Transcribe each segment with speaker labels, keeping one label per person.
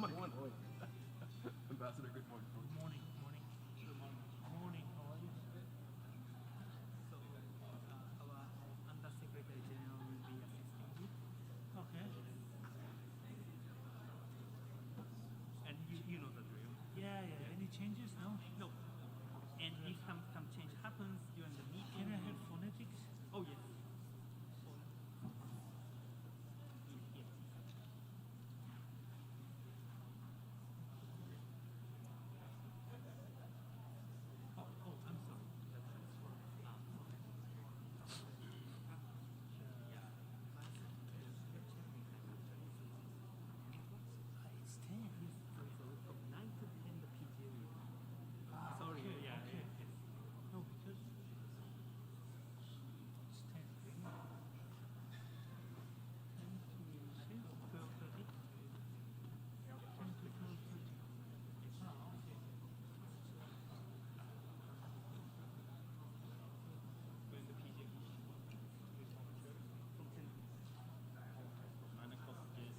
Speaker 1: my one. Ambassador, good morning.
Speaker 2: Good morning. Morning. Good morning. Morning. How are you?
Speaker 3: So our Undersecretary General will be assisting you.
Speaker 2: Okay.
Speaker 3: And you know the drill.
Speaker 2: Yeah. Any changes? No.
Speaker 3: No. And if some change happens during the meeting.
Speaker 2: Can I have phonetics?
Speaker 3: Oh yes. Yes. Oh, I'm sorry.
Speaker 2: It's 10.
Speaker 3: So from 9 to 10 the PJ will. Sorry.
Speaker 2: Okay,
Speaker 3: Yeah.
Speaker 2: okay.
Speaker 3: Yes.
Speaker 2: No, because it's 10. 10 to 12:30. 10 to 12:30. Ah, okay.
Speaker 3: When the PJ from 10 9 o'clock. Yes.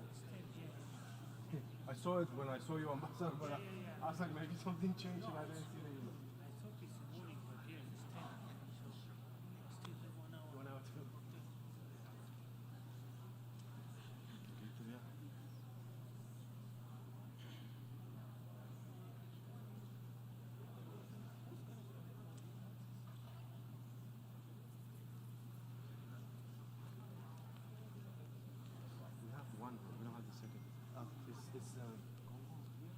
Speaker 2: It's 10, yeah.
Speaker 1: I saw it when I saw you, Ambassador, but I was like, maybe something changed and I didn't see the email.
Speaker 2: I thought this morning, but yeah, it's 10. So still have 1 hour.
Speaker 1: 1 hour too. Yeah. We have one, but we don't have the second. It's Congo here?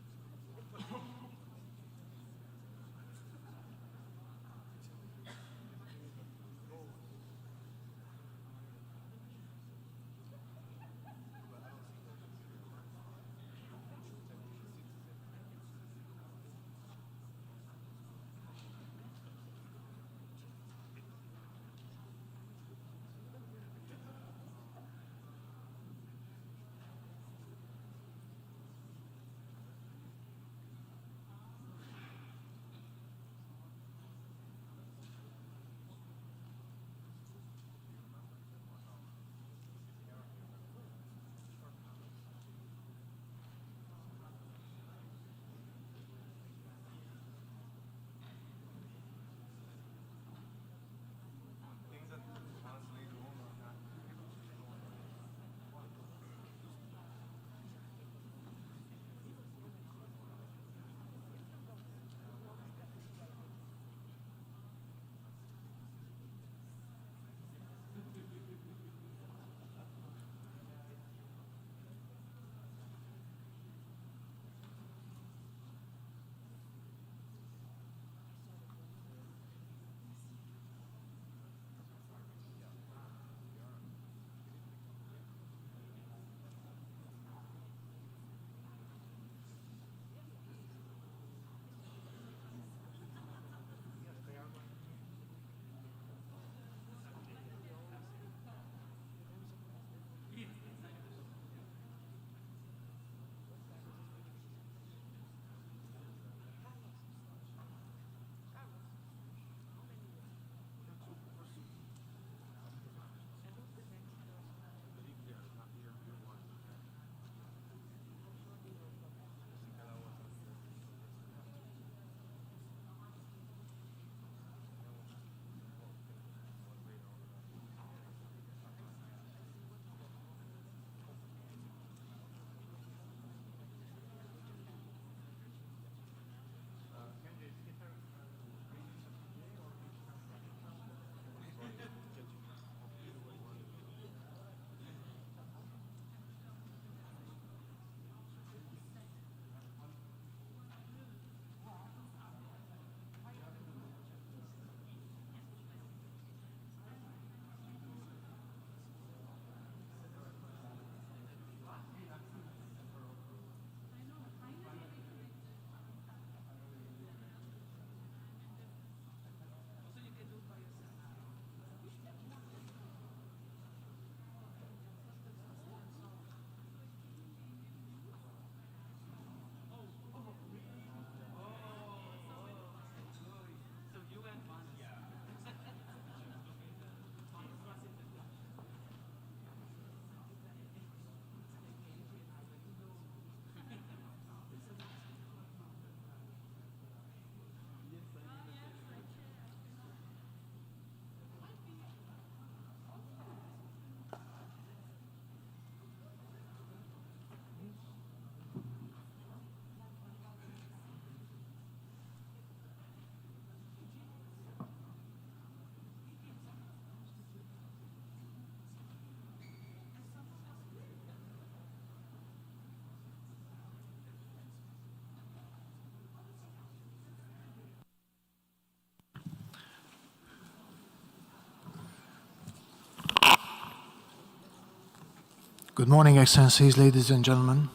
Speaker 4: Good morning, Excellencies, ladies and gentlemen.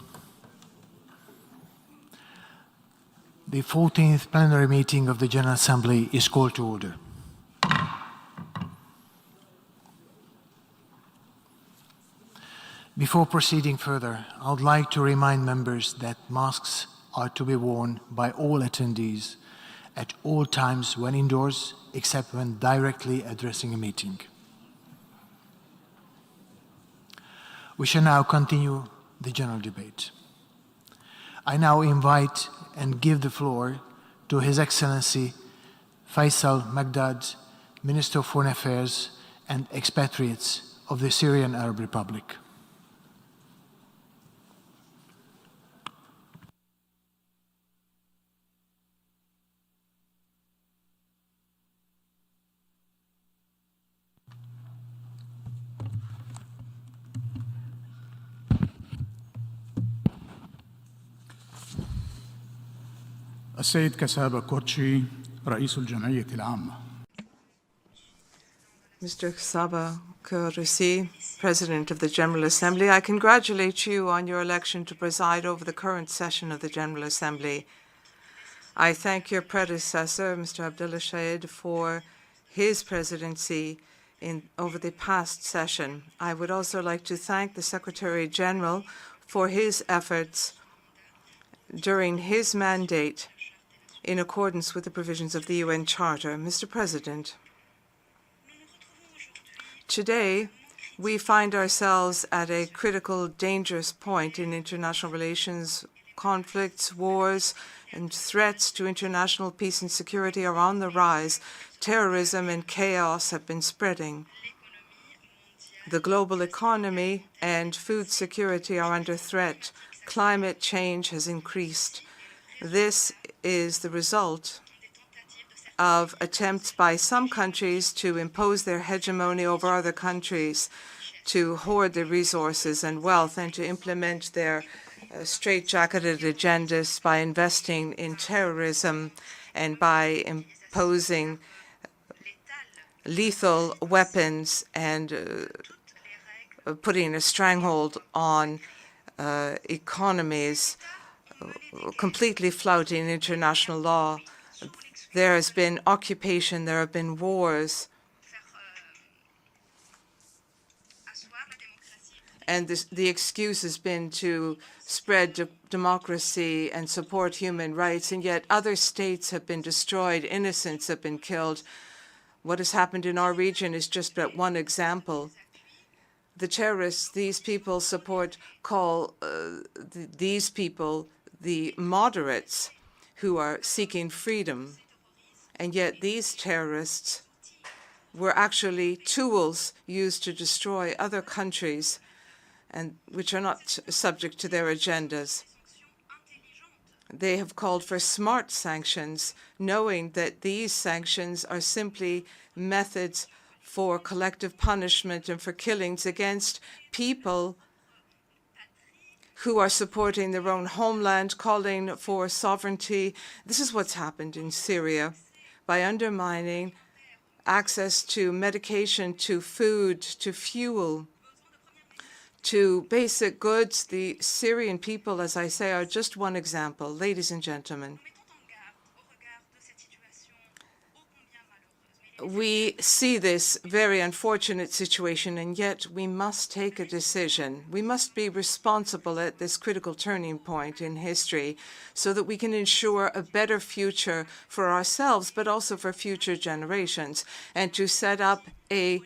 Speaker 4: The 14th plenary meeting of the General Assembly is called to order. Before proceeding further, I would like to remind members that masks are to be worn by all attendees at all times when indoors, except when directly addressing a meeting. We shall now continue the general debate. I now invite and give the floor to His Excellency Faisal Magdad, Minister of Foreign Affairs and Expatriates of the Syrian Arab Republic.
Speaker 5: السيد كسابة كورتشي رئيس الجمعية العامة.
Speaker 6: Mr. Saba Kursi, President of the General Assembly, I congratulate you on your election to preside over the current session of the General Assembly. I thank your predecessor, Mr. Abdullah Shahid, for his presidency over the past session. I would also like to thank the Secretary General for his efforts during his mandate in accordance with the provisions of the UN Charter. Mr. President, today we find ourselves at a critical, dangerous point in international relations. Conflicts, wars, and threats to international peace and security are on the rise. Terrorism and chaos have been spreading. The global economy and food security are under threat. Climate change has increased. This is the result of attempts by some countries to impose their hegemony over other countries, to hoard their resources and wealth, and to implement their straitjacketed agendas by investing in terrorism and by imposing lethal weapons and putting a stranglehold on economies, completely flouting international law. There has been occupation, there have been wars, and the excuse has been to spread democracy and support human rights, and yet other states have been destroyed, innocents have been killed. What has happened in our region is just but one example. The terrorists these people support call these people the moderates who are seeking freedom. And yet these terrorists were actually tools used to destroy other countries and which are not subject to their agendas. They have called for smart sanctions, knowing that these sanctions are simply methods for collective punishment and for killings against people who are supporting their own homeland, calling for sovereignty. This is what's happened in Syria by undermining access to medication, to food, to fuel, to basic goods. The Syrian people, as I say, are just one example. Ladies and gentlemen, we see this very unfortunate situation, and yet we must take a decision. We must be responsible at this critical turning point in history so that we can ensure a better future for ourselves, but also for future generations, and to set up a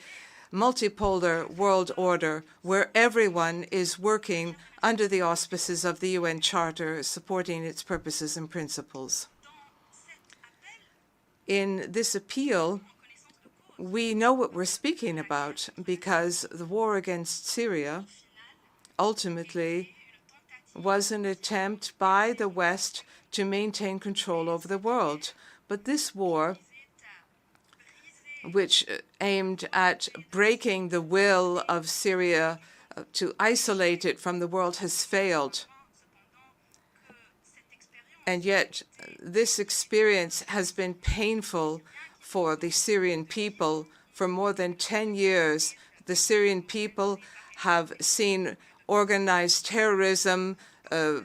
Speaker 6: multipolar world order where everyone is working under the auspices of the UN Charter, supporting its purposes and principles. In this appeal, we know what we're speaking about because the war against Syria ultimately was an attempt by the West to maintain control over the world. But this war, which aimed at breaking the will of Syria to isolate it from the world, has failed. And yet this experience has been painful for the Syrian people. For more than 10 years, the Syrian people have seen organized terrorism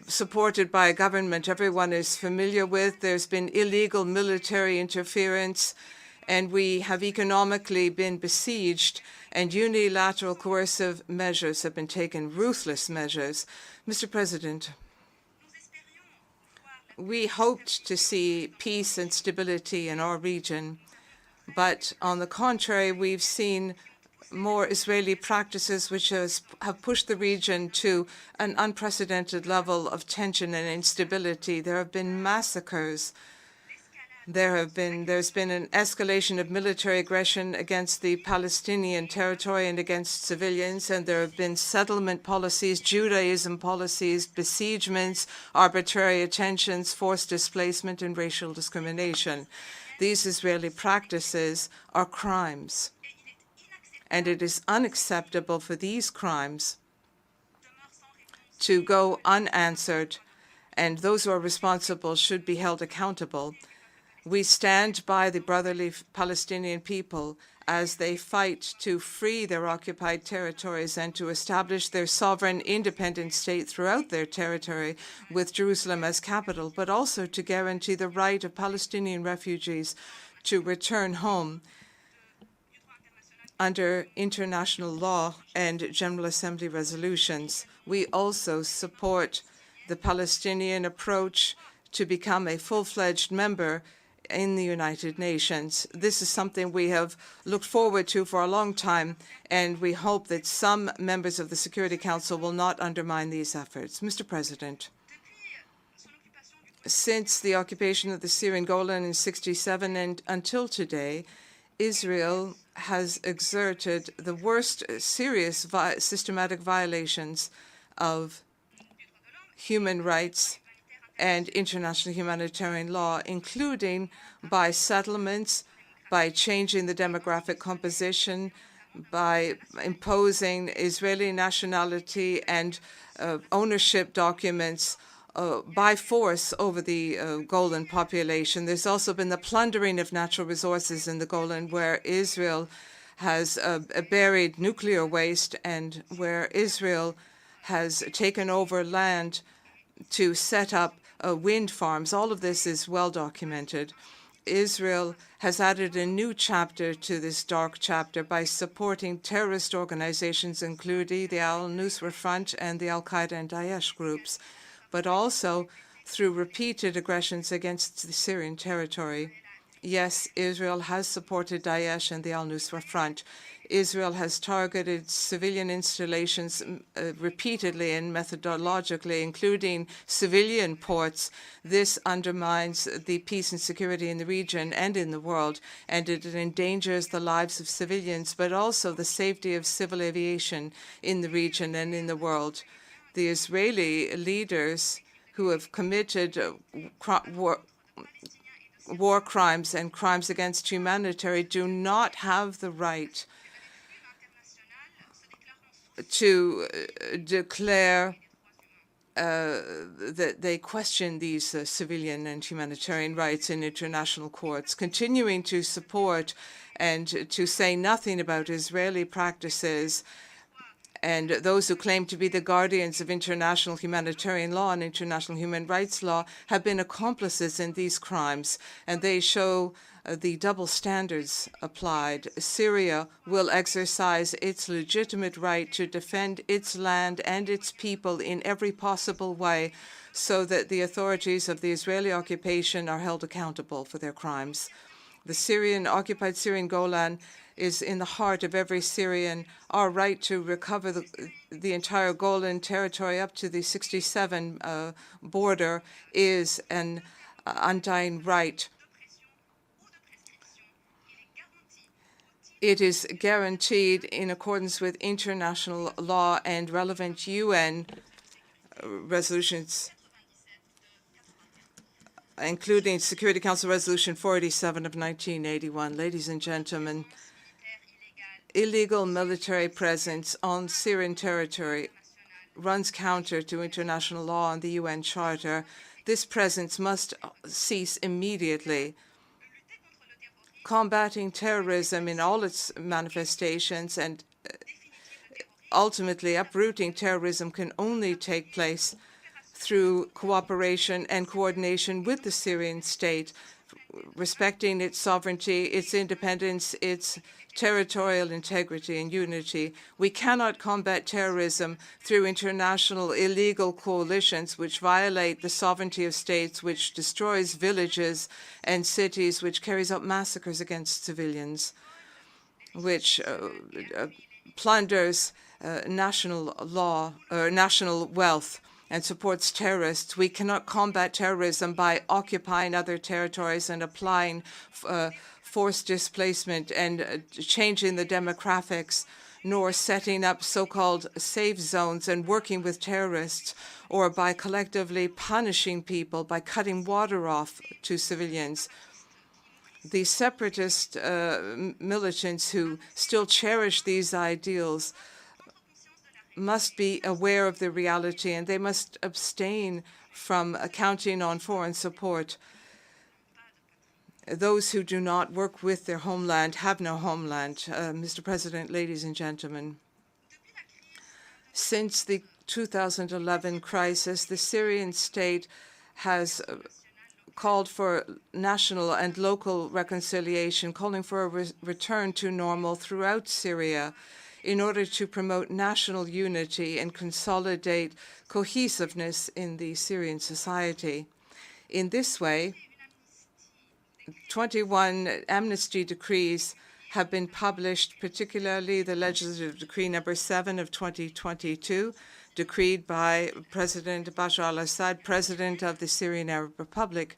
Speaker 6: supported by a government everyone is familiar with. There's been illegal military interference, and we have economically been besieged, and unilateral coercive measures have been taken, ruthless measures. Mr. President, we hoped to see peace and stability in our region, but on the contrary, we've seen more Israeli practices which have pushed the region to an unprecedented level of tension and instability. There have been massacres. There's been an escalation of military aggression against the Palestinian territory and against civilians, and there have been settlement policies, Judaism policies, besiegements, arbitrary detentions, forced displacement, and racial discrimination. These Israeli practices are crimes, and it is unacceptable for these crimes to go unanswered, and those who are responsible should be held accountable. We stand by the brotherly Palestinian people as they fight to free their occupied territories and to establish their sovereign independent state throughout their territory with Jerusalem as capital, but also to guarantee the right of Palestinian refugees to return home under international law and General Assembly resolutions. We also support the Palestinian approach to become a full-fledged member in the United Nations. This is something we have looked forward to for a long time, and we hope that some members of the Security Council will not undermine these efforts. Mr. President, since the occupation of the Syrian Golan in 1967 and until today, Israel has exerted the worst serious systematic violations of human rights and international humanitarian law, including by settlements, by changing the demographic composition, by imposing Israeli nationality and ownership documents by force over the Golan population. There's also been the plundering of natural resources in the Golan, where Israel has buried nuclear waste and where Israel has taken over land to set up wind farms. All of this is well documented. Israel has added a new chapter to this dark chapter by supporting terrorist organizations, including the Al-Nusra Front and the Al-Qaeda and Daesh groups, but also through repeated aggressions against the Syrian territory. Yes, Israel has supported Daesh and the Al-Nusra Front. Israel has targeted civilian installations repeatedly and methodologically, including civilian ports. This undermines the peace and security in the region and in the world, and it endangers the lives of civilians, but also the safety of civil aviation in the region and in the world. The Israeli leaders who have committed war crimes and crimes against humanity do not have the right to declare that they question these civilian and humanitarian rights in international courts, continuing to support and to say nothing about Israeli practices. And those who claim to be the guardians of international humanitarian law and international human rights law have been accomplices in these crimes, and they show the double standards applied. Syria will exercise its legitimate right to defend its land and its people in every possible way so that the authorities of the Israeli occupation are held accountable for their crimes. The occupied Syrian Golan is in the heart of every Syrian. Our right to recover the entire Golan territory up to the 1967 border is an undying right. It is guaranteed in accordance with international law and relevant UN resolutions, including Security Council Resolution 487 of 1981. Ladies and gentlemen, illegal military presence on Syrian territory runs counter to international law and the UN Charter. This presence must cease immediately. Combating terrorism in all its manifestations and ultimately, uprooting terrorism can only take place through cooperation and coordination with the Syrian state, respecting its sovereignty, its independence, its territorial integrity and unity. We cannot combat terrorism through international illegal coalitions which violate the sovereignty of states, which destroys villages and cities, which carries out massacres against civilians, which plunders national law or national wealth and supports terrorists. We cannot combat terrorism by occupying other territories and applying forced displacement and changing the demographics, nor setting up so-called safe zones and working with terrorists, or by collectively punishing people by cutting water off to civilians. The separatist militants who still cherish these ideals must be aware of the reality, and they must abstain from counting on foreign support. Those who do not work with their homeland have no homeland. Mr. President, ladies and gentlemen, since the 2011 crisis, the Syrian state has called for national and local reconciliation, calling for a return to normal throughout Syria in order to promote national unity and consolidate cohesiveness in the Syrian society. In this way, 21 amnesty decrees have been published, particularly the Legislative Decree number 7 of 2022, decreed by President Bashar al-Assad, President of the Syrian Arab Republic,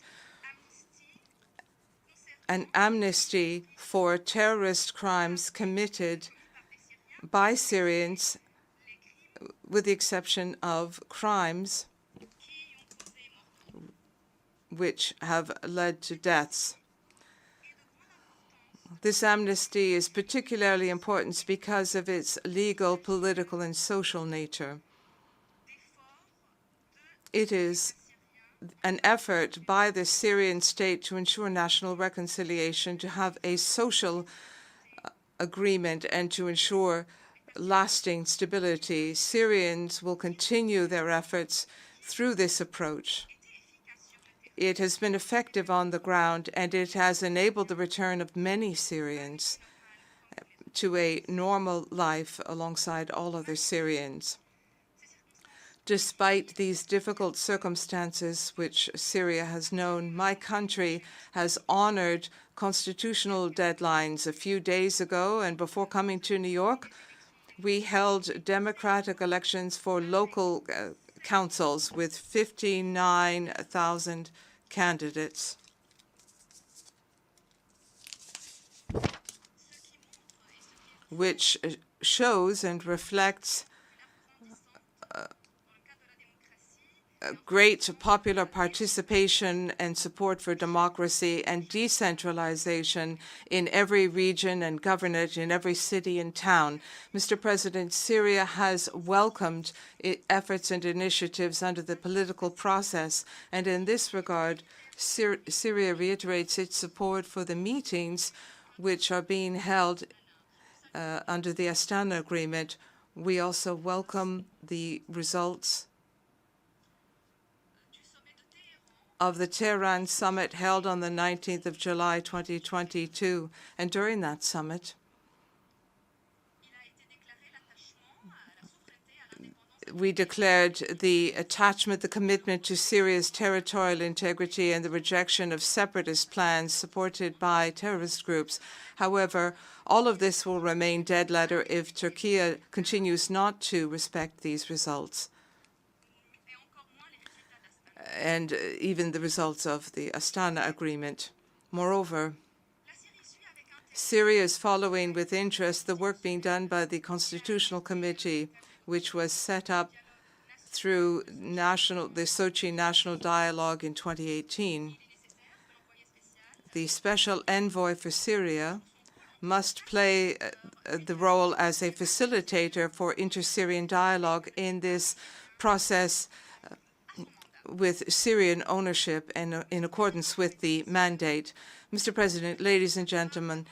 Speaker 6: an amnesty for terrorist crimes committed by Syrians, with the exception of crimes which have led to deaths. This amnesty is particularly important because of its legal, political, and social nature. It is an effort by the Syrian state to ensure national reconciliation, to have a social agreement, and to ensure lasting stability. Syrians will continue their efforts through this approach. It has been effective on the ground, and it has enabled the return of many Syrians to a normal life alongside all other Syrians. Despite these difficult circumstances which Syria has known, my country has honored constitutional deadlines. A few days ago, and before coming to New York, we held democratic elections for local councils with 59,000 candidates. Which shows and reflects great popular participation and support for democracy and decentralization in every region and government in every city and town. Mr. President, Syria has welcomed efforts and initiatives under the political process, and in this regard, Syria reiterates its support for the meetings which are being held under the Astana Agreement. We also welcome the results of the Tehran summit held on the 19th of July 2022. And during that summit, we declared the attachment, the commitment to Syria's territorial integrity and the rejection of separatist plans supported by terrorist groups. However, all of this will remain dead letter if Turkey continues not to respect these results, and even the results of the Astana Agreement. Moreover, Syria is following with interest the work being done by the Constitutional Committee, which was set up through the Sochi National Dialogue in 2018. The special envoy for Syria must play the role as a facilitator for inter-Syrian dialogue in this process with Syrian ownership and in accordance with the mandate. Mr. President, ladies and gentlemen,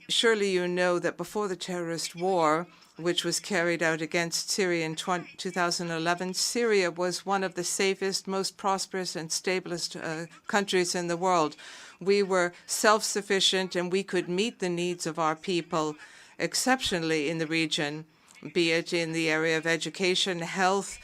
Speaker 6: surely you know that before the terrorist war, which was carried out against Syria in 2011, Syria was one of the safest, most prosperous and stablest countries in the world. We were self-sufficient and we could meet the needs of our people exceptionally in the region, be it in the area of education, health,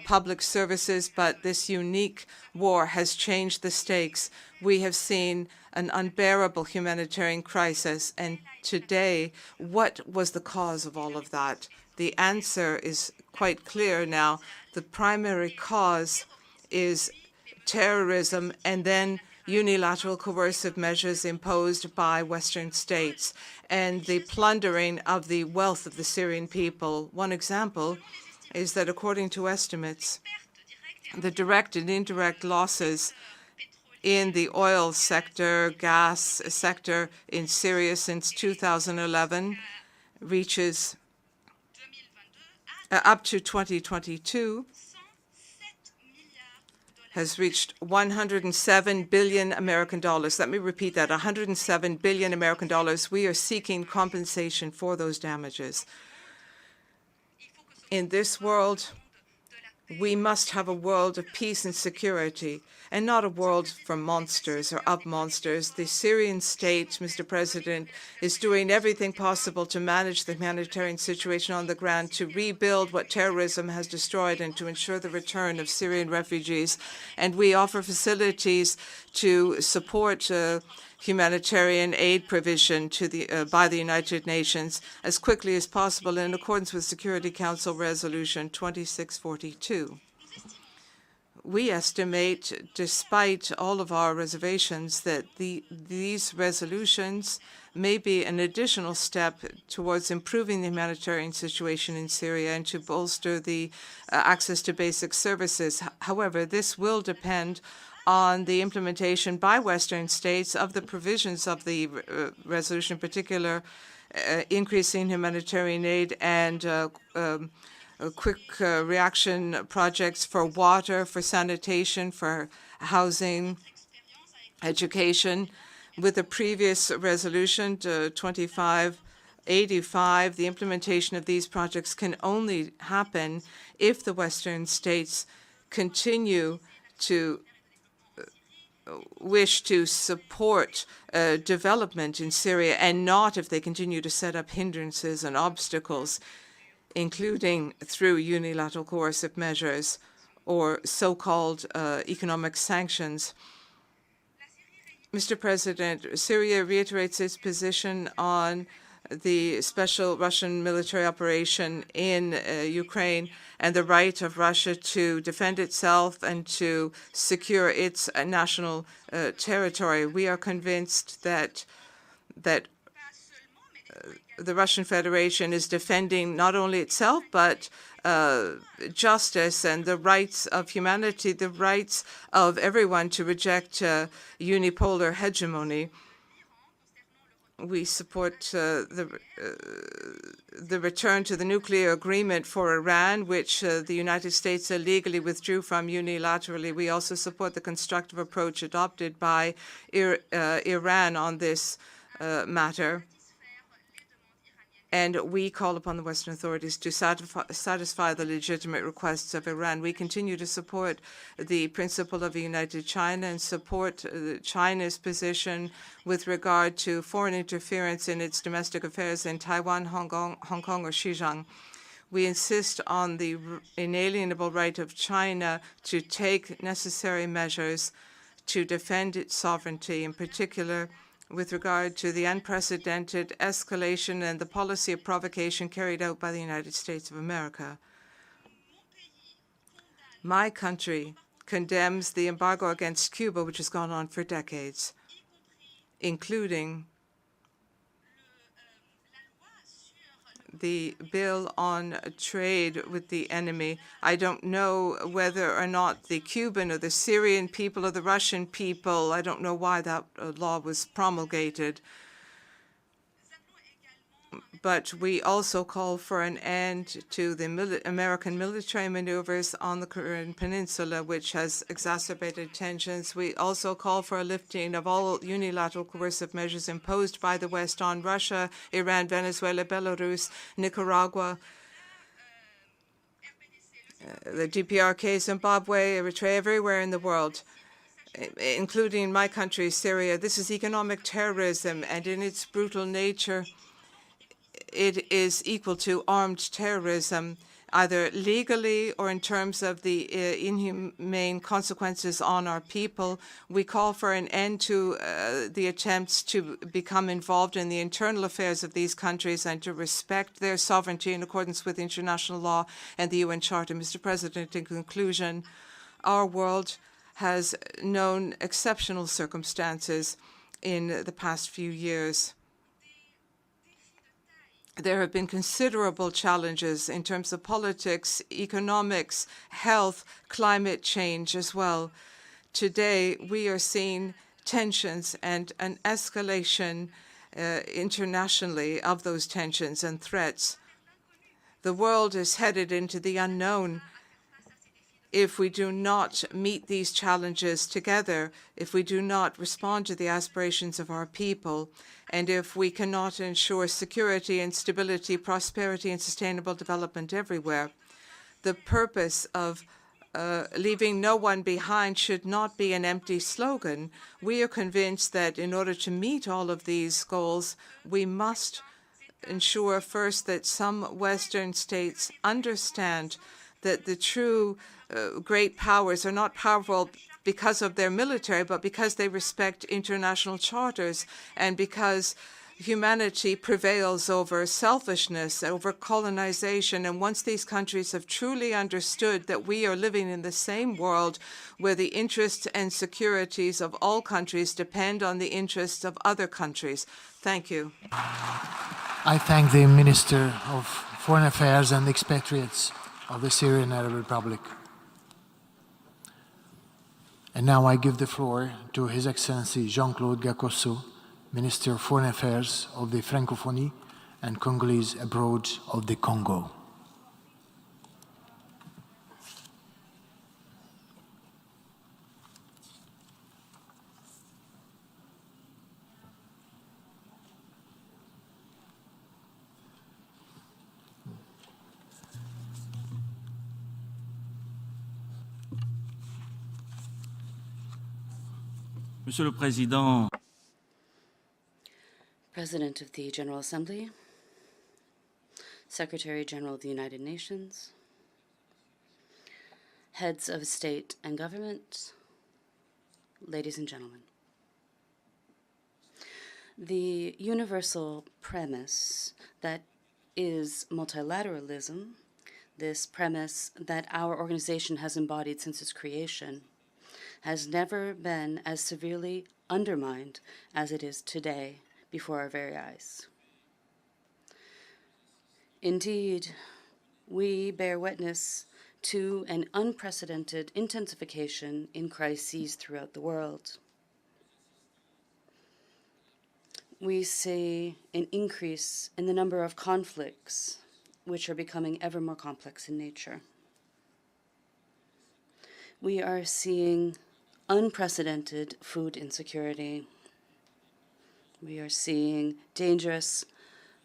Speaker 6: public services, but this unique war has changed the stakes. We have seen an unbearable humanitarian crisis, and today, what was the cause of all of that? The answer is quite clear now. The primary cause is terrorism and then unilateral coercive measures imposed by Western states and the plundering of the wealth of the Syrian people. One example is that according to estimates, the direct and indirect losses in the oil sector, gas sector in Syria since 2011 reaches up to 2022 has reached 107 billion American dollars. Let me repeat that, 107 billion American dollars. We are seeking compensation for those damages. In this world, we must have a world of peace and security, and not a world for monsters or of monsters. The Syrian state, Mr. President, is doing everything possible to manage the humanitarian situation on the ground, to rebuild what terrorism has destroyed, and to ensure the return of Syrian refugees. And we offer facilities to support humanitarian aid provision to by the United Nations as quickly as possible in accordance with Security Council Resolution 2642. We estimate, despite all of our reservations, that these resolutions may be an additional step towards improving the humanitarian situation in Syria and to bolster the access to basic services. However, this will depend on the implementation by Western states of the provisions of the resolution, in particular increasing humanitarian aid and quick reaction projects for water, for sanitation, for housing, education. With the previous resolution, 2585, the implementation of these projects can only happen if the Western states continue to wish to support development in Syria, and not if they continue to set up hindrances and obstacles, including through unilateral coercive measures or so-called economic sanctions. Mr. President, Syria reiterates its position on the special Russian military operation in Ukraine and the right of Russia to defend itself and to secure its national territory. We are convinced that the Russian Federation is defending not only itself, but justice and the rights of humanity, the rights of everyone to reject unipolar hegemony. We support the return to the nuclear agreement for Iran, which the United States illegally withdrew from unilaterally. We also support the constructive approach adopted by Iran on this matter. And we call upon the Western authorities to satisfy the legitimate requests of Iran. We continue to support the principle of a united China and support China's position with regard to foreign interference in its domestic affairs in Taiwan, Hong Kong, or Xinjiang. We insist on the inalienable right of China to take necessary measures to defend its sovereignty, in particular with regard to the unprecedented escalation and the policy of provocation carried out by the United States of America. My country condemns the embargo against Cuba, which has gone on for decades, including the bill on trade with the enemy. I don't know whether or not the Cuban or the Syrian people or the Russian people, I don't know why that law was promulgated. but we also call for an end to the American military maneuvers on the Korean Peninsula, which has exacerbated tensions. We also call for a lifting of all unilateral coercive measures imposed by the West on Russia, Iran, Venezuela, Belarus, Nicaragua, the DPRK, Zimbabwe, Eritrea, everywhere in the world, including my country, Syria. This is economic terrorism, and in its brutal nature, it is equal to armed terrorism, either legally or in terms of the inhumane consequences on our people. We call for an end to the attempts to become involved in the internal affairs of these countries and to respect their sovereignty in accordance with international law and the UN Charter. Mr. President, in conclusion, our world has known exceptional circumstances in the past few years. There have been considerable challenges in terms of politics, economics, health, climate change as well. Today, we are seeing tensions and an escalation internationally of those tensions and threats. The world is headed into the unknown if we do not meet these challenges together, if we do not respond to the aspirations of our people, and if we cannot ensure security and stability, prosperity and sustainable development everywhere. The purpose of leaving no one behind should not be an empty slogan. We are convinced that in order to meet all of these goals, we must ensure first that some Western states understand that the true great powers are not powerful because of their military, but because they respect international charters and because humanity prevails over selfishness, over colonization. And once these countries have truly understood that we are living in the same world where the interests and securities of all countries depend on the interests of other countries. Thank you.
Speaker 4: I thank the Minister of Foreign Affairs and Expatriates of the Syrian Arab Republic. And now I give the floor to His Excellency Jean-Claude Gakosso, Minister of Foreign Affairs of the Francophonie and Congolese abroad of the Congo.
Speaker 2: Monsieur le Président,
Speaker 7: President of the General Assembly, Secretary General of the United Nations, heads of state and government, ladies and gentlemen. The universal premise that is multilateralism, this premise that our organization has embodied since its creation, has never been as severely undermined as it is today before our very eyes. Indeed, we bear witness to an unprecedented intensification in crises throughout the world. We see an increase in the number of conflicts, which are becoming ever more complex in nature. We are seeing unprecedented food insecurity. We are seeing dangerous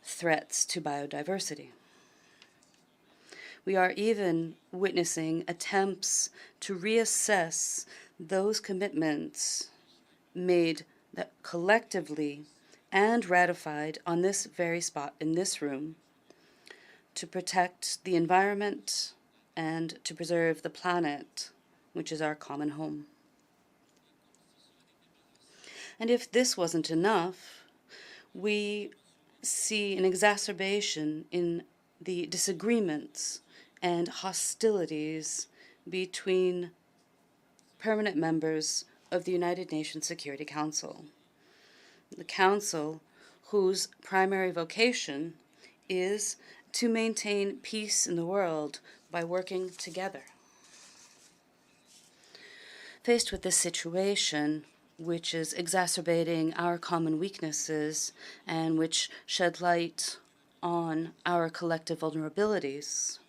Speaker 7: threats to biodiversity. We are even witnessing attempts to reassess those commitments made that collectively and ratified on this very spot in this room to protect the environment and to preserve the planet, which is our common home. And if this wasn't enough, we see an exacerbation in the disagreements and hostilities between permanent members of the United Nations Security Council. The Council, whose primary vocation is to maintain peace in the world by working together. Faced with this situation, which is exacerbating our common weaknesses and which shed light on our collective vulnerabilities.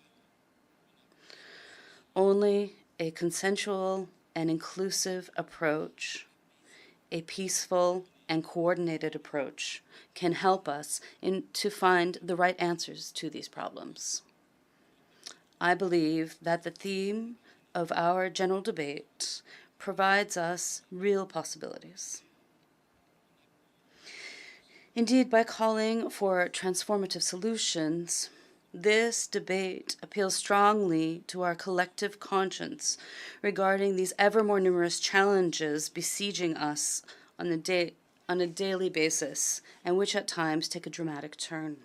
Speaker 7: Only a consensual and inclusive approach, a peaceful and coordinated approach, can help us to find the right answers to these problems. I believe that the theme of our general debate provides us real possibilities. Indeed, by calling for transformative solutions, this debate appeals strongly to our collective conscience regarding these ever more numerous challenges besieging us on a daily basis, and which at times take a dramatic turn.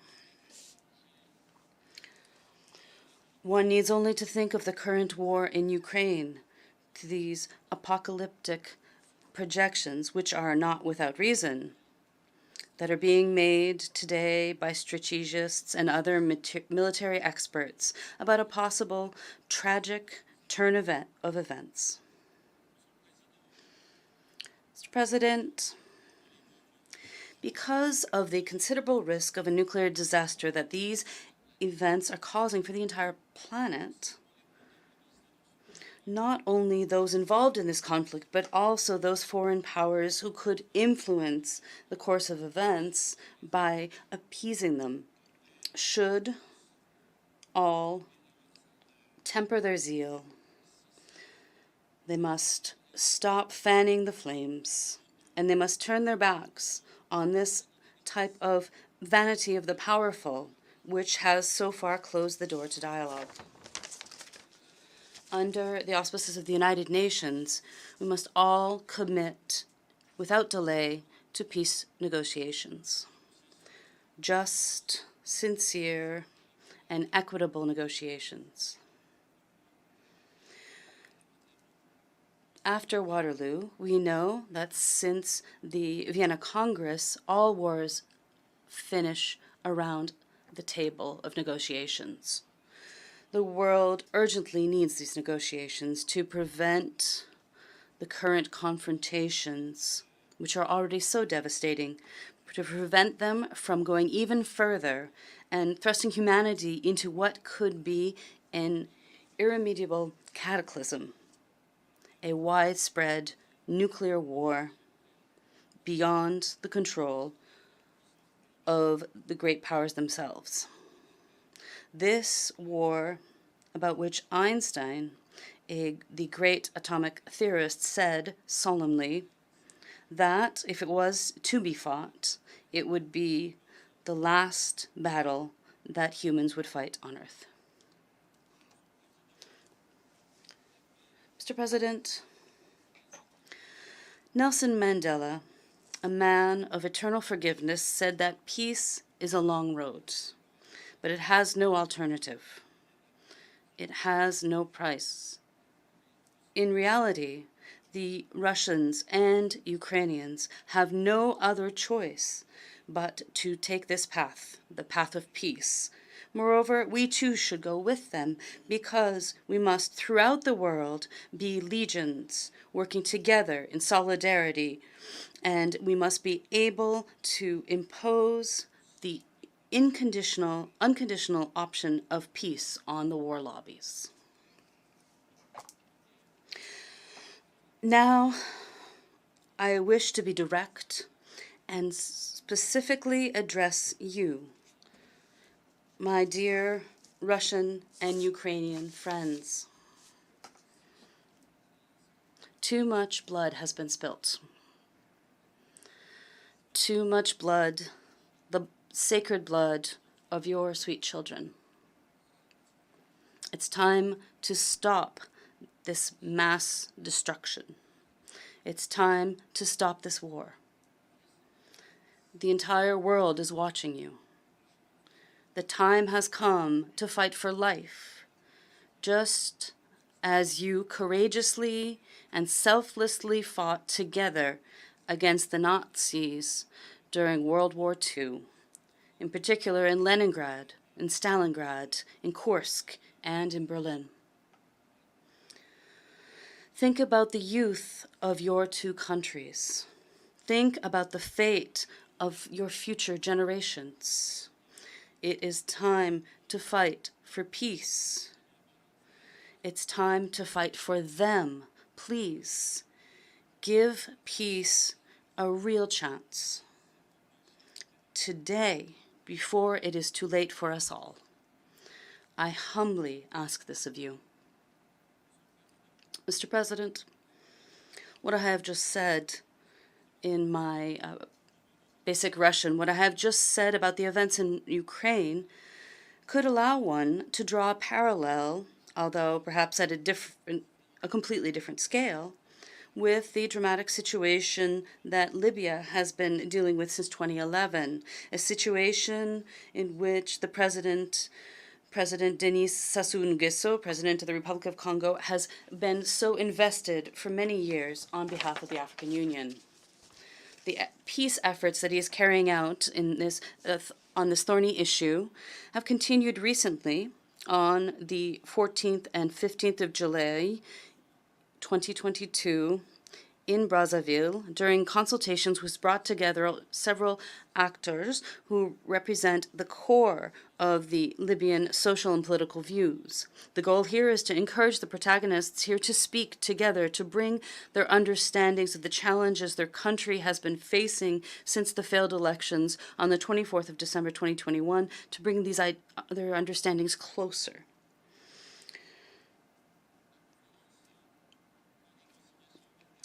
Speaker 7: One needs only to think of the current war in Ukraine, to these apocalyptic projections, which are not without reason, that are being made today by strategists and other military experts about a possible tragic turn of events. Mr. President, because of the considerable risk of a nuclear disaster that these events are causing for the entire planet, not only those involved in this conflict, but also those foreign powers who could influence the course of events by appeasing them, should all temper their zeal. They must stop fanning the flames, and they must turn their backs on this type of vanity of the powerful, which has so far closed the door to dialogue. Under the auspices of the United Nations, we must all commit without delay to peace negotiations. Just, sincere, and equitable negotiations. After Waterloo, we know that since the Vienna Congress, all wars finish around the table of negotiations. The world urgently needs these negotiations to prevent the current confrontations, which are already so devastating, to prevent them from going even further and thrusting humanity into what could be an irremediable cataclysm, a widespread nuclear war beyond the control of the great powers themselves. This war, about which Einstein, the great atomic theorist, said solemnly that if it was to be fought, it would be the last battle that humans would fight on Earth. Mr. President, Nelson Mandela, a man of eternal forgiveness, said that peace is a long road, but it has no alternative. It has no price. In reality, the Russians and Ukrainians have no other choice but to take this path, the path of peace. Moreover, we too should go with them, because we must, throughout the world, be legions working together in solidarity, and we must be able to impose the unconditional option of peace on the war lobbies. Now, I wish to be direct and specifically address you, my dear Russian and Ukrainian friends. Too much blood has been spilt. Too much blood, the sacred blood of your sweet children. It's time to stop this mass destruction. It's time to stop this war. The entire world is watching you. The time has come to fight for life, just as you courageously and selflessly fought together against the Nazis during World War II, in particular in Leningrad, in Stalingrad, in Kursk, and in Berlin. Think about the youth of your two countries. Think about the fate of your future generations. It is time to fight for peace. It's time to fight for them. Please give peace a real chance today, before it is too late for us all. I humbly ask this of you. Mr. President, what I have just said in my basic Russian, what I have just said about the events in Ukraine could allow one to draw a parallel, although perhaps at a completely different scale, with the dramatic situation that Libya has been dealing with since 2011, a situation in which the President Denis Sassou Nguesso, President of the Republic of Congo, has been so invested for many years on behalf of the African Union. The peace efforts that he is carrying out in this on this thorny issue have continued recently on the 14th and 15th of July, 2022, in Brazzaville, during consultations which brought together several actors who represent the core of the Libyan social and political views. The goal here is to encourage the protagonists here to speak together, to bring their understandings of the challenges their country has been facing since the failed elections on the 24th of December 2021, to bring their understandings closer.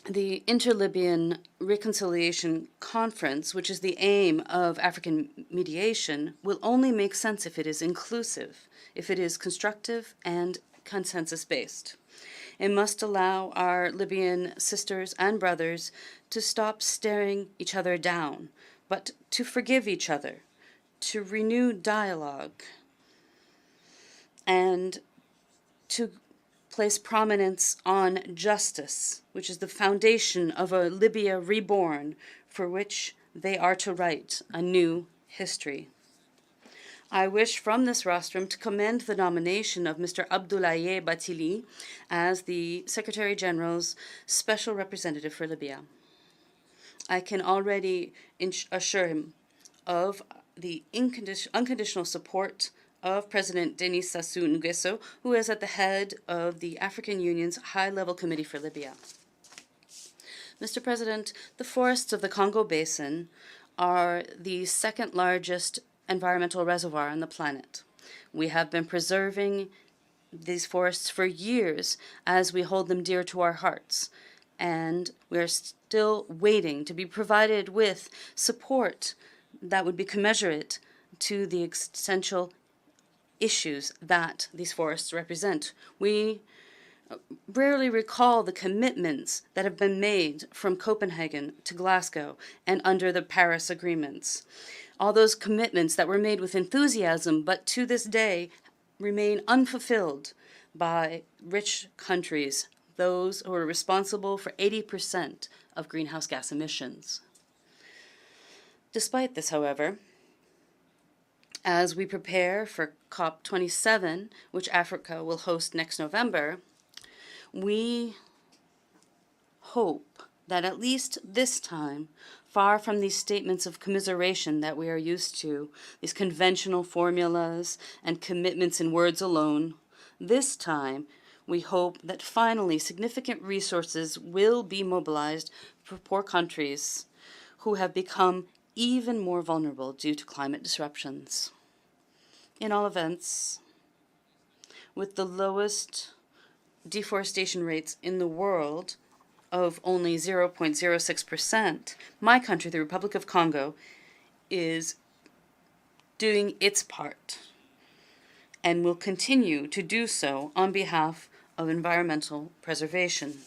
Speaker 7: The Inter-Libyan Reconciliation Conference, which is the aim of African mediation, will only make sense if it is inclusive, if it is constructive and consensus-based. It must allow our Libyan sisters and brothers to stop staring each other down, but to forgive each other, to renew dialogue, and to place prominence on justice, which is the foundation of a Libya reborn, for which they are to write a new history. I wish from this rostrum to commend the nomination of Mr. Abdoulaye Bathily as the Secretary General's Special Representative for Libya. I can already assure him of the unconditional support of President Denis Sassou Nguesso, who is at the head of the African Union's High-Level Committee for Libya. Mr. President, the forests of the Congo Basin are the second largest environmental reservoir on the planet. We have been preserving these forests for years as we hold them dear to our hearts, and we are still waiting to be provided with support that would be commensurate to the essential issues that these forests represent. We rarely recall the commitments that have been made from Copenhagen to Glasgow and under the Paris agreements. All those commitments that were made with enthusiasm, but to this day remain unfulfilled by rich countries, those who are responsible for 80% of greenhouse gas emissions. Despite this, however, as we prepare for COP27, which Africa will host next November, we hope that at least this time, far from these statements of commiseration that we are used to, these conventional formulas and commitments in words alone, this time we hope that finally significant resources will be mobilized for poor countries who have become even more vulnerable due to climate disruptions. In all events, with the lowest deforestation rates in the world of only 0.06%, my country, the Republic of Congo, is doing its part and will continue to do so on behalf of environmental preservation,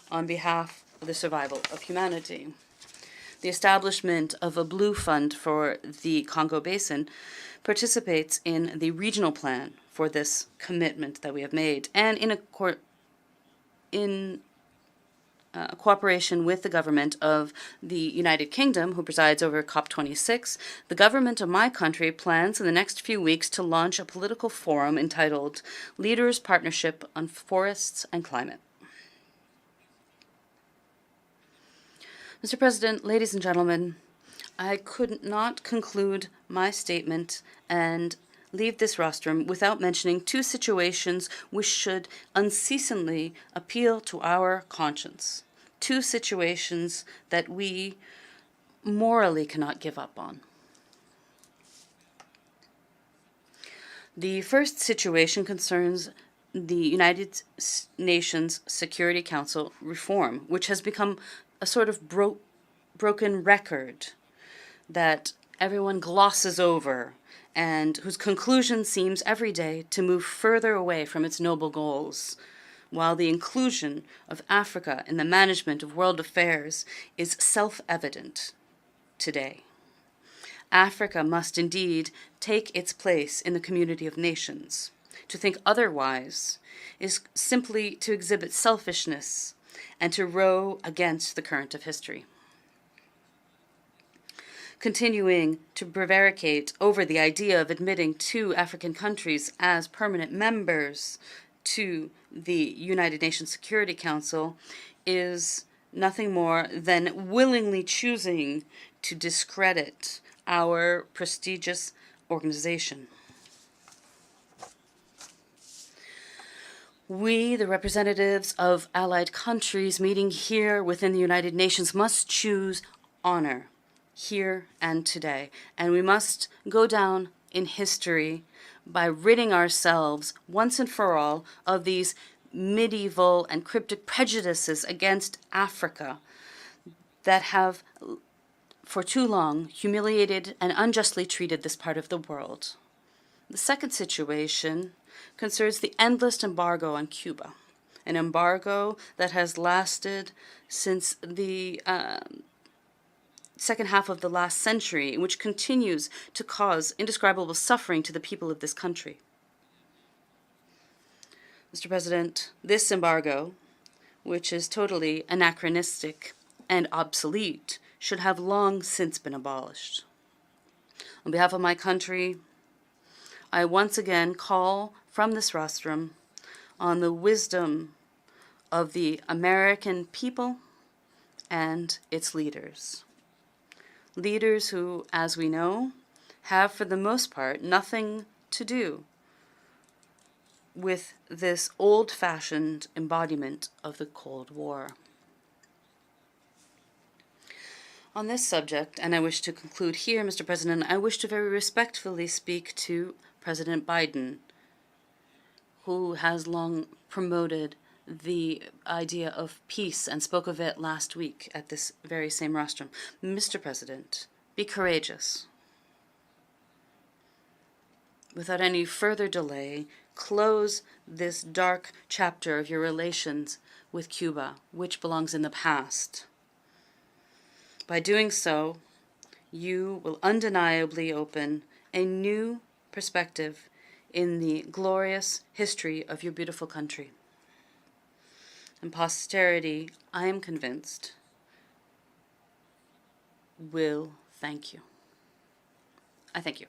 Speaker 7: on behalf of the survival of humanity. The establishment of a blue fund for the Congo Basin participates in the regional plan for this commitment that we have made, and in cooperation with the government of the United Kingdom, who presides over COP26, the government of my country plans in the next few weeks to launch a political forum entitled Leaders Partnership on Forests and Climate. Mr. President, ladies and gentlemen, I could not conclude my statement and leave this rostrum without mentioning two situations which should unceasingly appeal to our conscience. Two situations that we morally cannot give up on. The first situation concerns the United Nations Security Council reform, which has become a sort of broken record that everyone glosses over and whose conclusion seems every day to move further away from its noble goals, while the inclusion of Africa in the management of world affairs is self-evident today. Africa must indeed take its place in the community of nations. To think otherwise is simply to exhibit selfishness and to row against the current of history. Continuing to prevaricate over the idea of admitting 2 African countries as permanent members to the United Nations Security Council is nothing more than willingly choosing to discredit our prestigious organization. We, the representatives of allied countries meeting here within the United Nations, must choose honor here and today. And we must go down in history by ridding ourselves once and for all of these medieval and cryptic prejudices against Africa that have for too long humiliated and unjustly treated this part of the world. The second situation concerns the endless embargo on Cuba, an embargo that has lasted since the second half of the last century, which continues to cause indescribable suffering to the people of this country. Mr. President, this embargo, which is totally anachronistic and obsolete, should have long since been abolished. On behalf of my country, I once again call from this rostrum on the wisdom of the American people and its leaders. Leaders who, as we know, have for the most part nothing to do with this old-fashioned embodiment of the Cold War. On this subject, and I wish to conclude here, Mr. President, I wish to very respectfully speak to President Biden, who has long promoted the idea of peace and spoke of it last week at this very same rostrum. Mr. President, be courageous. Without any further delay, close this dark chapter of your relations with Cuba, which belongs in the past. By doing so, you will undeniably open a new perspective in the glorious history of your beautiful country. And posterity, I am convinced, will thank you. I thank you.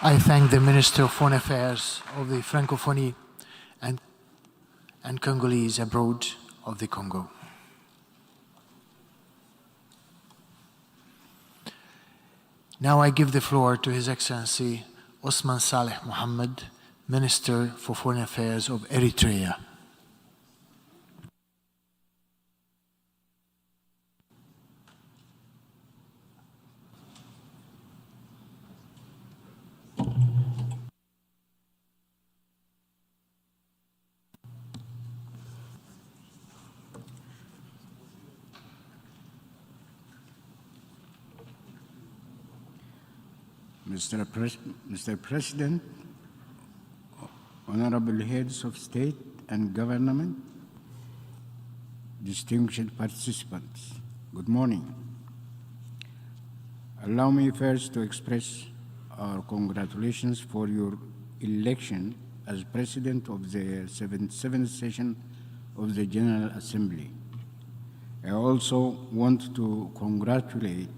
Speaker 4: I thank the Minister of Foreign Affairs of the Francophonie and Congolese abroad of the Congo. Now I give the floor to His Excellency Osman Saleh Mohammed, Minister for Foreign Affairs of Eritrea.
Speaker 8: Mr. President, honorable heads of state and government, distinguished participants, good morning. Allow me first to express our congratulations for your election as President of the 77th session of the General Assembly. I also want to congratulate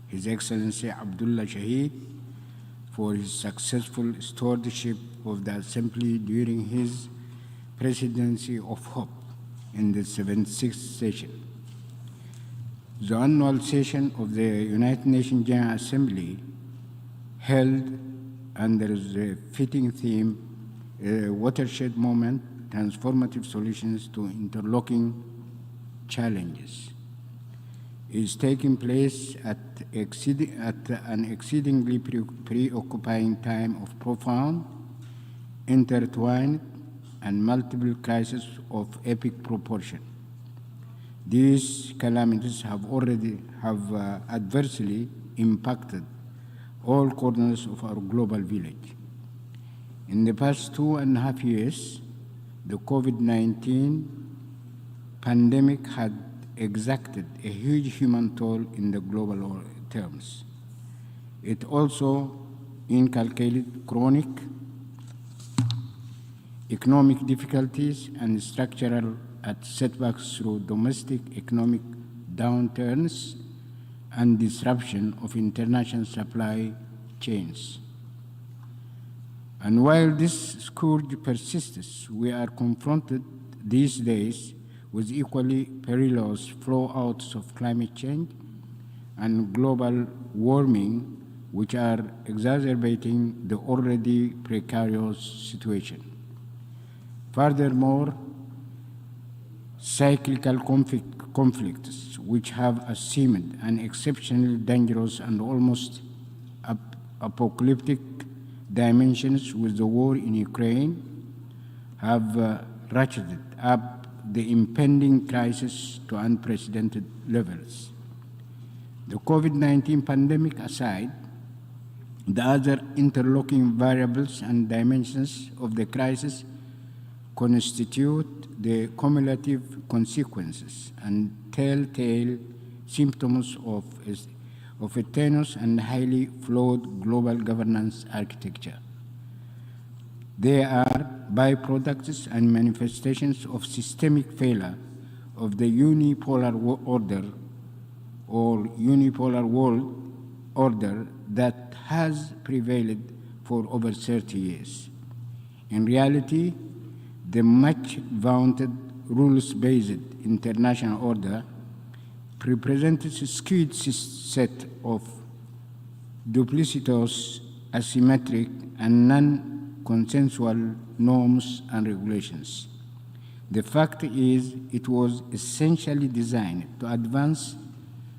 Speaker 8: His Excellency Abdullah Shahid for his successful stewardship of the Assembly during his presidency of hope. in the 76th session. The annual session of the United Nations General Assembly held under the fitting theme, Watershed Moment, Transformative Solutions to Interlocking Challenges, is taking place at an exceedingly preoccupying time of profound, intertwined, and multiple crises of epic proportion. These calamities have adversely impacted all corners of our global village. In the past 2.5 years, the COVID-19 pandemic had exacted a huge human toll in the global terms. It also inculcated chronic economic difficulties and structural setbacks through domestic economic downturns and disruption of international supply chains. And while this scourge persists, we are confronted these days with equally perilous fallouts of climate change and global warming, which are exacerbating the already precarious situation. Furthermore, cyclical conflicts, which have assumed an exceptionally dangerous and almost apocalyptic dimensions with the war in Ukraine, have ratcheted up the impending crisis to unprecedented levels. The COVID-19 pandemic aside, the other interlocking variables and dimensions of the crisis constitute the cumulative consequences and telltale symptoms of a tenuous and highly flawed global governance architecture. They are byproducts and manifestations of systemic failure of the unipolar order or unipolar world order that has prevailed for over 30 years. In reality, the much-vaunted rules-based international order represents a skewed set of duplicitous, asymmetric, and non-consensual norms and regulations. The fact is, it was essentially designed to advance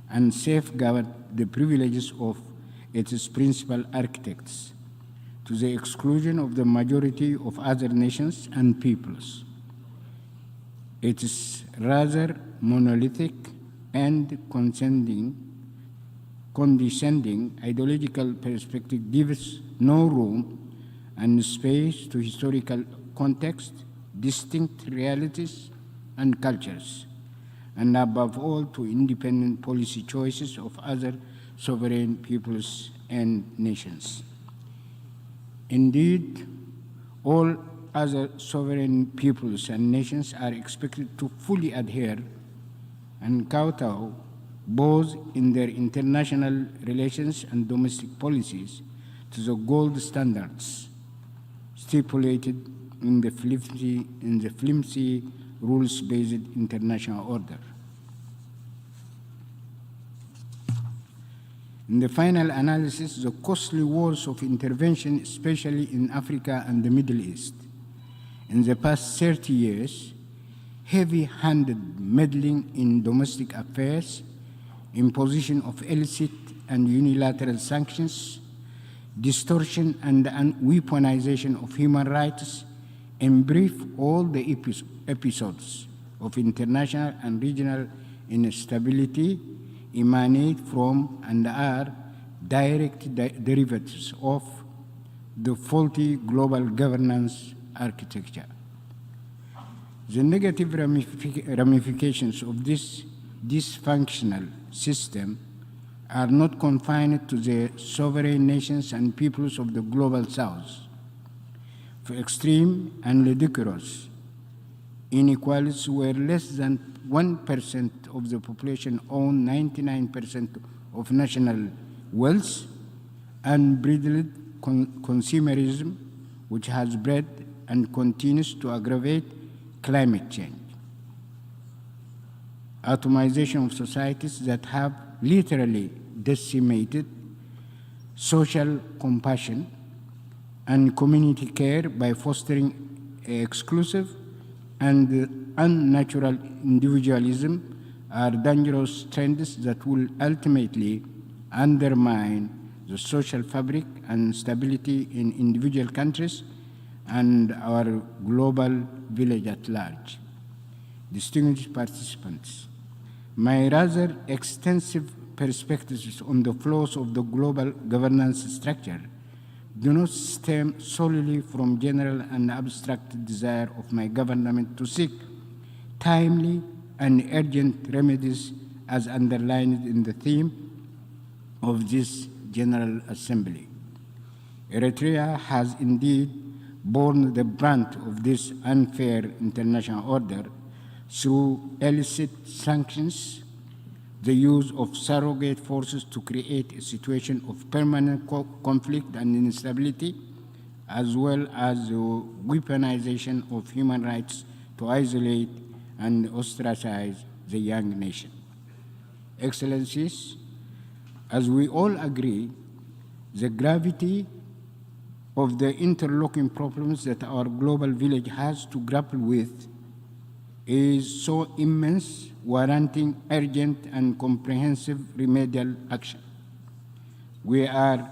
Speaker 8: and safeguard the privileges of its principal architects, to the exclusion of the majority of other nations and peoples. Its rather monolithic and condescending ideological perspective gives no room and space to historical context, distinct realities and cultures, and above all to independent policy choices of other sovereign peoples and nations. Indeed, all other sovereign peoples and nations are expected to fully adhere and kowtow both in their international relations and domestic policies to the gold standards stipulated in the flimsy rules-based international order. In the final analysis, the costly wars of intervention, especially in Africa and the Middle East, in the past 30 years, heavy-handed meddling in domestic affairs, imposition of illicit and unilateral sanctions, distortion and weaponization of human rights, in brief, all the episodes of international and regional instability emanate from and are direct derivatives of the faulty global governance architecture. The negative ramifications of this dysfunctional system are not confined to the sovereign nations and peoples of the global south. For extreme and ludicrous inequalities where less than 1% of the population own 99% of national wealth, unbridled consumerism, which has bred and continues to aggravate climate change. atomization of societies that have literally decimated social compassion and community care by fostering exclusive and unnatural individualism are dangerous trends that will ultimately undermine the social fabric and stability in individual countries and our global village at large. Distinguished participants, my rather extensive perspectives on the flaws of the global governance structure do not stem solely from general and abstract desire of my government to seek timely and urgent remedies as underlined in the theme of this General Assembly. Eritrea has indeed borne the brunt of this unfair international order through illicit sanctions, the use of surrogate forces to create a situation of permanent conflict and instability, as well as the weaponization of human rights to isolate and ostracize the young nation. Excellencies, as we all agree, the gravity of the interlocking problems that our global village has to grapple with is so immense, warranting urgent and comprehensive remedial action. We are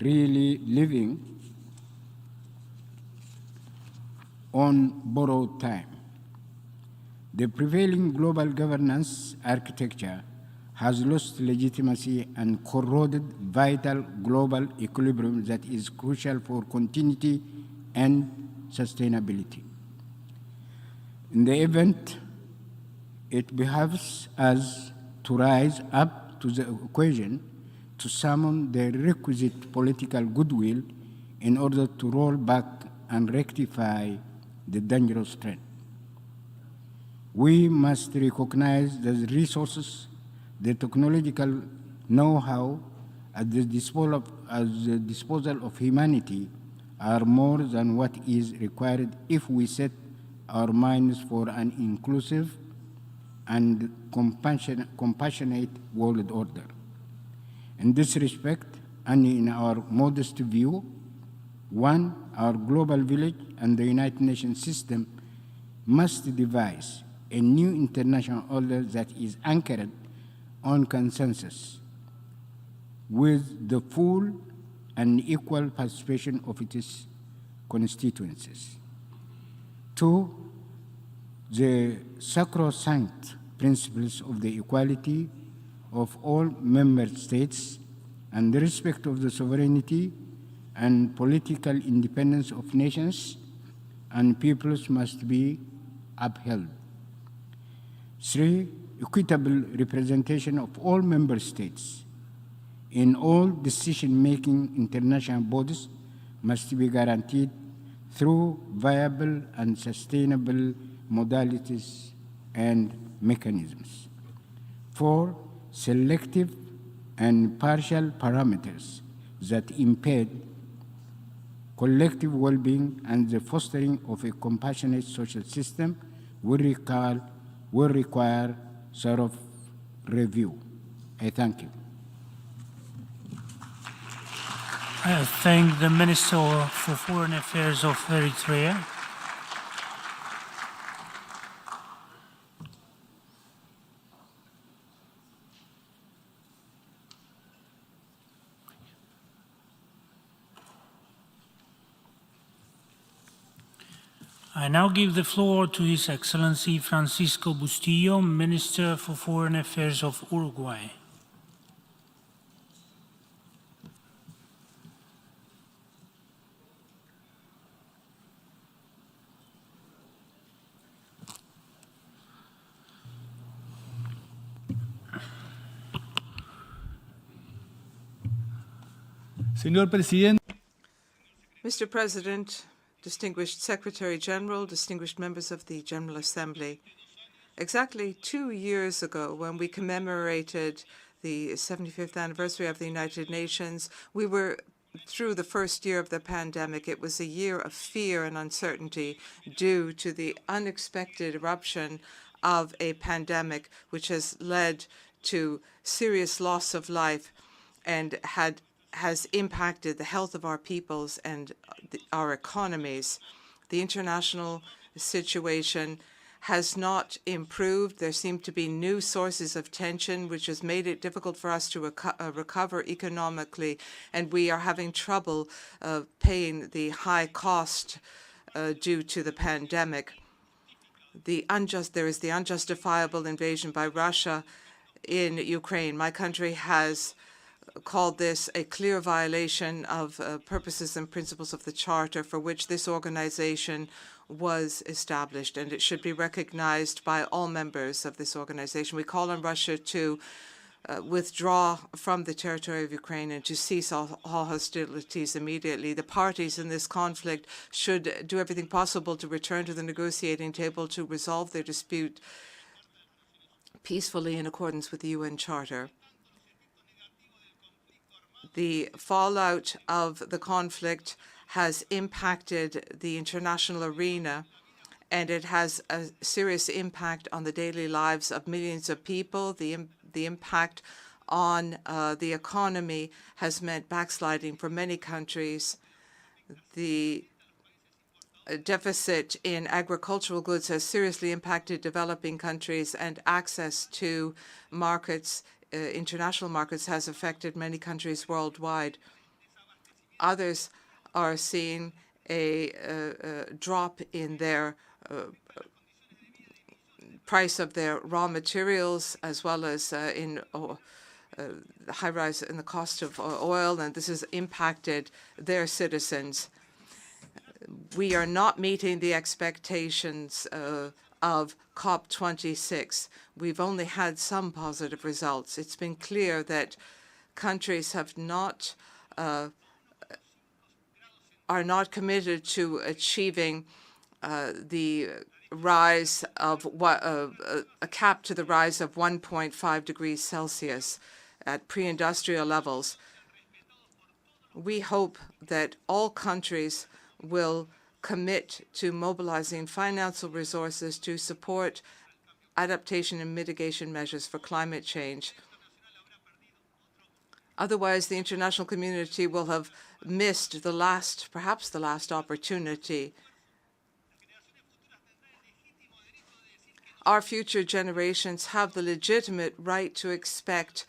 Speaker 8: really living on borrowed time. The prevailing global governance architecture has lost legitimacy and corroded vital global equilibrium that is crucial for continuity and sustainability. In the event, it behoves us to rise up to the occasion to summon the requisite political goodwill in order to roll back and rectify the dangerous trend. We must recognize the resources, the technological know-how at the disposal of humanity are more than what is required if we set our minds for an inclusive and compassionate world order. In this respect, and in our modest view, one, our global village and the United Nations system must devise a new international order that is anchored on consensus with the full and equal participation of its constituencies. Two, the sacrosanct principles of the equality of all member states and the respect of the sovereignty and political independence of nations and peoples must be upheld. Three, equitable representation of all member states in all decision-making international bodies must be guaranteed through viable and sustainable modalities and mechanisms. Four, selective and partial parameters that impede collective well-being and the fostering of a compassionate social system will require thorough review. I thank you.
Speaker 2: I thank the Minister for Foreign Affairs of Eritrea. I now give the floor to His Excellency Francisco Bustillo, Minister for Foreign Affairs of Uruguay.
Speaker 1: Señor Presidente.
Speaker 6: Mr. President, distinguished Secretary General, distinguished members of the General Assembly, exactly 2 years ago, when we commemorated the 75th anniversary of the United Nations, we were through the first year of the pandemic. It was a year of fear and uncertainty due to the unexpected eruption of a pandemic which has led to serious loss of life and has impacted the health of our peoples and our economies. The international situation has not improved. There seem to be new sources of tension, which has made it difficult for us to recover economically, and we are having trouble paying the high cost due to the pandemic. There is the unjustifiable invasion by Russia in Ukraine. My country has called this a clear violation of purposes and principles of the Charter for which this organization was established, and it should be recognized by all members of this organization. We call on Russia to withdraw from the territory of Ukraine and to cease all hostilities immediately. The parties in this conflict should do everything possible to return to the negotiating table to resolve their dispute peacefully in accordance with the UN Charter. The fallout of the conflict has impacted the international arena, and it has a serious impact on the daily lives of millions of people. The impact on the economy has meant backsliding for many countries. The deficit in agricultural goods has seriously impacted developing countries, and access to markets, international markets, has affected many countries worldwide. Others are seeing a drop in their price of their raw materials, as well as in the high rise in the cost of oil, and this has impacted their citizens. We are not meeting the expectations of COP26. We've only had some positive results. It's been clear that countries are not committed to achieving the rise of a cap to the rise of 1.5 degrees Celsius at pre-industrial levels. We hope that all countries will commit to mobilizing financial resources to support adaptation and mitigation measures for climate change. Otherwise, the international community will have missed perhaps the last opportunity. Our future generations have the legitimate right to expect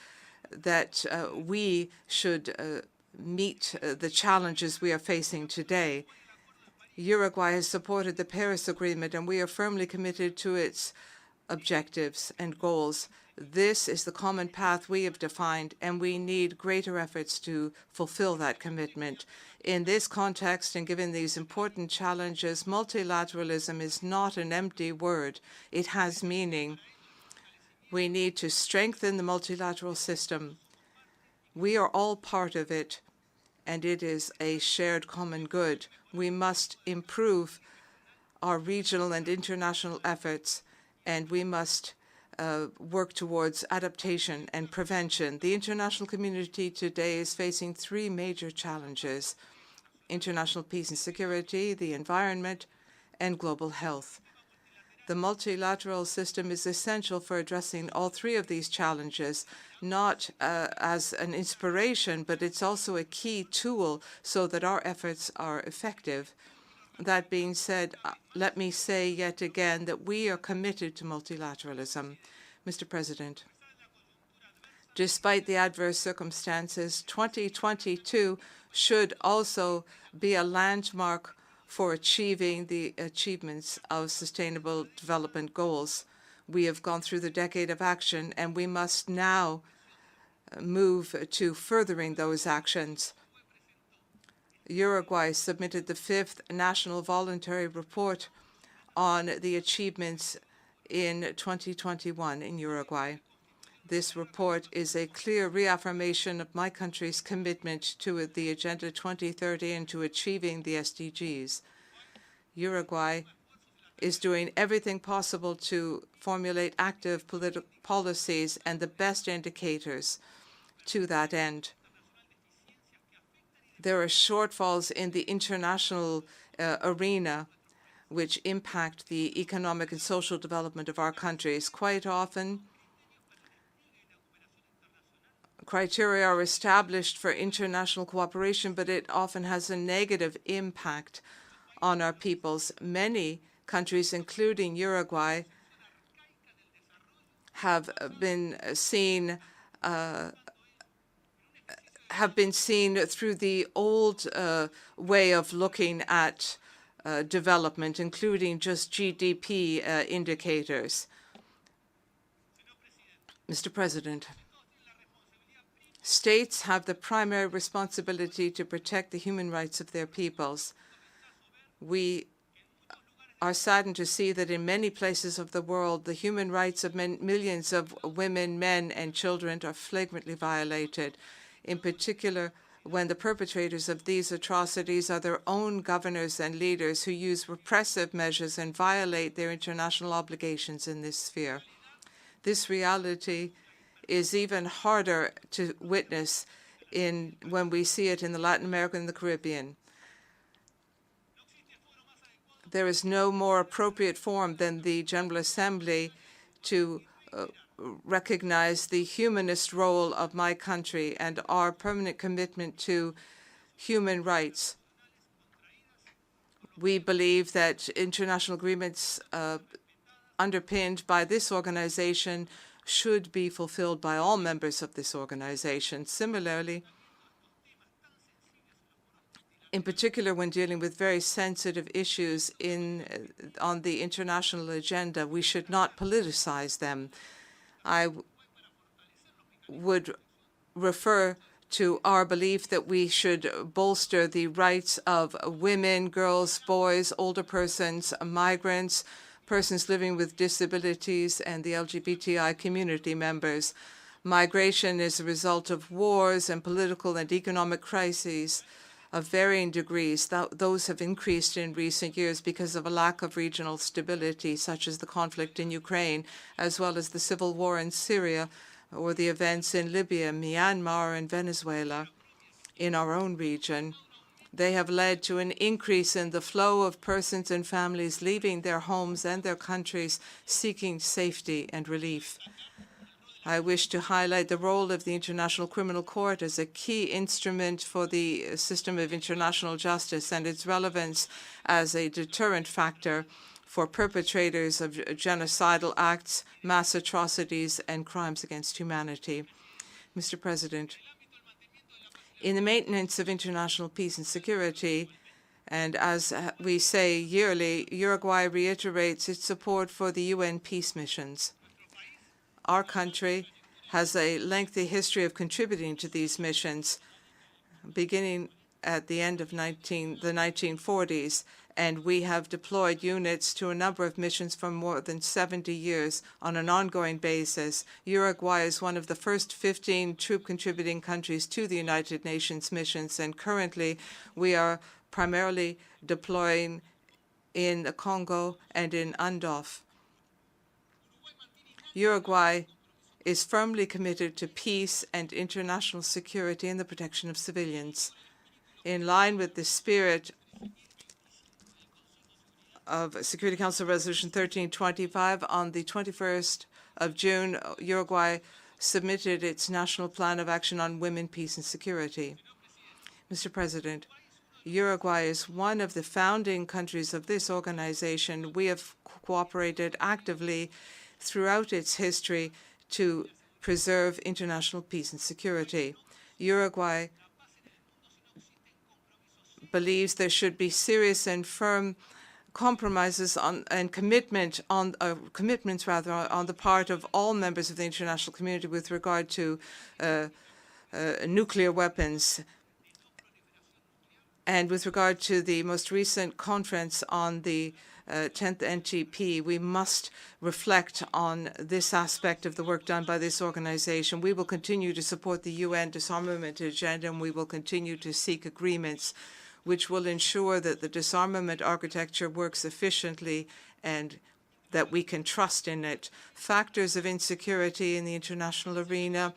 Speaker 6: that we should meet the challenges we are facing today. Uruguay has supported the Paris Agreement, and we are firmly committed to its objectives and goals. This is the common path we have defined, and we need greater efforts to fulfill that commitment. In this context, and given these important challenges, multilateralism is not an empty word. It has meaning. We need to strengthen the multilateral system. We are all part of it, and it is a shared common good. We must improve our regional and international efforts, and we must work towards adaptation and prevention. The international community today is facing three major challenges: international peace and security, the environment, and global health. The multilateral system is essential for addressing all three of these challenges, not as an inspiration, but it's also a key tool so that our efforts are effective. That being said, let me say yet again that we are committed to multilateralism. Mr. President, despite the adverse circumstances, 2022 should also be a landmark for achieving the achievements of Sustainable Development Goals. We have gone through the decade of action, and we must now move to furthering those actions. Uruguay submitted the 5th National Voluntary Report on the achievements in 2021 in Uruguay. This report is a clear reaffirmation of my country's commitment to the Agenda 2030 and to achieving the SDGs. Uruguay is doing everything possible to formulate active political policies and the best indicators to that end. There are shortfalls in the international arena which impact the economic and social development of our countries. Quite often, criteria are established for international cooperation, but it often has a negative impact on our peoples. Many countries, including Uruguay, have been seen through the old way of looking at development, including just GDP indicators. Mr. President, states have the primary responsibility to protect the human rights of their peoples. We are saddened to see that in many places of the world, the human rights of millions of women, men, and children are flagrantly violated, in particular when the perpetrators of these atrocities are their own governors and leaders who use repressive measures and violate their international obligations in this sphere. This reality is even harder to witness when we see it in the Latin America and the Caribbean. There is no more appropriate forum than the General Assembly to recognize the humanist role of my country and our permanent commitment to human rights. We believe that international agreements underpinned by this organization should be fulfilled by all members of this organization. Similarly, in particular when dealing with very sensitive issues on the international agenda, we should not politicize them. I would refer to our belief that we should bolster the rights of women, girls, boys, older persons, migrants, persons living with disabilities, and the LGBTI community members. Migration is a result of wars and political and economic crises of varying degrees. Those have increased in recent years because of a lack of regional stability, such as the conflict in Ukraine, as well as the civil war in Syria, or the events in Libya, Myanmar, and Venezuela in our own region. They have led to an increase in the flow of persons and families leaving their homes and their countries seeking safety and relief. I wish to highlight the role of the International Criminal Court as a key instrument for the system of international justice and its relevance as a deterrent factor for perpetrators of genocidal acts, mass atrocities, and crimes against humanity. Mr. President, in the maintenance of international peace and security, and as we say yearly, Uruguay reiterates its support for the UN peace missions. Our country has a lengthy history of contributing to these missions, beginning at the end of the 1940s, and we have deployed units to a number of missions for more than 70 years on an ongoing basis. Uruguay is one of the first 15 troop-contributing countries to the United Nations missions, and currently we are primarily deploying in the Congo and in UNDOF. Uruguay is firmly committed to peace and international security and the protection of civilians. In line with the spirit of Security Council Resolution 1325, on the 21st of June, Uruguay submitted its National Plan of Action on Women, Peace and Security. Mr. President, Uruguay is one of the founding countries of this organization. We have cooperated actively throughout its history to preserve international peace and security. Uruguay believes there should be serious and firm compromises and commitments on the part of all members of the international community with regard to nuclear weapons. And with regard to the most recent conference on the 10th NTP, we must reflect on this aspect of the work done by this organization. We will continue to support the UN disarmament agenda, and we will continue to seek agreements which will ensure that the disarmament architecture works efficiently and that we can trust in it. Factors of insecurity in the international arena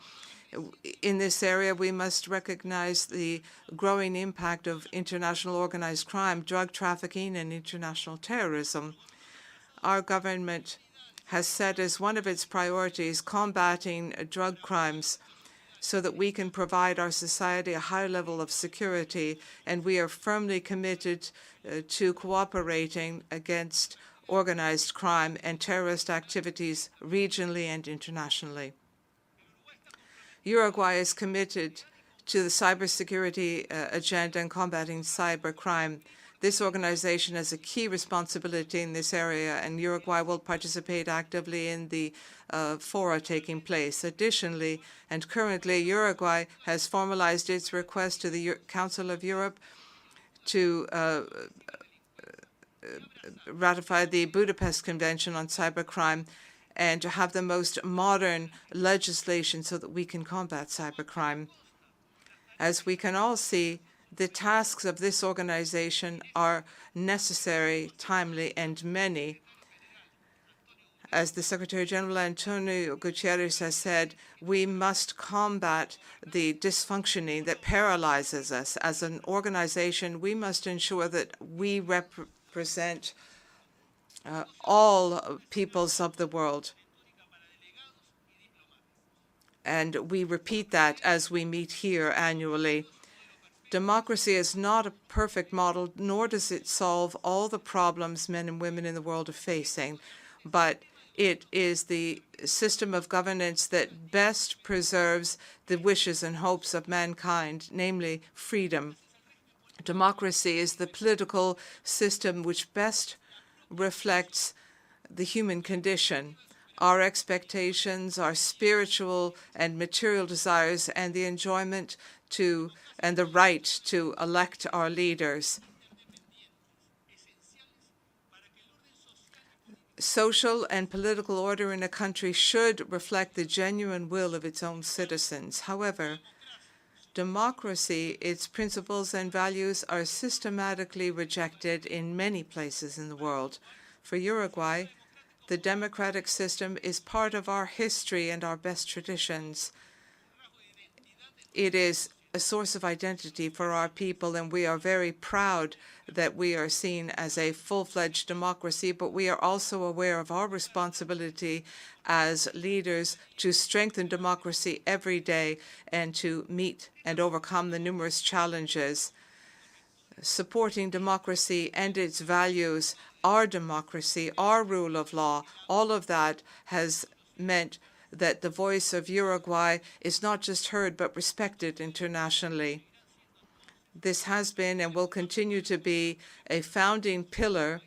Speaker 6: In this area, we must recognize the growing impact of international organized crime, drug trafficking, and international terrorism. Our government has set as one of its priorities combating drug crimes so that we can provide our society a high level of security, and we are firmly committed to cooperating against organized crime and terrorist activities regionally and internationally. Uruguay is committed to the cybersecurity agenda and combating cybercrime. This organization has a key responsibility in this area, and Uruguay will participate actively in the fora taking place. Additionally, and currently, Uruguay has formalized its request to the Council of Europe to ratify the Budapest Convention on Cybercrime and to have the most modern legislation so that we can combat cybercrime. As we can all see, the tasks of this organization are necessary, timely, and many. As the Secretary General Antonio Guterres has said, we must combat the dysfunctioning that paralyzes us. As an organization, we must ensure that we represent all peoples of the world. And we repeat that as we meet here annually. Democracy is not a perfect model, nor does it solve all the problems men and women in the world are facing, but it is the system of governance that best preserves the wishes and hopes of mankind, namely freedom. Democracy is the political system which best reflects the human condition, our expectations, our spiritual and material desires, and the enjoyment to and the right to elect our leaders. Social and political order in a country should reflect the genuine will of its own citizens. However, democracy, its principles and values are systematically rejected in many places in the world. For Uruguay, the democratic system is part of our history and our best traditions. It is a source of identity for our people, and we are very proud that we are seen as a full-fledged democracy, but we are also aware of our responsibility as leaders to strengthen democracy every day and to meet and overcome the numerous challenges. Supporting democracy and its values, our democracy, our rule of law, all of that has meant that the voice of Uruguay is not just heard but respected internationally. This has been and will continue to be a founding pillar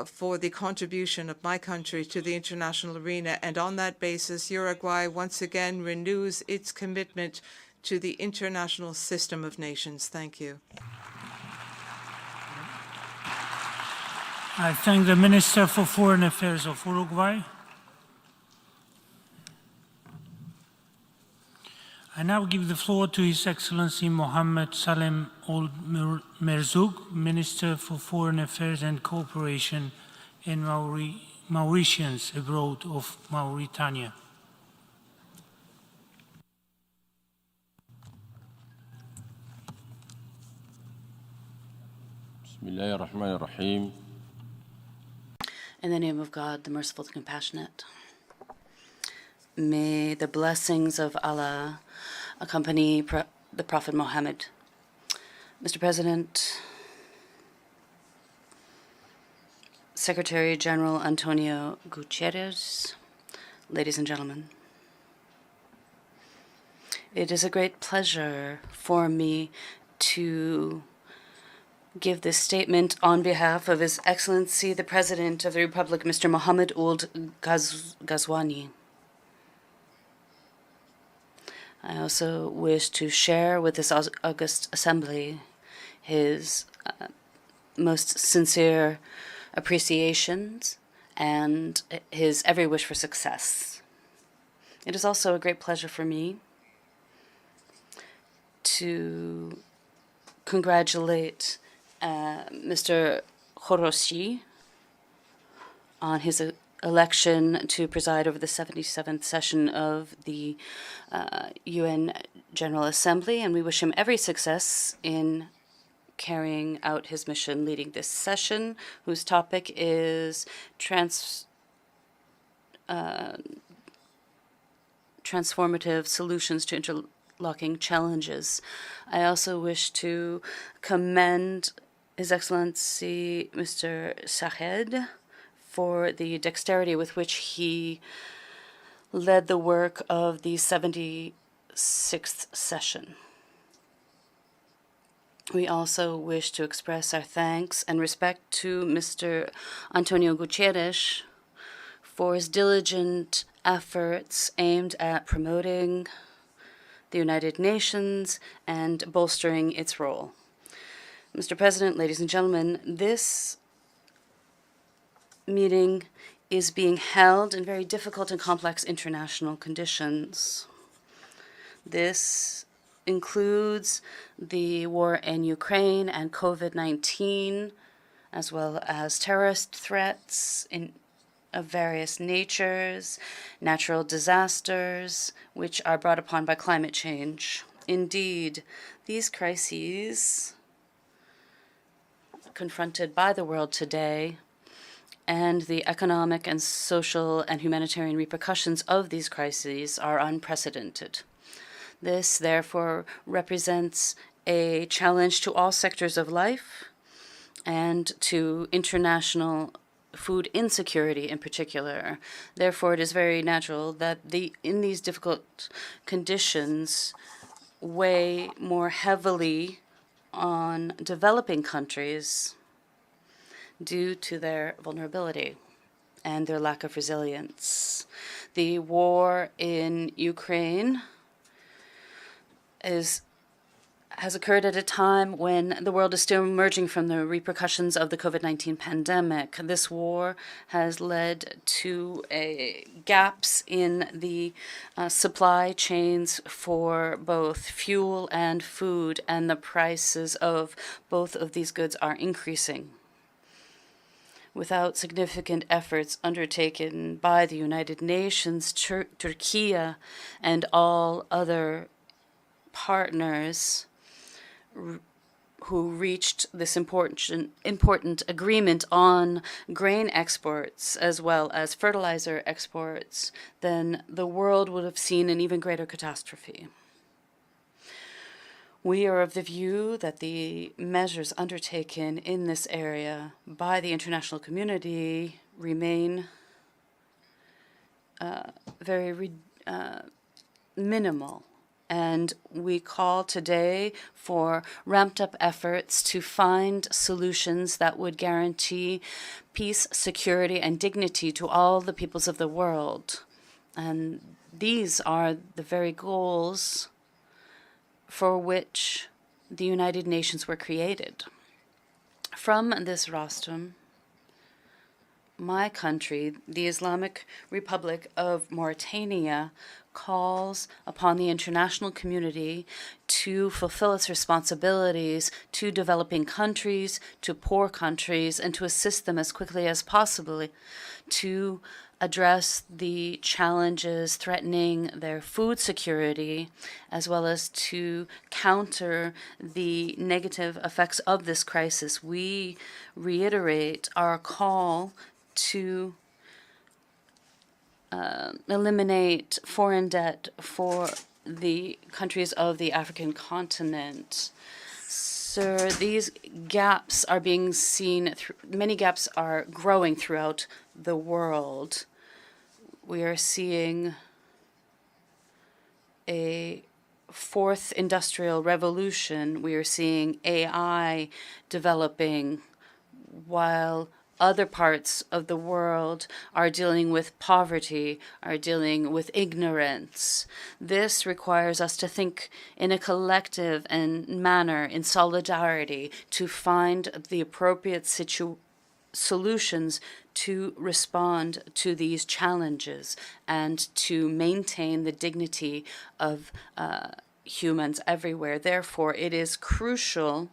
Speaker 6: for the contribution of my country to the international arena, and on that basis, Uruguay once again renews its commitment to the international system of nations. Thank you.
Speaker 2: I thank the Minister for Foreign Affairs of Uruguay. I now give the floor to His Excellency Mohammed Salem Ould Merzoug, Minister for Foreign Affairs and Cooperation in Mauritians abroad of Mauritania.
Speaker 9: Bismillah ar-Rahman ar-Rahim.
Speaker 7: In the name of God, the merciful, the compassionate, may the blessings of Allah accompany the Prophet Muhammad. Mr. President, Secretary General Antonio Guterres, ladies and gentlemen, it is a great pleasure for me to give this statement on behalf of His Excellency the President of the Republic, Mr. Mohammed Ould Ghazouani. I also wish to share with this august assembly his most sincere appreciations and his every wish for success. It is also a great pleasure for me to congratulate Mr. Khoroshi on his election to preside over the 77th session of the UN General Assembly, and we wish him every success in carrying out his mission leading this session, whose topic is transformative solutions to interlocking challenges. I also wish to commend His Excellency Mr. Sahed for the dexterity with which he led the work of the 76th session. We also wish to express our thanks and respect to Mr. Antonio Gutierrez for his diligent efforts aimed at promoting the United Nations and bolstering its role. Mr. President, ladies and gentlemen, this meeting is being held in very difficult and complex international conditions. This includes the war in Ukraine and COVID-19, as well as terrorist threats of various natures, natural disasters, which are brought upon by climate change. Indeed, these crises confronted by the world today and the economic and social and humanitarian repercussions of these crises are unprecedented. This, therefore, represents a challenge to all sectors of life and to international food insecurity in particular. Therefore, it is very natural that in these difficult conditions weigh more heavily on developing countries due to their vulnerability and their lack of resilience. The war in Ukraine has occurred at a time when the world is still emerging from the repercussions of the COVID-19 pandemic. This war has led to gaps in the supply chains for both fuel and food, and the prices of both of these goods are increasing. Without significant efforts undertaken by the United Nations, Turkey, and all other partners who reached this important agreement on grain exports as well as fertilizer exports, then the world would have seen an even greater catastrophe. We are of the view that the measures undertaken in this area by the international community remain very minimal. And we call today for ramped-up efforts to find solutions that would guarantee peace, security, and dignity to all the peoples of the world. And these are the very goals for which the United Nations were created. From this rostrum, my country, the Islamic Republic of Mauritania, calls upon the international community to fulfill its responsibilities to developing countries, to poor countries, and to assist them as quickly as possible to address the challenges threatening their food security, as well as to counter the negative effects of this crisis. We reiterate our call to eliminate foreign debt for the countries of the African continent. Sir, these gaps are being seen, many gaps are growing throughout the world. We are seeing a fourth industrial revolution. We are seeing AI developing, while other parts of the world are dealing with poverty, are dealing with ignorance. This requires us to think in a collective manner, in solidarity, to find the appropriate solutions to respond to these challenges and to maintain the dignity of humans everywhere. Therefore, it is crucial,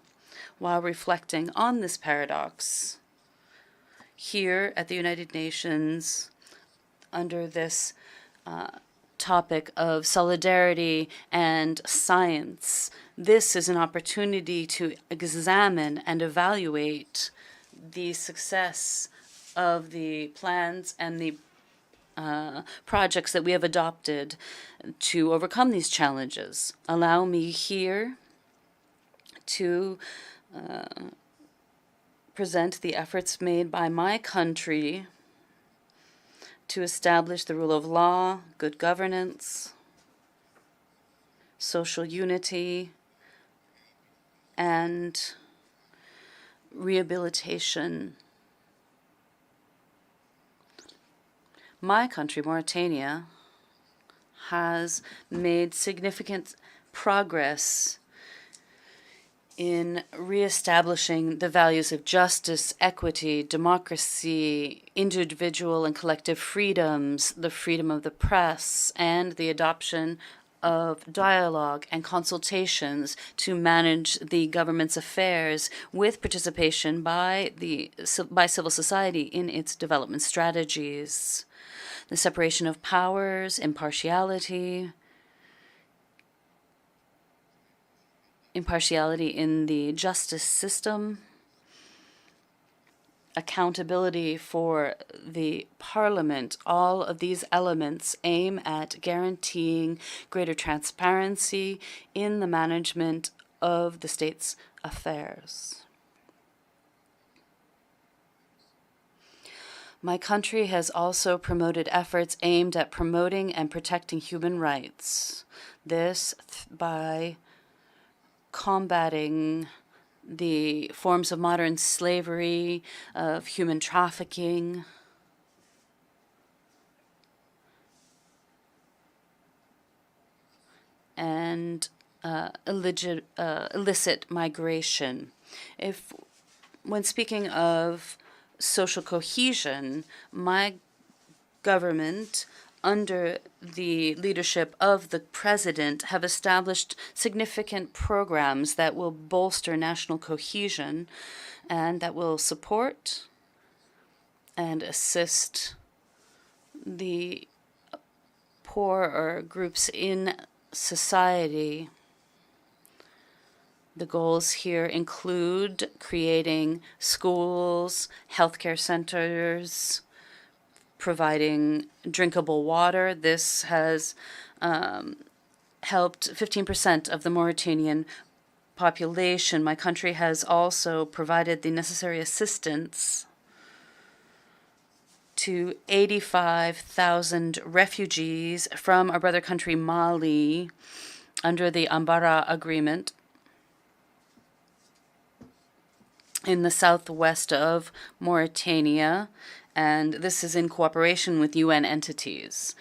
Speaker 7: while reflecting on this paradox, here at the United Nations, under this topic of solidarity and science. This is an opportunity to examine and evaluate the success of the plans and the projects that we have adopted to overcome these challenges. Allow me here to present the efforts made by my country to establish the rule of law, good governance, social unity, and rehabilitation. My country, Mauritania, has made significant progress in reestablishing the values of justice, equity, democracy, individual and collective freedoms, the freedom of the press, and the adoption of dialogue and consultations to manage the government's affairs with participation by civil society in its development strategies. The separation of powers, impartiality in the justice system, accountability for the parliament, all of these elements aim at guaranteeing greater transparency in the management of the state's affairs. My country has also promoted efforts aimed at promoting and protecting human rights. This by combating the forms of modern slavery, of human trafficking, and illicit migration. When speaking of social cohesion, my government, under the leadership of the president, have established significant programs that will bolster national cohesion and that will support and assist the poorer groups in society. The goals here include creating schools, healthcare centers, providing drinkable water. This has helped 15% of the Mauritanian population. My country has also provided the necessary assistance to 85,000 refugees from our brother country Mali under the Ambara Agreement in the southwest of Mauritania, and this is in cooperation with UN entities.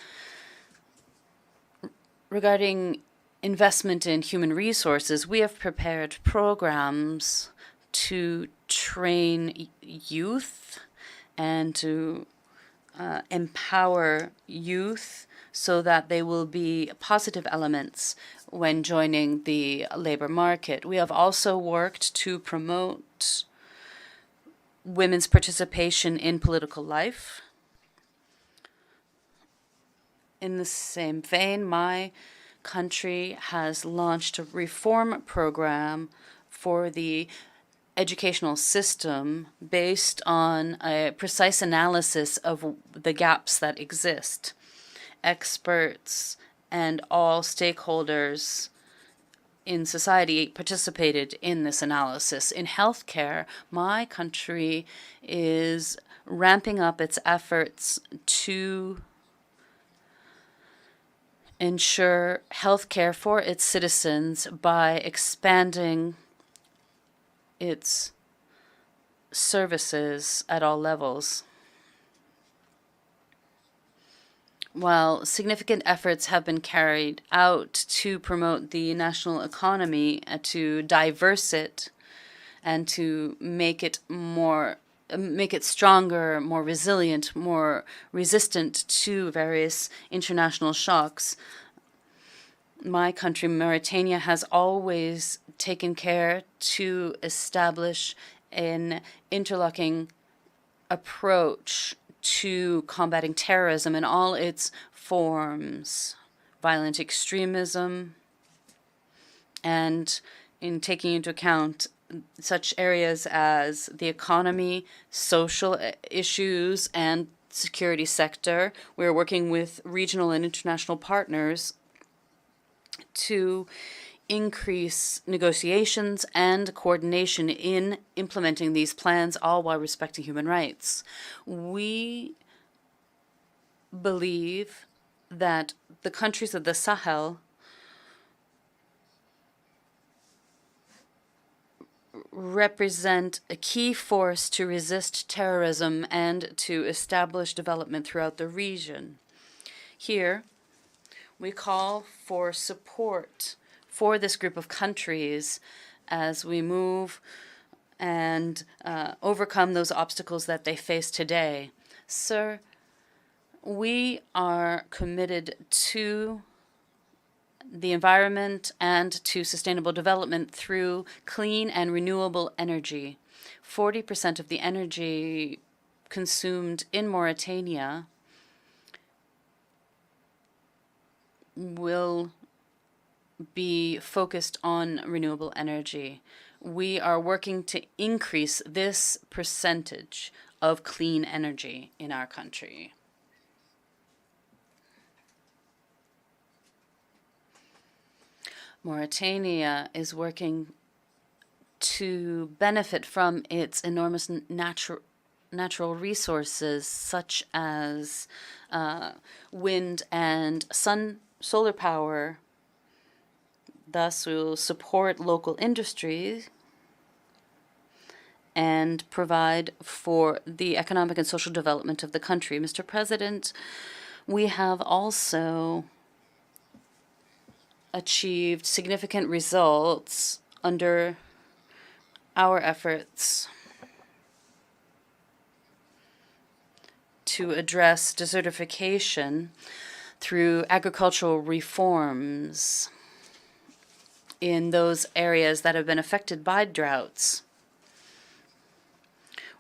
Speaker 7: Regarding investment in human resources, we have prepared programs to train youth and to empower youth so that they will be positive elements when joining the labor market. We have also worked to promote women's participation in political life. In the same vein, my country has launched a reform program for the educational system based on a precise analysis of the gaps that exist. Experts and all stakeholders in society participated in this analysis. In healthcare, my country is ramping up its efforts to ensure healthcare for its citizens by expanding its services at all levels. While significant efforts have been carried out to promote the national economy, to diverse it, and to make it stronger, more resilient, more resistant to various international shocks, my country, Mauritania, has always taken care to establish an interlocking approach to combating terrorism in all its forms, violent extremism, and in taking into account such areas as the economy, social issues, and security sector. We're working with regional and international partners to increase negotiations and coordination in implementing these plans, all while respecting human rights. We believe that the countries of the Sahel represent a key force to resist terrorism and to establish development throughout the region. Here, we call for support for this group of countries as we move and overcome those obstacles that they face today. Sir, we are committed to the environment and to sustainable development through clean and renewable energy. 40% of the energy consumed in Mauritania will be focused on renewable energy. We are working to increase this percentage of clean energy in our country. Mauritania is working to benefit from its enormous natural resources, such as wind and solar power. Thus, we will support local industries and provide for the economic and social development of the country. Mr. President, we have also achieved significant results under our efforts to address desertification through agricultural reforms in those areas that have been affected by droughts.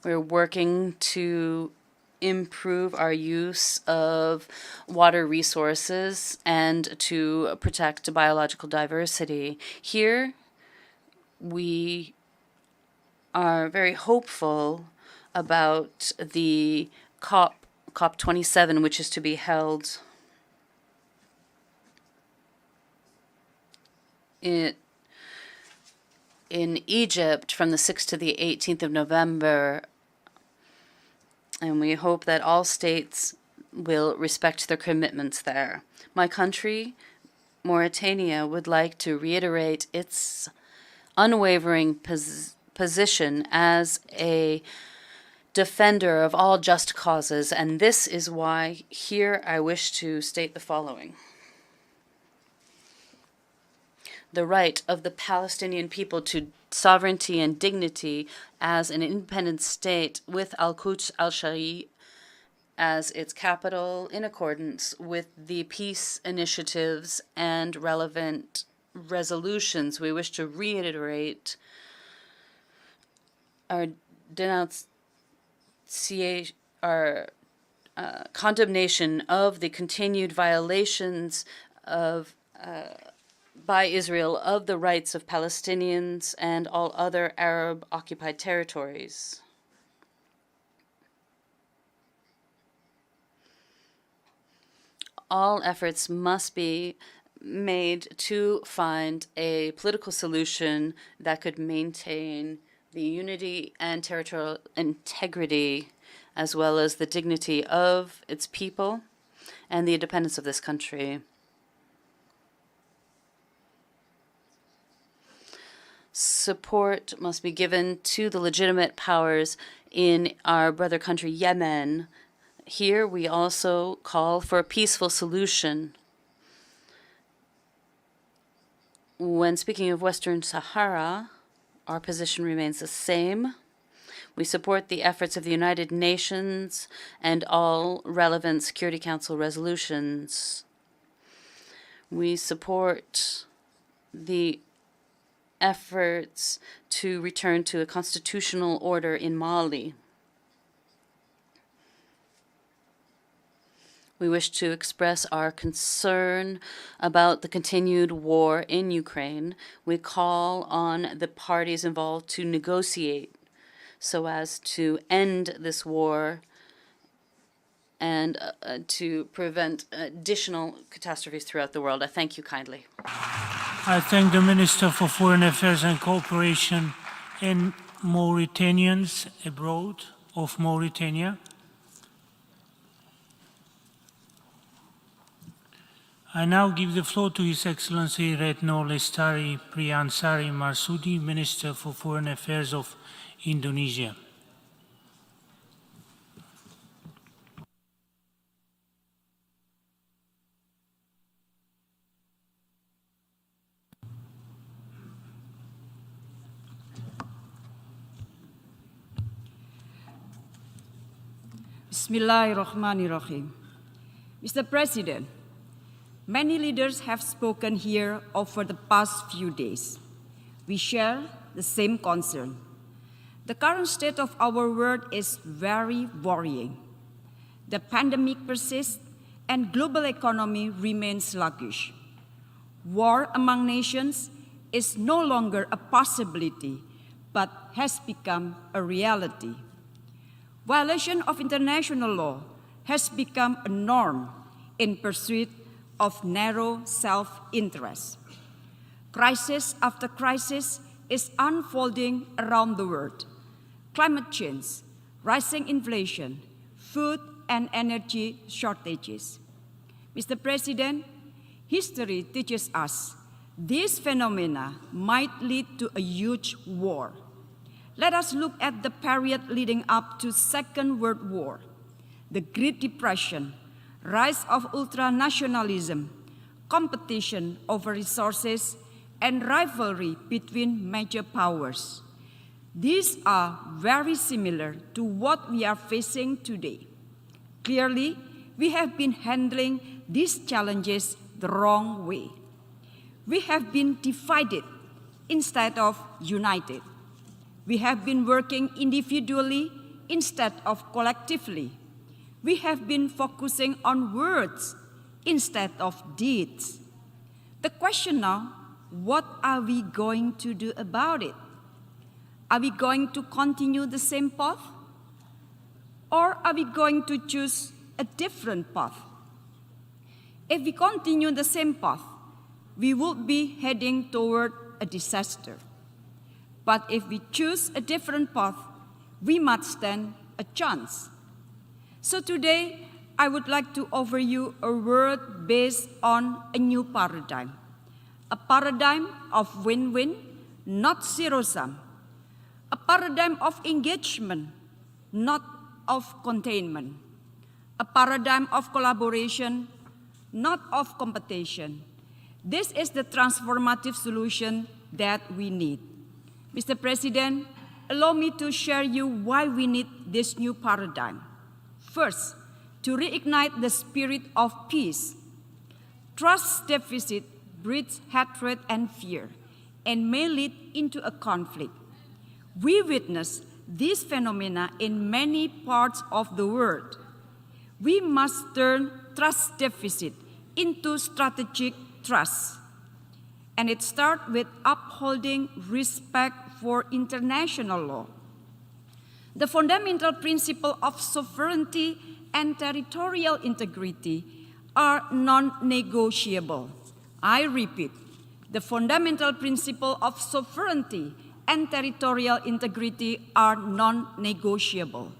Speaker 7: We're working to improve our use of water resources and to protect biological diversity. Here, we are very hopeful about the COP27, which is to be held in Egypt from the 6th to the 18th of November. And we hope that all states will respect their commitments there. My country, Mauritania, would like to reiterate its unwavering position as a defender of all just causes, and this is why here I wish to state the following. The right of the Palestinian people to sovereignty and dignity as an independent state with Al-Quds al-Shari as its capital in accordance with the peace initiatives and relevant resolutions. We wish to reiterate our condemnation of the continued violations of by Israel of the rights of Palestinians and all other Arab-occupied territories. All efforts must be made to find a political solution that could maintain the unity and territorial integrity, as well as the dignity of its people and the independence of this country. Support must be given to the legitimate powers in our brother country, Yemen. Here we also call for a peaceful solution. When speaking of Western Sahara, our position remains the same. We support the efforts of the United Nations and all relevant Security Council resolutions. We support the efforts to return to a constitutional order in Mali. We wish to express our concern about the continued war in Ukraine. We call on the parties involved to negotiate so as to end this war and to prevent additional catastrophes throughout the world. I thank you kindly.
Speaker 2: I thank the Minister for Foreign Affairs and Cooperation and Mauritanians abroad of Mauritania. I now give the floor to His Excellency Retno Lestari Priyansari Marsudi, Minister for Foreign Affairs of Indonesia.
Speaker 10: Bismillahirrahmanirrahim. Mr. President, many leaders have spoken here over the past few days. We share the same concern. The current state of our world is very worrying. The pandemic persists and global economy remains sluggish. War among nations is no longer a possibility, but has become a reality. Violation of international law has become a norm in pursuit of narrow self-interest. Crisis after crisis is unfolding around the world. Climate change, rising inflation, food and energy shortages. Mr. President, history teaches us these phenomena might lead to a huge war. Let us look at the period leading up to Second World War, the Great Depression, rise of ultranationalism, competition over resources, and rivalry between major powers. These are very similar to what we are facing today. Clearly, we have been handling these challenges the wrong way. We have been divided instead of united. We have been working individually instead of collectively. We have been focusing on words instead of deeds. The question now, what are we going to do about it? Are we going to continue the same path? Or are we going to choose a different path? If we continue the same path, we will be heading toward a disaster. But if we choose a different path, we might stand a chance. So today, I would like to offer you a word based on a new paradigm. A paradigm of win-win, not zero-sum. A paradigm of engagement, not of containment. A paradigm of collaboration, not of competition. This is the transformative solution that we need. Mr. President, allow me to share you why we need this new paradigm. First, to reignite the spirit of peace. Trust deficit breeds hatred and fear and may lead into a conflict. We witness these phenomena in many parts of the world. We must turn trust deficit into strategic trust. And it starts with upholding respect for international law. The fundamental principle of sovereignty and territorial integrity are non-negotiable. I repeat, the fundamental principle of sovereignty and territorial integrity are non-negotiable.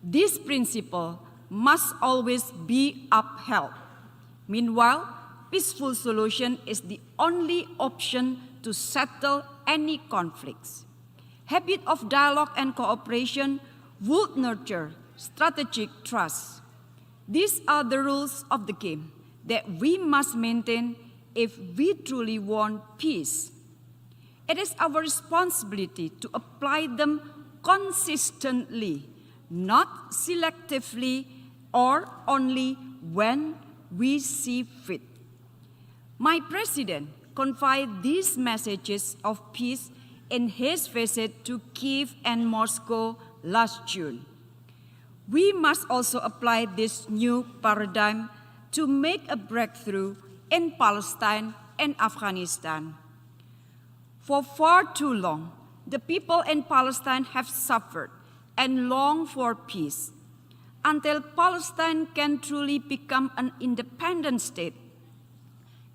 Speaker 10: This principle must always be upheld. Meanwhile, peaceful solution is the only option to settle any conflicts. Habit of dialogue and cooperation would nurture strategic trust. These are the rules of the game that we must maintain if we truly want peace. It is our responsibility to apply them consistently, not selectively or only when we see fit. My president confided these messages of peace in his visit to Kyiv and Moscow last June. We must also apply this new paradigm to make a breakthrough in Palestine and Afghanistan. For far too long, the people in Palestine have suffered and long for peace. Until Palestine can truly become an independent state,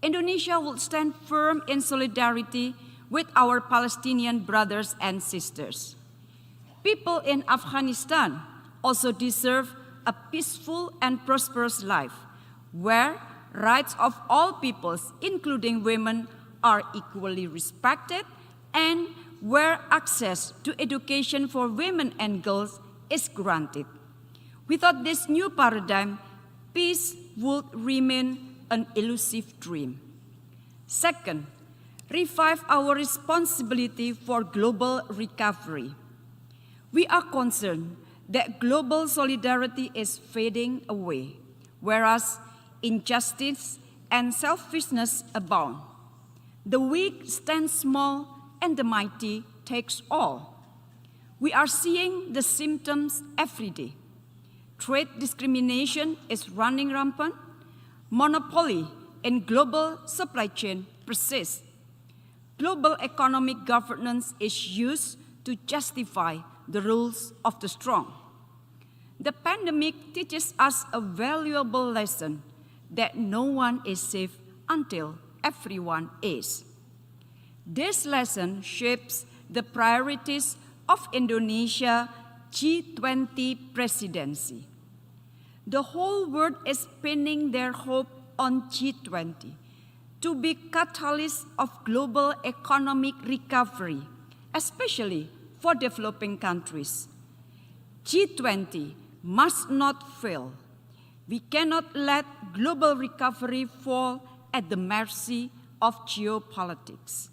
Speaker 10: Indonesia will stand firm in solidarity with our Palestinian brothers and sisters. People in Afghanistan also deserve a peaceful and prosperous life, where rights of all peoples, including women, are equally respected, and where access to education for women and girls is granted. Without this new paradigm, peace would remain an elusive dream. Second, revive our responsibility for global recovery. We are concerned that global solidarity is fading away, whereas injustice and selfishness abound. The weak stand small and the mighty takes all. We are seeing the symptoms every day. Trade discrimination is running rampant. Monopoly in global supply chain persists. Global economic governance is used to justify the rules of the strong. The pandemic teaches us a valuable lesson that no one is safe until everyone is. This lesson shapes the priorities of Indonesia G20 presidency. The whole world is pinning their hope on G20 to be catalyst of global economic recovery, especially for developing countries. G20 must not fail. We cannot let global recovery fall at the mercy of geopolitics.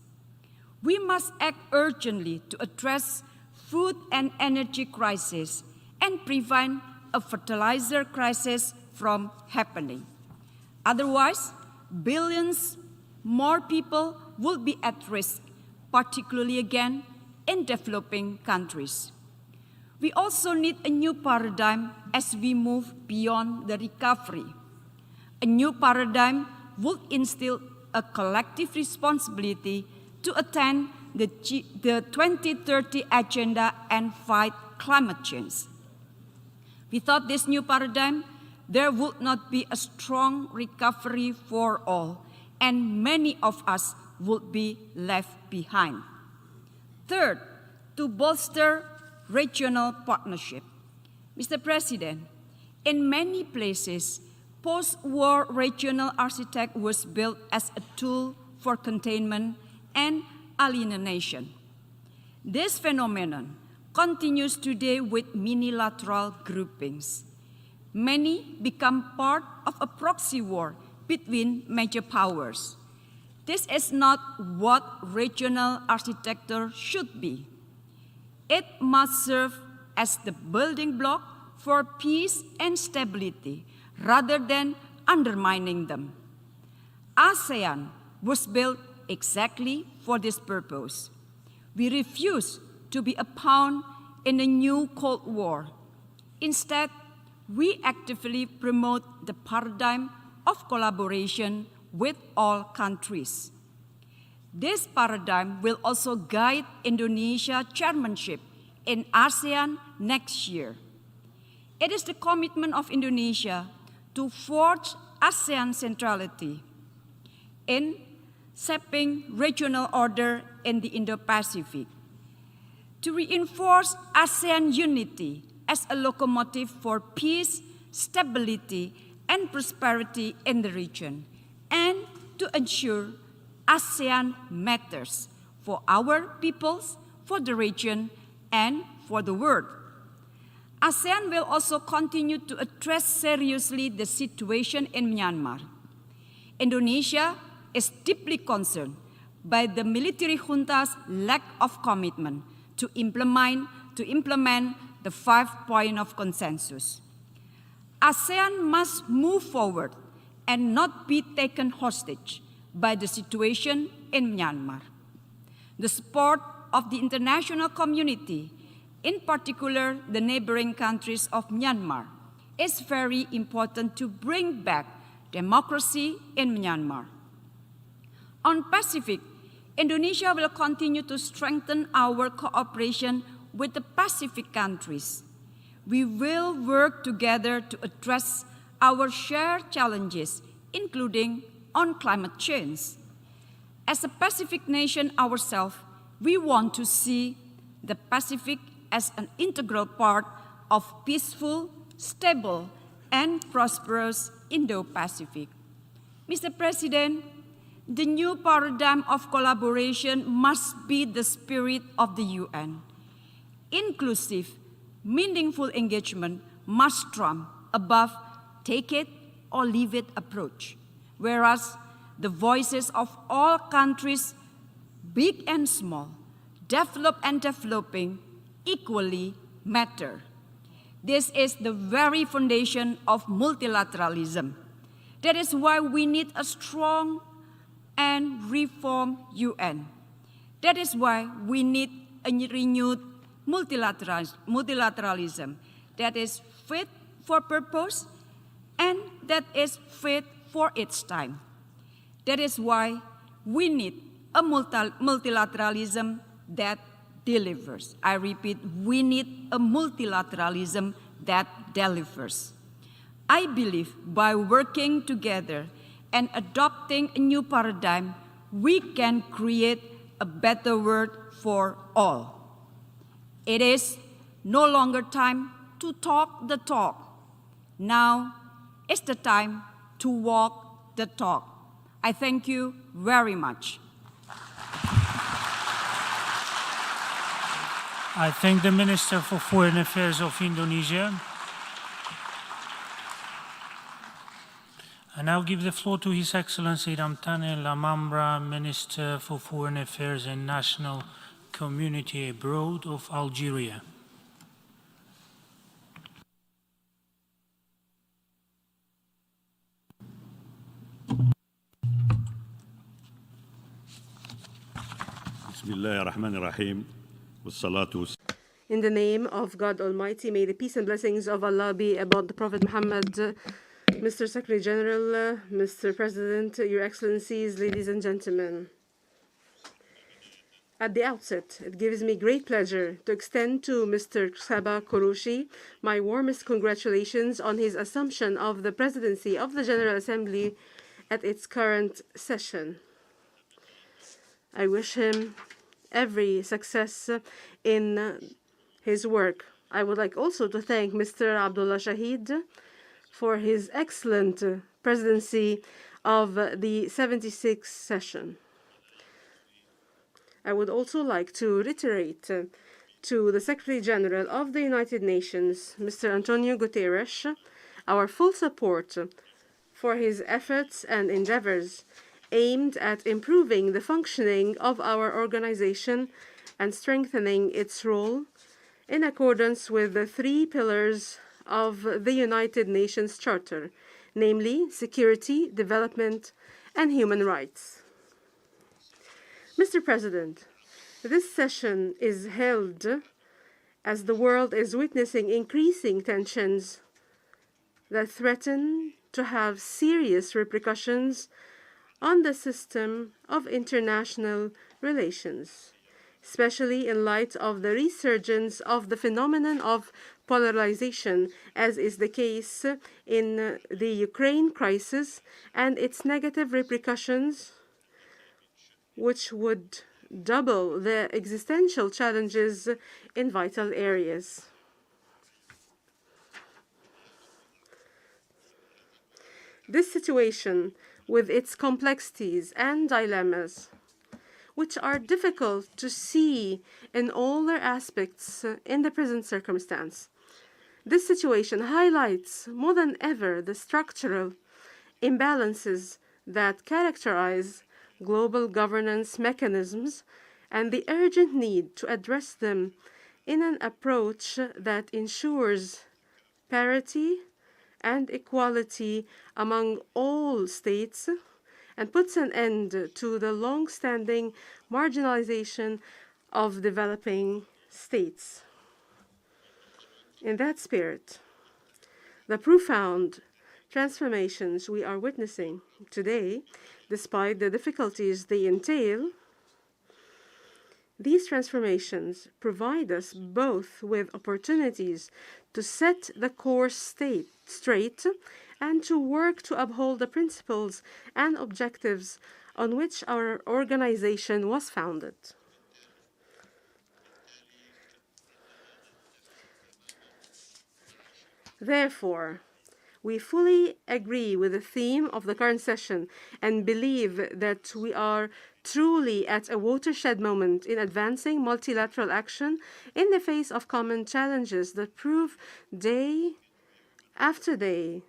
Speaker 10: We must act urgently to address food and energy crisis and prevent a fertilizer crisis from happening. Otherwise, billions more people will be at risk, particularly again in developing countries. We also need a new paradigm as we move beyond the recovery. A new paradigm would instill a collective responsibility to attain the 2030 agenda and fight climate change. Without this new paradigm, there would not be a strong recovery for all, and many of us would be left behind. Third, to bolster regional partnership. Mr. President, in many places, post-war regional architecture was built as a tool for containment and alienation. This phenomenon continues today with unilateral groupings. Many become part of a proxy war between major powers. This is not what regional architecture should be. It must serve as the building block for peace and stability rather than undermining them. ASEAN was built exactly for this purpose. We refuse to be a pawn in a new Cold War. Instead, we actively promote the paradigm of collaboration with all countries. This paradigm will also guide Indonesia's chairmanship in ASEAN next year. It is the commitment of Indonesia to forge ASEAN centrality in shaping regional order in the Indo-Pacific, to reinforce ASEAN unity as a locomotive for peace, stability, and prosperity in the region, and to ensure ASEAN matters for our peoples, for the region, and for the world. ASEAN will also continue to address seriously the situation in Myanmar. Indonesia is deeply concerned by the military junta's lack of commitment to implement the 5 points of consensus. ASEAN must move forward and not be taken hostage by the situation in Myanmar. The support of the international community in particular the neighboring countries of Myanmar. It's very important to bring back democracy in Myanmar. On Pacific, Indonesia will continue to strengthen our cooperation with the Pacific countries. We will work together to address our shared challenges, including on climate change. As a Pacific nation ourselves, we want to see the Pacific as an integral part of peaceful, stable, and prosperous Indo-Pacific. Mr. President, the new paradigm of collaboration must be the spirit of the UN. Inclusive, meaningful engagement must trump above take it or leave it approach, whereas the voices of all countries, big and small, developed and developing, equally matter. This is the very foundation of multilateralism. That is why we need a strong and reformed UN. That is why we need a renewed multilateralism that is fit for purpose and that is fit for its time. That is why we need a multilateralism that delivers. I repeat, we need a multilateralism that delivers. I believe by working together and adopting a new paradigm, we can create a better world for all. It is no longer time to talk the talk. Now is the time to walk the talk. I thank you very much.
Speaker 2: I thank the Minister for Foreign Affairs of Indonesia. I now give the floor to His Excellency Ramtane Lamamra, Minister for Foreign Affairs and National Community Abroad of Algeria.
Speaker 1: In the name of God Almighty, may the peace and blessings of Allah be about the Prophet Muhammad. Mr. Secretary General, Mr. President, Your Excellencies, ladies and gentlemen. At the outset, it gives me great pleasure to extend to Mr. Saba Kourouchi my warmest congratulations on his assumption of the presidency of the General Assembly at its current session. I wish him every success in his work. I would like also to thank Mr. Abdullah Shahid for his excellent presidency of the 76th session. I would also like to reiterate to the Secretary General of the United Nations, Mr. Antonio Guterres, our full support for his efforts and endeavors aimed at improving the functioning of our organization and strengthening its role in accordance with the 3 pillars of the United Nations Charter, namely security, development, and human rights. Mr. President, this session is held as the world is witnessing increasing tensions that threaten to have serious repercussions on the system of international relations, especially in light of the resurgence of the phenomenon of polarization, as is the case in the Ukraine crisis and its negative repercussions, which would double the existential challenges in vital areas. This situation, with its complexities and dilemmas, which are difficult to see in all their aspects in the present circumstance, this situation highlights more than ever the structural imbalances that characterize global governance mechanisms and the urgent need to address them in an approach that ensures parity and equality among all states and puts an end to the long-standing marginalization of developing states. In that spirit, the profound transformations we are witnessing today, despite the difficulties they entail, these transformations provide us both with opportunities to set the course straight and to work to uphold the principles and objectives on which our organization was founded. Therefore, we fully agree with the theme of the current session and believe that we are truly at a watershed moment in advancing multilateral action in the face of common challenges that prove day after day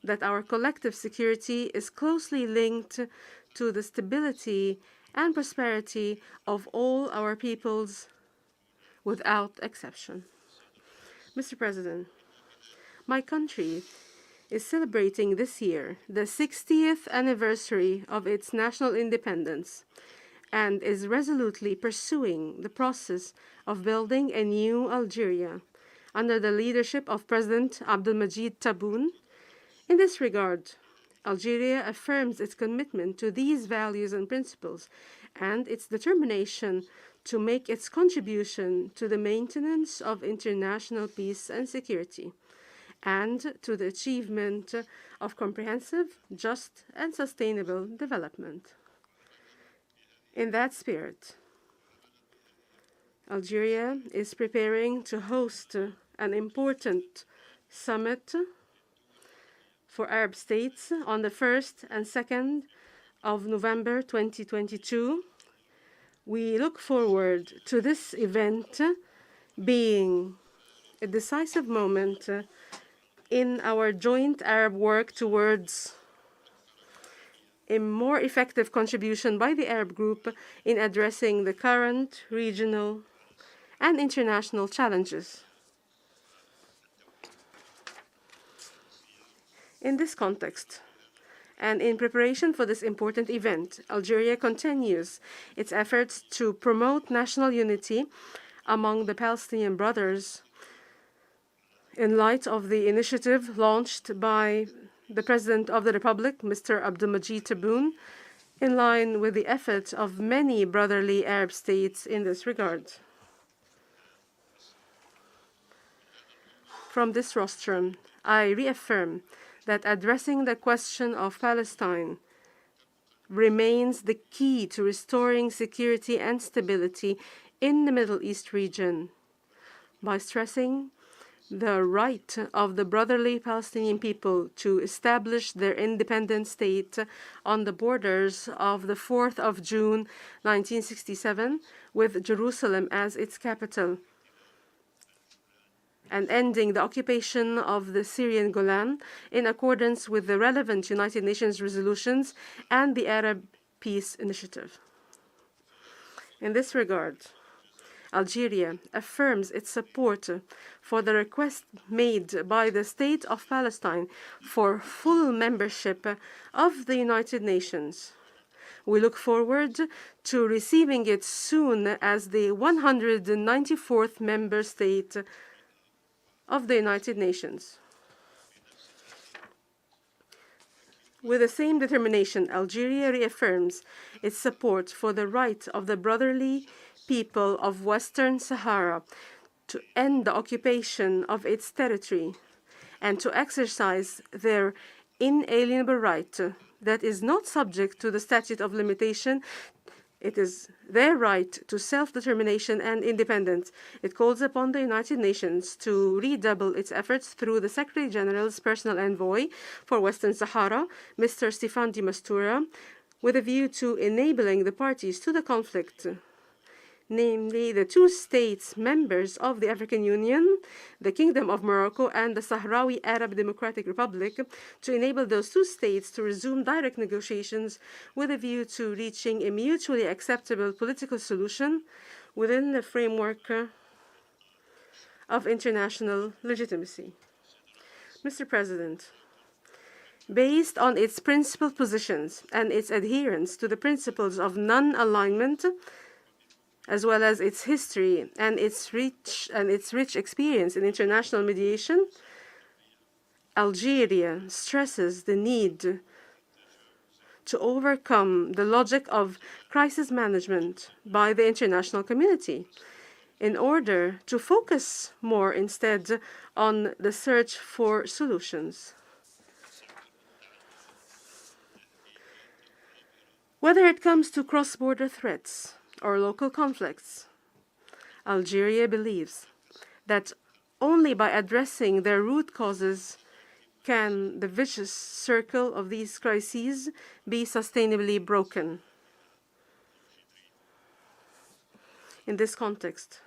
Speaker 1: that our collective security is closely linked to the stability and prosperity of all our peoples without exception. Mr. President, my country is celebrating this year the 60th anniversary of its national independence and is resolutely pursuing the process of building a new Algeria under the leadership of President Abdelmajid Tebboune. In this regard, Algeria affirms its commitment to these values and principles and its determination to make its contribution to the maintenance of international peace and security, and to the achievement of comprehensive, just, and sustainable development. In that spirit, Algeria is preparing to host an important summit for Arab states on the 1st and 2nd of November 2022. We look forward to this event being a decisive moment in our joint Arab work towards a more effective contribution by the Arab group in addressing the current regional and international challenges. In this context, and in preparation for this important event, Algeria continues its efforts to promote national unity among the Palestinian brothers in light of the initiative launched by the President of the Republic, Mr. Abdelmajid Tebboune, in line with the efforts of many brotherly Arab states in this regard. From this rostrum, I reaffirm that addressing the question of Palestine remains the key to restoring security and stability in the Middle East region by stressing the right of the brotherly Palestinian people to establish their independent state on the borders of the 4th of June 1967 with Jerusalem as its capital, and ending the occupation of the Syrian Golan in accordance with the relevant United Nations resolutions and the Arab Peace Initiative. In this regard, Algeria affirms its support for the request made by the State of Palestine for full membership of the United Nations. We look forward to receiving it soon as the 194th member state of the United Nations. With the same determination, Algeria reaffirms its support for the right of the brotherly people of Western Sahara to end the occupation of its territory and to exercise their inalienable right that is not subject to the statute of limitation. It is their right to self-determination and independence. It calls upon the United Nations to redouble its efforts through the Secretary General's personal envoy for Western Sahara, Mr. Stéphane de Mistura, with a view to enabling the parties to the conflict, namely the two states members of the African Union, the Kingdom of Morocco and the Sahrawi Arab Democratic Republic, to enable those two states to resume direct negotiations with a view to reaching a mutually acceptable political solution within the framework of international legitimacy. Mr. President, based on its principled positions and its adherence to the principles of non-alignment as well as its history and its rich experience in international mediation, Algeria stresses the need to overcome the logic of crisis management by the international community in order to focus more instead on the search for solutions. Whether it comes to cross-border threats or local conflicts, Algeria believes that only by addressing their root causes can the vicious circle of these crises be sustainably broken. In this context,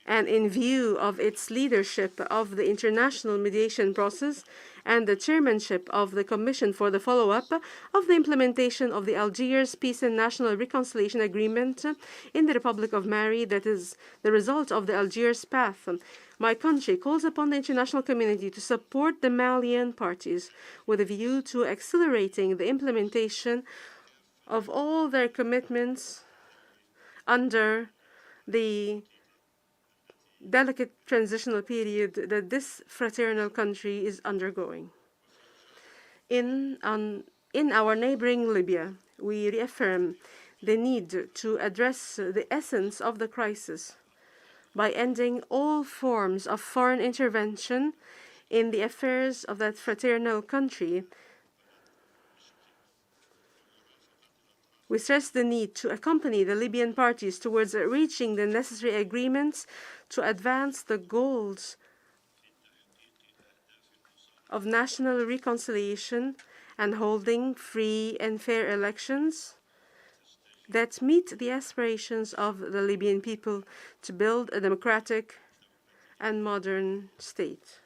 Speaker 1: and in view of its leadership of the international mediation process and the chairmanship of the Commission for the follow-up of the implementation of the Algiers Peace and National Reconciliation Agreement in the Republic of Mali, that is the result of the Algiers path, my country calls upon the international community to support the Malian parties with a view to accelerating the implementation of all their commitments under the delicate transitional period that this fraternal country is undergoing. In our neighboring Libya, we reaffirm the need to address the essence of the crisis by ending all forms of foreign intervention in the affairs of that fraternal country. We stress the need to accompany the Libyan parties towards reaching the necessary agreements to advance the goals of national reconciliation and holding free and fair elections that meet the aspirations of the Libyan people to build a democratic and modern state.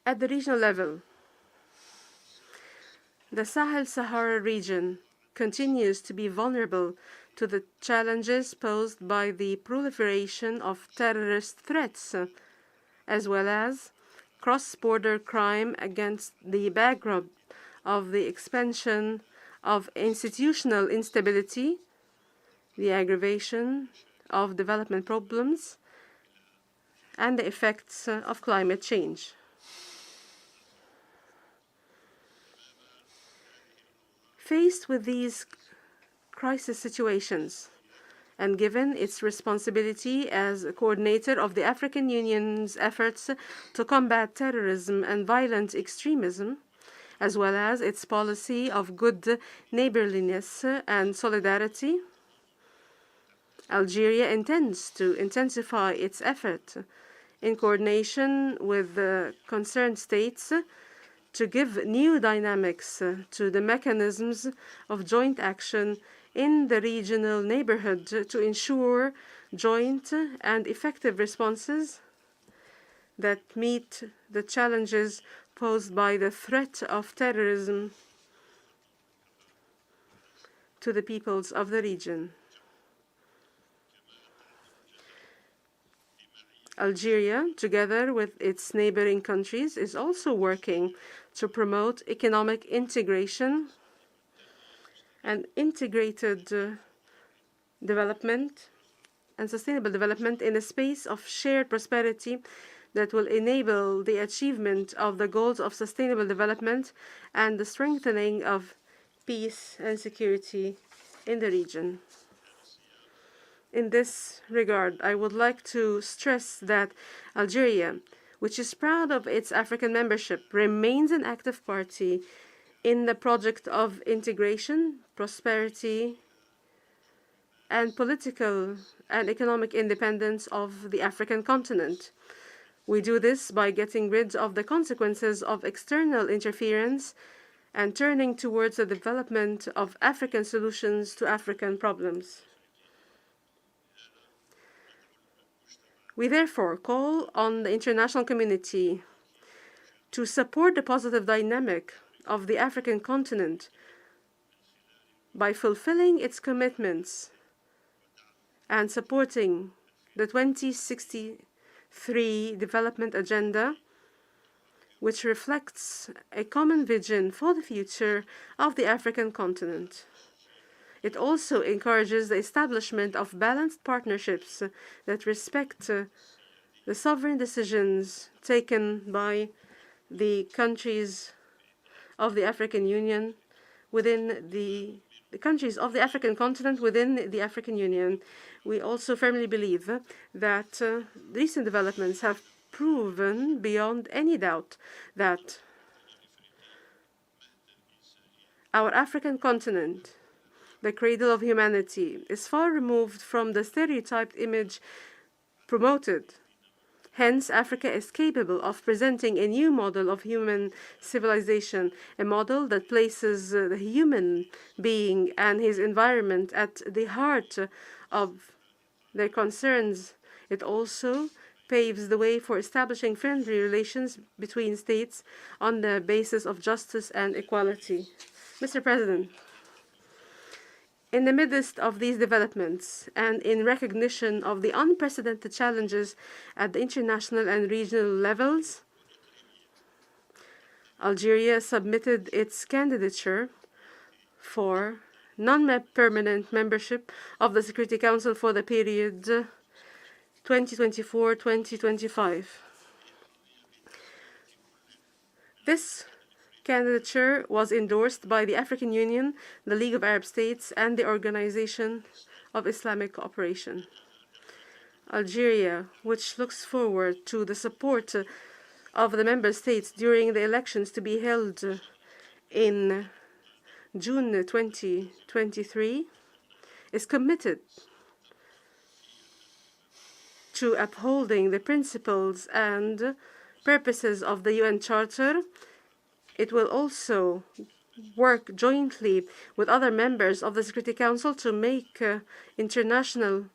Speaker 1: At the regional level, the Sahel-Sahara region continues to be vulnerable to the challenges posed by the proliferation of terrorist threats, as well as cross-border crime against the backdrop of the expansion of institutional instability, the aggravation of development problems, and the effects of climate change. Faced with these crisis situations, and given its responsibility as a coordinator of the African Union's efforts to combat terrorism and violent extremism, as well as its policy of good neighborliness and solidarity, Algeria intends to intensify its effort in coordination with the concerned states to give new dynamics to the mechanisms of joint action in the regional neighborhood to ensure joint and effective responses that meet the challenges posed by the threat of terrorism to the peoples of the region. Algeria, together with its neighboring countries, is also working to promote economic integration and integrated development and sustainable development in a space of shared prosperity that will enable the achievement of the goals of sustainable development and the strengthening of peace and security in the region. In this regard, I would like to stress that Algeria, which is proud of its African membership, remains an active party in the project of integration, prosperity, and political and economic independence of the African continent. We do this by getting rid of the consequences of external interference and turning towards the development of African solutions to African problems. We therefore call on the international community to support the positive dynamic of the African continent by fulfilling its commitments and supporting the 2063 Development Agenda, which reflects a common vision for the future of the African continent. It also encourages the establishment of balanced partnerships that respect the sovereign decisions taken by the countries of the African Union within the countries of the African continent within the African Union. We also firmly believe that recent developments have proven beyond any doubt that our African continent, the cradle of humanity, is far removed from the stereotyped image promoted. Hence, Africa is capable of presenting a new model of human civilization, a model that places the human being and his environment at the heart of their concerns. It also paves the way for establishing friendly relations between states on the basis of justice and equality. Mr. President, in the midst of these developments and in recognition of the unprecedented challenges at the international and regional levels, Algeria submitted its candidature for non-permanent membership of the Security Council for the period 2024-2025. This candidature was endorsed by the African Union, the League of Arab States, and the Organization of Islamic Cooperation. Algeria, which looks forward to the support of the member states during the elections to be held in June 2023, is committed to upholding the principles and purposes of the UN Charter. It will also work jointly with other members of the Security Council to make international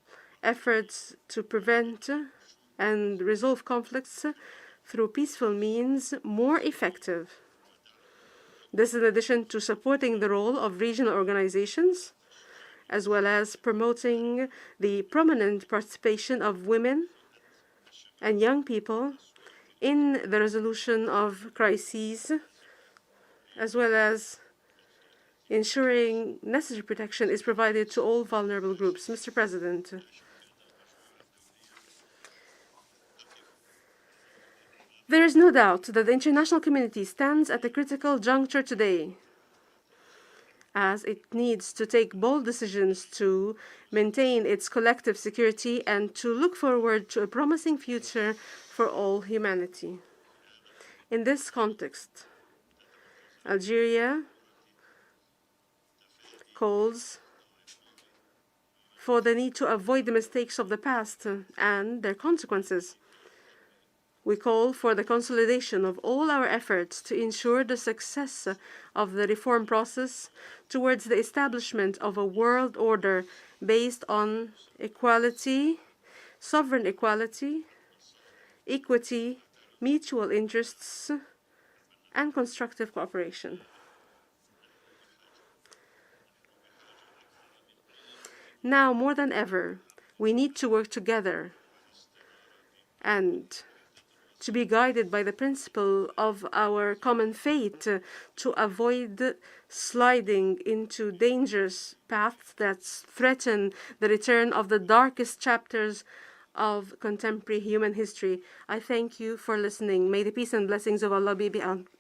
Speaker 1: efforts to prevent and resolve conflicts through peaceful means more effective. This is in addition to supporting the role of regional organizations, as well as promoting the prominent participation of women and young people in the resolution of crises, as well as ensuring necessary protection is provided to all vulnerable groups. Mr. President, there is no doubt that the international community stands at a critical juncture today, as it needs to take bold decisions to maintain its collective security and to look forward to a promising future for all humanity. In this context, Algeria calls for the need to avoid the mistakes of the past and their consequences. We call for the consolidation of all our efforts to ensure the success of the reform process towards the establishment of a world order based on equality, sovereign equality, equity, mutual interests, and constructive cooperation. Now, more than ever, we need to work together and to be guided by the principle of our common fate to avoid sliding into dangerous paths that threaten the return of the darkest chapters of contemporary human history. I thank you for listening. May the peace and blessings of Allah be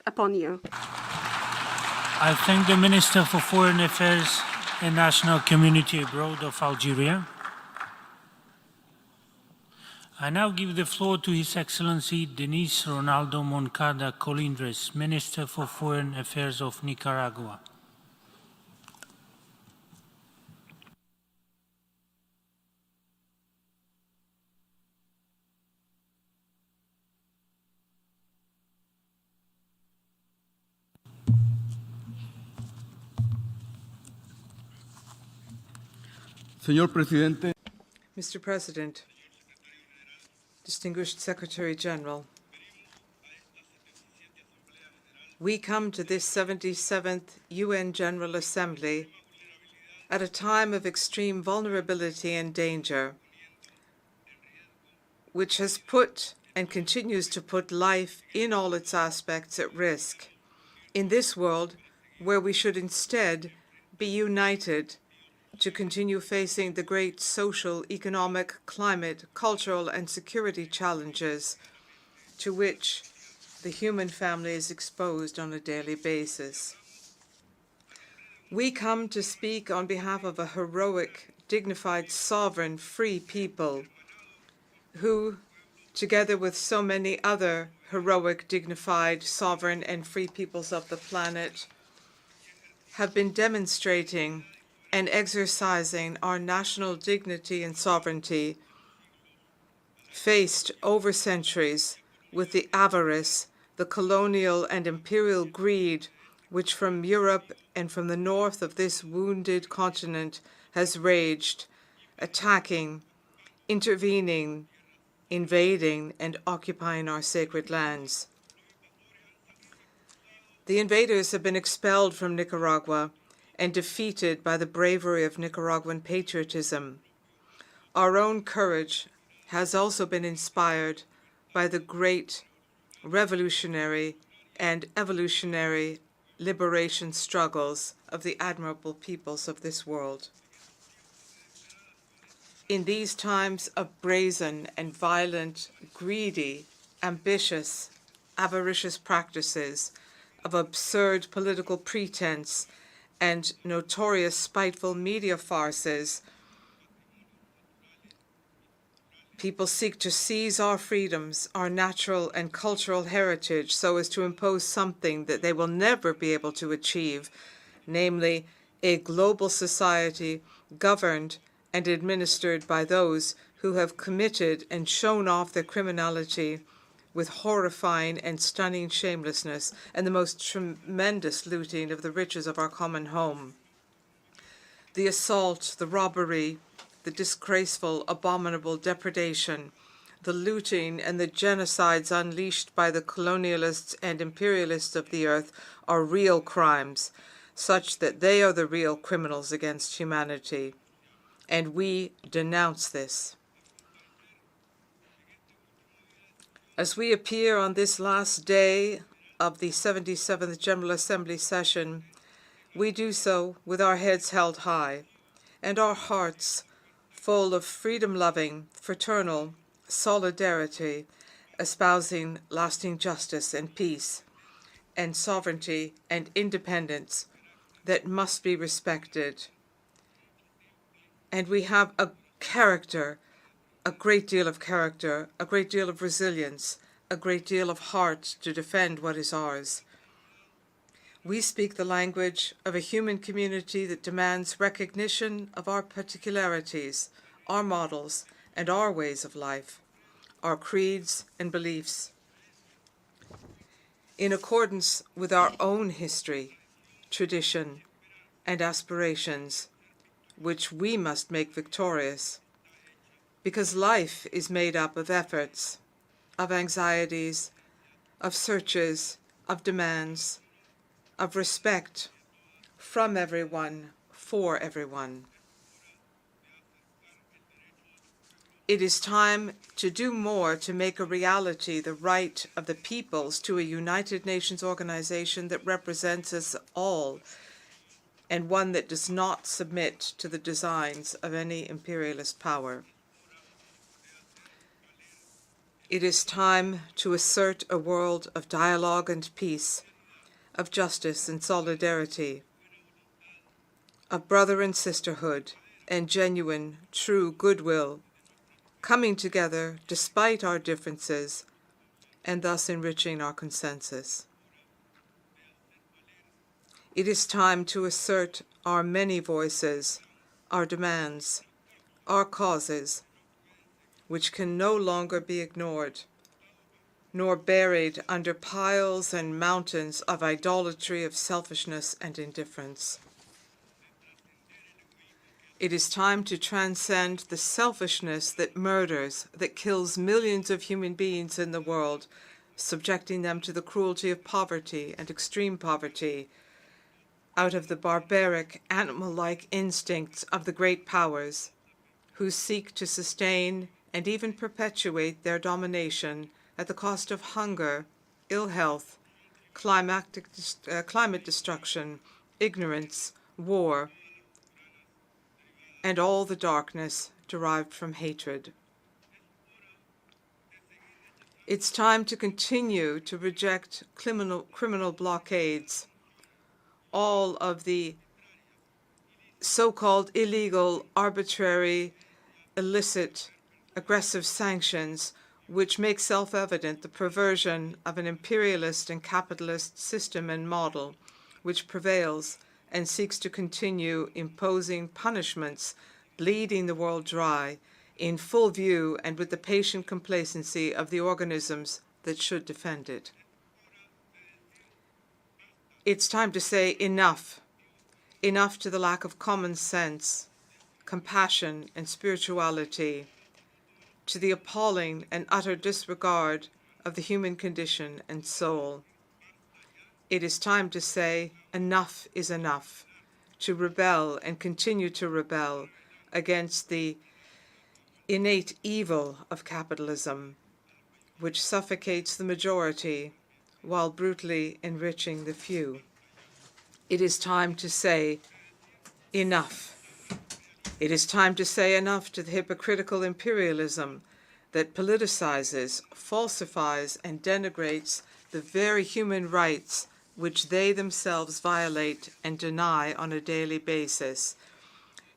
Speaker 1: upon you.
Speaker 2: I thank the Minister for Foreign Affairs and National Community Abroad of Algeria. I now give the floor to His Excellency Denise Ronaldo Moncada Colindres, Minister for Foreign Affairs of Nicaragua.
Speaker 11: Señor Presidente,
Speaker 6: Mr. President, Distinguished Secretary General, we come to this 77th UN General Assembly at a time of extreme vulnerability and danger, which has put and continues to put life in all its aspects at risk. In this world, where we should instead be united to continue facing the great social, economic, climate, cultural, and security challenges to which the human family is exposed on a daily basis. We come to speak on behalf of a heroic, dignified, sovereign, free people who, together with so many other heroic, dignified, sovereign, and free peoples of the planet, have been demonstrating and exercising our national dignity and sovereignty, faced over centuries with the avarice, the colonial and imperial greed, which from Europe and from the north of this wounded continent has raged, attacking, intervening, invading, and occupying our sacred lands. The invaders have been expelled from Nicaragua and defeated by the bravery of Nicaraguan patriotism. Our own courage has also been inspired by the great revolutionary and evolutionary liberation struggles of the admirable peoples of this world. In these times of brazen and violent, greedy, ambitious, avaricious practices, of absurd political pretense, and notorious spiteful media farces, people seek to seize our freedoms, our natural and cultural heritage, so as to impose something that they will never be able to achieve, namely a global society governed and administered by those who have committed and shown off their criminality with horrifying and stunning shamelessness and the most tremendous looting of the riches of our common home. The assault, the robbery, the disgraceful, abominable depredation, the looting and the genocides unleashed by the colonialists and imperialists of the earth are real crimes, such that they are the real criminals against humanity. And we denounce this. As we appear on this last day of the 77th General Assembly session, we do so with our heads held high and our hearts full of freedom-loving, fraternal solidarity, espousing lasting justice and peace and sovereignty and independence that must be respected. And we have a great deal of character, a great deal of resilience, a great deal of heart to defend what is ours. We speak the language of a human community that demands recognition of our particularities, our models, and our ways of life, our creeds and beliefs. In accordance with our own history, tradition, and aspirations, which we must make victorious, because life is made up of efforts, of anxieties, of searches, of demands, of respect from everyone, for everyone. It is time to do more to make a reality the right of the peoples to a United Nations organization that represents us all, and one that does not submit to the designs of any imperialist power. It is time to assert a world of dialogue and peace, of justice and solidarity, of brother and sisterhood, and genuine, true goodwill, coming together despite our differences, and thus enriching our consensus. It is time to assert our many voices, our demands, our causes, which can no longer be ignored, nor buried under piles and mountains of idolatry, of selfishness and indifference. It is time to transcend the selfishness that murders, that kills millions of human beings in the world, subjecting them to the cruelty of poverty and extreme poverty, out of the barbaric, animal-like instincts of the great powers, who seek to sustain and even perpetuate their domination at the cost of hunger, ill health, climate destruction, ignorance, war, and all the darkness derived from hatred. It's time to continue to reject criminal blockades, all of the so-called illegal, arbitrary, illicit, aggressive sanctions which make self-evident the perversion of an imperialist and capitalist system and model which prevails and seeks to continue imposing punishments, bleeding the world dry, in full view and with the patient complacency of the organisms that should defend it. It's time to say enough. Enough to the lack of common sense, compassion, and spirituality, to the appalling and utter disregard of the human condition and soul. It is time to say enough is enough, to rebel and continue to rebel against the innate evil of capitalism, which suffocates the majority while brutally enriching the few. It is time to say enough. It is time to say enough to the hypocritical imperialism that politicizes, falsifies, and denigrates the very human rights which they themselves violate and deny on a daily basis.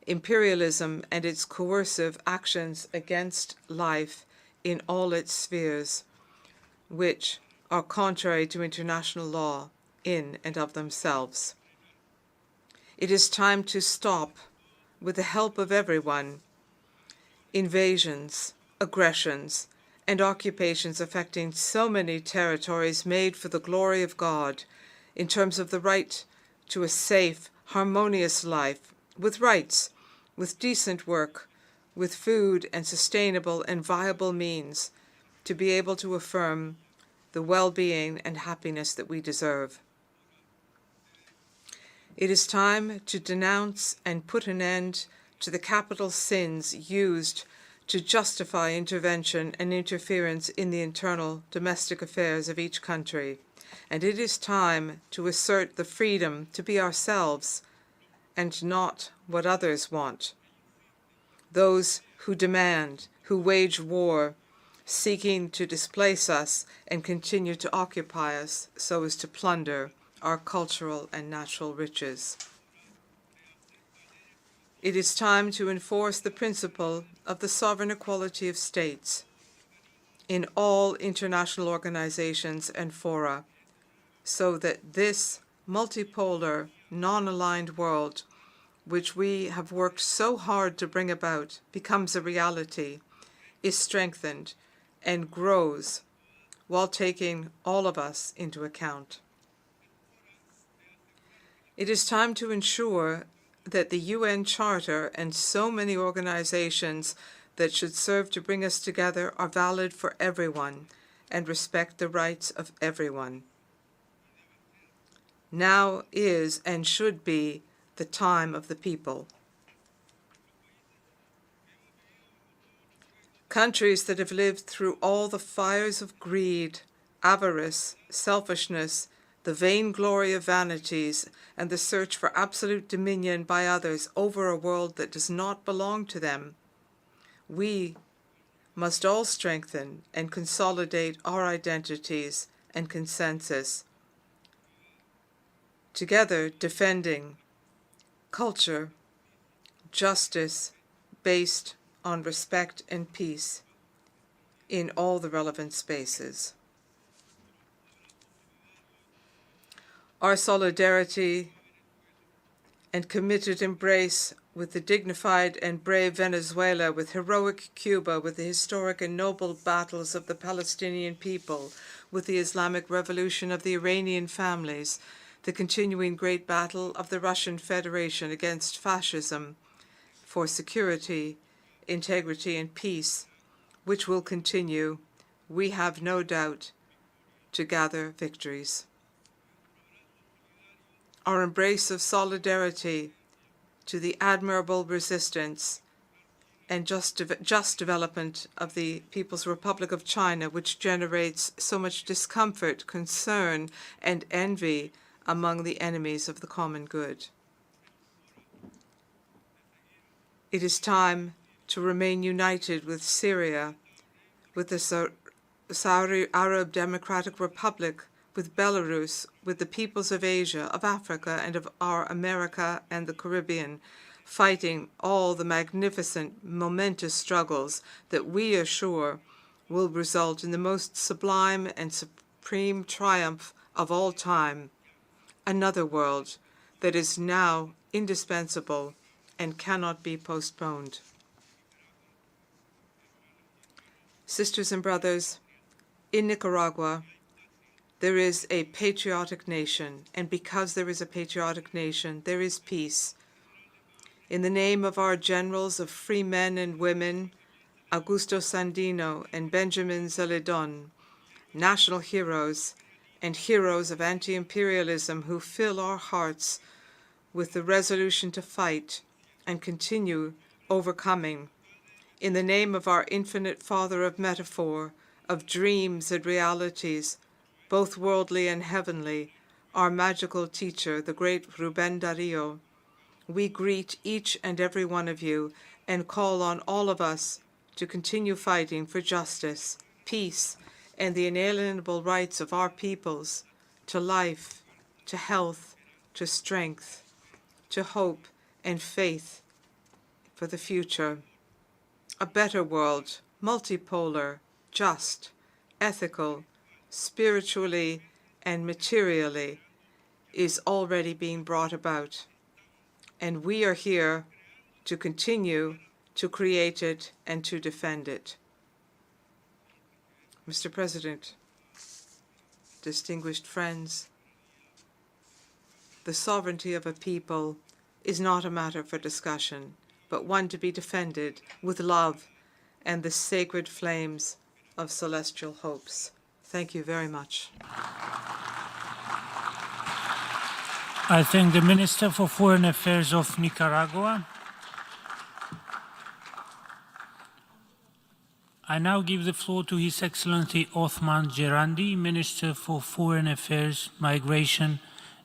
Speaker 6: Imperialism and its coercive actions against life in all its spheres, which are contrary to international law in and of themselves. It is time to stop, with the help of everyone, invasions, aggressions, and occupations affecting so many territories made for the glory of God in terms of the right to a safe, harmonious life, with rights, with decent work, with food and sustainable and viable means to be able to affirm the well-being and happiness that we deserve. It is time to denounce and put an end to the capital sins used to justify intervention and interference in the internal domestic affairs of each country. And it is time to assert the freedom to be ourselves and not what others want. Those who demand, who wage war, seeking to displace us and continue to occupy us so as to plunder our cultural and natural riches. It is time to enforce the principle of the sovereign equality of states in all international organizations and fora, so that this multipolar, non-aligned world, which we have worked so hard to bring about, becomes a reality, is strengthened, and grows while taking all of us into account. It is time to ensure that the UN Charter and so many organizations that should serve to bring us together are valid for everyone and respect the rights of everyone. Now is and should be the time of the people. Countries that have lived through all the fires of greed, avarice, selfishness, the vainglory of vanities, and the search for absolute dominion by others over a world that does not belong to them. We must all strengthen and consolidate our identities and consensus, together defending culture, justice based on respect and peace in all the relevant spaces. Our solidarity and committed embrace with the dignified and brave Venezuela, with heroic Cuba, with the historic and noble battles of the Palestinian people, with the Islamic Revolution of the Iranian families, the continuing great battle of the Russian Federation against fascism for security, integrity, and peace, which will continue, we have no doubt, to gather victories. Our embrace of solidarity to the admirable resistance and just development of the People's Republic of China, which generates so much discomfort, concern, and envy among the enemies of the common good. It is time to remain united with Syria, with the Saudi Arab Democratic Republic, with Belarus, with the peoples of Asia, of Africa, and of our America and the Caribbean, fighting all the magnificent, momentous struggles that we are sure will result in the most sublime and supreme triumph of all time, another world that is now indispensable and cannot be postponed. Sisters and brothers, in Nicaragua, there is a patriotic nation, and because there is a patriotic nation, there is peace. In the name of our generals of free men and women, Augusto Sandino and Benjamin Zeledon, national heroes and heroes of anti-imperialism who fill our hearts with the resolution to fight and continue overcoming. In the name of our infinite Father of metaphor, of dreams and realities, both worldly and heavenly, our magical teacher, the great Rubén Darío, we greet each and every one of you and call on all of us to continue fighting for justice, peace, and the inalienable rights of our peoples to life, to health, to strength, to hope and faith for the future. A better world, multipolar, just, ethical, spiritually and materially, is already being brought about. And we are here to continue to create it and to defend it. Mr. President, distinguished friends, the sovereignty of a people is not a matter for discussion, but one to be defended with love and the sacred flames of celestial hopes. Thank you very much.
Speaker 2: I thank the Minister for Foreign Affairs of Nicaragua. I now give the floor to His Excellency Othman Gerandi, Minister for Foreign Affairs, Migration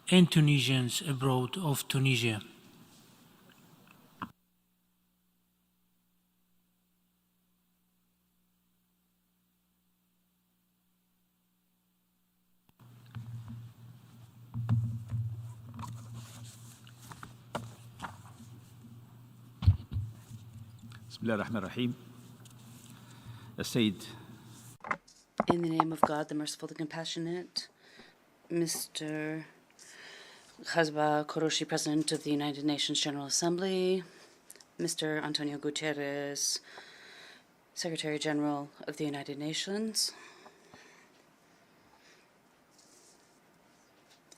Speaker 2: and Tunisians abroad of Tunisia.
Speaker 3: بسم الله الرحمن الرحيم. السيد
Speaker 7: In the name of God, the merciful, the compassionate, Mr. Khazba Koroshi, President of the United Nations General Assembly, Mr. Antonio Guterres, Secretary General of the United Nations,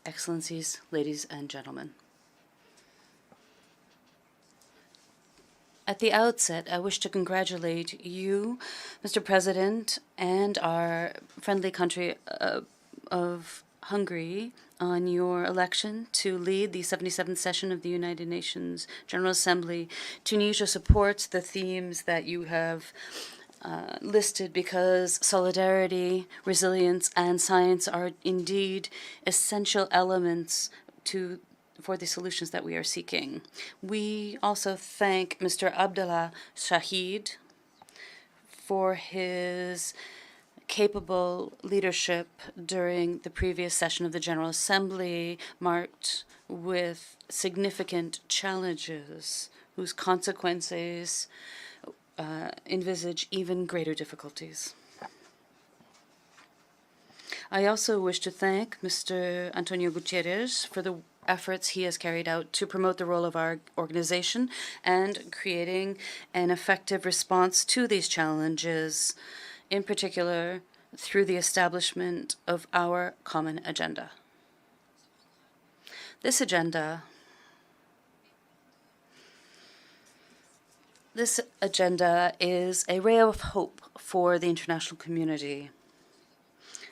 Speaker 7: Excellencies, ladies and gentlemen. At the outset, I wish to congratulate you, Mr. President, and our friendly country of Hungary on your election to lead the 77th session of the United Nations General Assembly. Tunisia supports the themes that you have listed because solidarity, resilience, and science are indeed essential elements for the solutions that we are seeking. We also thank Mr. Abdallah Shahid for his capable leadership during the previous session of the General Assembly, marked with significant challenges whose consequences envisage even greater difficulties. I also wish to thank Mr. Antonio Guterres for the efforts he has carried out to promote the role of our organization and creating an effective response to these challenges, in particular through the establishment of our common agenda. This agenda is a ray of hope for the international community,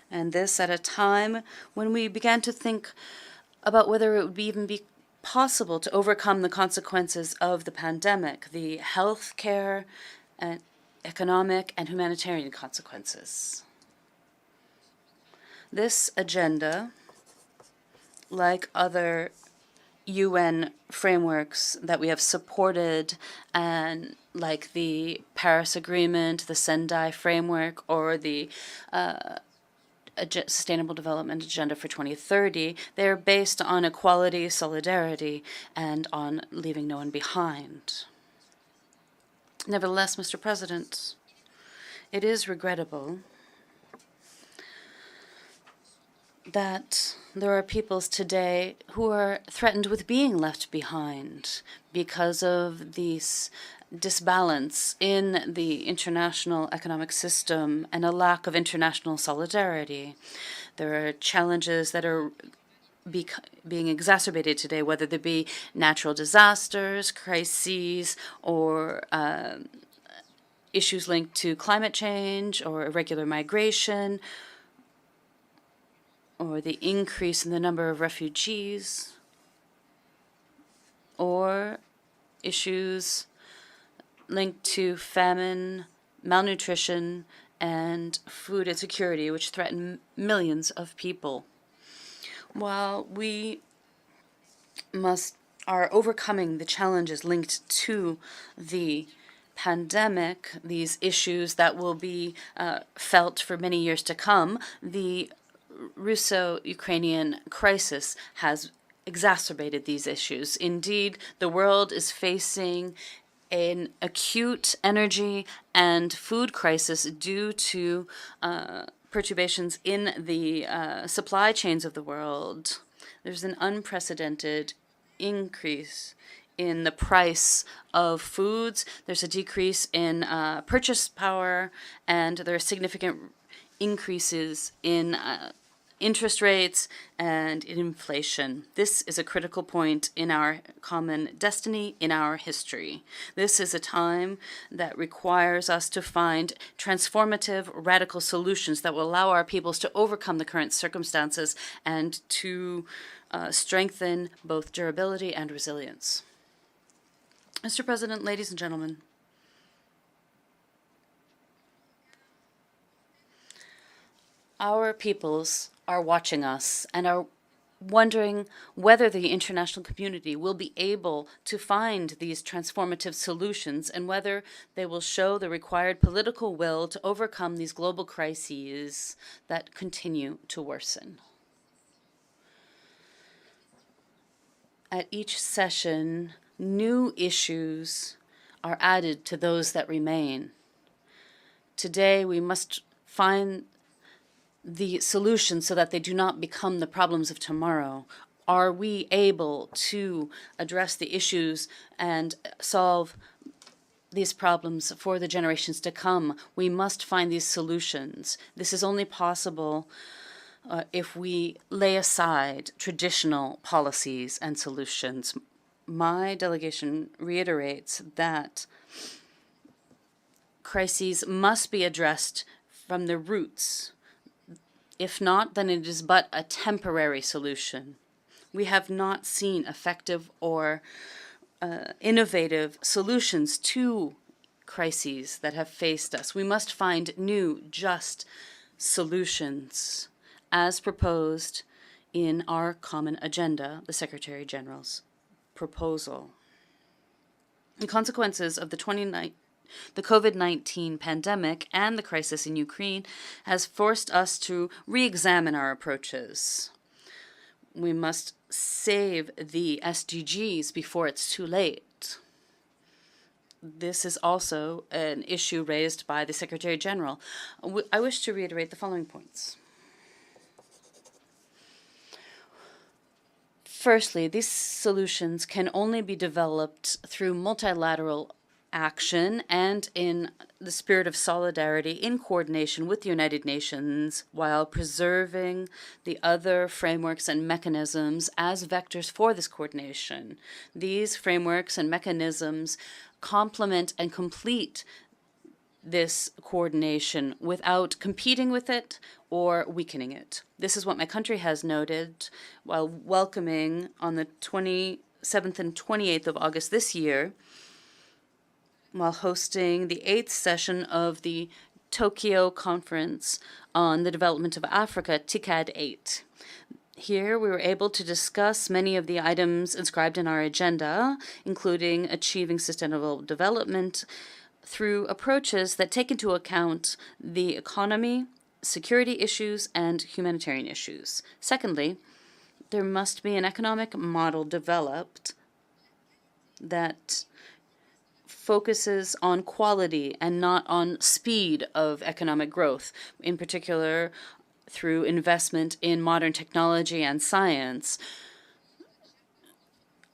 Speaker 7: and this at a time when we began to think about whether it would even be possible to overcome the consequences of the pandemic, the healthcare and economic and humanitarian consequences. This agenda, like other UN frameworks that we have supported, and like the Paris Agreement, the Sendai Framework, or the Sustainable Development Agenda for 2030, they're based on equality, solidarity, and on leaving no one behind. Nevertheless, Mr. President, it is regrettable that there are peoples today who are threatened with being left behind because of this disbalance in the international economic system and a lack of international solidarity. There are challenges that are being exacerbated today, whether they be natural disasters, crises, or issues linked to climate change or irregular migration, or the increase in the number of refugees, or issues linked to famine, malnutrition, and food insecurity, which threaten millions of people. While we are overcoming the challenges linked to the pandemic, these issues that will be felt for many years to come, the Russo-Ukrainian crisis has exacerbated these issues. Indeed, the world is facing an acute energy and food crisis due to perturbations in the supply chains of the world. There's an unprecedented increase in the price of foods. There's a decrease in purchase power, and there are significant increases in interest rates and in inflation. This is a critical point in our common destiny, in our history. This is a time that requires us to find transformative, radical solutions that will allow our peoples to overcome the current circumstances and to strengthen both durability and resilience. Mr. President, ladies and gentlemen, our peoples are watching us and are wondering whether the international community will be able to find these transformative solutions and whether they will show the required political will to overcome these global crises that continue to worsen. At each session, new issues are added to those that remain. Today, we must find the solutions so that they do not become the problems of tomorrow. Are we able to address the issues and solve these problems for the generations to come? We must find these solutions. This is only possible if we lay aside traditional policies and solutions. My delegation reiterates that crises must be addressed from the roots. If not, then it is but a temporary solution. We have not seen effective or innovative solutions to crises that have faced us. We must find new, just solutions as proposed in our common agenda, the Secretary General's proposal. The consequences of the COVID-19 pandemic and the crisis in Ukraine has forced us to re-examine our approaches. We must save the SDGs before it's too late. This is also an issue raised by the Secretary General. I wish to reiterate the following points. Firstly, these solutions can only be developed through multilateral action and in the spirit of solidarity in coordination with the United Nations while preserving the other frameworks and mechanisms as vectors for this coordination. These frameworks and mechanisms complement and complete this coordination without competing with it or weakening it. This is what my country has noted while welcoming on the 27th and 28th of August this year, while hosting the 8th session of the Tokyo Conference on the Development of Africa, TICAD 8. Here, we were able to discuss many of the items inscribed in our agenda, including achieving sustainable development through approaches that take into account the economy, security issues, and humanitarian issues. Secondly, there must be an economic model developed that focuses on quality and not on speed of economic growth, in particular through investment in modern technology and science.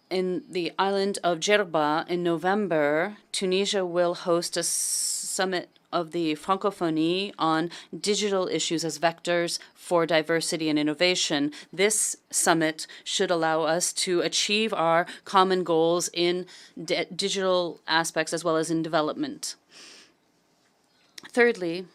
Speaker 7: In the island of Djerba in November, Tunisia will host a summit of the Francophonie on digital issues as vectors for diversity and innovation. This summit should allow us to achieve our common goals in digital aspects as well as in development. Thirdly,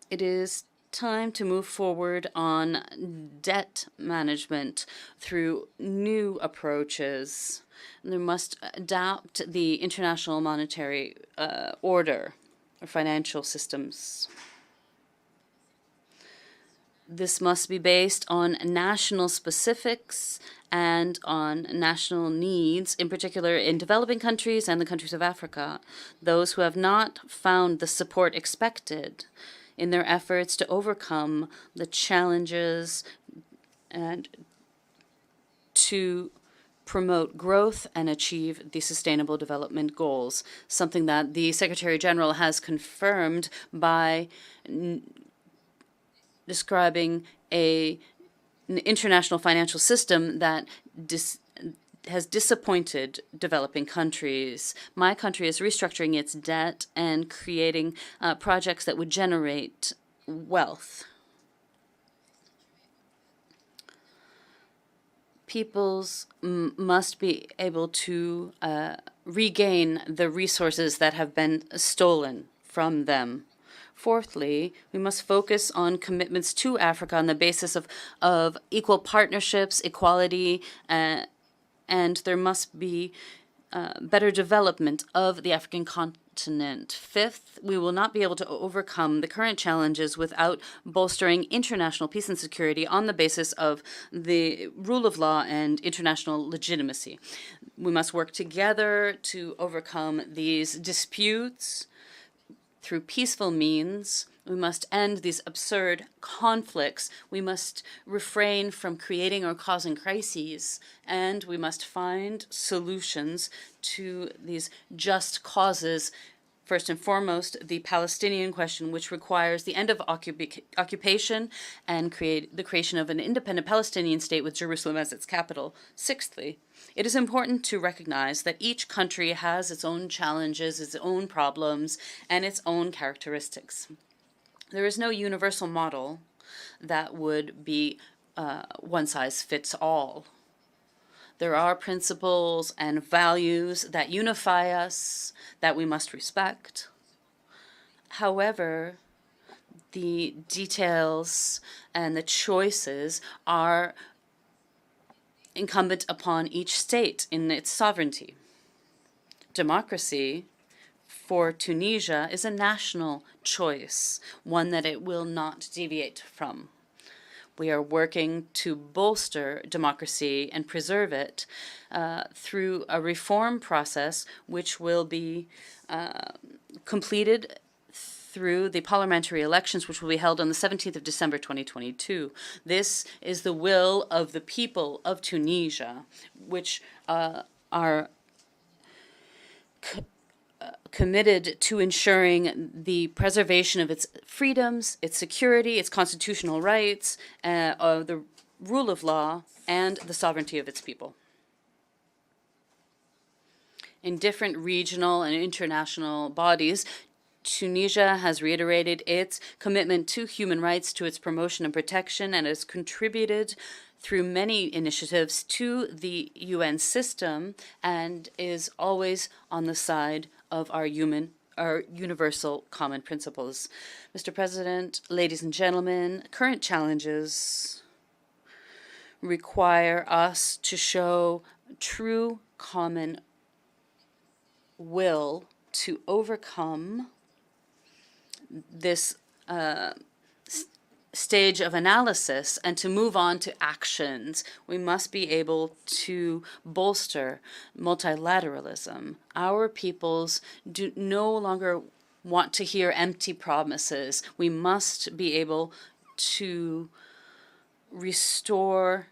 Speaker 7: it is time to move forward on debt management through new approaches. They must adapt the international monetary order or financial systems. This must be based on national specifics and on national needs, in particular in developing countries and the countries of Africa, those who have not found the support expected in their efforts to overcome the challenges and to promote growth and achieve the Sustainable Development Goals, something that the Secretary General has confirmed by describing an international financial system that has disappointed developing countries. My country is restructuring its debt and creating projects that would generate wealth. Peoples must be able to regain the resources that have been stolen from them. Fourthly, we must focus on commitments to Africa on the basis of equal partnerships, equality, and there must be better development of the African continent. Fifth, we will not be able to overcome the current challenges without bolstering international peace and security on the basis of the rule of law and international legitimacy. We must work together to overcome these disputes through peaceful means. We must end these absurd conflicts. We must refrain from creating or causing crises, and we must find solutions to these just causes. First and foremost, the Palestinian question, which requires the end of occupation and the creation of an independent Palestinian state with Jerusalem as its capital. Sixthly, it is important to recognize that each country has its own challenges, its own problems, and its own characteristics. There is no universal model that would be one size fits all. There are principles and values that unify us that we must respect. However, the details and the choices are incumbent upon each state in its sovereignty. Democracy for Tunisia is a national choice, one that it will not deviate from. We are working to bolster democracy and preserve it through a reform process which will be completed through the parliamentary elections, which will be held on the 17th of December 2022. This is the will of the people of Tunisia, which are committed to ensuring the preservation of its freedoms, its security, its constitutional rights, of the rule of law, and the sovereignty of its people. In different regional and international bodies, Tunisia has reiterated its commitment to human rights, to its promotion and protection, and has contributed through many initiatives to the UN system and is always on the side of our universal common principles. Mr. President, ladies and gentlemen, current challenges require us to show true common will to overcome this stage of analysis and to move on to actions. We must be able to bolster multilateralism. Our peoples do no longer want to hear empty promises. We must be able to restore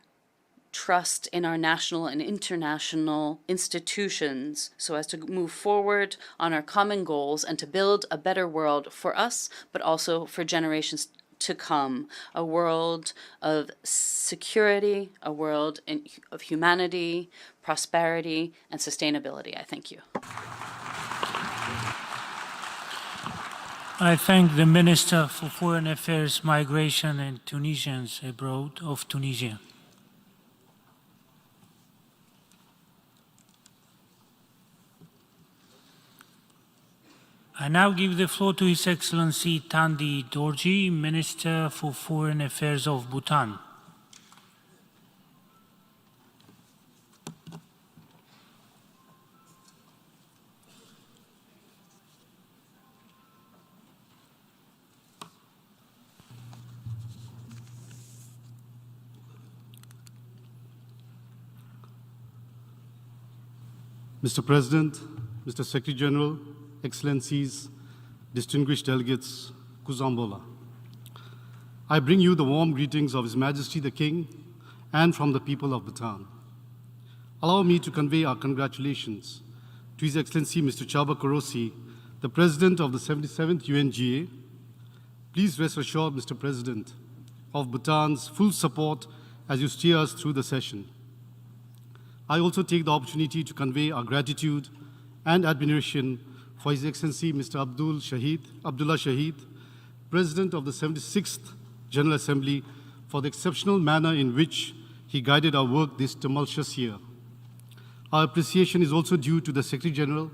Speaker 7: trust in our national and international institutions so as to move forward on our common goals and to build a better world for us, but also for generations to come, a world of security, a world of humanity, prosperity, and sustainability. I thank you.
Speaker 2: I thank the Minister for Foreign Affairs, Migration and Tunisians abroad of Tunisia. I now give the floor to His Excellency Thandi Dorji, Minister for Foreign Affairs of Bhutan.
Speaker 12: Mr. President, Mr. Secretary General, Excellencies, distinguished delegates, Kuzambola. I bring you the warm greetings of His Majesty the King and from the people of Bhutan. Allow me to convey our congratulations to His Excellency Mr. Chaba Korosi, the President of the 77th UNGA. Please rest assured, Mr. President, of Bhutan's full support as you steer us through the session. I also take the opportunity to convey our gratitude and admiration for His Excellency Mr. Abdullah Shahid, President of the 76th General Assembly, for the exceptional manner in which he guided our work this tumultuous year. Our appreciation is also due to the Secretary General,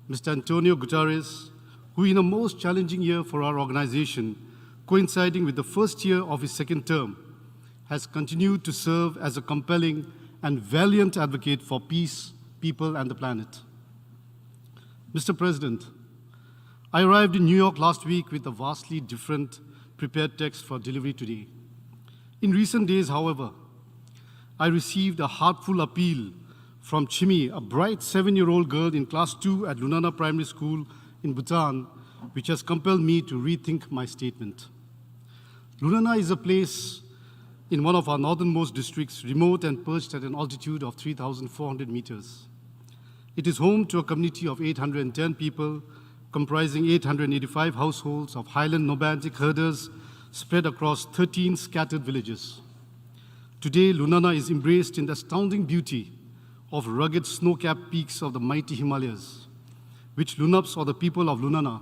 Speaker 12: Mr. Antonio Guterres, who in a most challenging year for our organization, coinciding with the first year of his second term, has continued to serve as a compelling and valiant advocate for peace, people, and the planet. Mr. President, I arrived in New York last week with a vastly different prepared text for delivery today. In recent days, however, I received a heartful appeal from Chimi, a bright 7-year-old girl in class 2 at Lunana Primary School in Bhutan, which has compelled me to rethink my statement. Lunana is a place in one of our northernmost districts, remote and perched at an altitude of 3,400 meters. It is home to a community of 810 people, comprising 885 households of highland nomadic herders spread across 13 scattered villages. Today, Lunana is embraced in the astounding beauty of rugged snow-capped peaks of the mighty Himalayas, which Lunaps, or the people of Lunana,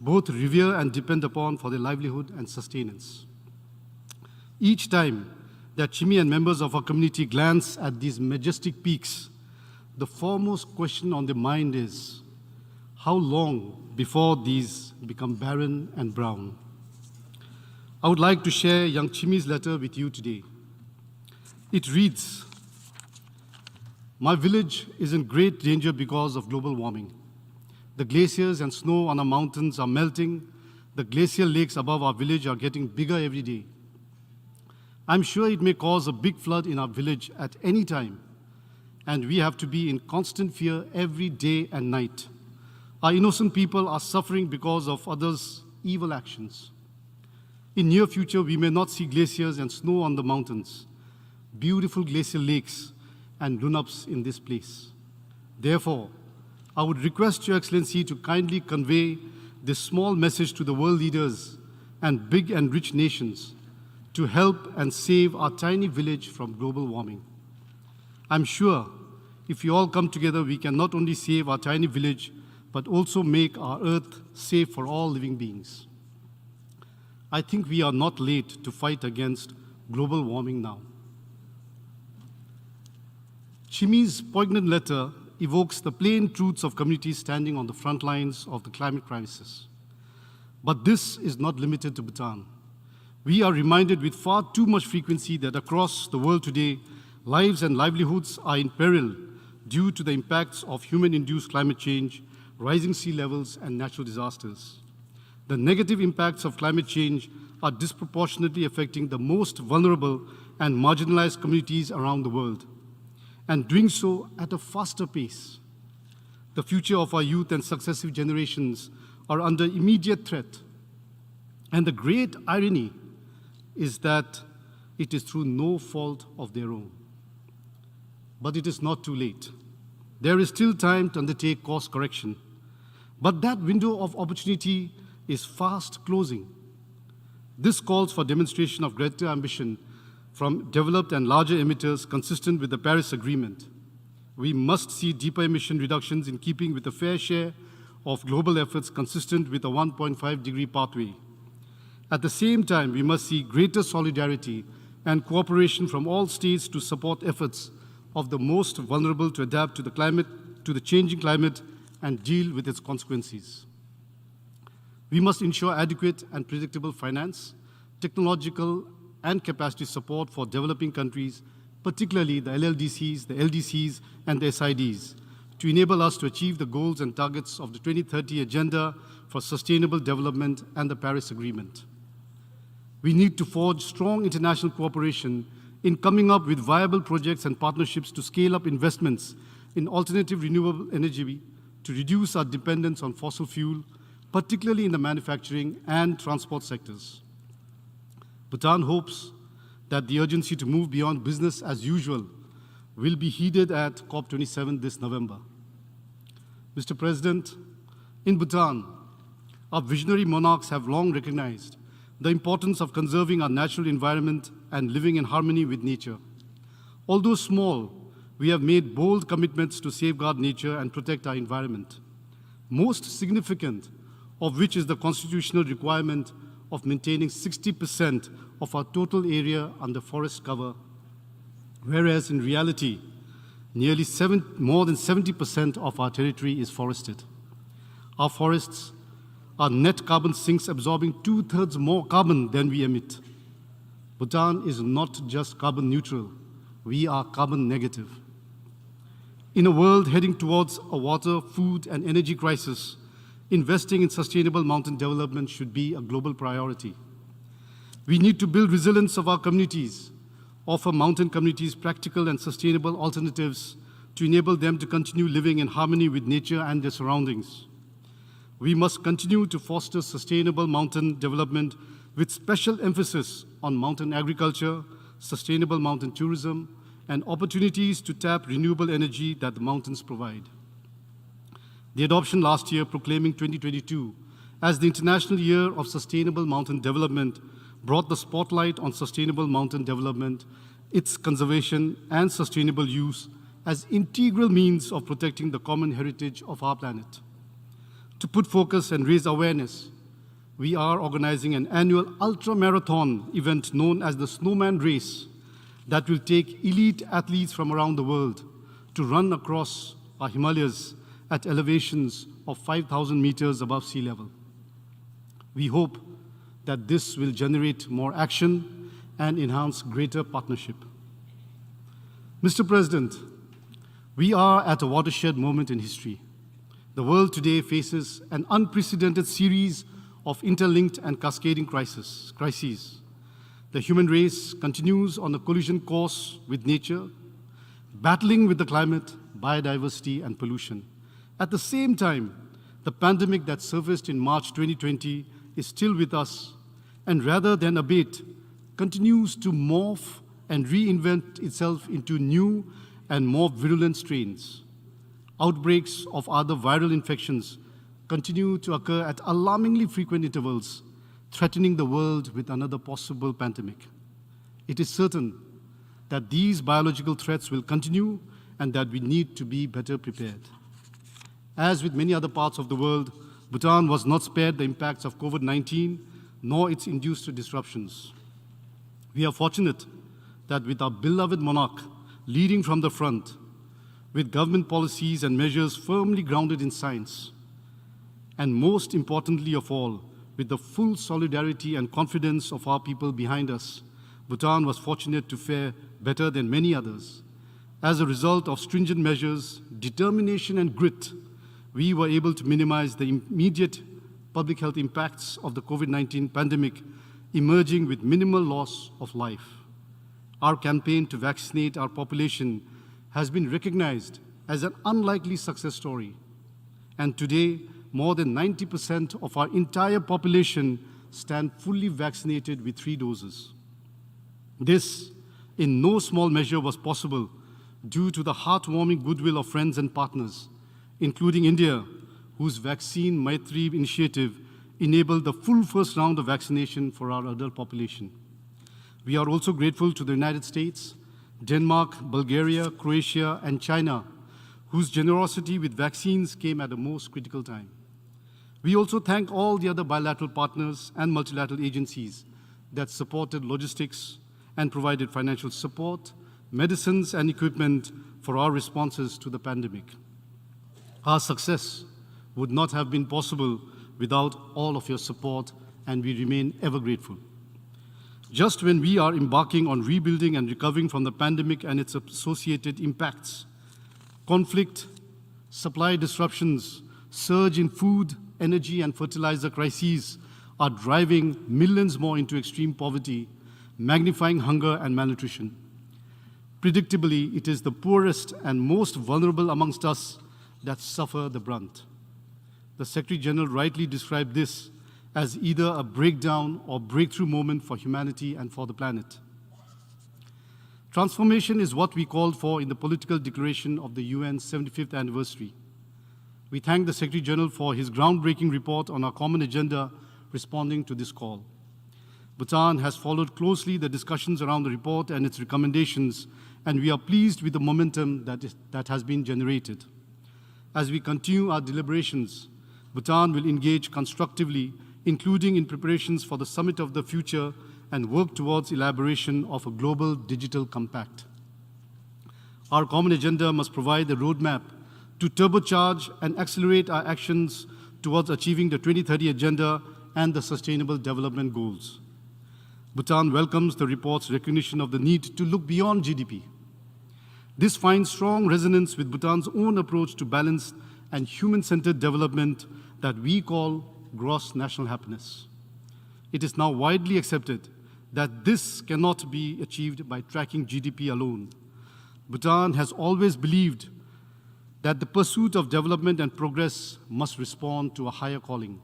Speaker 12: both revere and depend upon for their livelihood and sustenance. Each time that Chimi and members of our community glance at these majestic peaks, the foremost question on their mind is, how long before these become barren and brown? I would like to share young Chimi's letter with you today. It reads, "My village is in great danger because of global warming. The glaciers and snow on our mountains are melting. The glacial lakes above our village are getting bigger every day. I'm sure it may cause a big flood in our village at any time, and we have to be in constant fear every day and night. Our innocent people are suffering because of others' evil actions. In near future, we may not see glaciers and snow on the mountains, beautiful glacial lakes and lunaps in this place. Therefore, I would request Your Excellency to kindly convey this small message to the world leaders and big and rich nations to help and save our tiny village from global warming. I'm sure if we all come together, we can not only save our tiny village, but also make our earth safe for all living beings. I think we are not late to fight against global warming now." Chimi's poignant letter evokes the plain truths of communities standing on the front lines of the climate crisis. But this is not limited to Bhutan. We are reminded with far too much frequency that across the world today, Lives and livelihoods are in peril due to the impacts of human-induced climate change, rising sea levels, and natural disasters. The negative impacts of climate change are disproportionately affecting the most vulnerable and marginalized communities around the world, and doing so at a faster pace. The future of our youth and successive generations are under immediate threat. And the great irony is that it is through no fault of their own. But it is not too late. There is still time to undertake course correction. But that window of opportunity is fast closing. This calls for demonstration of greater ambition from developed and larger emitters consistent with the Paris Agreement. We must see deeper emission reductions in keeping with a fair share of global efforts consistent with a 1.5-degree pathway. At the same time, we must see greater solidarity and cooperation from all states to support efforts of the most vulnerable to adapt to the changing climate and deal with its consequences. We must ensure adequate and predictable finance, technological and capacity support for developing countries, particularly the LLDCs, the LDCs, and the SIDs, to enable us to achieve the goals and targets of the 2030 Agenda for Sustainable Development and the Paris Agreement. We need to forge strong international cooperation in coming up with viable projects and partnerships to scale up investments in alternative renewable energy to reduce our dependence on fossil fuel, particularly in the manufacturing and transport sectors. Bhutan hopes that the urgency to move beyond business as usual will be heeded at COP27 this November. Mr. President, in Bhutan, our visionary monarchs have long recognized the importance of conserving our natural environment and living in harmony with nature. Although small, we have made bold commitments to safeguard nature and protect our environment, most significant of which is the constitutional requirement of maintaining 60% of our total area under forest cover, whereas in reality, more than 70% of our territory is forested. Our forests are net carbon sinks, absorbing 2/3 more carbon than we emit. Bhutan is not just carbon neutral, we are carbon negative. In a world heading towards a water, food, and energy crisis, investing in sustainable mountain development should be a global priority. We need to build resilience of our communities, offer mountain communities practical and sustainable alternatives to enable them to continue living in harmony with nature and their surroundings. We must continue to foster sustainable mountain development with special emphasis on mountain agriculture, sustainable mountain tourism, and opportunities to tap renewable energy that the mountains provide. The adoption last year proclaiming 2022 as the International Year of Sustainable Mountain Development brought the spotlight on sustainable mountain development, its conservation and sustainable use as integral means of protecting the common heritage of our planet. To put focus and raise awareness, we are organizing an annual ultra-marathon event known as the Snowman Race that will take elite athletes from around the world to run across our Himalayas at elevations of 5,000 meters above sea level. We hope that this will generate more action and enhance greater partnership. Mr. President, we are at a watershed moment in history. The world today faces an unprecedented series of interlinked and cascading crises. The human race continues on a collision course with nature, battling with the climate, biodiversity, and pollution. At the same time, the pandemic that surfaced in March 2020 is still with us, and rather than abate, continues to morph and reinvent itself into new and more virulent strains. Outbreaks of other viral infections continue to occur at alarmingly frequent intervals, threatening the world with another possible pandemic. It is certain that these biological threats will continue and that we need to be better prepared. As with many other parts of the world, Bhutan was not spared the impacts of COVID-19 nor its induced disruptions. We are fortunate that with our beloved monarch leading from the front, with government policies and measures firmly grounded in science, and most importantly of all, with the full solidarity and confidence of our people behind us, Bhutan was fortunate to fare better than many others. As a result of stringent measures, determination, and grit, we were able to minimize the immediate public health impacts of the COVID-19 pandemic, emerging with minimal loss of life. Our campaign to vaccinate our population has been recognized as an unlikely success story. And today, more than 90% of our entire population stand fully vaccinated with 3 doses. This, in no small measure, was possible due to the heartwarming goodwill of friends and partners, including India, whose Vaccine Maitri initiative enabled the full first round of vaccination for our adult population. We are also grateful to the United States, Denmark, Bulgaria, Croatia, and China, whose generosity with vaccines came at a most critical time. We also thank all the other bilateral partners and multilateral agencies that supported logistics and provided financial support, medicines, and equipment for our responses to the pandemic. Our success would not have been possible without all of your support, and we remain ever grateful. Just when we are embarking on rebuilding and recovering from the pandemic and its associated impacts, conflict, supply disruptions, surge in food, energy, and fertilizer crises are driving millions more into extreme poverty, magnifying hunger and malnutrition. Predictably, it is the poorest and most vulnerable amongst us that suffer the brunt. The Secretary General rightly described this as either a breakdown or breakthrough moment for humanity and for the planet. Transformation is what we called for in the political declaration of the UN's 75th anniversary. We thank the Secretary General for his groundbreaking report on our common agenda responding to this call. Bhutan has followed closely the discussions around the report and its recommendations, and we are pleased with the momentum that has been generated. As we continue our deliberations, Bhutan will engage constructively, including in preparations for the Summit of the Future, and work towards elaboration of a global digital compact. Our common agenda must provide a roadmap to turbocharge and accelerate our actions towards achieving the 2030 Agenda and the Sustainable Development Goals. Bhutan welcomes the report's recognition of the need to look beyond GDP. This finds strong resonance with Bhutan's own approach to balanced and human-centered development that we call gross national happiness. It is now widely accepted that this cannot be achieved by tracking GDP alone. Bhutan has always believed that the pursuit of development and progress must respond to a higher calling.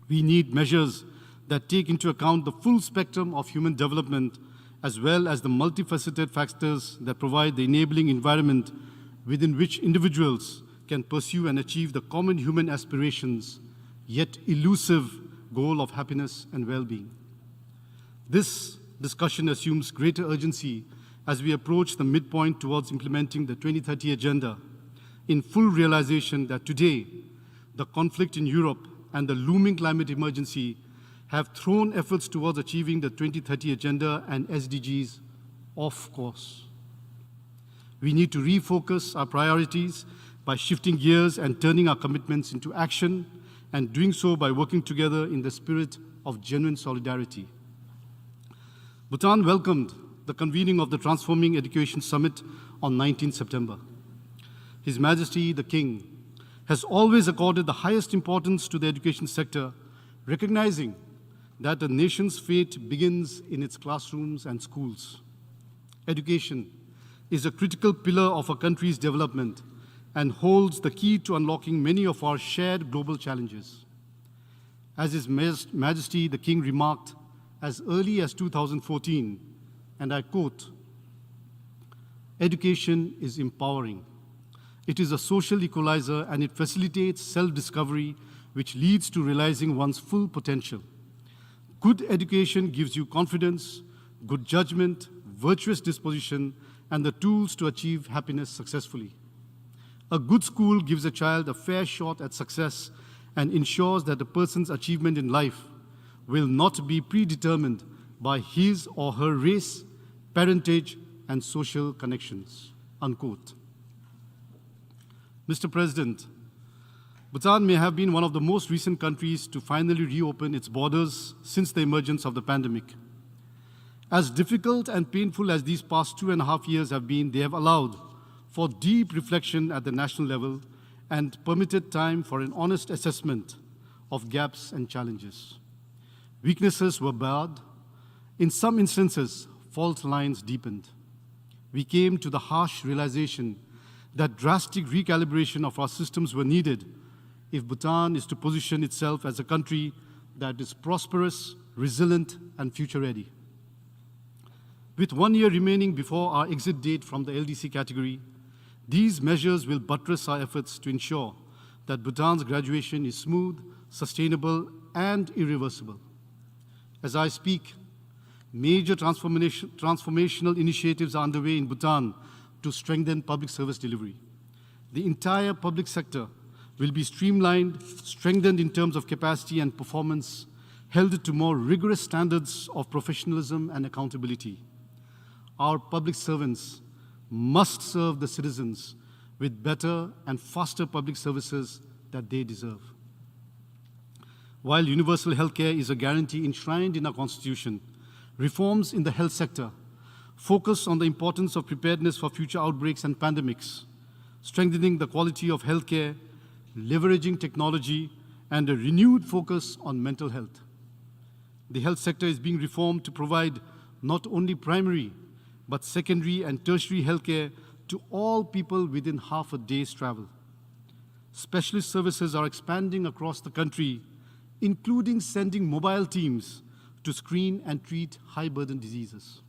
Speaker 12: We need measures that take into account the full spectrum of human development, as well as the multifaceted factors that provide the enabling environment within which individuals can pursue and achieve the common human aspirations, yet elusive goal of happiness and well-being. This discussion assumes greater urgency as we approach the midpoint towards implementing the 2030 Agenda, in full realization that today, the conflict in Europe and the looming climate emergency have thrown efforts towards achieving the 2030 Agenda and SDGs off course. We need to refocus our priorities by shifting gears and turning our commitments into action, and doing so by working together in the spirit of genuine solidarity. Bhutan welcomed the convening of the Transforming Education Summit on 19 September. His Majesty the King has always accorded the highest importance to the education sector, recognizing that a nation's fate begins in its classrooms and schools. Education is a critical pillar of a country's development and holds the key to unlocking many of our shared global challenges. As His Majesty the King remarked as early as 2014, and I quote, "Education is empowering. It is a social equalizer and it facilitates self-discovery, which leads to realizing one's full potential. Good education gives you confidence, good judgment, virtuous disposition, and the tools to achieve happiness successfully. A good school gives a child a fair shot at success and ensures that a person's achievement in life will not be predetermined by his or her race, parentage, and social connections." Unquote. Mr. President, Bhutan may have been one of the most recent countries to finally reopen its borders since the emergence of the pandemic. As difficult and painful as these past 2.5 years have been, they have allowed for deep reflection at the national level and permitted time for an honest assessment of gaps and challenges. Weaknesses were barred. In some instances, fault lines deepened. We came to the harsh realization that drastic recalibration of our systems were needed if Bhutan is to position itself as a country that is prosperous, resilient, and future-ready. With 1 year remaining before our exit date from the LDC category, these measures will buttress our efforts to ensure that Bhutan's graduation is smooth, sustainable, and irreversible. As I speak, major transformational initiatives are underway in Bhutan to strengthen public service delivery. The entire public sector will be streamlined, strengthened in terms of capacity and performance, held to more rigorous standards of professionalism and accountability. Our public servants must serve the citizens with better and faster public services that they deserve. While universal healthcare is a guarantee enshrined in our Constitution, reforms in the health sector focus on the importance of preparedness for future outbreaks and pandemics, strengthening the quality of healthcare, leveraging technology, and a renewed focus on mental health. The health sector is being reformed to provide not only primary, but secondary and tertiary healthcare to all people within half a day's travel. Specialist services are expanding across the country, including sending mobile teams to screen and treat high-burden diseases.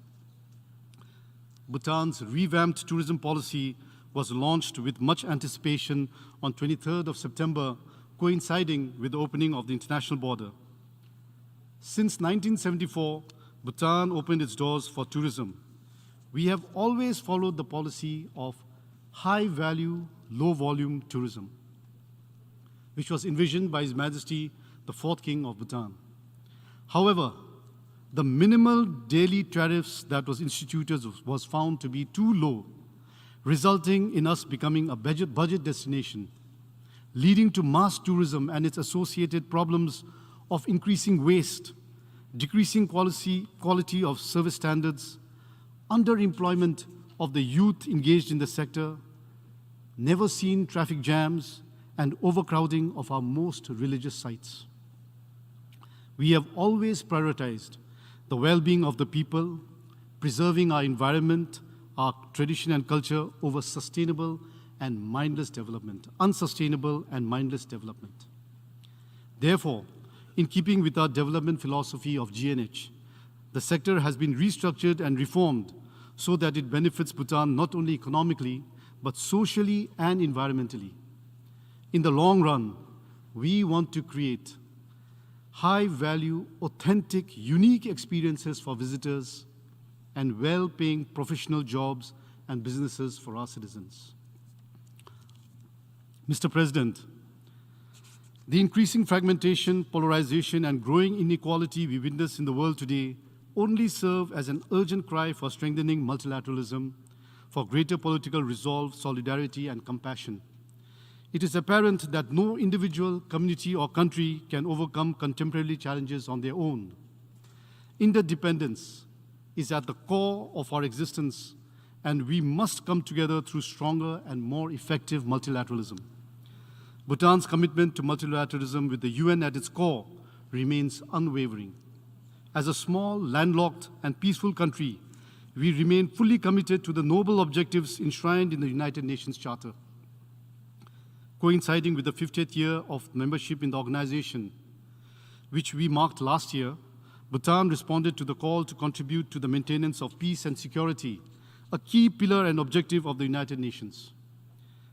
Speaker 12: Bhutan's revamped tourism policy was launched with much anticipation on 23rd of September, coinciding with the opening of the international border. Since 1974, Bhutan opened its doors for tourism. We have always followed the policy of high-value, low-volume tourism, which was envisioned by His Majesty, the fourth King of Bhutan. However, the minimal daily tariffs that was instituted was found to be too low, resulting in us becoming a budget destination, leading to mass tourism and its associated problems of increasing waste, decreasing quality of service standards, underemployment of the youth engaged in the sector, never seen traffic jams, and overcrowding of our most religious sites. We have always prioritized the well-being of the people, preserving our environment, our tradition and culture over sustainable and mindless development, unsustainable and mindless development. Therefore, in keeping with our development philosophy of GNH, the sector has been restructured and reformed so that it benefits Bhutan not only economically, but socially and environmentally. In the long run, we want to create high-value, authentic, unique experiences for visitors and well-paying professional jobs and businesses for our citizens. Mr. President, the increasing fragmentation, polarization, and growing inequality we witness in the world today only serve as an urgent cry for strengthening multilateralism, for greater political resolve, solidarity, and compassion. It is apparent that no individual, community, or country can overcome contemporary challenges on their own. Interdependence is at the core of our existence, and we must come together through stronger and more effective multilateralism. Bhutan's commitment to multilateralism with the UN at its core remains unwavering. As a small, landlocked, and peaceful country, we remain fully committed to the noble objectives enshrined in the United Nations Charter. Coinciding with the 50th year of membership in the organization, which we marked last year, Bhutan responded to the call to contribute to the maintenance of peace and security, a key pillar and objective of the United Nations.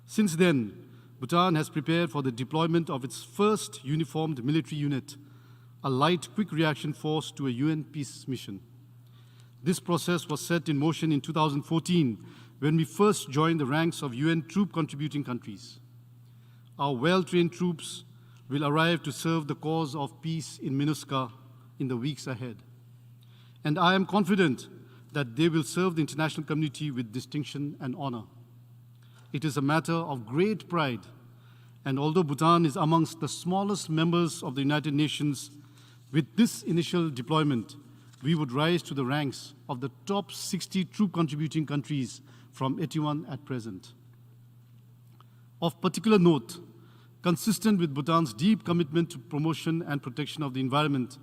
Speaker 12: Since then, Bhutan has prepared for the deployment of its first uniformed military unit, a light quick reaction force to a UN peace mission. This process was set in motion in 2014 when we first joined the ranks of UN troop contributing countries. Our well-trained troops will arrive to serve the cause of peace in MINUSCA in the weeks ahead. And I am confident that they will serve the international community with distinction and honor. It is a matter of great pride, and although Bhutan is amongst the smallest members of the United Nations, with this initial deployment, we would rise to the ranks of the top 60 troop contributing countries from 81 at present. Of particular note, consistent with Bhutan's deep commitment to promotion and protection of the environment,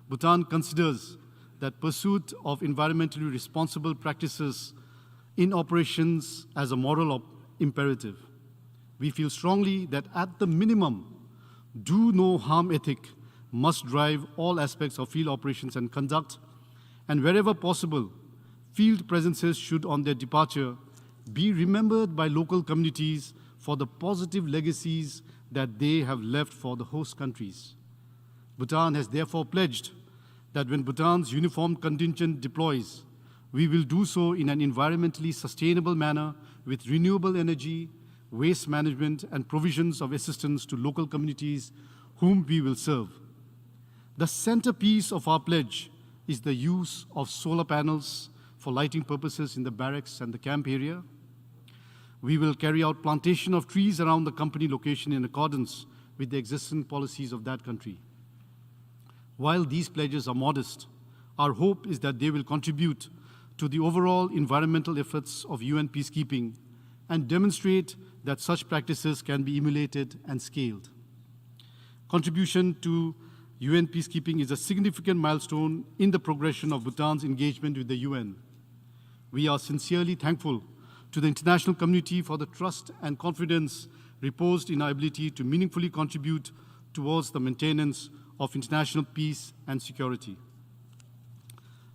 Speaker 12: Bhutan considers that pursuit of environmentally responsible practices in operations as a moral imperative. We feel strongly that at the minimum, do no harm ethic must drive all aspects of field operations and conduct, and wherever possible, field presences should on their departure be remembered by local communities for the positive legacies that they have left for the host countries. Bhutan has therefore pledged that when Bhutan's uniformed contingent deploys, we will do so in an environmentally sustainable manner with renewable energy, waste management, and provisions of assistance to local communities whom we will serve. The centerpiece of our pledge is the use of solar panels for lighting purposes in the barracks and the camp area. We will carry out plantation of trees around the company location in accordance with the existing policies of that country. While these pledges are modest, our hope is that they will contribute to the overall environmental efforts of UN peacekeeping and demonstrate that such practices can be emulated and scaled. Contribution to UN peacekeeping is a significant milestone in the progression of Bhutan's engagement with the UN. We are sincerely thankful to the international community for the trust and confidence reposed in our ability to meaningfully contribute towards the maintenance of international peace and security.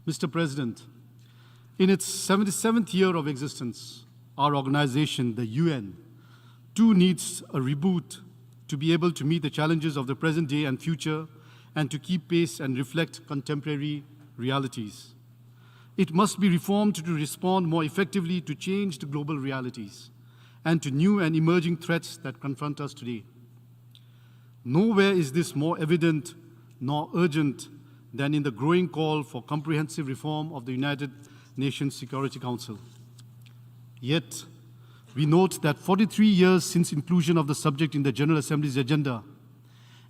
Speaker 12: Mr. President, in its 77th year of existence, our organization, the UN, too needs a reboot to be able to meet the challenges of the present day and future and to keep pace and reflect contemporary realities. It must be reformed to respond more effectively to changed global realities and to new and emerging threats that confront us today. Nowhere is this more evident nor urgent than in the growing call for comprehensive reform of the United Nations Security Council. Yet, we note that 43 years since inclusion of the subject in the General Assembly's agenda,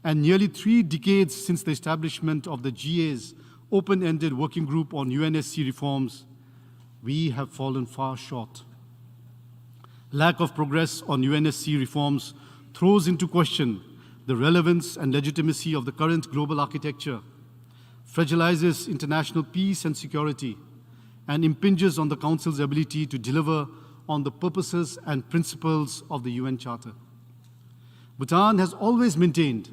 Speaker 12: and nearly 3 decades since the establishment of the GA's open-ended working group on UNSC reforms, we have fallen far short. Lack of progress on UNSC reforms throws into question the relevance and legitimacy of the current global architecture, fragilizes international peace and security, and impinges on the Council's ability to deliver on the purposes and principles of the UN Charter. Bhutan has always maintained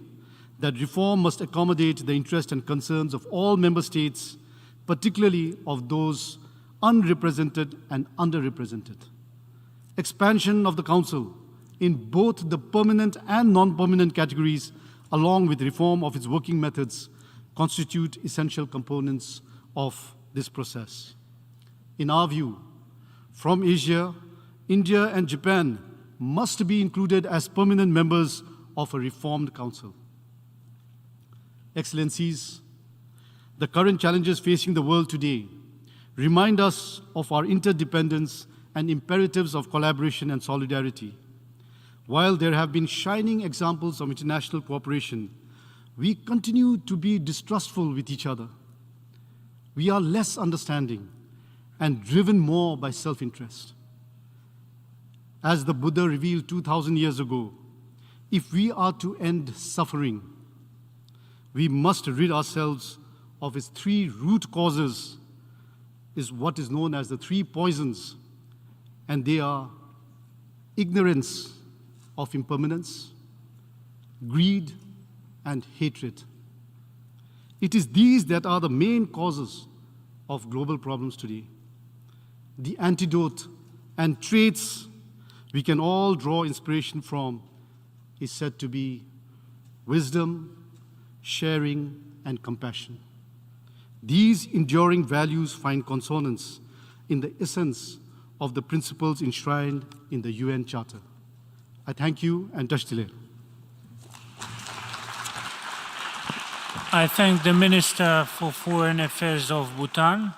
Speaker 12: that reform must accommodate the interests and concerns of all member states, particularly of those unrepresented and underrepresented. Expansion of the Council in both the permanent and non-permanent categories, along with reform of its working methods, constitute essential components of this process. In our view, from Asia, India and Japan must be included as permanent members of a reformed Council. Excellencies, the current challenges facing the world today remind us of our interdependence and imperatives of collaboration and solidarity. While there have been shining examples of international cooperation, we continue to be distrustful with each other. We are less understanding and driven more by self-interest. As the Buddha revealed 2,000 years ago, if we are to end suffering, we must rid ourselves of its 3 root causes, is what is known as the 3 poisons, and they are ignorance of impermanence, greed, and hatred. It is these that are the main causes of global problems today. The antidote and traits we can all draw inspiration from is said to be wisdom, sharing, and compassion. These enduring values find consonance in the essence of the principles enshrined in the UN Charter. I thank you and Tashtile.
Speaker 2: I thank the Minister for Foreign Affairs of Bhutan.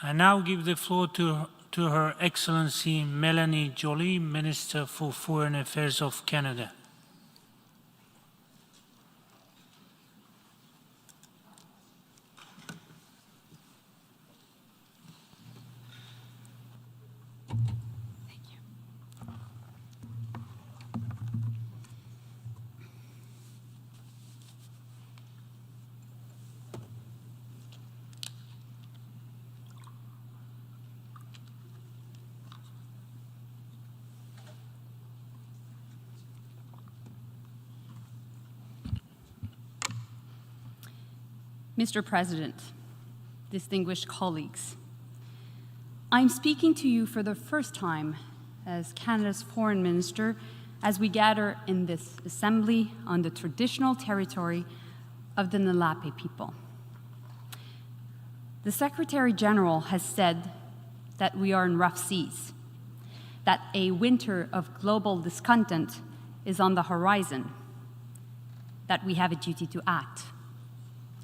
Speaker 2: I now give the floor to to Her Excellency Melanie Joly, Minister for Foreign Affairs of Canada.
Speaker 13: Mr. President, distinguished colleagues, I'm speaking to you for the first time as Canada's Foreign Minister as we gather in this assembly on the traditional territory of the Nalape people. The Secretary General has said that we are in rough seas, that a winter of global discontent is on the horizon, that we have a duty to act.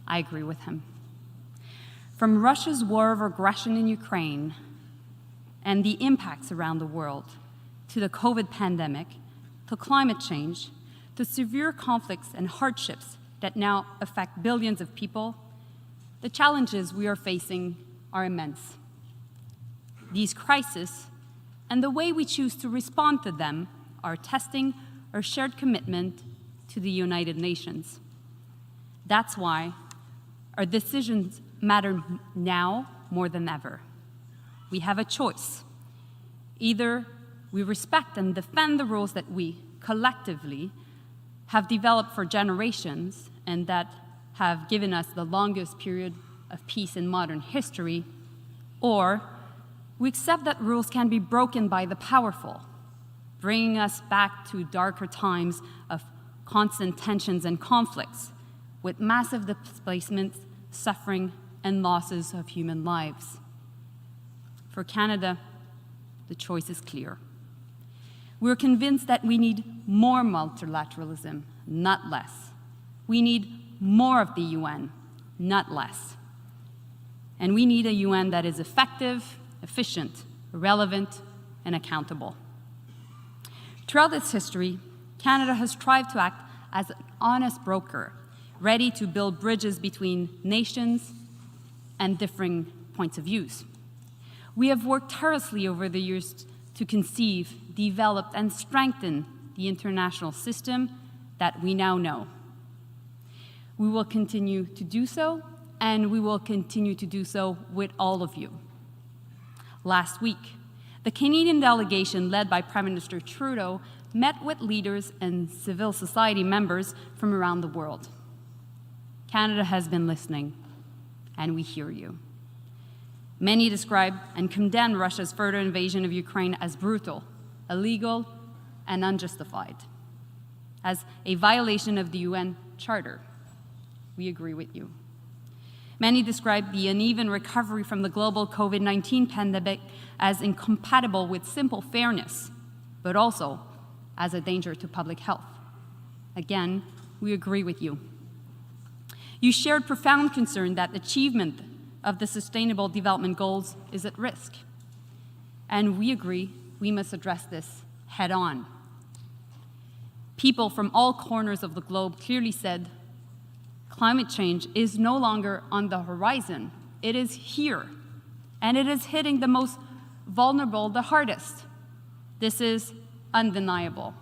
Speaker 13: I agree with him. From Russia's war of aggression in Ukraine and the impacts around the world, to the COVID pandemic, to climate change, to severe conflicts and hardships that now affect billions of people, the challenges we are facing are immense. These crises and the way we choose to respond to them are testing our shared commitment to the United Nations. That's why our decisions matter now more than ever. We have a choice. Either we respect and defend the rules that we collectively have developed for generations and that have given us the longest period of peace in modern history, or we accept that rules can be broken by the powerful, bringing us back to darker times of constant tensions and conflicts, with massive displacements, suffering, and losses of human lives. For Canada, the choice is clear. We're convinced that we need more multilateralism, not less. We need more of the UN, not less. And we need a UN that is effective, efficient, relevant, and accountable. Throughout its history, Canada has strived to act as an honest broker, ready to build bridges between nations and differing points of view. We have worked tirelessly over the years to conceive, develop, and strengthen the international system that we now know. We will continue to do so, and we will continue to do so with all of you. Last week, the Canadian delegation, led by Prime Minister Trudeau, met with leaders and civil society members from around the world. Canada has been listening, and we hear you. Many describe and condemn Russia's further invasion of Ukraine as brutal, illegal, and unjustified, as a violation of the UN Charter. We agree with you. Many describe the uneven recovery from the global COVID-19 pandemic as incompatible with simple fairness, but also as a danger to public health. Again, we agree with you. You shared profound concern that achievement of the Sustainable Development Goals is at risk. And we agree we must address this head on. People from all corners of the globe clearly said, climate change is no longer on the horizon. It is here, and it is hitting the most vulnerable the hardest. This is undeniable.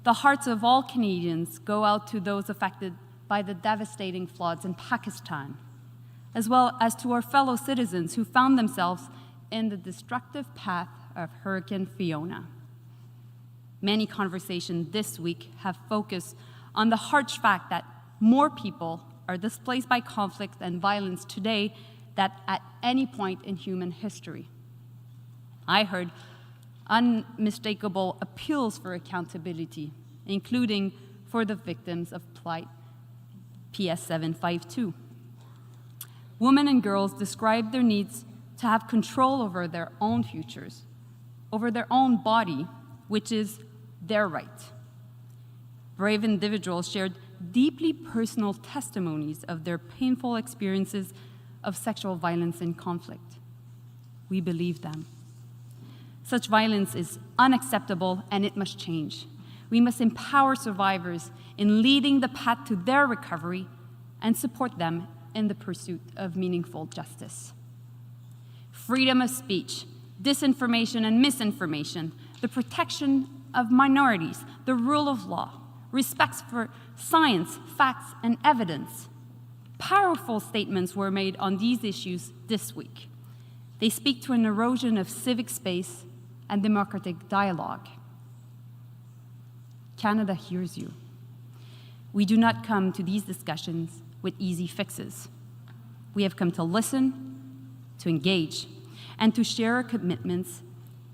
Speaker 13: The hearts of all Canadians go out to those affected by the devastating floods in Pakistan, as well as to our fellow citizens who found themselves in the destructive path of Hurricane Fiona. Many conversations this week have focused on the harsh fact that more people are displaced by conflict and violence today than at any point in human history. I heard unmistakable appeals for accountability, including for the victims of Plight PS 752. Women and girls described their needs to have control over their own futures, over their own body, which is their right. Brave individuals shared deeply personal testimonies of their painful experiences of sexual violence and conflict. We believe them. Such violence is unacceptable and it must change. We must empower survivors in leading the path to their recovery and support them in the pursuit of meaningful justice. Freedom of speech, disinformation and misinformation, the protection of minorities, the rule of law, respect for science, facts, and evidence. Powerful statements were made on these issues this week. They speak to an erosion of civic space and democratic dialogue. Canada hears you. We do not come to these discussions with easy fixes. We have come to listen, to engage, and to share our commitments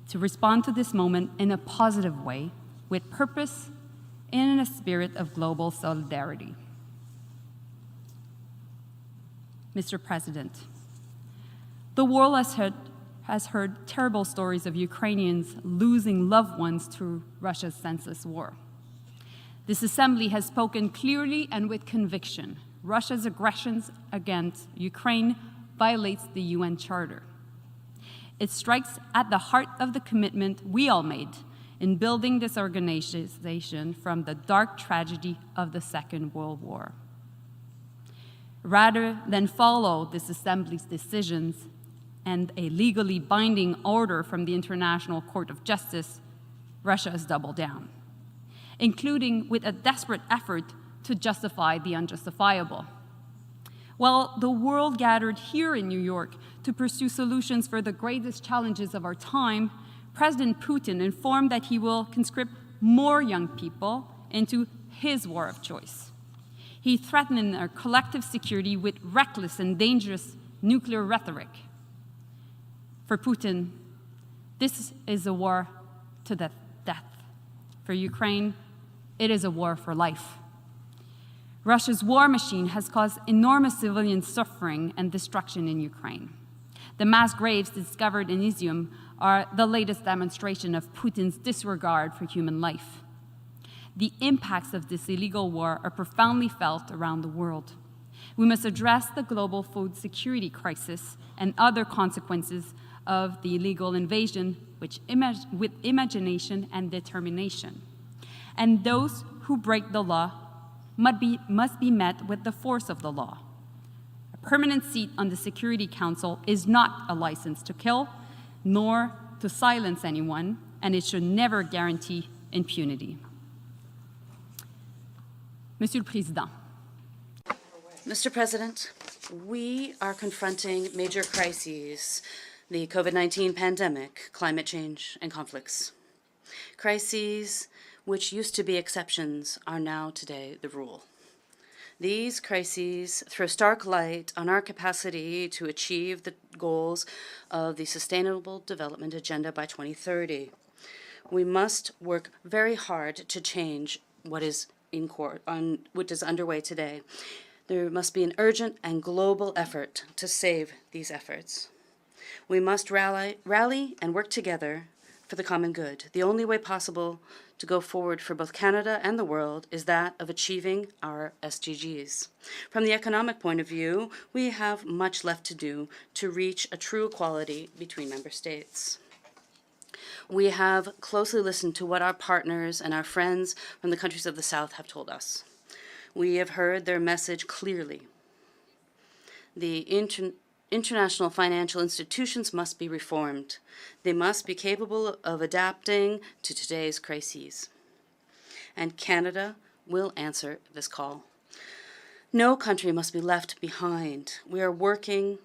Speaker 13: to respond to this moment in a positive way, with purpose and in a spirit of global solidarity. Mr. President, the world has heard terrible stories of Ukrainians losing loved ones to Russia's senseless war. This Assembly has spoken clearly and with conviction. Russia's aggressions against Ukraine violates the UN Charter. It strikes at the heart of the commitment we all made in building this organization from the dark tragedy of the Second World War. Rather than follow this Assembly's decisions and a legally binding order from the International Court of Justice, Russia has doubled down, including with a desperate effort to justify the unjustifiable. While the world gathered here in New York to pursue solutions for the greatest challenges of our time, President Putin informed that he will conscript more young people into his war of choice. He threatened our collective security with reckless and dangerous nuclear rhetoric. For Putin, this is a war to the death. For Ukraine, it is a war for life. Russia's war machine has caused enormous civilian suffering and destruction in Ukraine. The mass graves discovered in Izium are the latest demonstration of Putin's disregard for human life. The impacts of this illegal war are profoundly felt around the world. We must address the global food security crisis and other consequences of the illegal invasion with imagination and determination. And those who break the law must be met with the force of the law. A permanent seat on the Security Council is not a license to kill, nor to silence anyone, and it should never guarantee impunity. Monsieur le Président.
Speaker 7: Mr. President, we are confronting major crises: the COVID-19 pandemic, climate change, and conflicts. Crises which used to be exceptions are now today the rule. These crises throw stark light on our capacity to achieve the goals of the Sustainable Development Agenda by 2030. We must work very hard to change what is underway today. There must be an urgent and global effort to save these efforts. We must rally and work together for the common good. The only way possible to go forward for both Canada and the world is that of achieving our SDGs. From the economic point of view, we have much left to do to reach a true equality between member states. We have closely listened to what our partners and our friends from the countries of the South have told us. We have heard their message clearly. The international financial institutions must be reformed. They must be capable of adapting to today's crises. And Canada will answer this call. No country must be left behind. We are working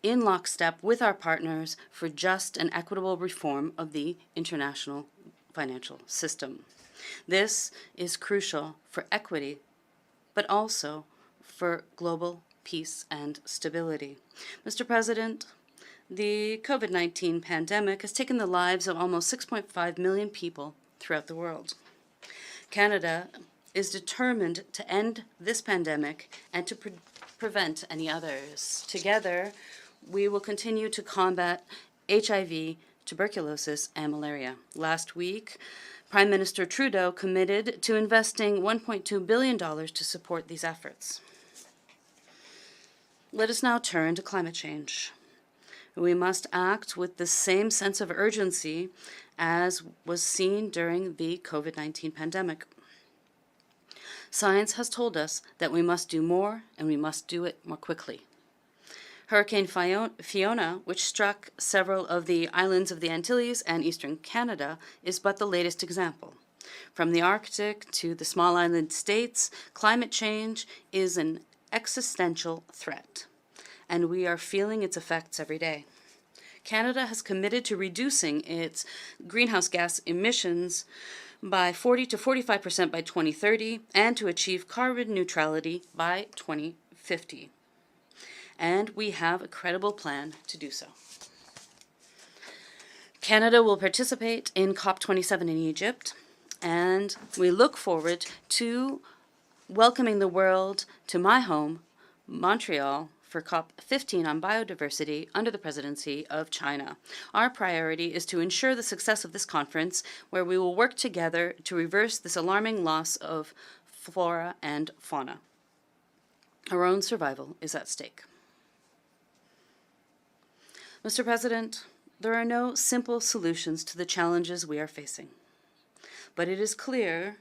Speaker 7: in lockstep with our partners for just and equitable reform of the international financial system. This is crucial for equity, but also for global peace and stability. Mr. President, the COVID-19 pandemic has taken the lives of almost 6.5 million people throughout the world. Canada is determined to end this pandemic and to prevent any others. Together, we will continue to combat HIV, tuberculosis, and malaria. Last week, Prime Minister Trudeau committed to investing $1.2 billion to support these efforts. Let us now turn to climate change. We must act with the same sense of urgency as was seen during the COVID-19 pandemic. Science has told us that we must do more, and we must do it more quickly. Hurricane Fiona, which struck several of the islands of the Antilles and eastern Canada, is but the latest example. From the Arctic to the small island states, climate change is an existential threat, and we are feeling its effects every day. Canada has committed to reducing its greenhouse gas emissions by 40 to 45% by 2030 and to achieve carbon neutrality by 2050. And we have a credible plan to do so. Canada will participate in COP27 in Egypt, and we look forward to welcoming the world to my home, Montreal, for COP15 on biodiversity under the presidency of China. Our priority is to ensure the success of this conference, where we will work together to reverse this alarming loss of flora and fauna. Our own survival is at stake. Mr. President, there are no simple solutions to the challenges we are facing. But it is clear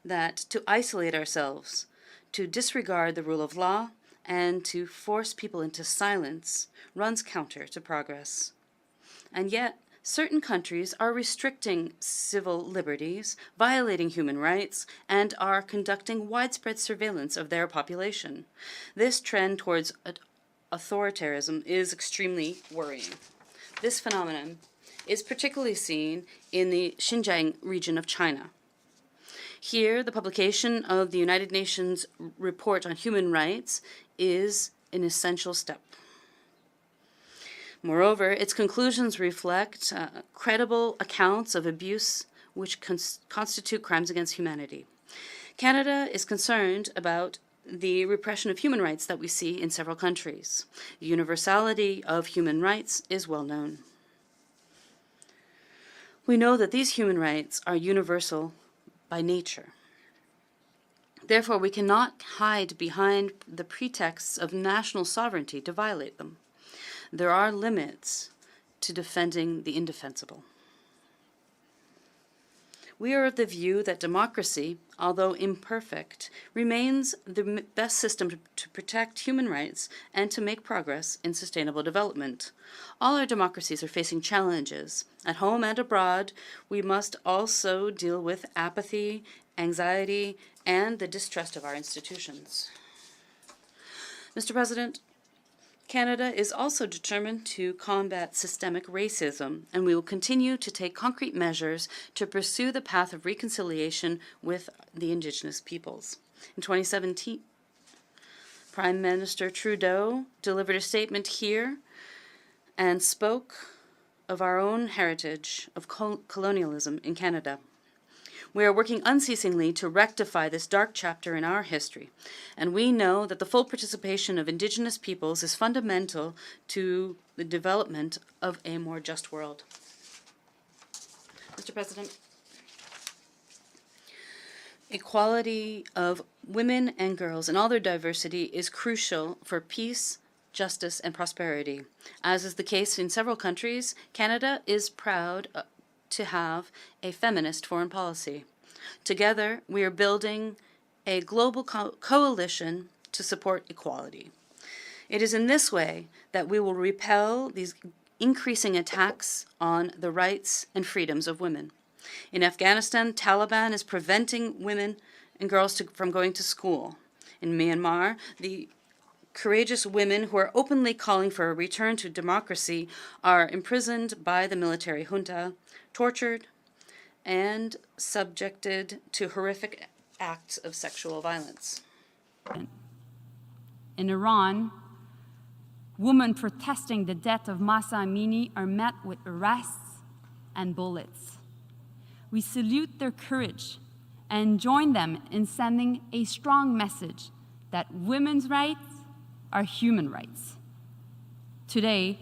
Speaker 7: that to isolate ourselves, to disregard the rule of law, and to force people into silence runs counter to progress. And yet, certain countries are restricting civil liberties, violating human rights, and are conducting widespread surveillance of their population. This trend towards authoritarianism is extremely worrying. This phenomenon is particularly seen in the Xinjiang region of China. Here, the publication of the United Nations report on human rights is an essential step. Moreover, its conclusions reflect credible accounts of abuse which constitute crimes against humanity. Canada is concerned about the repression of human rights that we see in several countries. The universality of human rights is well known. We know that these human rights are universal by nature. Therefore, we cannot hide behind the pretexts of national sovereignty to violate them. There are limits to defending the indefensible. We are of the view that democracy, although imperfect, remains the best system to protect human rights and to make progress in sustainable development. All our democracies are facing challenges. At home and abroad, we must also deal with apathy, anxiety, and the distrust of our institutions. Mr. President, Canada is also determined to combat systemic racism, and we will continue to take concrete measures to pursue the path of reconciliation with the Indigenous peoples. In 2017, Prime Minister Trudeau delivered a statement here and spoke of our own heritage of colonialism in Canada. We are working unceasingly to rectify this dark chapter in our history, and we know that the full participation of Indigenous peoples is fundamental to the development of a more just world. Mr. President, equality of women and girls and all their diversity is crucial for peace, justice, and prosperity. As is the case in several countries, Canada is proud to have a feminist foreign policy. Together, we are building a global coalition to support equality. It is in this way that we will repel these increasing attacks on the rights and freedoms of women. In Afghanistan, Taliban is preventing women and girls from going to school. In Myanmar, the courageous women who are openly calling for a return to democracy are imprisoned by the military junta, tortured, and subjected to horrific acts of sexual violence.
Speaker 13: In Iran, women protesting the death of Mahsa Amini are met with arrests and bullets. We salute their courage and join them in sending a strong message that women's rights are human rights. Today,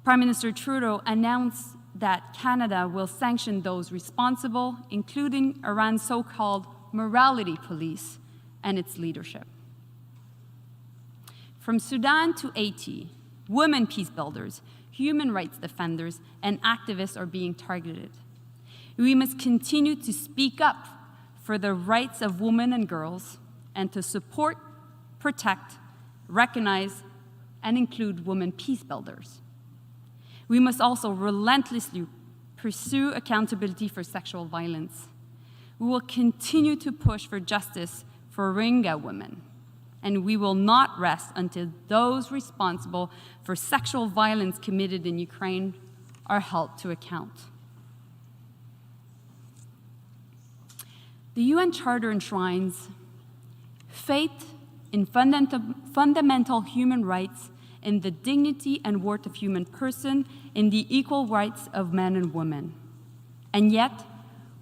Speaker 13: Prime Minister Trudeau announced that Canada will sanction those responsible, including Iran's so-called morality police and its leadership. From Sudan to Haiti, women peace builders, human rights defenders, and activists are being targeted. We must continue to speak up for the rights of women and girls and to support, protect, recognize, and include women peace builders. We must also relentlessly pursue accountability for sexual violence. We will continue to push for justice for Rohingya women, and we will not rest until those responsible for sexual violence committed in Ukraine are held to account. The UN Charter enshrines faith in fundamental human rights, in the dignity and worth of human person, in the equal rights of men and women. And yet,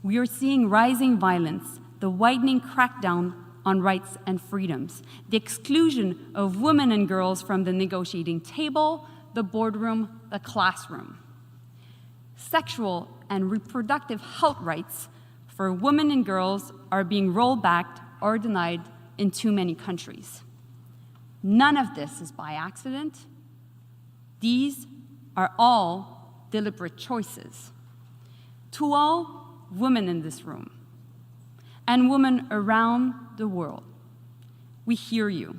Speaker 13: we are seeing rising violence, the widening crackdown on rights and freedoms, the exclusion of women and girls from the negotiating table, the boardroom, the classroom. Sexual and reproductive health rights for women and girls are being rolled back or denied in too many countries. None of this is by accident. These are all deliberate choices. To all women in this room and women around the world, we hear you.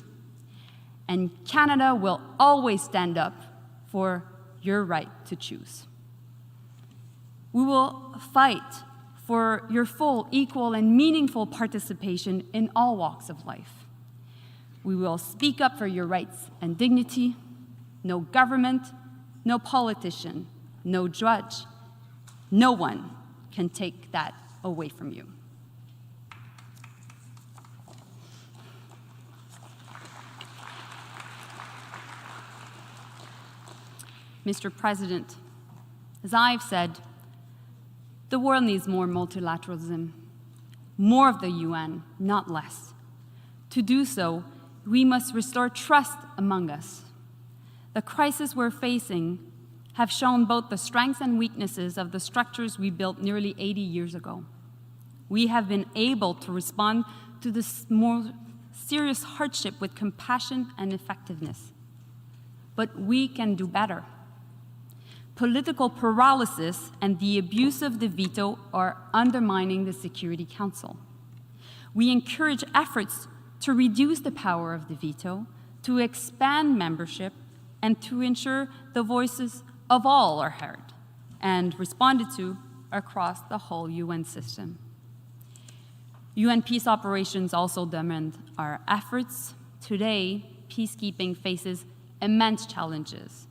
Speaker 13: And Canada will always stand up for your right to choose. We will fight for your full, equal, and meaningful participation in all walks of life. We will speak up for your rights and dignity. No government, no politician, no judge, no one can take that away from you. Mr. President, as I've said, the world needs more multilateralism, more of the UN, not less. To do so, we must restore trust among us. The crises we're facing have shown both the strengths and weaknesses of the structures we built nearly 80 years ago. We have been able to respond to this more serious hardship with compassion and effectiveness. But we can do better. Political paralysis and the abuse of the veto are undermining the Security Council. We encourage efforts to reduce the power of the veto, to expand membership, and to ensure the voices of all are heard and responded to across the whole UN system. UN peace operations also demand our efforts. Today, peacekeeping faces immense challenges.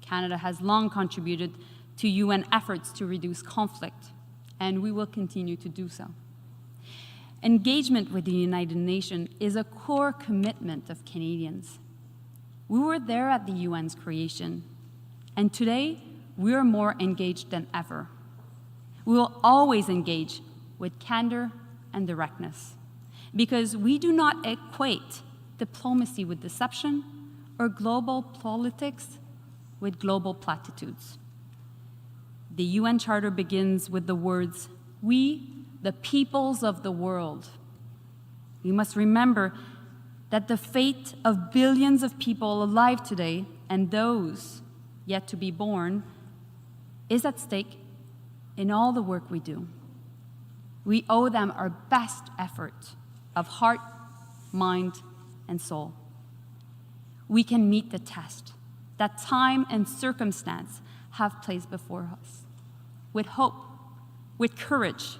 Speaker 13: Canada has long contributed to UN efforts to reduce conflict, and we will continue to do so. Engagement with the United Nations is a core commitment of Canadians. We were there at the UN's creation, and today we are more engaged than ever. We will always engage with candor and directness, because we do not equate diplomacy with deception or global politics with global platitudes. The UN Charter begins with the words, "We, the peoples of the world." We must remember that the fate of billions of people alive today and those yet to be born is at stake in all the work we do. We owe them our best effort of heart, mind, and soul. We can meet the test that time and circumstance have placed before us with hope, with courage,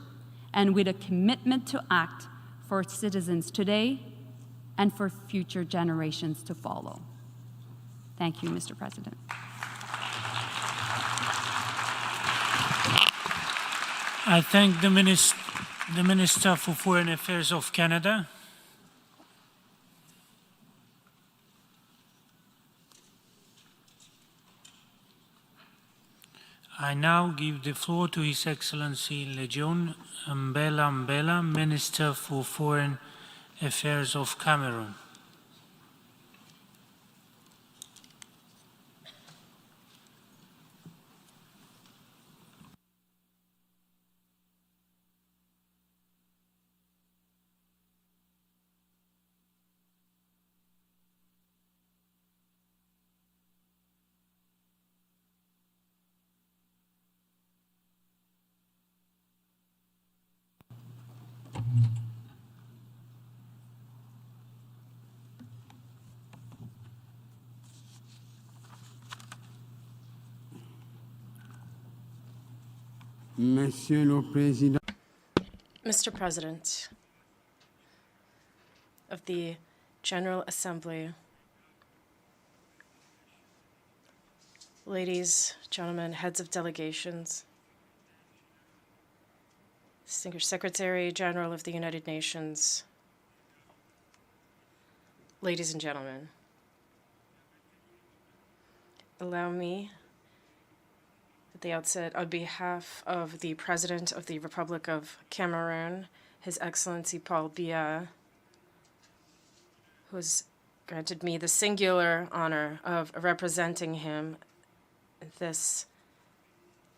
Speaker 13: and with a commitment to act for citizens today and for future generations to follow. Thank you, Mr. President.
Speaker 2: I thank the Minister for Foreign Affairs of Canada. I now give the floor to His Excellency Legion Mbela Mbela, Minister for Foreign Affairs of Cameroon.
Speaker 14: Monsieur le Président,
Speaker 15: Mr. President of the General Assembly, ladies, gentlemen, heads of delegations, distinguished Secretary General of the United Nations, ladies and gentlemen, allow me at the outset, on behalf of the President of the Republic of Cameroon, His Excellency Paul Biya, who has granted me the singular honor of representing him at this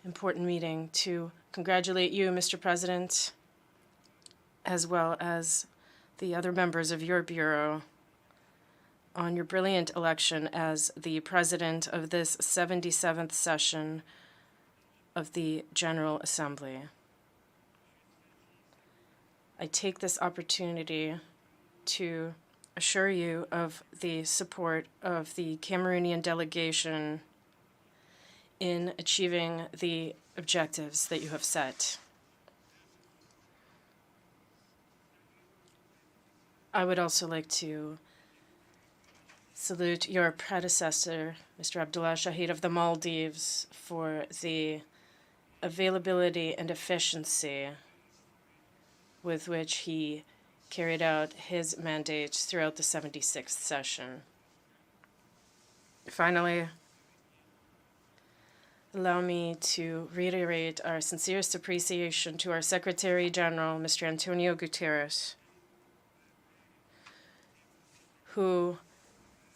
Speaker 15: important meeting, to congratulate you, Mr. President, as well as the other members of your Bureau, on your brilliant election as the President of this 77th session of the General Assembly. I take this opportunity to assure you of the support of the Cameroonian delegation in achieving the objectives that you have set. I would also like to salute your predecessor, Mr. Abdullah Shahid of the Maldives, for the availability and efficiency with which he carried out his mandate throughout the 76th session. Finally, allow me to reiterate our sincerest appreciation to our Secretary General, Mr. Antonio Guterres, who,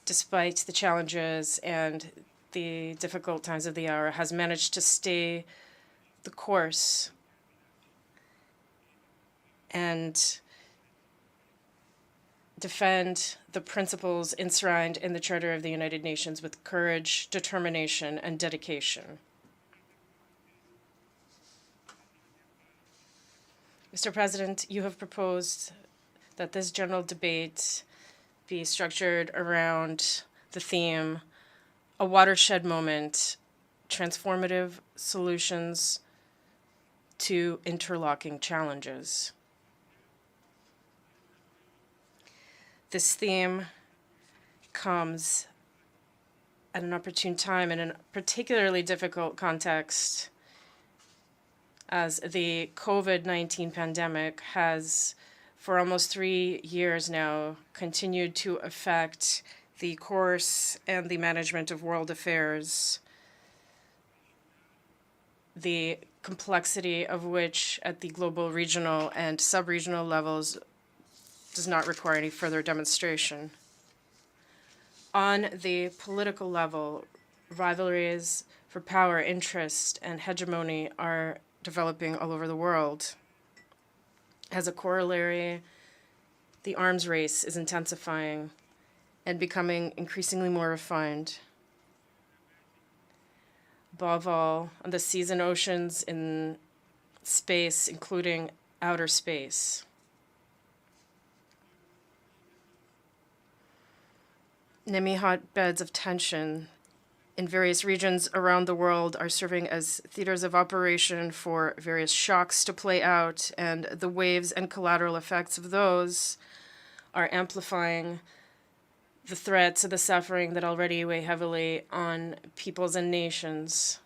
Speaker 15: despite the challenges and the difficult times of the hour, has managed to stay the course and defend the principles enshrined in the Charter of the United Nations with courage, determination, and dedication. Mr. President, you have proposed that this general debate be structured around the theme, a watershed moment, transformative solutions to interlocking challenges. This theme comes at an opportune time in a particularly difficult context, as the COVID-19 pandemic has, for almost 3 years now, continued to affect the course and the management of world affairs, the complexity of which at the global, regional, and sub-regional levels does not require any further demonstration. On the political level, rivalries for power, interest, and hegemony are developing all over the world. As a corollary, the arms race is intensifying and becoming increasingly more refined. Above all, on the seas and oceans, in space, including outer space. Enemy hotbeds of tension in various regions around the world are serving as theaters of operation for various shocks to play out, and the waves and collateral effects of those are amplifying the threats and the suffering that already weigh heavily on peoples and nations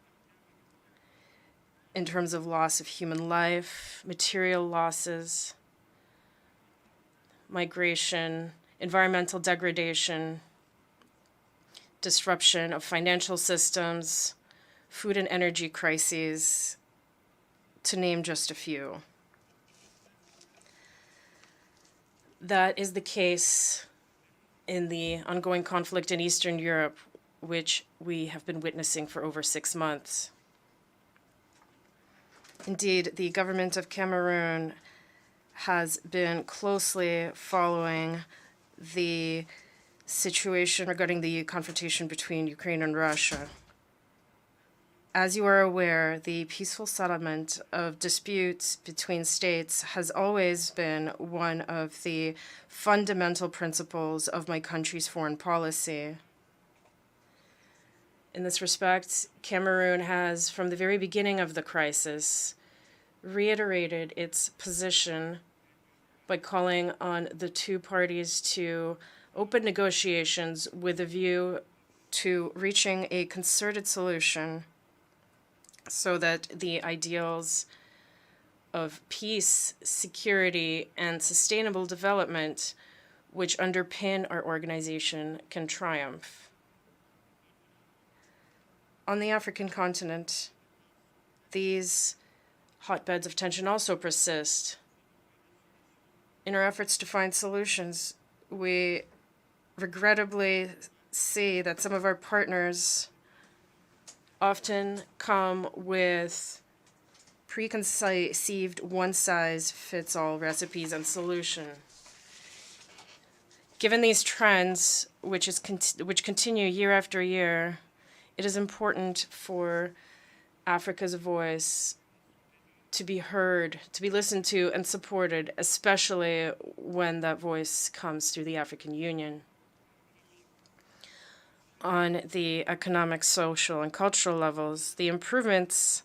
Speaker 15: in terms of loss of human life, material losses, migration, environmental degradation, disruption of financial systems, food and energy crises, to name just a few. That is the case in the ongoing conflict in Eastern Europe, which we have been witnessing for over 6 months. Indeed, the government of Cameroon has been closely following the situation regarding the confrontation between Ukraine and Russia. As you are aware, the peaceful settlement of disputes between states has always been one of the fundamental principles of my country's foreign policy. In this respect, Cameroon has, from the very beginning of the crisis, reiterated its position by calling on the two parties to open negotiations with a view to reaching a concerted solution so that the ideals of peace, security, and sustainable development which underpin our organization can triumph. On the African continent, these hotbeds of tension also persist. In our efforts to find solutions, we regrettably see that some of our partners often come with preconceived one-size-fits-all recipes and solution. Given these trends, which continue year after year, it is important for Africa's voice to be heard, to be listened to and supported, especially when that voice comes through the African Union. On the economic, social, and cultural levels, the improvements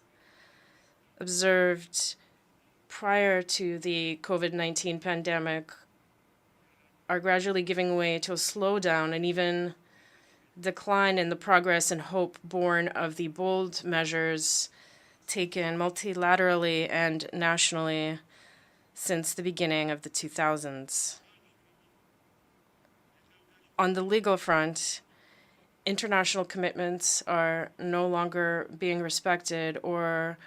Speaker 15: observed prior to the COVID-19 pandemic are gradually giving way to a slowdown and even decline in the progress and hope born of the bold measures taken multilaterally and nationally since the beginning of the 2000s. On the legal front, international commitments are no longer being respected or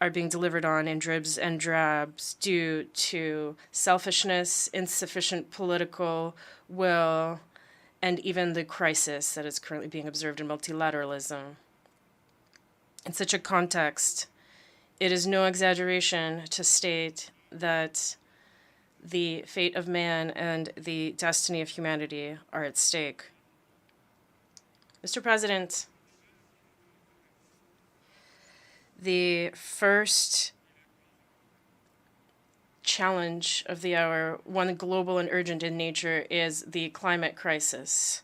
Speaker 15: are being delivered on in dribs and drabs due to selfishness, insufficient political will, and even the crisis that is currently being observed in multilateralism. In such a context, it is no exaggeration to state that the fate of man and the destiny of humanity are at stake. Mr. President, the first challenge of the hour, one global and urgent in nature, is the climate crisis.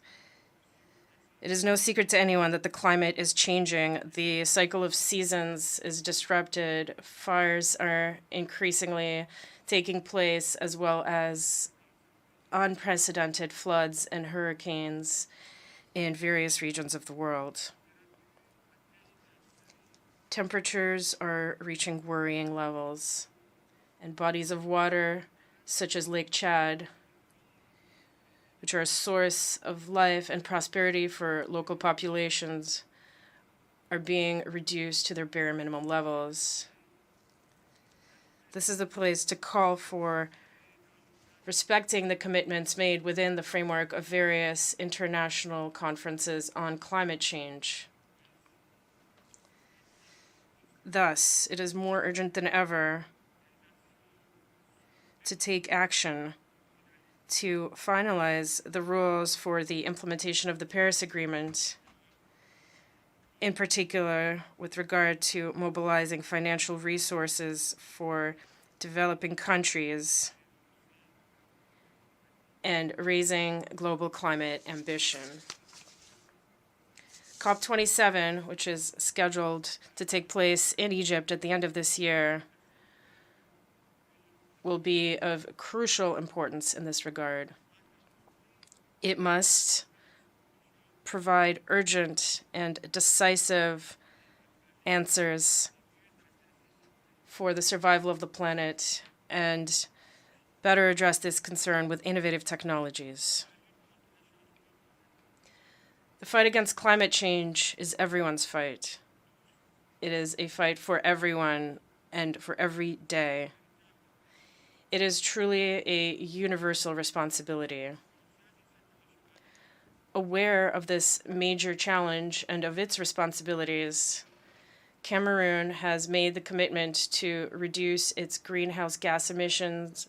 Speaker 15: It is no secret to anyone that the climate is changing. The cycle of seasons is disrupted. Fires are increasingly taking place, as well as unprecedented floods and hurricanes in various regions of the world. Temperatures are reaching worrying levels, and bodies of water, such as Lake Chad, which are a source of life and prosperity for local populations, are being reduced to their bare minimum levels. This is a place to call for respecting the commitments made within the framework of various international conferences on climate change. Thus, it is more urgent than ever to take action to finalize the rules for the implementation of the Paris Agreement, in particular with regard to mobilizing financial resources for developing countries and raising global climate ambition. COP27, which is scheduled to take place in Egypt at the end of this year, will be of crucial importance in this regard. It must provide urgent and decisive answers for the survival of the planet and better address this concern with innovative technologies. The fight against climate change is everyone's fight. It is a fight for everyone and for every day. It is truly a universal responsibility. Aware of this major challenge and of its responsibilities, Cameroon has made the commitment to reduce its greenhouse gas emissions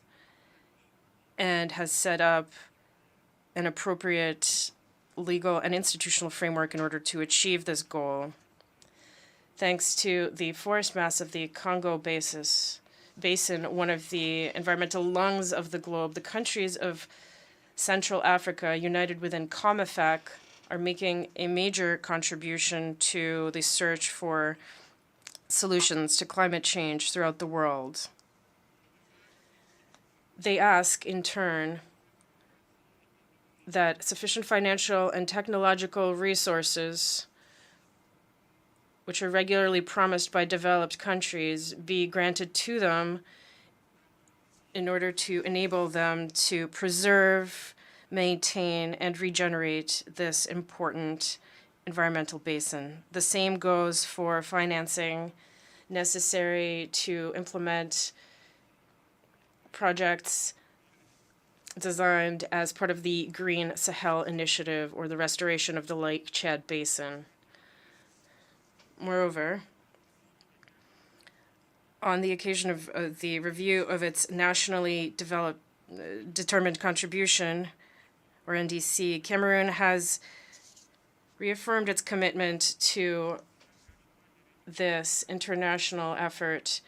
Speaker 15: and has set up an appropriate legal and institutional framework in order to achieve this goal. Thanks to the forest mass of the Congo Basin, one of the environmental lungs of the globe, the countries of Central Africa, united within COMEFAC, are making a major contribution to the search for solutions to climate change throughout the world. They ask, in turn, that sufficient financial and technological resources, which are regularly promised by developed countries, be granted to them in order to enable them to preserve, maintain, and regenerate this important environmental basin. The same goes for financing necessary to implement projects designed as part of the Green Sahel Initiative or the restoration of the Lake Chad Basin. Moreover, on the occasion of the review of its nationally determined contribution, or NDC, Cameroon has reaffirmed its commitment to this international effort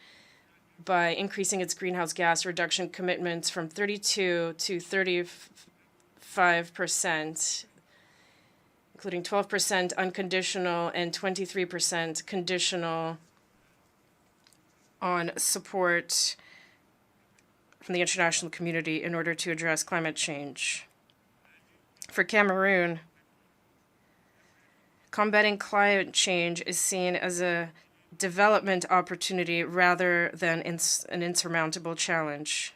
Speaker 15: by increasing its greenhouse gas reduction commitments from 32 to 35%, including 12% unconditional and 23% conditional on support from the international community in order to address climate change. For Cameroon, combating climate change is seen as a development opportunity rather than an insurmountable challenge.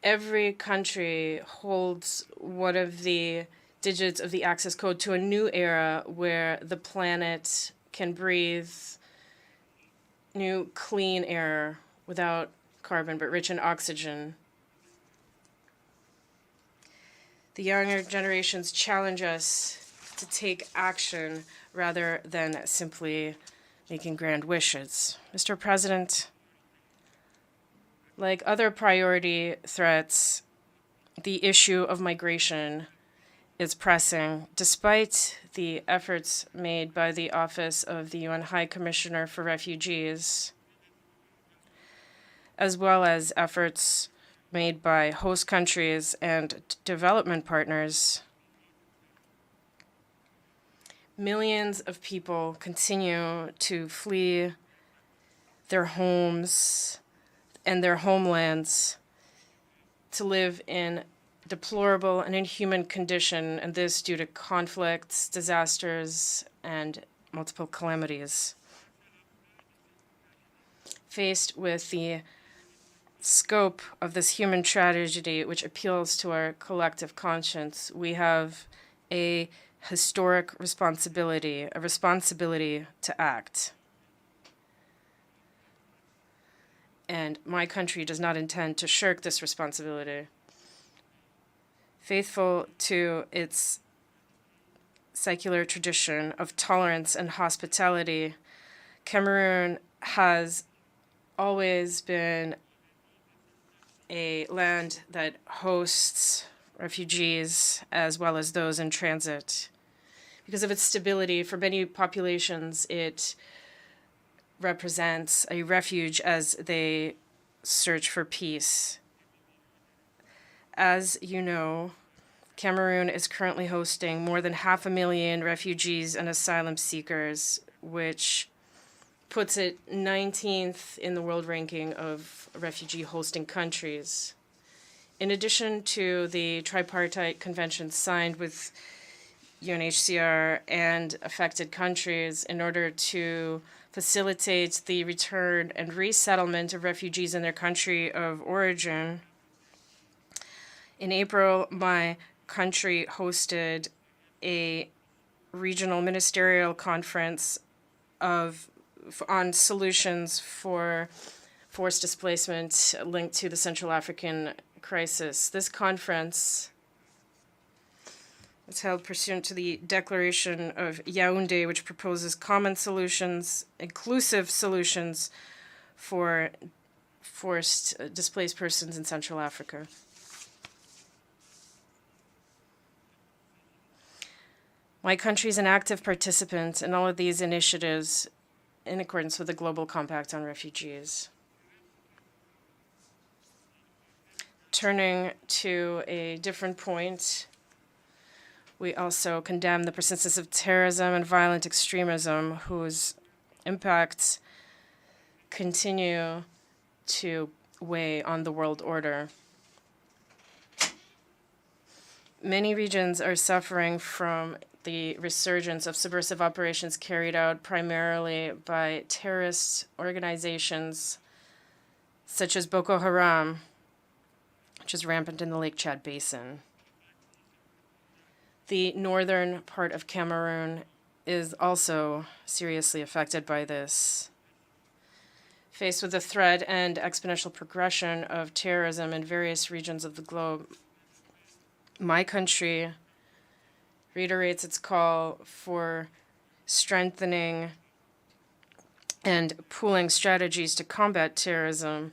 Speaker 15: Every country holds one of the digits of the access code to a new era where the planet can breathe new clean air without carbon but rich in oxygen. The younger generations challenge us to take action rather than simply making grand wishes. Mr. President, like other priority threats, the issue of migration is pressing, despite the efforts made by the Office of the UN High Commissioner for Refugees, as well as efforts made by host countries and development partners. Millions of people continue to flee their homes and their homelands to live in deplorable and inhuman condition, and this due to conflicts, disasters, and multiple calamities. Faced with the scope of this human tragedy, which appeals to our collective conscience, we have a historic responsibility, a responsibility to act. And my country does not intend to shirk this responsibility. Faithful to its secular tradition of tolerance and hospitality, Cameroon has always been a land that hosts refugees as well as those in transit. Because of its stability, for many populations, it represents a refuge as they search for peace. As you know, Cameroon is currently hosting more than 500,000 refugees and asylum seekers, which puts it 19th in the world ranking of refugee hosting countries. In addition to the tripartite convention signed with UNHCR and affected countries in order to facilitate the return and resettlement of refugees in their country of origin, in April, my country hosted a regional ministerial conference on solutions for forced displacement linked to the Central African crisis. This conference was held pursuant to the Declaration of Yaoundé, which proposes common solutions, inclusive solutions for forced displaced persons in Central Africa. My country is an active participant in all of these initiatives in accordance with the Global Compact on Refugees. Turning to a different point, We also condemn the persistence of terrorism and violent extremism, whose impacts continue to weigh on the world order. Many regions are suffering from the resurgence of subversive operations carried out primarily by terrorist organizations such as Boko Haram, which is rampant in the Lake Chad Basin. The northern part of Cameroon is also seriously affected by this. Faced with the threat and exponential progression of terrorism in various regions of the globe, my country reiterates its call for strengthening and pooling strategies to combat terrorism.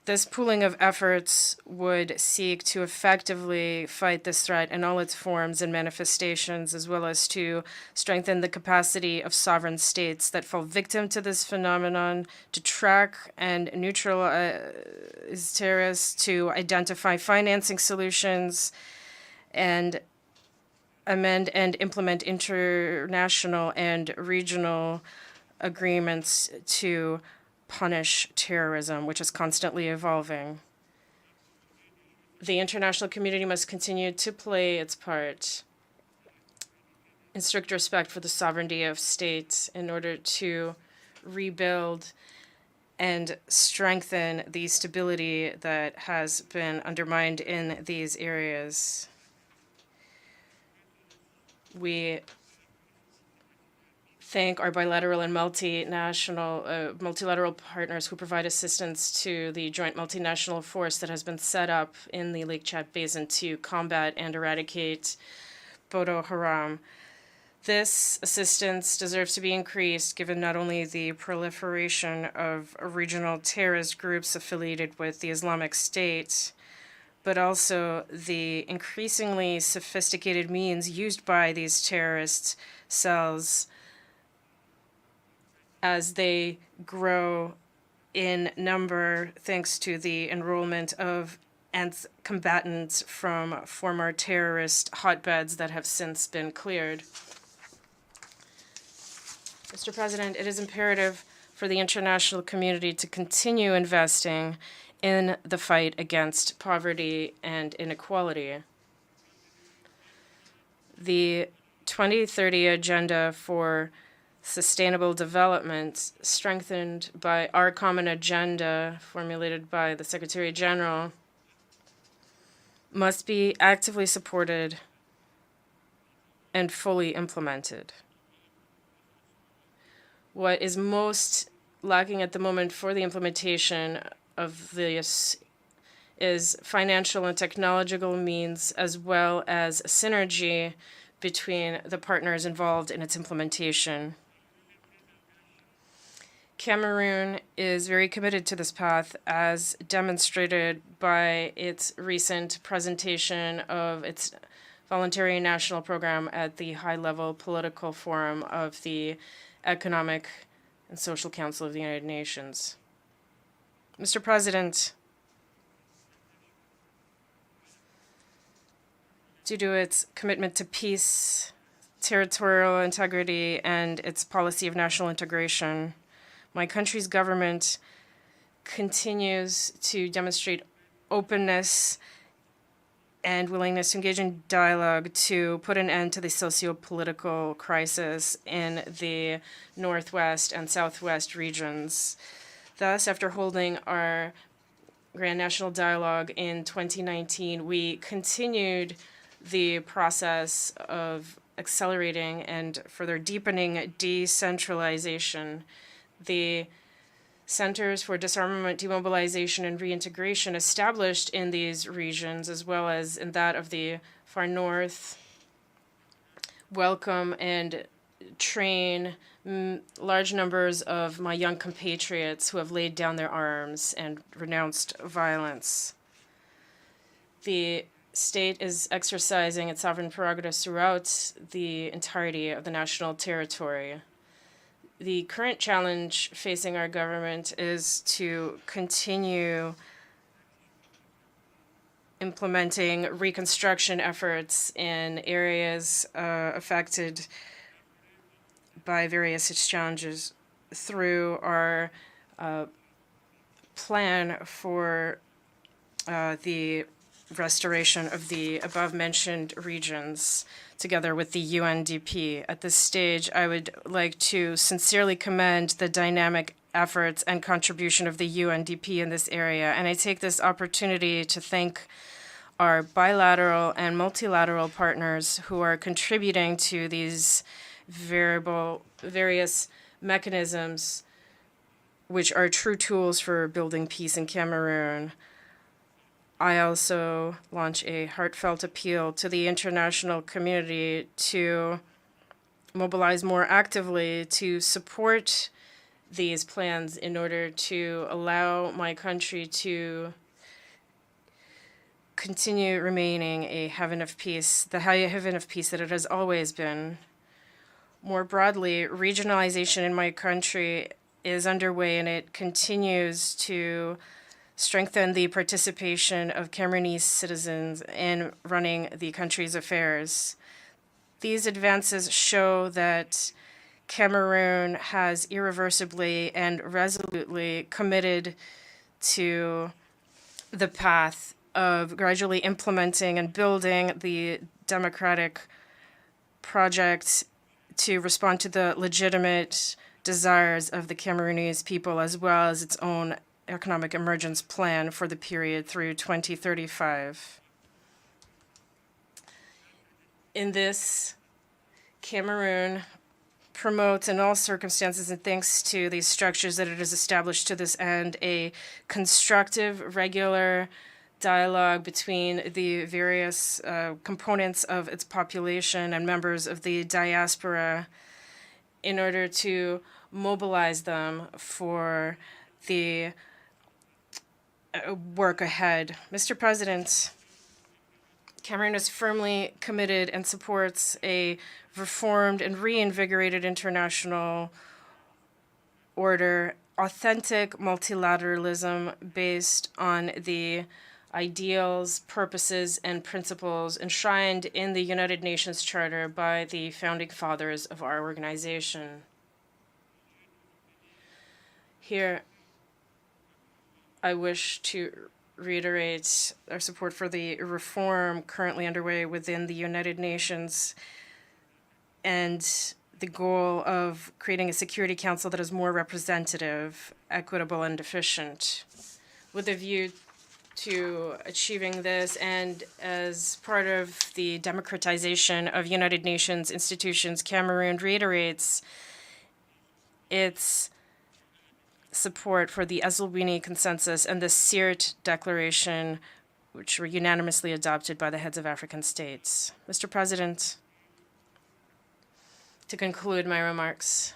Speaker 15: This pooling of efforts would seek to effectively fight this threat in all its forms and manifestations, as well as to strengthen the capacity of sovereign states that fall victim to this phenomenon to track and neutralize terrorists, to identify financing solutions, and amend and implement international and regional agreements to punish terrorism, which is constantly evolving. The international community must continue to play its part in strict respect for the sovereignty of states in order to rebuild and strengthen the stability that has been undermined in these areas. We thank our bilateral and multilateral partners who provide assistance to the joint multinational force that has been set up in the Lake Chad Basin to combat and eradicate Boko Haram. This assistance deserves to be increased given not only the proliferation of regional terrorist groups affiliated with the Islamic State, but also the increasingly sophisticated means used by these terrorist cells as they grow in number thanks to the enrollment of combatants from former terrorist hotbeds that have since been cleared. Mr. President, it is imperative for the international community to continue investing in the fight against poverty and inequality. The 2030 Agenda for Sustainable Development, strengthened by our common agenda formulated by the Secretary General, must be actively supported and fully implemented. What is most lacking at the moment for the implementation of this is financial and technological means, as well as synergy between the partners involved in its implementation. Cameroon is very committed to this path, as demonstrated by its recent presentation of its voluntary national program at the high-level political forum of the Economic and Social Council of the United Nations. Mr. President, due to its commitment to peace, territorial integrity, and its policy of national integration, my country's government continues to demonstrate openness and willingness to engage in dialogue to put an end to the socio-political crisis in the Northwest and Southwest regions. Thus, after holding our Grand National Dialogue in 2019, we continued the process of accelerating and further deepening decentralization. The Centers for Disarmament, Demobilization, and Reintegration established in these regions, as well as in that of the far north, welcome and train large numbers of my young compatriots who have laid down their arms and renounced violence. The state is exercising its sovereign prerogatives throughout the entirety of the national territory. The current challenge facing our government is to continue implementing reconstruction efforts in areas affected by various challenges through our plan for the restoration of the above-mentioned regions together with the UNDP. At this stage, I would like to sincerely commend the dynamic efforts and contribution of the UNDP in this area, and I take this opportunity to thank our bilateral and multilateral partners who are contributing to these various mechanisms which are true tools for building peace in Cameroon. I also launch a heartfelt appeal to the international community to mobilize more actively to support these plans in order to allow my country to continue remaining a haven of peace, the haven of peace that it has always been. More broadly, regionalization in my country is underway, and it continues to strengthen the participation of Cameroonese citizens in running the country's affairs. These advances show that Cameroon has irreversibly and resolutely committed to the path of gradually implementing and building the democratic project to respond to the legitimate desires of the Cameroonese people, as well as its own economic emergence plan for the period through 2035. In this, Cameroon promotes in all circumstances, and thanks to these structures that it has established to this end, a constructive, regular dialogue between the various components of its population and members of the diaspora in order to mobilize them for the work ahead. Mr. President, Cameroon is firmly committed and supports a reformed and reinvigorated international order, authentic multilateralism based on the ideals, purposes, and principles enshrined in the United Nations Charter by the founding fathers of our organization. Here, I wish to reiterate our support for the reform currently underway within the United Nations and the goal of creating a Security Council that is more representative, equitable, and efficient. With a view to achieving this, and as part of the democratization of United Nations institutions, Cameroon reiterates its support for the Eswatini Consensus and the Syrian Declaration, which were unanimously adopted by the heads of African states. Mr. President, to conclude my remarks,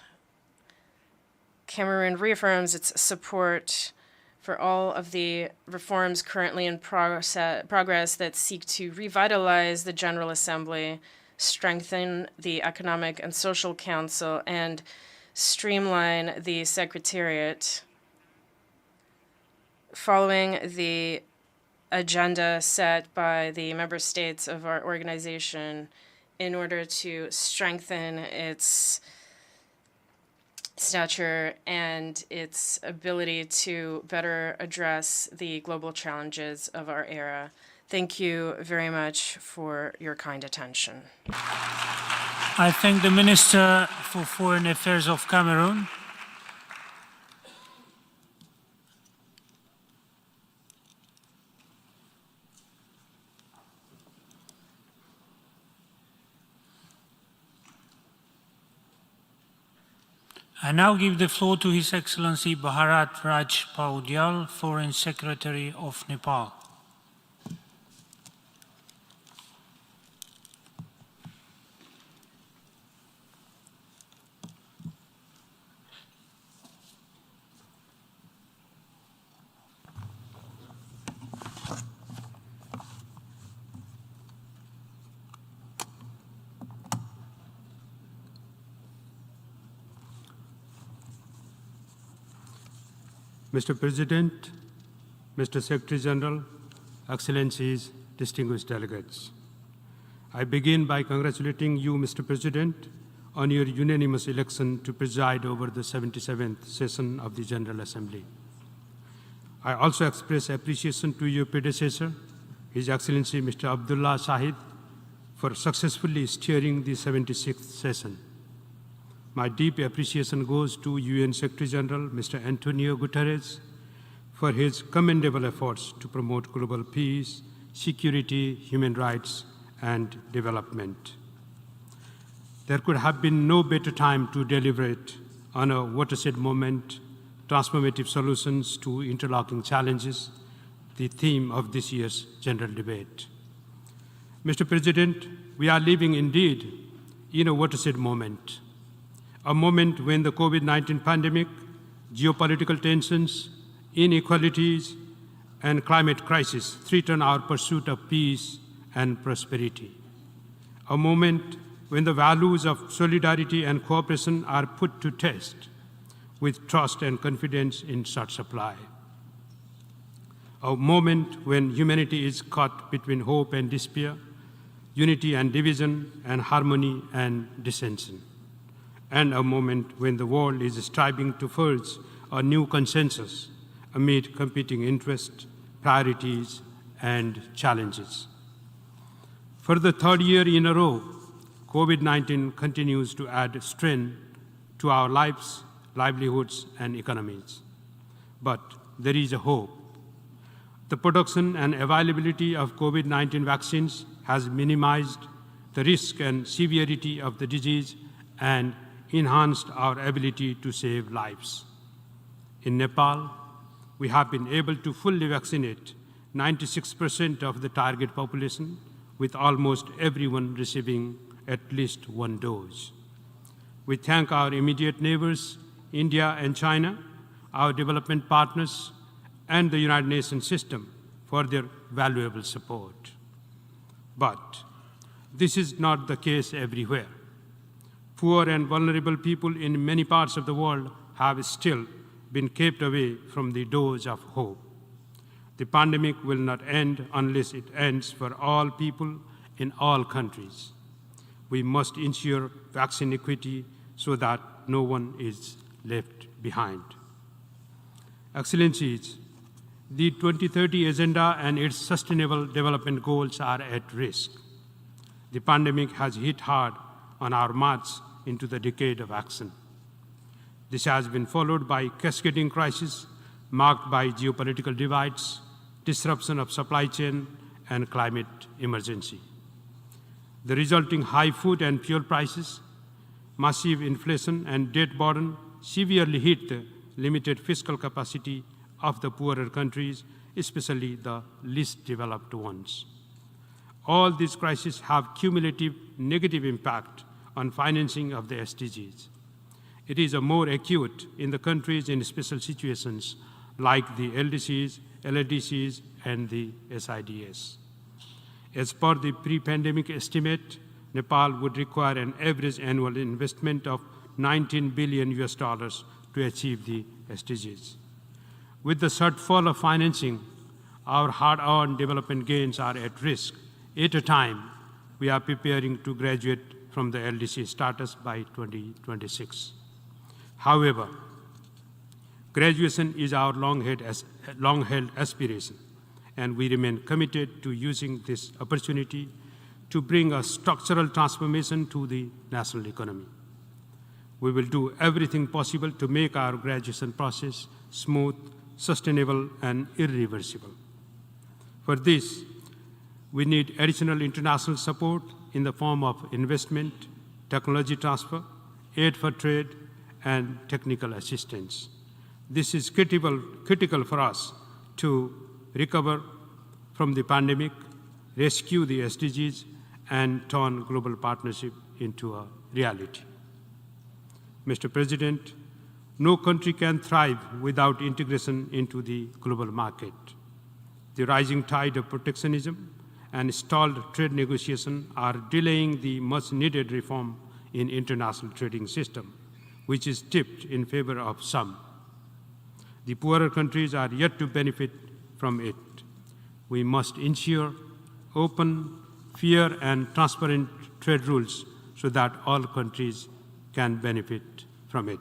Speaker 15: Cameroon reaffirms its support for all of the reforms currently in progress that seek to revitalize the General Assembly, strengthen the Economic and Social Council, and streamline the Secretariat. Following the agenda set by the member states of our organization in order to strengthen its stature and its ability to better address the global challenges of our era. Thank you very much for your kind attention.
Speaker 2: I thank the Minister for Foreign Affairs of Cameroon. I now give the floor to His Excellency Bharat Raj Paudyal, Foreign Secretary of Nepal.
Speaker 14: Mr. President, Mr. Secretary General, Excellencies, distinguished delegates. I begin by congratulating you, Mr. President, on your unanimous election to preside over the 77th session of the General Assembly. I also express appreciation to your predecessor, His Excellency Mr. Abdullah Shahid, for successfully steering the 76th session. My deep appreciation goes to UN Secretary General Mr. Antonio Guterres for his commendable efforts to promote global peace, security, human rights, and development. There could have been no better time to deliberate on a watershed moment, transformative solutions to interlocking challenges, the theme of this year's general debate. Mr. President, we are living indeed in a watershed moment, a moment when the COVID-19 pandemic, geopolitical tensions, inequalities, and climate crisis threaten our pursuit of peace and prosperity. A moment when the values of solidarity and cooperation are put to test with trust and confidence in short supply. A moment when humanity is caught between hope and despair, unity and division, and harmony and dissension. And a moment when the world is striving to forge a new consensus amid competing interests, priorities, and challenges. For the third year in a row, COVID-19 continues to add strain to our lives, livelihoods, and economies. But there is a hope. The production and availability of COVID-19 vaccines has minimized the risk and severity of the disease and enhanced our ability to save lives. In Nepal, we have been able to fully vaccinate 96% of the target population, with almost everyone receiving at least one dose. We thank our immediate neighbors, India and China, our development partners, and the United Nations system for their valuable support. But this is not the case everywhere. Poor and vulnerable people in many parts of the world have still been kept away from the doors of hope. The pandemic will not end unless it ends for all people in all countries. We must ensure vaccine equity so that no one is left behind. Excellencies, the 2030 Agenda and its Sustainable Development Goals are at risk. The pandemic has hit hard on our march into the decade of action. This has been followed by cascading crises marked by geopolitical divides, disruption of supply chain, and climate emergency. The resulting high food and fuel prices, massive inflation, and debt burden severely hit the limited fiscal capacity of the poorer countries, especially the least developed ones. All these crises have cumulative negative impact on financing of the SDGs. It is more acute in the countries in special situations like the LDCs, LADCs, and the SIDS. As per the pre-pandemic estimate, Nepal would require an average annual investment of $19 billion to achieve the SDGs. With the shortfall of financing, our hard-earned development gains are at risk. At a time, we are preparing to graduate from the LDC status by 2026. However, graduation is our long-held aspiration, and we remain committed to using this opportunity to bring a structural transformation to the national economy. We will do everything possible to make our graduation process smooth, sustainable, and irreversible. For this, we need additional international support in the form of investment, technology transfer, aid for trade, and technical assistance. This is critical for us to recover from the pandemic, rescue the SDGs, and turn global partnership into a reality. Mr. President, no country can thrive without integration into the global market. The rising tide of protectionism and stalled trade negotiations are delaying the much-needed reform in international trading system, which is tipped in favor of some. The poorer countries are yet to benefit from it. We must ensure open, fair, and transparent trade rules so that all countries can benefit from it.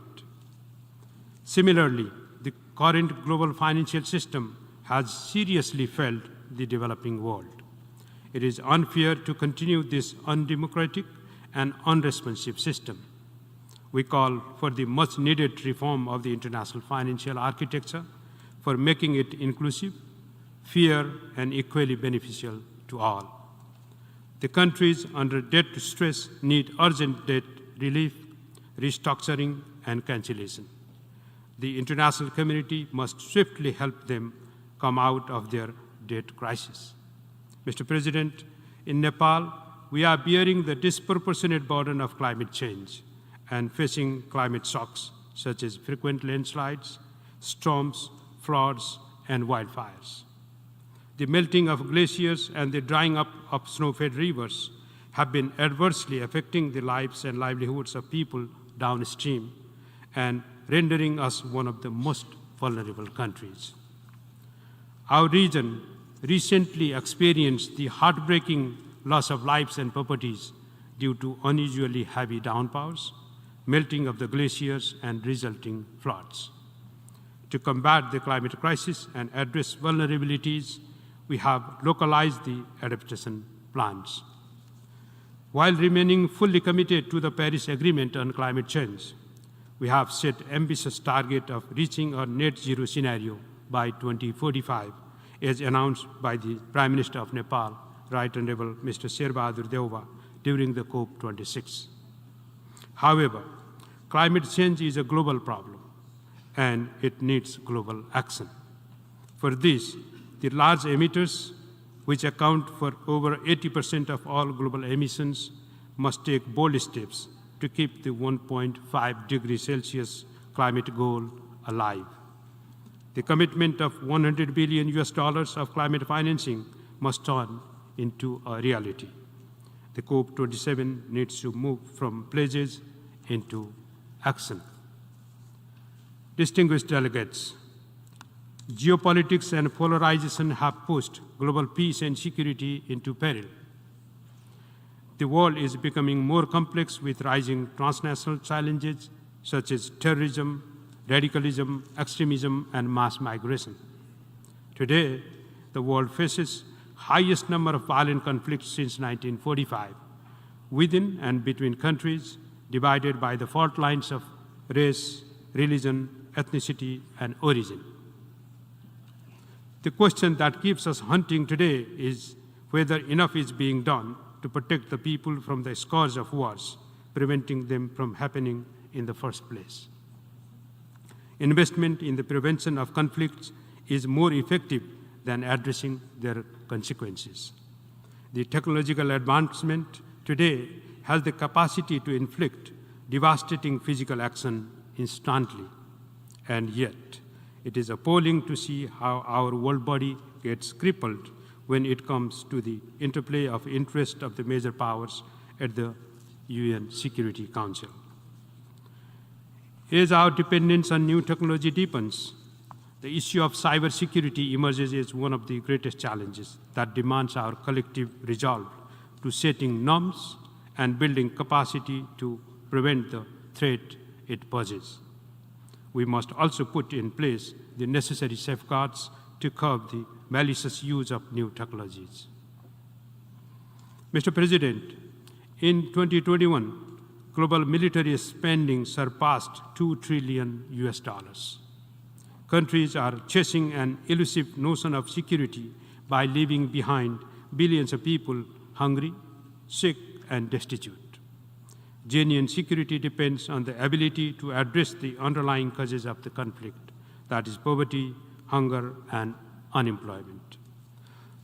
Speaker 14: Similarly, the current global financial system has seriously failed the developing world. It is unfair to continue this undemocratic and unresponsive system. We call for the much-needed reform of the international financial architecture for making it inclusive, fair, and equally beneficial to all. The countries under debt stress need urgent debt relief, restructuring, and cancellation. The international community must swiftly help them come out of their debt crisis. Mr. President, in Nepal, we are bearing the disproportionate burden of climate change and facing climate shocks such as frequent landslides, storms, floods, and wildfires. The melting of glaciers and the drying up of snow-fed rivers have been adversely affecting the lives and livelihoods of people downstream and rendering us one of the most vulnerable countries. Our region recently experienced the heartbreaking loss of lives and properties due to unusually heavy downpours, melting of the glaciers, and resulting floods. To combat the climate crisis and address vulnerabilities, we have localized the adaptation plans. While remaining fully committed to the Paris Agreement on climate change, we have set ambitious target of reaching a net zero scenario by 2045, as announced by the Prime Minister of Nepal, Right Honorable Mr. Sherbahadur Deuba, during the COP26. However, climate change is a global problem, and it needs global action. For this, the large emitters, which account for over 80% of all global emissions, must take bold steps to keep the 1.5 degrees Celsius climate goal alive. The commitment of $100 billion of climate financing must turn into a reality. The COP27 needs to move from pledges into action. Distinguished delegates, geopolitics and polarization have pushed global peace and security into peril. The world is becoming more complex with rising transnational challenges such as terrorism, radicalism, extremism, and mass migration. Today, the world faces highest number of violent conflicts since 1945, within and between countries divided by the fault lines of race, religion, ethnicity, and origin. The question that keeps us hunting today is whether enough is being done to protect the people from the scourge of wars, preventing them from happening in the first place. Investment in the prevention of conflicts is more effective than addressing their consequences. The technological advancement today has the capacity to inflict devastating physical action instantly, and yet it is appalling to see how our world body gets crippled when it comes to the interplay of interest of the major powers at the UN Security Council. As our dependence on new technology deepens, the issue of cybersecurity emerges as one of the greatest challenges that demands our collective resolve to setting norms and building capacity to prevent the threat it poses. We must also put in place the necessary safeguards to curb the malicious use of new technologies. Mr. President, in 2021, global military spending surpassed $2 trillion. Countries are chasing an elusive notion of security by leaving behind billions of people hungry, sick, and destitute. Genuine security depends on the ability to address the underlying causes of the conflict, that is poverty, hunger, and unemployment.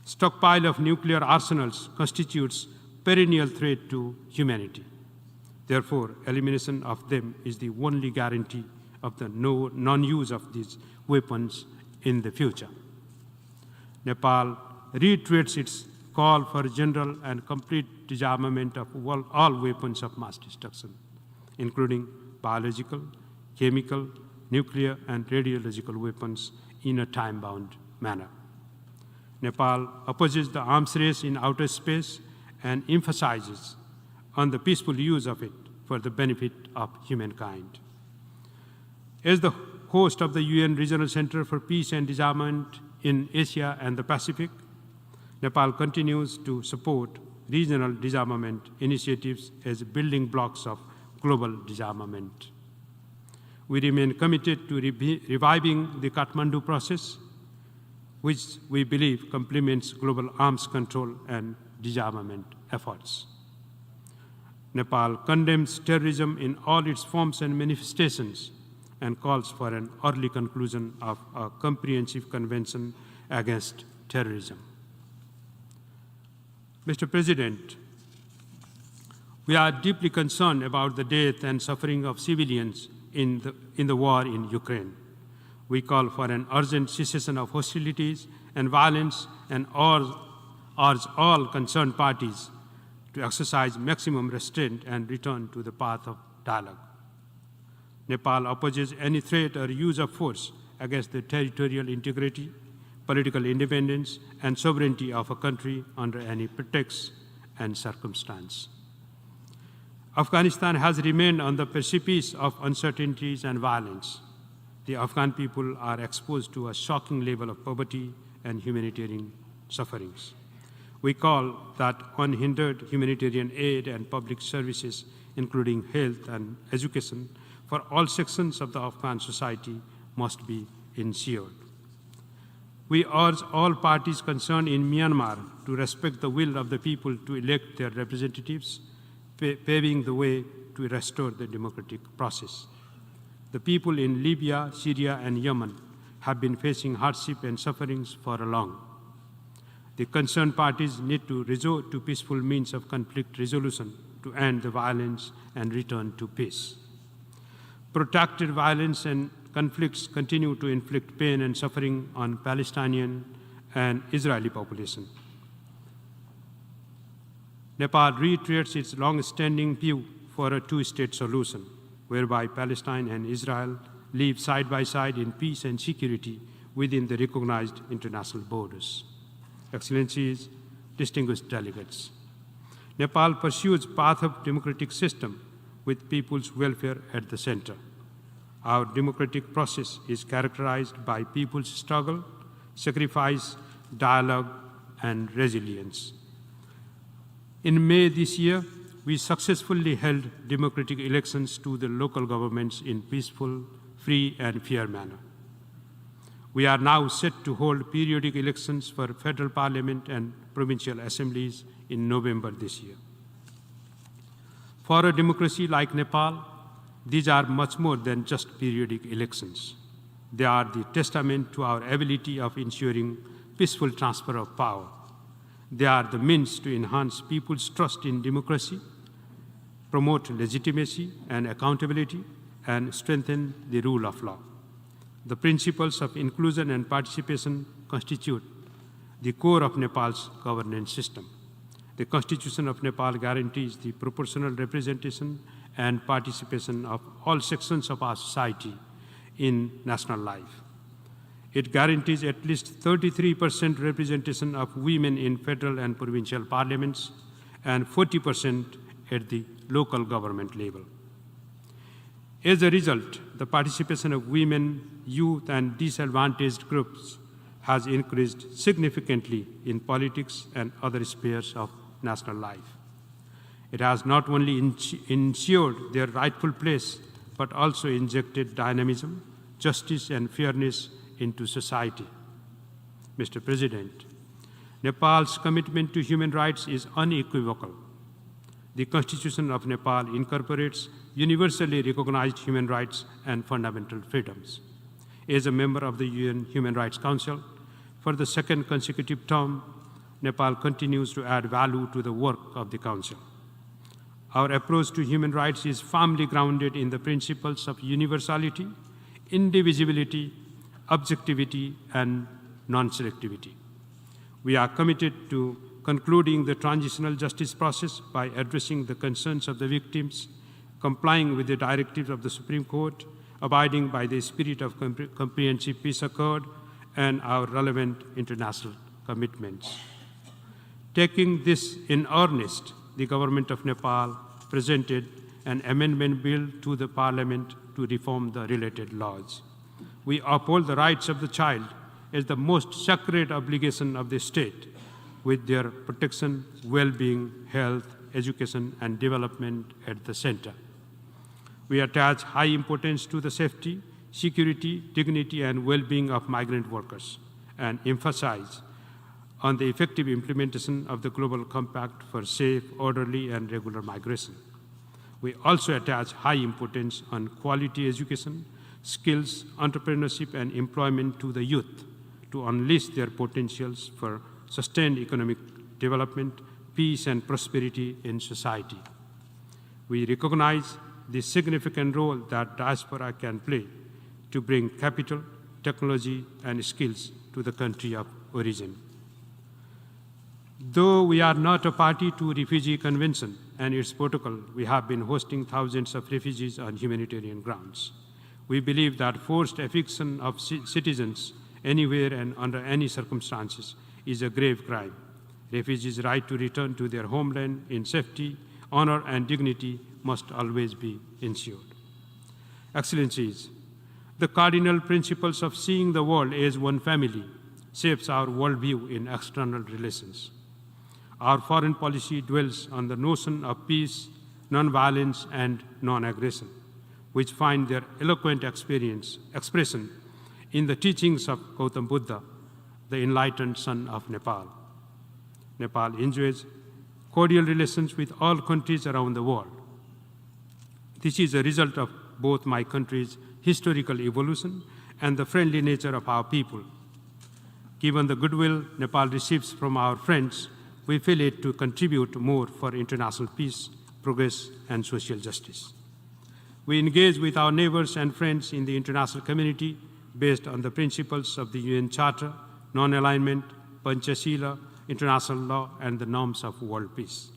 Speaker 14: Stockpile of nuclear arsenals constitutes perennial threat to humanity. Therefore, elimination of them is the only guarantee of the non-use of these weapons in the future. Nepal reiterates its call for general and complete disarmament of all weapons of mass destruction, including biological, chemical, nuclear, and radiological weapons in a time-bound manner. Nepal opposes the arms race in outer space and emphasizes on the peaceful use of it for the benefit of humankind. As the host of the UN Regional Center for Peace and Disarmament in Asia and the Pacific, Nepal continues to support regional disarmament initiatives as building blocks of global disarmament. We remain committed to reviving the Kathmandu process, which we believe complements global arms control and disarmament efforts. Nepal condemns terrorism in all its forms and manifestations and calls for an early conclusion of a comprehensive convention against terrorism. Mr. President, we are deeply concerned about the death and suffering of civilians in the war in Ukraine. We call for an urgent cessation of hostilities and violence and urge all concerned parties to exercise maximum restraint and return to the path of dialogue. Nepal opposes any threat or use of force against the territorial integrity, political independence, and sovereignty of a country under any pretext and circumstance. Afghanistan has remained on the precipice of uncertainties and violence. The Afghan people are exposed to a shocking level of poverty and humanitarian sufferings. We call that unhindered humanitarian aid and public services, including health and education, for all sections of the Afghan society must be ensured. We urge all parties concerned in Myanmar to respect the will of the people to elect their representatives, paving the way to restore the democratic process. The people in Libya, Syria, and Yemen have been facing hardship and sufferings for long. The concerned parties need to resort to peaceful means of conflict resolution to end the violence and return to peace. Protracted violence and conflicts continue to inflict pain and suffering on Palestinian and Israeli population. Nepal reiterates its long-standing view for a two-state solution, whereby Palestine and Israel live side by side in peace and security within the recognized international borders. Excellencies, distinguished delegates, Nepal pursues path of democratic system with people's welfare at the center. Our democratic process is characterized by people's struggle, sacrifice, dialogue, and resilience. In May this year, we successfully held democratic elections to the local governments in peaceful, free, and fair manner. We are now set to hold periodic elections for federal parliament and provincial assemblies in November this year. For a democracy like Nepal, these are much more than just periodic elections. They are the testament to our ability of ensuring peaceful transfer of power. They are the means to enhance people's trust in democracy, promote legitimacy and accountability, and strengthen the rule of law. The principles of inclusion and participation constitute the core of Nepal's governance system. The Constitution of Nepal guarantees the proportional representation and participation of all sections of our society in national life. It guarantees at least 33% representation of women in federal and provincial parliaments and 40% at the local government level. As a result, the participation of women, youth, and disadvantaged groups has increased significantly in politics and other spheres of national life. It has not only ensured their rightful place, but also injected dynamism, justice, and fairness into society. Mr. President, Nepal's commitment to human rights is unequivocal. The Constitution of Nepal incorporates universally recognized human rights and fundamental freedoms. As a member of the UN Human Rights Council, for the second consecutive term, Nepal continues to add value to the work of the Council. Our approach to human rights is firmly grounded in the principles of universality, indivisibility, objectivity, and non-selectivity. We are committed to concluding the transitional justice process by addressing the concerns of the victims, complying with the directives of the Supreme Court, abiding by the spirit of comprehensive peace accord, and our relevant international commitments. Taking this in earnest, the government of Nepal presented an amendment bill to the parliament to reform the related laws. We uphold the rights of the child as the most sacred obligation of the state, with their protection, well-being, health, education, and development at the center. We attach high importance to the safety, security, dignity, and well-being of migrant workers, and emphasize on the effective implementation of the Global Compact for safe, orderly, and regular migration. We also attach high importance on quality education, skills, entrepreneurship, and employment to the youth to unleash their potentials for sustained economic development, peace, and prosperity in society. We recognize the significant role that diaspora can play to bring capital, technology, and skills to the country of origin. Though we are not a party to Refugee Convention and its protocol, we have been hosting thousands of refugees on humanitarian grounds. We believe that forced eviction of citizens anywhere and under any circumstances is a grave crime. Refugees' right to return to their homeland in safety, honor, and dignity must always be ensured. Excellencies, the cardinal principles of seeing the world as one family shapes our worldview in external relations. Our foreign policy dwells on the notion of peace, non-violence, and non-aggression, which find their eloquent expression in the teachings of Gautam Buddha, the enlightened son of Nepal. Nepal enjoys cordial relations with all countries around the world. This is a result of both my country's historical evolution and the friendly nature of our people. Given the goodwill Nepal receives from our friends, we feel it to contribute more for international peace, progress, and social justice. We engage with our neighbors and friends in the international community based on the principles of the UN Charter, non-alignment, Panchashila, international law, and the norms of world peace.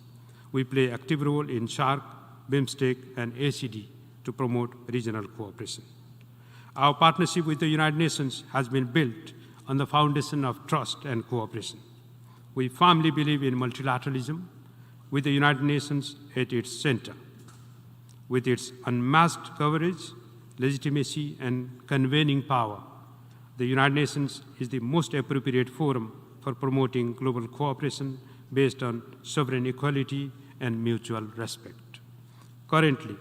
Speaker 14: We play active role in SHARC, BIMSTEC, and ACD to promote regional cooperation. Our partnership with the United Nations has been built on the foundation of trust and cooperation. We firmly believe in multilateralism, with the United Nations at its center. With its unmasked coverage, legitimacy, and convening power, the United Nations is the most appropriate forum for promoting global cooperation based on sovereign equality and mutual respect. Currently,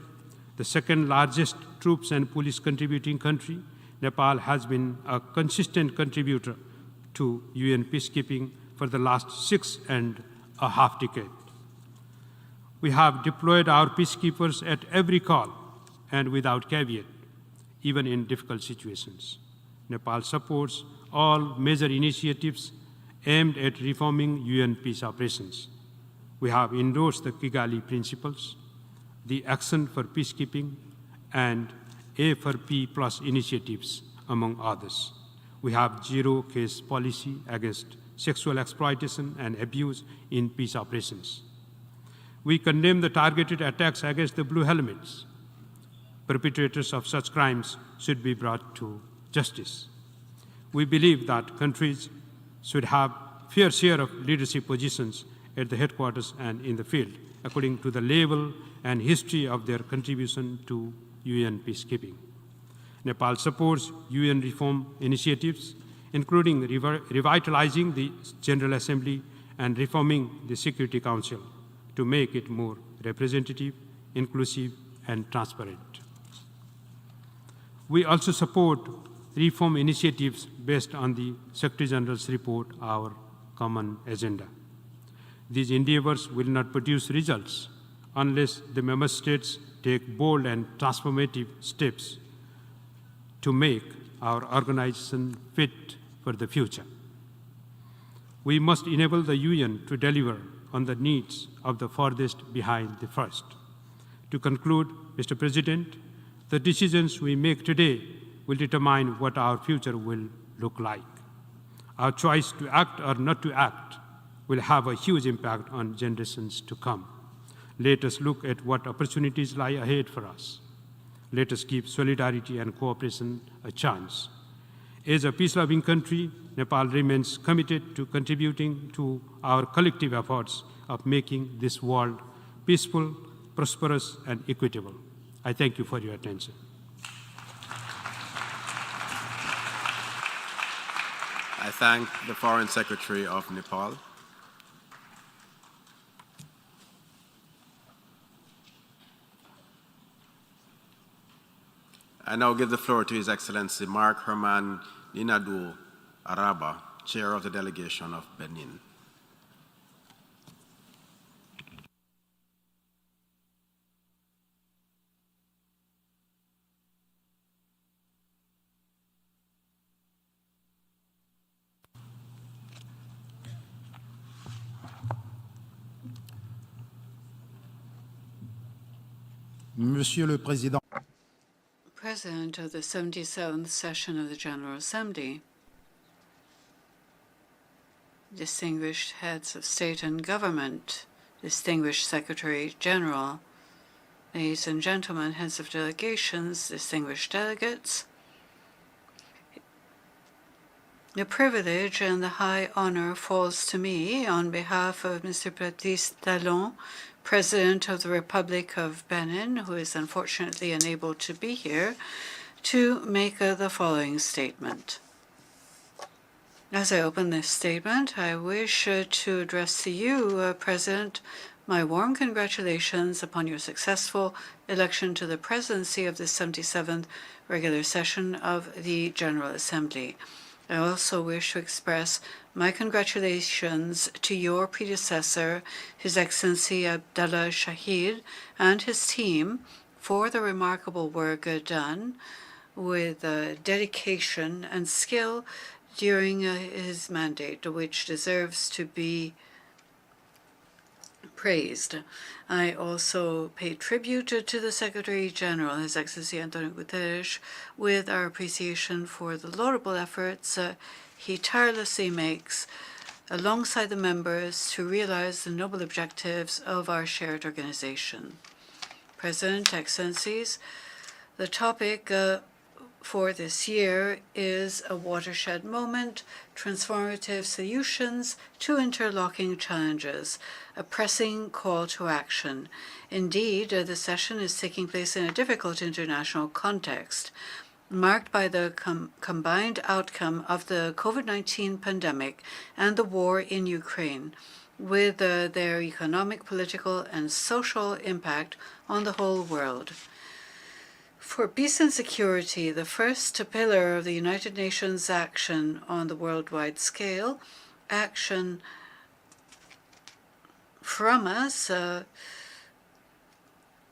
Speaker 14: the second largest troops and police contributing country, Nepal has been a consistent contributor to UN peacekeeping for the last 6.5 decades. We have deployed our peacekeepers at every call and without caveat, even in difficult situations. Nepal supports all major initiatives aimed at reforming UN peace operations. We have endorsed the Kigali Principles, the Action for Peacekeeping, and A for P Plus initiatives, among others. We have zero-case policy against sexual exploitation and abuse in peace operations. We condemn the targeted attacks against the Blue Helmets. Perpetrators of such crimes should be brought to justice. We believe that countries should have fair share of leadership positions at the headquarters and in the field, according to the level and history of their contribution to UN peacekeeping. Nepal supports UN reform initiatives, including revitalizing the General Assembly and reforming the Security Council to make it more representative, inclusive, and transparent. We also support reform initiatives based on the Secretary General's report, Our Common Agenda. These endeavors will not produce results unless the member states take bold and transformative steps to make our organization fit for the future. We must enable the UN to deliver on the needs of the farthest behind the first. To conclude, Mr. President, the decisions we make today will determine what our future will look like. Our choice to act or not to act will have a huge impact on generations to come. Let us look at what opportunities lie ahead for us. Let us give solidarity and cooperation a chance. As a peace-loving country, Nepal remains committed to contributing to our collective efforts of making this world peaceful, prosperous, and equitable. I thank you for your attention.
Speaker 16: I thank the Foreign Secretary of Nepal. I now give the floor to His Excellency Mark Herman Ninadou Araba, Chair of the Delegation of Benin.
Speaker 5: Monsieur le Président,
Speaker 17: President of the 77th session of the General Assembly, distinguished heads of state and government, distinguished Secretary General, ladies and gentlemen, heads of delegations, distinguished delegates, the privilege and the high honor falls to me on behalf of Mr. Patrice Talon, President of the Republic of Benin, who is unfortunately unable to be here, to make the following statement. As I open this statement, I wish to address to you, President, my warm congratulations upon your successful election to the presidency of the 77th regular session of the General Assembly. I also wish to express my congratulations to your predecessor, His Excellency Abdallah Shahid, and his team for the remarkable work done with dedication and skill during his mandate, which deserves to be praised. I also pay tribute to the Secretary General, His Excellency Antonio Guterres, with our appreciation for the laudable efforts he tirelessly makes alongside the members to realize the noble objectives of our shared organization. President, Excellencies, the topic for this year is a watershed moment, transformative solutions to interlocking challenges, a pressing call to action. Indeed, the session is taking place in a difficult international context, marked by the combined outcome of the COVID-19 pandemic and the war in Ukraine, with their economic, political, and social impact on the whole world. For peace and security, the first pillar of the United Nations action on the worldwide scale, action from us,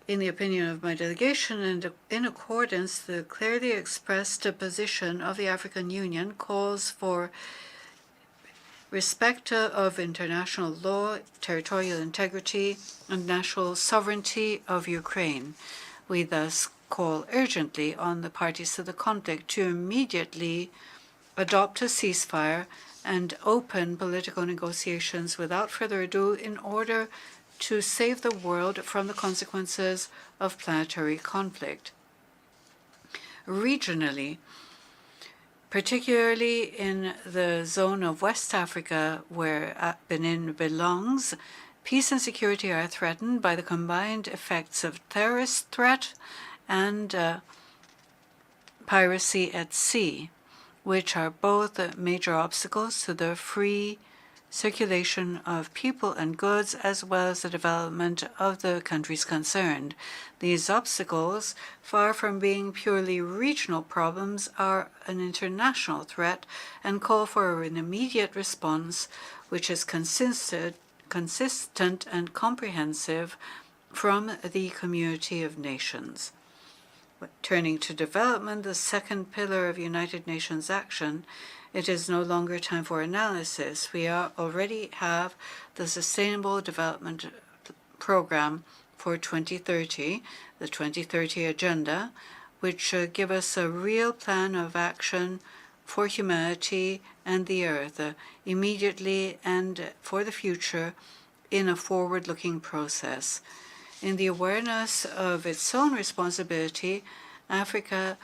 Speaker 17: in the opinion of my delegation and in accordance the clearly expressed position of the African Union, calls for respect of international law, territorial integrity, and national sovereignty of Ukraine. We thus call urgently on the parties to the conflict to immediately adopt a ceasefire and open political negotiations without further ado in order to save the world from the consequences of planetary conflict. Regionally, particularly in the zone of West Africa where Benin belongs, peace and security are threatened by the combined effects of terrorist threat and piracy at sea, which are both major obstacles to the free circulation of people and goods, as well as the development of the countries concerned. These obstacles, far from being purely regional problems, are an international threat and call for an immediate response which is consistent and comprehensive from the community of nations. Turning to development, the second pillar of United Nations action, it is no longer time for analysis. We already have the Sustainable Development Program for 2030, the 2030 Agenda, which give us a real plan of action for humanity and the earth, immediately and for the future in a forward-looking process. In the awareness of its own responsibility, Africa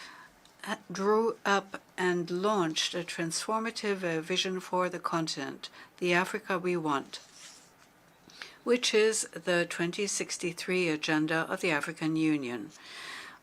Speaker 17: drew up and launched a transformative vision for the continent, the Africa we want, which is the 2063 agenda of the African Union.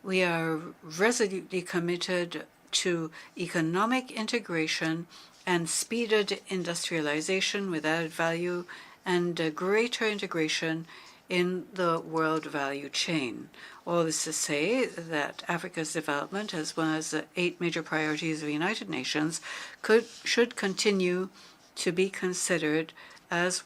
Speaker 17: We are resolutely committed to economic integration and speeded industrialization with added value and greater integration in the world value chain. All this to say that Africa's development, as well as the 8 major priorities of the United Nations, should continue to be considered as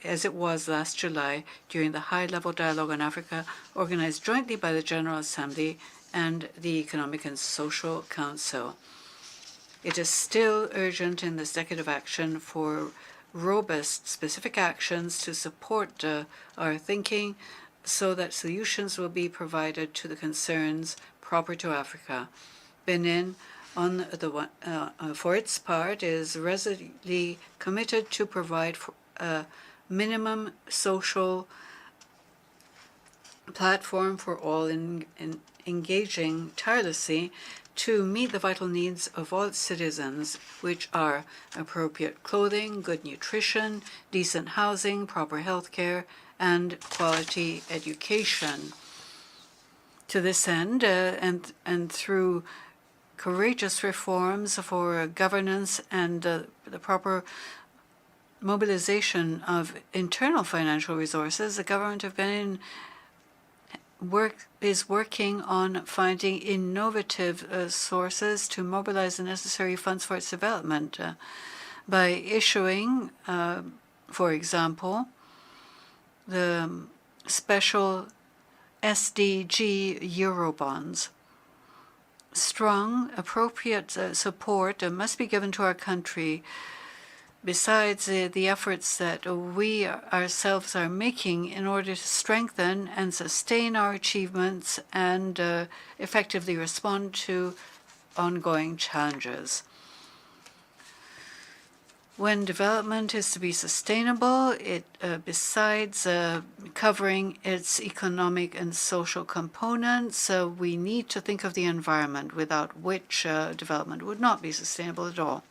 Speaker 17: it was last July during the high-level dialogue on Africa organized jointly by the General Assembly and the Economic and Social Council. It is still urgent in this decade of action for robust, specific actions to support our thinking so that solutions will be provided to the concerns proper to Africa. Benin, for its part, is resolutely committed to provide for a minimum social platform for all in engaging tirelessly to meet the vital needs of all its citizens, which are appropriate clothing, good nutrition, decent housing, proper health care, and quality education. To this end, and through courageous reforms for governance and the proper mobilization of internal financial resources, the government of Benin is working on finding innovative sources to mobilize the necessary funds for its development by issuing, for example, the special SDG Eurobonds. Strong, appropriate support must be given to our country, besides the efforts that we ourselves are making in order to strengthen and sustain our achievements and effectively respond to ongoing challenges. When development is to be sustainable, besides covering its economic and social components, we need to think of the environment, without which development would not be sustainable at all.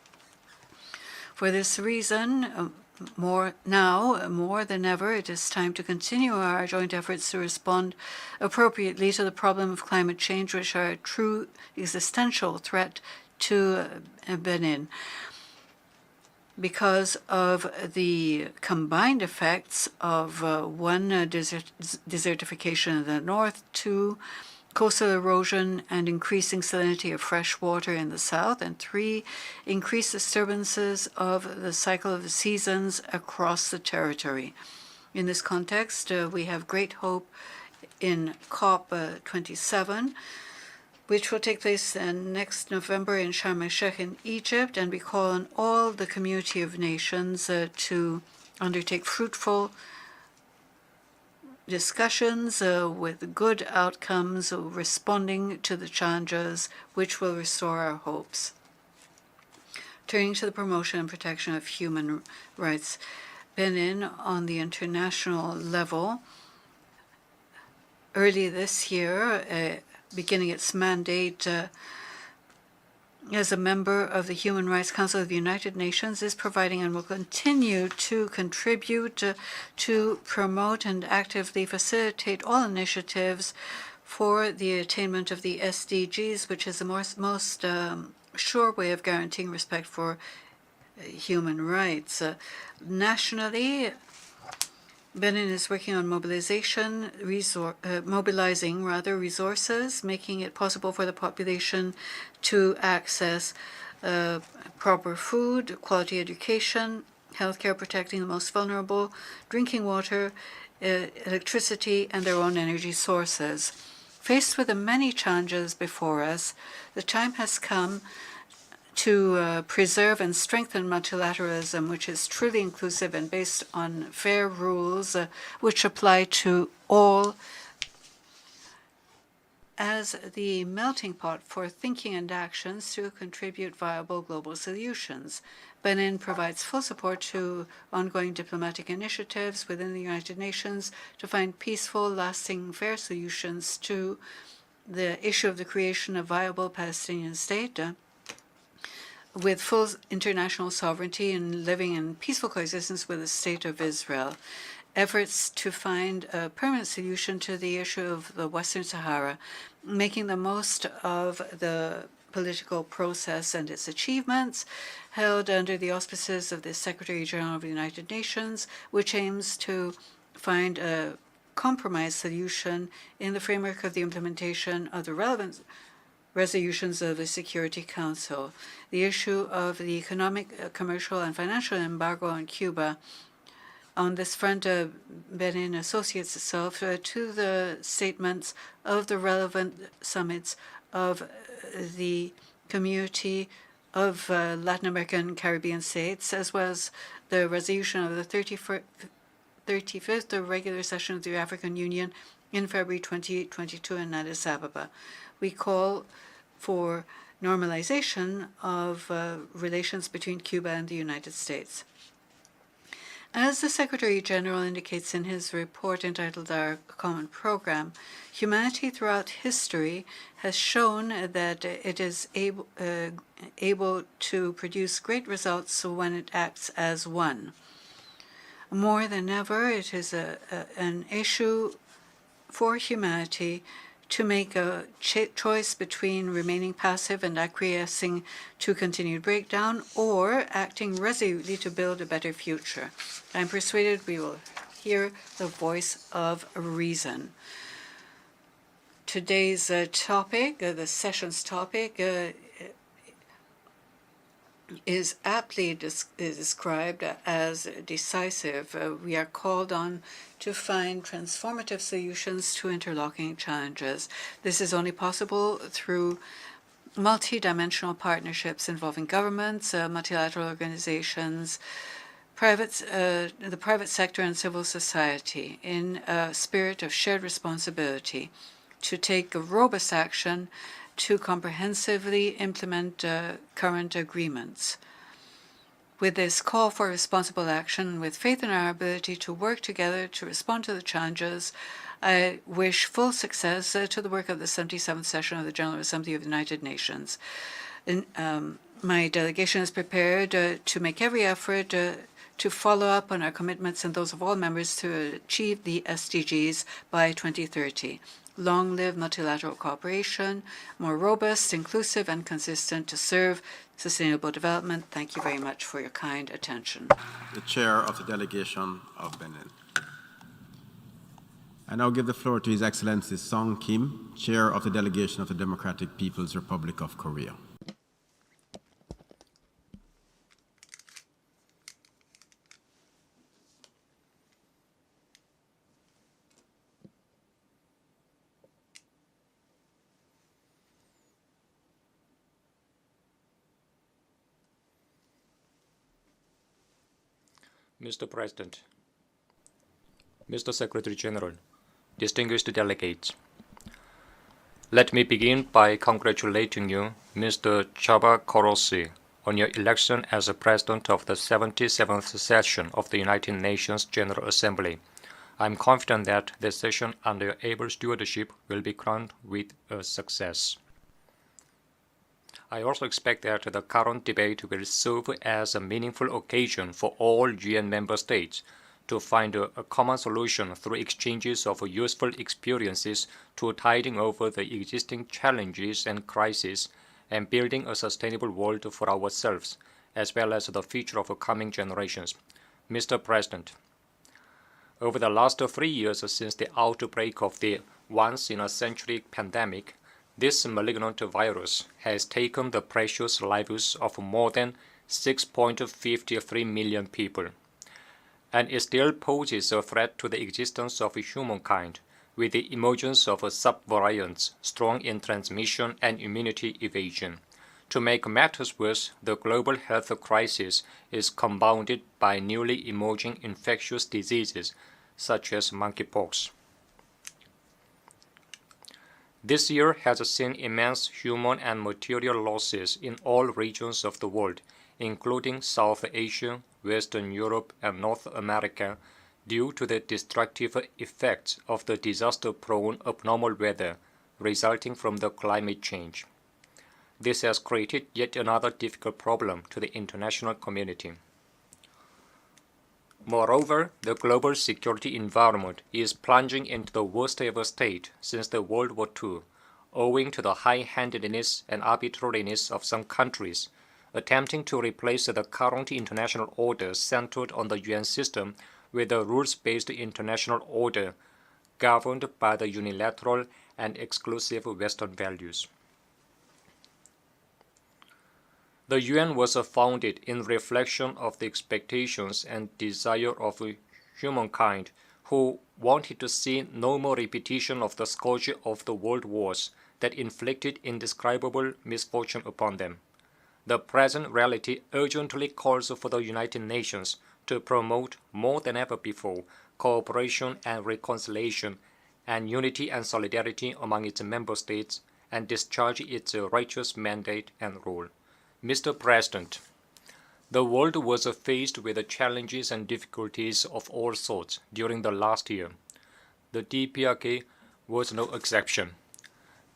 Speaker 17: For this reason, more than ever, it is time to continue our joint efforts to respond appropriately to the problem of climate change, which are a true existential threat to Benin, because of the combined effects of one, desertification in the north, 2, coastal erosion and increasing salinity of fresh water in the south, and 3, increased disturbances of the cycle of the seasons across the territory. In this context, we have great hope in COP27, which will take place next November in Sharm el-Sheikh in Egypt, and we call on all the community of nations to undertake fruitful discussions with good outcomes, responding to the challenges which will restore our hopes. Turning to the promotion and protection of human rights, Benin, on the international level, early this year, beginning its mandate as a member of the Human Rights Council of the United Nations, is providing and will continue to contribute to promote and actively facilitate all initiatives for the attainment of the SDGs, which is the most sure way of guaranteeing respect for human rights. Nationally, Benin is working on mobilizing resources, making it possible for the population to access proper food, quality education, healthcare protecting the most vulnerable, drinking water, electricity, and their own energy sources. Faced with the many challenges before us, the time has come to preserve and strengthen multilateralism, which is truly inclusive and based on fair rules which apply to all, as the melting pot for thinking and actions to contribute viable global solutions. Benin provides full support to ongoing diplomatic initiatives within the United Nations to find peaceful, lasting, fair solutions to the issue of the creation of viable Palestinian state with full international sovereignty and living in peaceful coexistence with the State of Israel. Efforts to find a permanent solution to the issue of the Western Sahara, making the most of the political process and its achievements, held under the auspices of the Secretary General of the United Nations, which aims to find a compromise solution in the framework of the implementation of the relevant resolutions of the Security Council. The issue of the economic, commercial, and financial embargo on Cuba. On this front, Benin associates itself to the statements of the relevant summits of the Community of Latin American and Caribbean States, as well as the resolution of the 35th regular session of the African Union in February 2022 in Addis Ababa. We call for normalization of relations between Cuba and the United States. As the Secretary General indicates in his report entitled Our Common Program, humanity throughout history has shown that it is able to produce great results when it acts as one. More than ever, it is an issue for humanity to make a choice between remaining passive and acquiescing to continued breakdown or acting resolutely to build a better future. I'm persuaded we will hear the voice of reason. Today's topic, the session's topic, is aptly described as decisive. We are called on to find transformative solutions to interlocking challenges. This is only possible through multidimensional partnerships involving governments, multilateral organizations, the private sector, and civil society in a spirit of shared responsibility to take robust action to comprehensively implement current agreements. With this call for responsible action, with faith in our ability to work together to respond to the challenges, I wish full success to the work of the 77th session of the General Assembly of the United Nations. My delegation is prepared to make every effort to follow up on our commitments and those of all members to achieve the SDGs by 2030. Long live multilateral cooperation, more robust, inclusive, and consistent to serve sustainable development. Thank you very much for your kind attention.
Speaker 16: The Chair of the Delegation of Benin. I now give the floor to His Excellency Song Kim, Chair of the Delegation of the Democratic People's Republic of Korea.
Speaker 18: Mr. President, Mr. Secretary General, distinguished delegates, let me begin by congratulating you, Mr. Chaba Korosi, on your election as the President of the 77th session of the United Nations General Assembly. I am confident that this session under your able stewardship will be crowned with a success. I also expect that the current debate will serve as a meaningful occasion for all UN member states to find a common solution through exchanges of useful experiences to tiding over the existing challenges and crises and building a sustainable world for ourselves, as well as the future of coming generations. Mr. President, over the last 3 years since the outbreak of the once-in-a-century pandemic, this malignant virus has taken the precious lives of more than 6.53 million people, and it still poses a threat to the existence of humankind, with the emergence of subvariants strong in transmission and immunity evasion. To make matters worse, the global health crisis is compounded by newly emerging infectious diseases such as monkeypox. This year has seen immense human and material losses in all regions of the world, including South Asia, Western Europe, and North America, due to the destructive effects of the disaster-prone abnormal weather, resulting from the climate change. This has created yet another difficult problem to the international community. Moreover, the global security environment is plunging into the worst ever state since the World War II, owing to the high-handedness and arbitrariness of some countries, attempting to replace the current international order centered on the UN system with a rules-based international order governed by the unilateral and exclusive Western values. The UN was founded in reflection of the expectations and desire of humankind who wanted to see no more repetition of the scourge of the world wars that inflicted indescribable misfortune upon them. The present reality urgently calls for the United Nations to promote more than ever before cooperation and reconciliation and unity and solidarity among its member states and discharge its righteous mandate and role. Mr. President, the world was faced with challenges and difficulties of all sorts during the last year. The DPRK was no exception.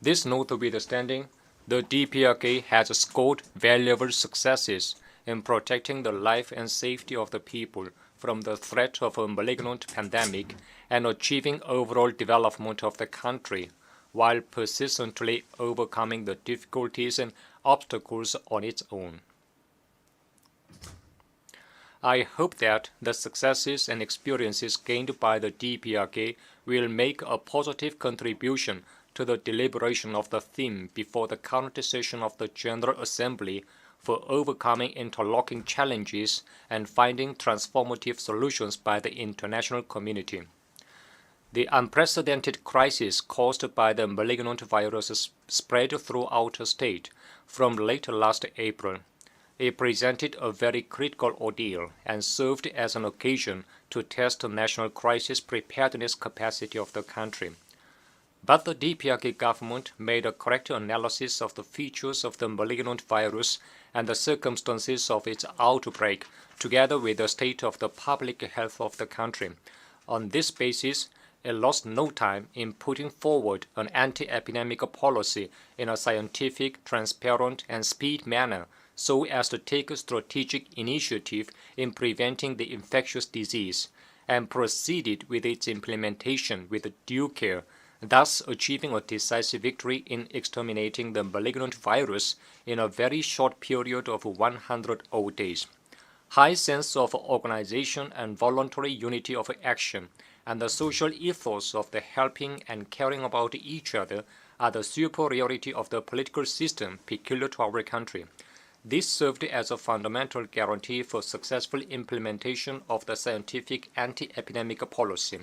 Speaker 18: This notwithstanding, the DPRK has scored valuable successes in protecting the life and safety of the people from the threat of a malignant pandemic and achieving overall development of the country, while persistently overcoming the difficulties and obstacles on its own. I hope that the successes and experiences gained by the DPRK will make a positive contribution to the deliberation of the theme before the current session of the General Assembly for overcoming interlocking challenges and finding transformative solutions by the international community. The unprecedented crisis caused by the malignant virus spread throughout the state from late last April. It presented a very critical ordeal and served as an occasion to test the national crisis preparedness capacity of the country. But the DPRK government made a correct analysis of the features of the malignant virus and the circumstances of its outbreak, together with the state of the public health of the country. On this basis, it lost no time in putting forward an anti-epidemic policy in a scientific, transparent, and speedy manner so as to take a strategic initiative in preventing the infectious disease, and proceeded with its implementation with due care, thus achieving a decisive victory in exterminating the malignant virus in a very short period of 100 days. High sense of organization and voluntary unity of action, and the social ethos of the helping and caring about each other are the superiority of the political system peculiar to our country. This served as a fundamental guarantee for successful implementation of the scientific anti-epidemic policy.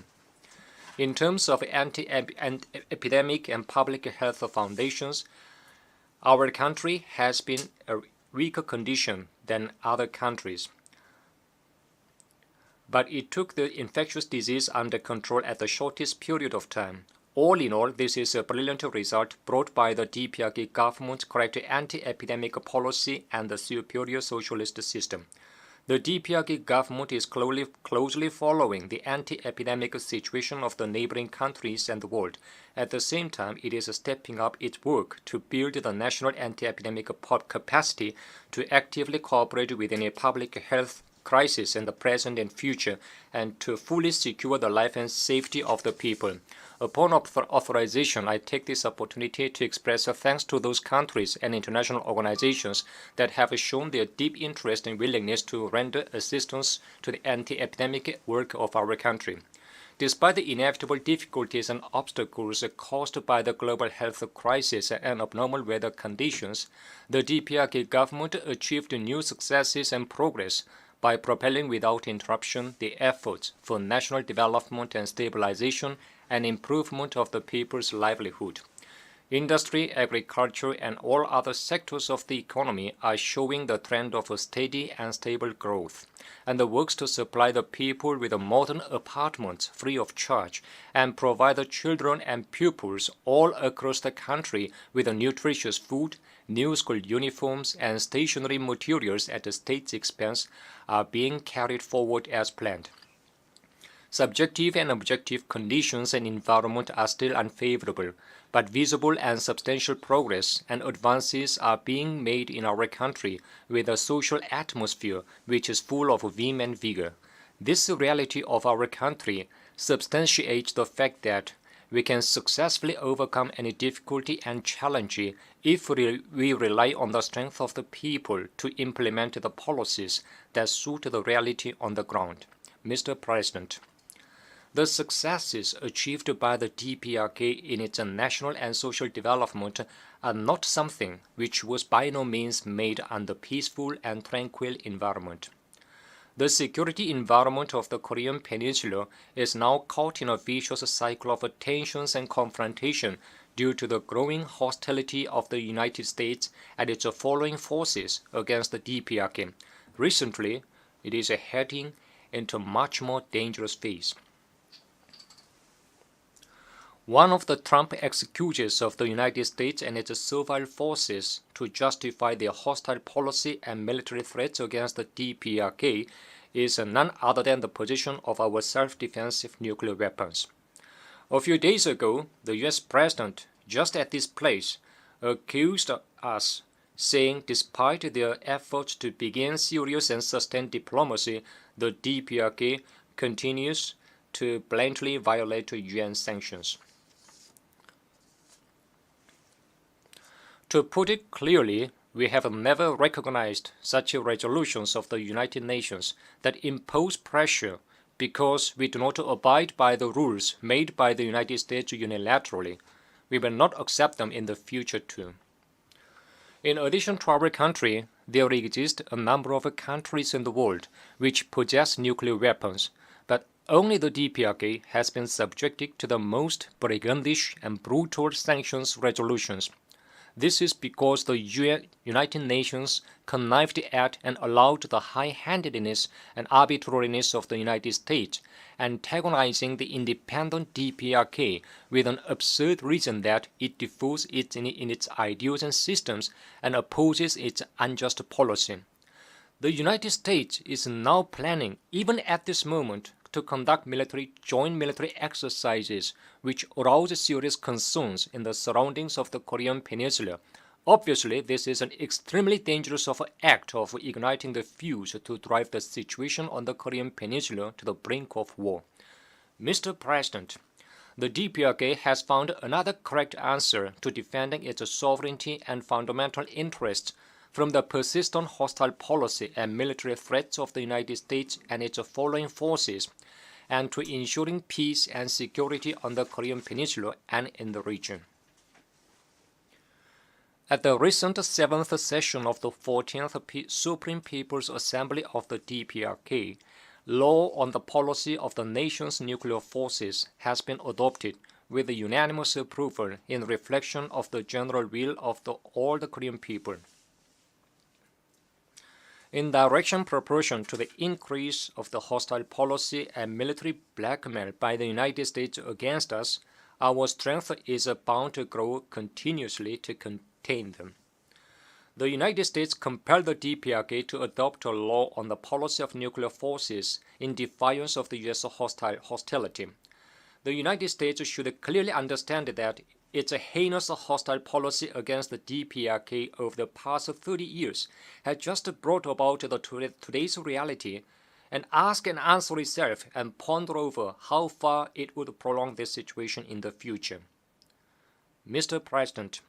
Speaker 18: In terms of anti-epidemic and public health foundations, our country has been in a weaker condition than other countries. But it took the infectious disease under control at the shortest period of time. All in all, this is a brilliant result brought by the DPRK government's correct anti-epidemic policy and the superior socialist system. The DPRK government is closely following the anti-epidemic situation of the neighboring countries and the world. At the same time, it is stepping up its work to build the national anti-epidemic capacity to actively cooperate within a public health crisis in the present and future, and to fully secure the life and safety of the people. Upon authorization, I take this opportunity to express thanks to those countries and international organizations that have shown their deep interest and willingness to render assistance to the anti-epidemic work of our country. Despite the inevitable difficulties and obstacles caused by the global health crisis and abnormal weather conditions, the DPRK government achieved new successes and progress by propelling without interruption the efforts for national development and stabilization and improvement of the people's livelihood. Industry, agriculture, and all other sectors of the economy are showing the trend of a steady and stable growth, and the works to supply the people with modern apartments free of charge and provide the children and pupils all across the country with nutritious food, new school uniforms, and stationery materials at the state's expense are being carried forward as planned. Subjective and objective conditions and environment are still unfavorable, but visible and substantial progress and advances are being made in our country with a social atmosphere which is full of vim and vigor. This reality of our country substantiates the fact that we can successfully overcome any difficulty and challenge if we rely on the strength of the people to implement the policies that suit the reality on the ground. Mr. President, the successes achieved by the DPRK in its national and social development are not something which was by no means made under peaceful and tranquil environment. The security environment of the Korean Peninsula is now caught in a vicious cycle of tensions and confrontation due to the growing hostility of the United States and its following forces against the DPRK. Recently, it is heading into a much more dangerous phase. One of the Trump excuses of the United States and its servile forces to justify their hostile policy and military threats against the DPRK is none other than the position of our self-defensive nuclear weapons. A few days ago, the U.S. President, just at this place, accused us, saying despite their efforts to begin serious and sustained diplomacy, the DPRK continues to blatantly violate UN sanctions. To put it clearly, we have never recognized such resolutions of the United Nations that impose pressure because we do not abide by the rules made by the United States unilaterally. We will not accept them in the future too. In addition to our country, there exist a number of countries in the world which possess nuclear weapons, but only the DPRK has been subjected to the most brigandage and brutal sanctions resolutions. This is because the United Nations connived at and allowed the high-handedness and arbitrariness of the United States, antagonizing the independent DPRK with an absurd reason that it differs in its ideals and systems and opposes its unjust policy. The United States is now planning, even at this moment, to conduct joint military exercises which arouse serious concerns in the surroundings of the Korean Peninsula. Obviously, this is an extremely dangerous act of igniting the fuse to drive the situation on the Korean Peninsula to the brink of war. Mr. President, the DPRK has found another correct answer to defending its sovereignty and fundamental interests from the persistent hostile policy and military threats of the United States and its following forces, and to ensuring peace and security on the Korean Peninsula and in the region. At the recent 7th session of the 14th Supreme People's Assembly of the DPRK, law on the policy of the nation's nuclear forces has been adopted with the unanimous approval in reflection of the general will of all the Korean people. In direct proportion to the increase of the hostile policy and military blackmail by the United States against us, our strength is bound to grow continuously to contain them. The United States compelled the DPRK to adopt a law on the policy of nuclear forces in defiance of the U.S. hostility. The United States should clearly understand that its heinous hostile policy against the DPRK over the past 30 years has just brought about today's reality, and ask and answer itself and ponder over how far it would prolong this situation in the future. Mr. President,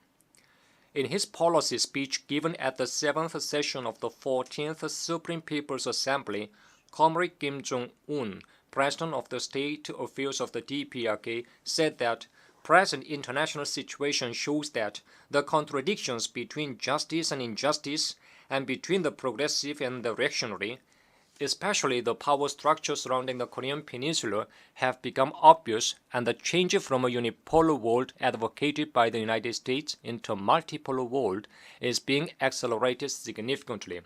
Speaker 18: in his policy speech given at the 7th session of the 14th Supreme People's Assembly, Comrade Kim Jong-un, President of the State Affairs of the DPRK, said that present international situation shows that the contradictions between justice and injustice and between the progressive and the reactionary, especially the power structure surrounding the Korean Peninsula, have become obvious, and the change from a unipolar world advocated by the United States into a multipolar world is being accelerated significantly.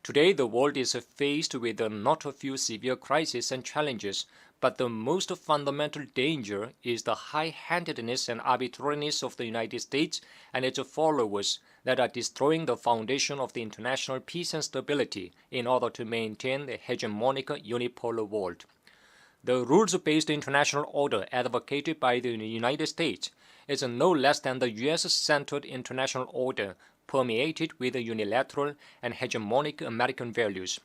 Speaker 18: Today, the world is faced with not a few severe crises and challenges, but the most fundamental danger is the high-handedness and arbitrariness of the United States and its followers that are destroying the foundation of the international peace and stability in order to maintain the hegemonic unipolar world. The rules-based international order advocated by the United States is no less than the U.S.-centered international order permeated with unilateral and hegemonic American values.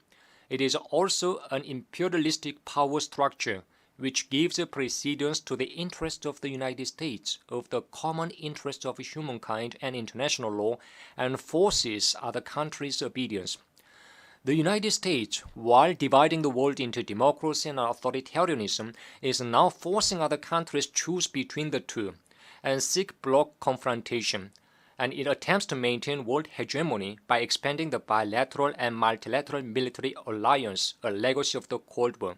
Speaker 18: It is also an imperialistic power structure which gives precedence to the interest of the United States, of the common interest of humankind and international law, and forces other countries' obedience. The United States, while dividing the world into democracy and authoritarianism, is now forcing other countries to choose between the two and seek bloc confrontation, and it attempts to maintain world hegemony by expanding the bilateral and multilateral military alliance, a legacy of the Cold War.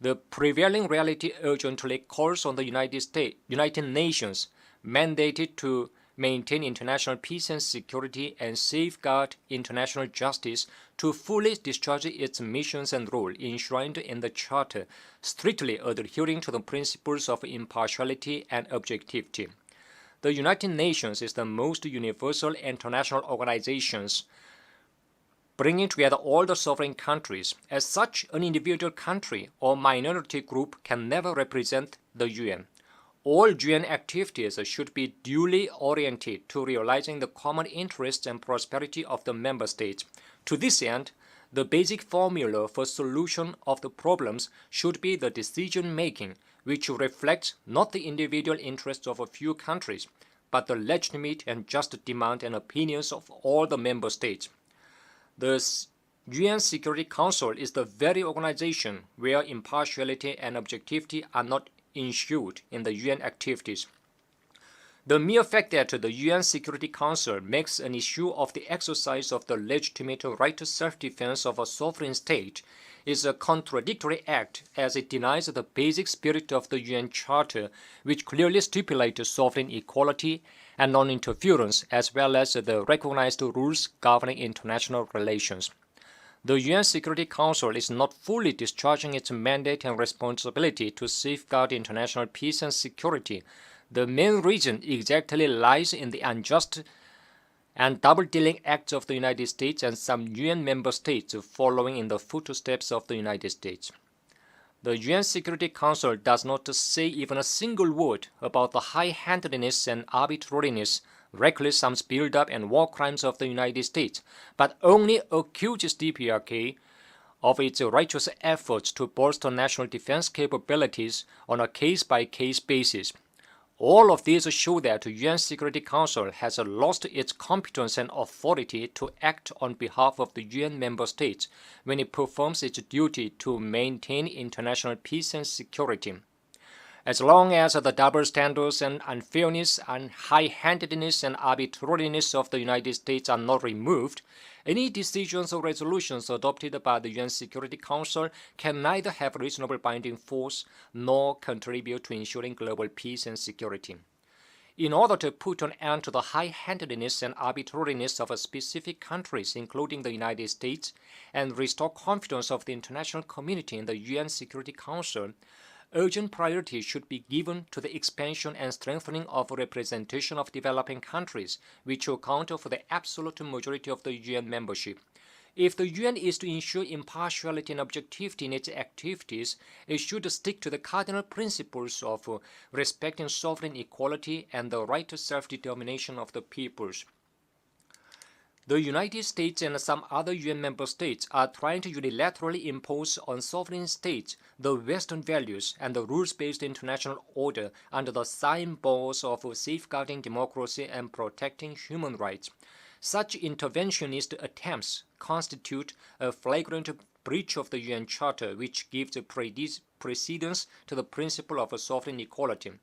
Speaker 18: The prevailing reality urgently calls on the United Nations, mandated to maintain international peace and security and safeguard international justice, to fully discharge its missions and role enshrined in the Charter, strictly adhering to the principles of impartiality and objectivity. The United Nations is the most universal international organization, bringing together all the sovereign countries. As such, an individual country or minority group can never represent the UN. All UN activities should be duly oriented to realizing the common interests and prosperity of the member states. To this end, the basic formula for solution of the problems should be the decision-making, which reflects not the individual interests of a few countries, but the legitimate and just demand and opinions of all the member states. The UN Security Council is the very organization where impartiality and objectivity are not ensured in the UN activities. The mere fact that the UN Security Council makes an issue of the exercise of the legitimate right to self-defense of a sovereign state is a contradictory act, as it denies the basic spirit of the UN Charter, which clearly stipulates sovereign equality and non-interference, as well as the recognized rules governing international relations. The UN Security Council is not fully discharging its mandate and responsibility to safeguard international peace and security. The main reason exactly lies in the unjust and double-dealing acts of the United States and some UN member states following in the footsteps of the United States. The UN Security Council does not say even a single word about the high-handedness and arbitrariness, reckless arms buildup and war crimes of the United States, but only accuses DPRK of its righteous efforts to bolster national defense capabilities on a case-by-case basis. All of these show that the UN Security Council has lost its competence and authority to act on behalf of the UN member states when it performs its duty to maintain international peace and security. As long as the double standards and unfairness and high-handedness and arbitrariness of the United States are not removed, any decisions or resolutions adopted by the UN Security Council can neither have reasonable binding force nor contribute to ensuring global peace and security. In order to put an end to the high-handedness and arbitrariness of specific countries, including the United States, and restore confidence of the international community in the UN Security Council, urgent priority should be given to the expansion and strengthening of representation of developing countries, which account for the absolute majority of the UN membership. If the UN is to ensure impartiality and objectivity in its activities, it should stick to the cardinal principles of respecting sovereign equality and the right to self-determination of the peoples. The United States and some other UN member states are trying to unilaterally impose on sovereign states the Western values and the rules-based international order under the symbols of safeguarding democracy and protecting human rights. Such interventionist attempts constitute a flagrant breach of the UN Charter, which gives precedence to the principle of sovereign equality.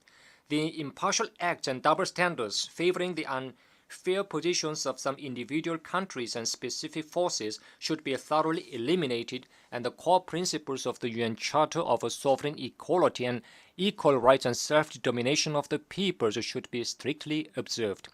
Speaker 18: The impartial acts and double standards favoring the unfair positions of some individual countries and specific forces should be thoroughly eliminated, and the core principles of the UN Charter of sovereign equality and equal rights and self-determination of the peoples should be strictly observed.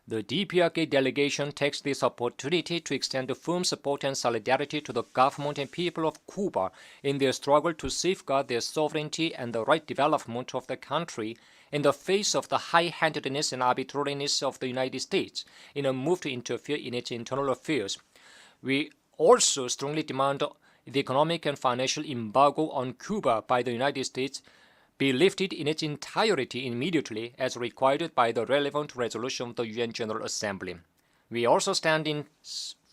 Speaker 18: The DPRK delegation takes this opportunity to extend firm support and solidarity to the government and people of Cuba in their struggle to safeguard their sovereignty and the right development of the country in the face of the high-handedness and arbitrariness of the United States in a move to interfere in its internal affairs. We also strongly demand the economic and financial embargo on Cuba by the United States be lifted in its entirety immediately as required by the relevant resolution of the UN General Assembly. We also stand in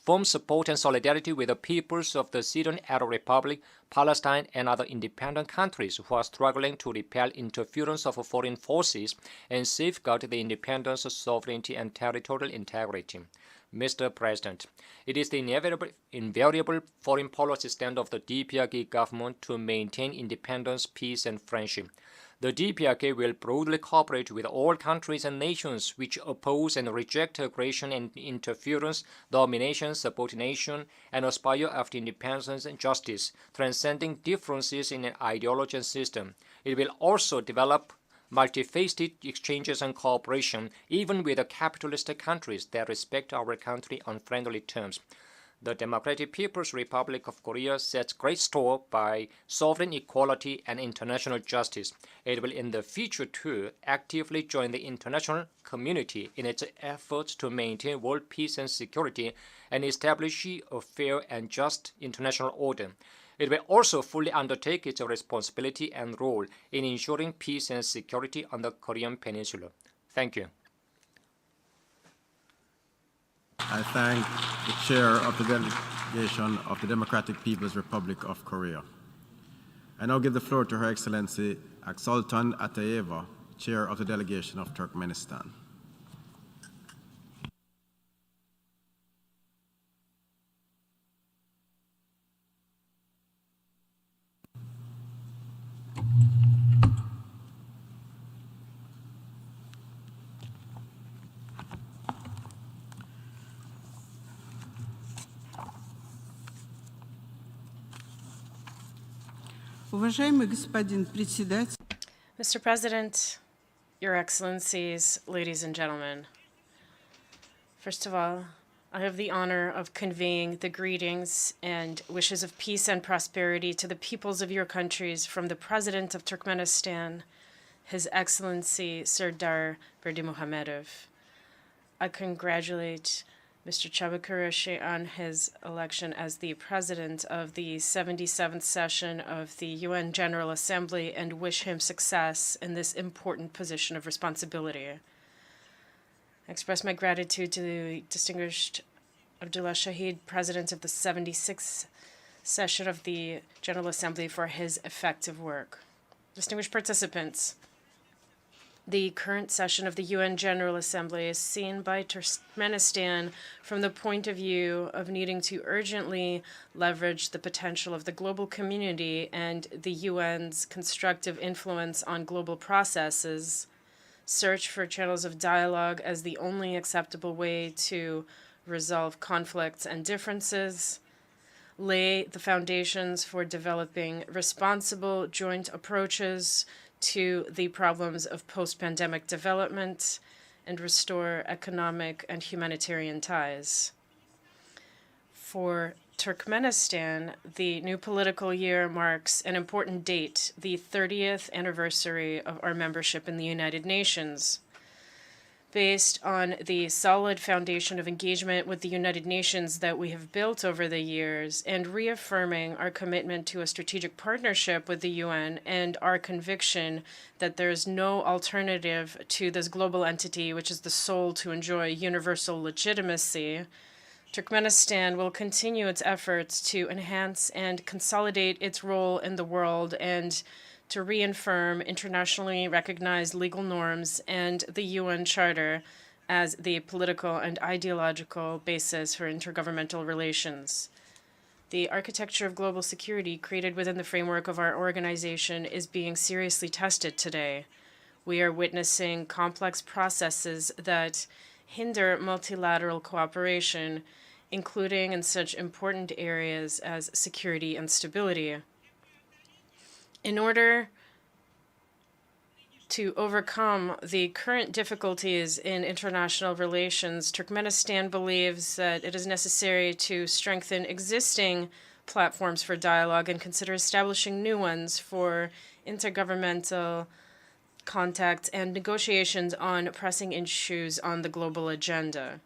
Speaker 18: firm support and solidarity with the peoples of the Syrian Arab Republic, Palestine, and other independent countries who are struggling to repel interference of foreign forces and safeguard the independence, sovereignty, and territorial integrity. Mr. President, it is the invariable foreign policy stand of the DPRK government to maintain independence, peace, and friendship. The DPRK will broadly cooperate with all countries and nations which oppose and reject aggression and interference, domination, subordination, and aspire after independence and justice, transcending differences in ideology and system. It will also develop multifaceted exchanges and cooperation, even with the capitalist countries that respect our country on friendly terms. The Democratic People's Republic of Korea sets great store by sovereign equality and international justice. It will in the future too actively join the international community in its efforts to maintain world peace and security and establish a fair and just international order. It will also fully undertake its responsibility and role in ensuring peace and security on the Korean Peninsula. Thank you.
Speaker 16: I thank the Chair of the Delegation of the Democratic People's Republic of Korea. I now give the floor to Her Excellency Aksultan Atayeva, Chair of the Delegation of Turkmenistan.
Speaker 15: Mr. President, Your Excellencies, ladies and gentlemen, first of all, I have the honor of conveying the greetings and wishes of peace and prosperity to the peoples of your countries from the President of Turkmenistan, His Excellency Serdar Berdimuhamedov. I congratulate Mr. Çabakureşi on his election as the President of the 77th session of the UN General Assembly and wish him success in this important position of responsibility. I express my gratitude to the distinguished Abdullah Shahid, President of the 76th session of the General Assembly, for his effective work. Distinguished participants, the current session of the UN General Assembly is seen by Turkmenistan from the point of view of needing to urgently leverage the potential of the global community and the UN's constructive influence on global processes, search for channels of dialogue as the only acceptable way to resolve conflicts and differences, lay the foundations for developing responsible joint approaches to the problems of post-pandemic development, and restore economic and humanitarian ties. For Turkmenistan, the new political year marks an important date, the 30th anniversary of our membership in the United Nations. Based on the solid foundation of engagement with the United Nations that we have built over the years, and reaffirming our commitment to a strategic partnership with the UN and our conviction that there is no alternative to this global entity which is the sole to enjoy universal legitimacy, Turkmenistan will continue its efforts to enhance and consolidate its role in the world and to reaffirm internationally recognized legal norms and the UN Charter as the political and ideological basis for intergovernmental relations. The architecture of global security created within the framework of our organization is being seriously tested today. We are witnessing complex processes that hinder multilateral cooperation, including in such important areas as security and stability. In order to overcome the current difficulties in international relations, Turkmenistan believes that it is necessary to strengthen existing platforms for dialogue and consider establishing new ones for intergovernmental contact and negotiations on pressing issues on the global agenda.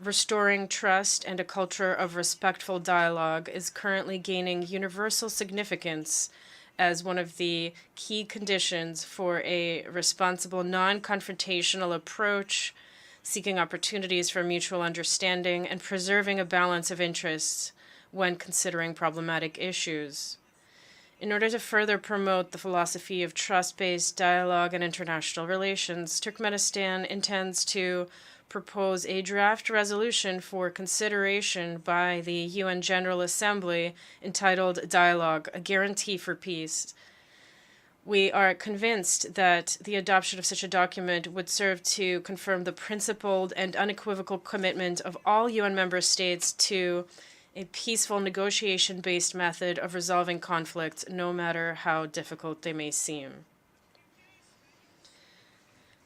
Speaker 15: Restoring trust and a culture of respectful dialogue is currently gaining universal significance as one of the key conditions for a responsible, non-confrontational approach, seeking opportunities for mutual understanding and preserving a balance of interests when considering problematic issues. In order to further promote the philosophy of trust-based dialogue and international relations, Turkmenistan intends to propose a draft resolution for consideration by the UN General Assembly entitled Dialogue, a Guarantee for Peace. We are convinced that the adoption of such a document would serve to confirm the principled and unequivocal commitment of all UN member states to a peaceful negotiation-based method of resolving conflicts, no matter how difficult they may seem.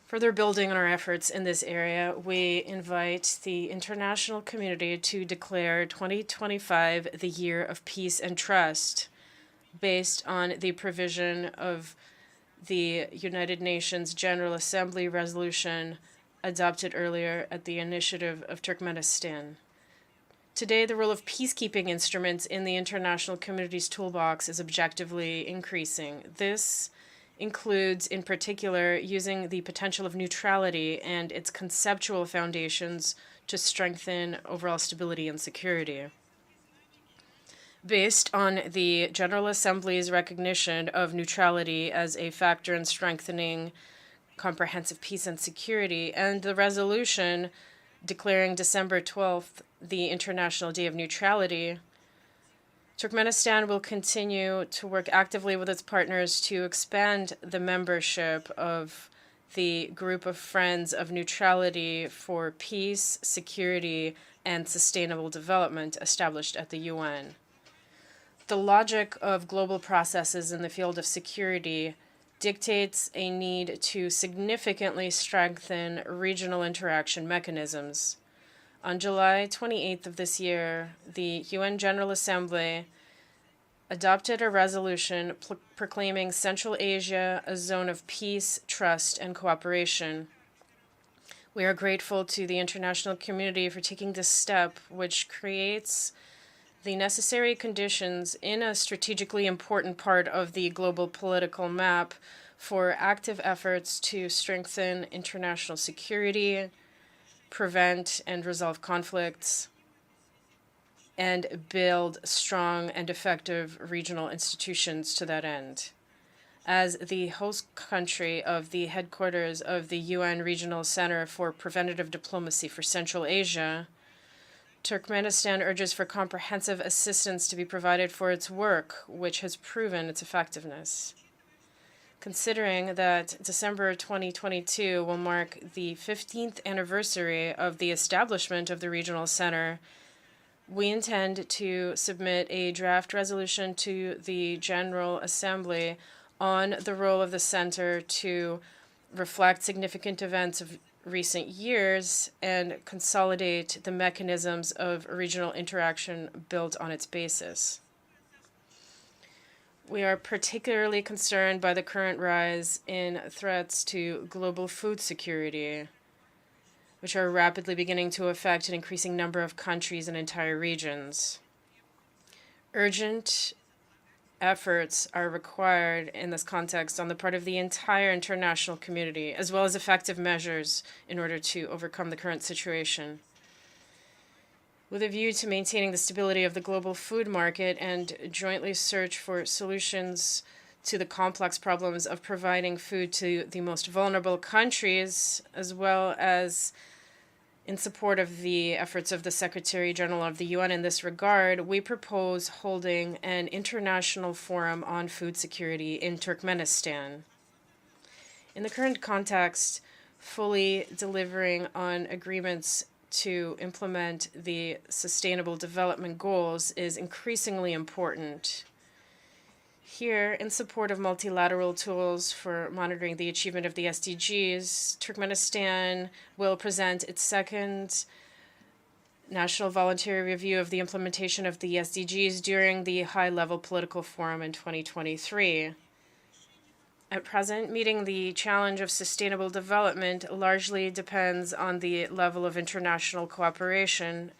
Speaker 15: Further building on our efforts in this area, we invite the international community to declare 2025 the Year of Peace and Trust, based on the provision of the United Nations General Assembly resolution adopted earlier at the initiative of Turkmenistan. Today, the role of peacekeeping instruments in the international community's toolbox is objectively increasing. This includes, in particular, using the potential of neutrality and its conceptual foundations to strengthen overall stability and security. Based on the General Assembly's recognition of neutrality as a factor in strengthening comprehensive peace and security, and the resolution declaring December 12th the International Day of Neutrality, Turkmenistan will continue to work actively with its partners to expand the membership of the Group of Friends of Neutrality for Peace, Security, and Sustainable Development established at the UN. The logic of global processes in the field of security dictates a need to significantly strengthen regional interaction mechanisms. On July 28th of this year, the UN General Assembly adopted a resolution proclaiming Central Asia a zone of peace, trust, and cooperation. We are grateful to the international community for taking this step, which creates the necessary conditions in a strategically important part of the global political map for active efforts to strengthen international security, prevent and resolve conflicts, and build strong and effective regional institutions to that end. As the host country of the headquarters of the UN Regional Center for Preventative Diplomacy for Central Asia, Turkmenistan urges for comprehensive assistance to be provided for its work, which has proven its effectiveness. Considering that December 2022 will mark the 15th anniversary of the establishment of the regional center, we intend to submit a draft resolution to the General Assembly on the role of the center to reflect significant events of recent years and consolidate the mechanisms of regional interaction built on its basis. We are particularly concerned by the current rise in threats to global food security, which are rapidly beginning to affect an increasing number of countries and entire regions. Urgent efforts are required in this context on the part of the entire international community, as well as effective measures in order to overcome the current situation. With a view to maintaining the stability of the global food market and jointly search for solutions to the complex problems of providing food to the most vulnerable countries, as well as in support of the efforts of the Secretary General of the UN in this regard, we propose holding an international forum on food security in Turkmenistan. In the current context, fully delivering on agreements to implement the Sustainable Development Goals is increasingly important. Here, in support of multilateral tools for monitoring the achievement of the SDGs, Turkmenistan will present its second National Voluntary Review of the implementation of the SDGs during the high-level political forum in 2023. At present, meeting the challenge of sustainable development largely depends on the level of international cooperation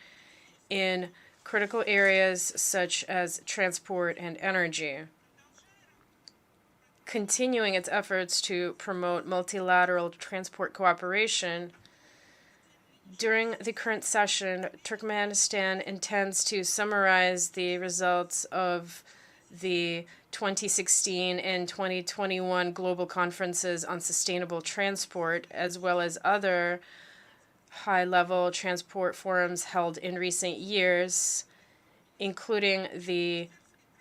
Speaker 15: in critical areas such as transport and energy. Continuing its efforts to promote multilateral transport cooperation, during the current session, Turkmenistan intends to summarize the results of the 2016 and 2021 global conferences on sustainable transport, as well as other high-level transport forums held in recent years, including the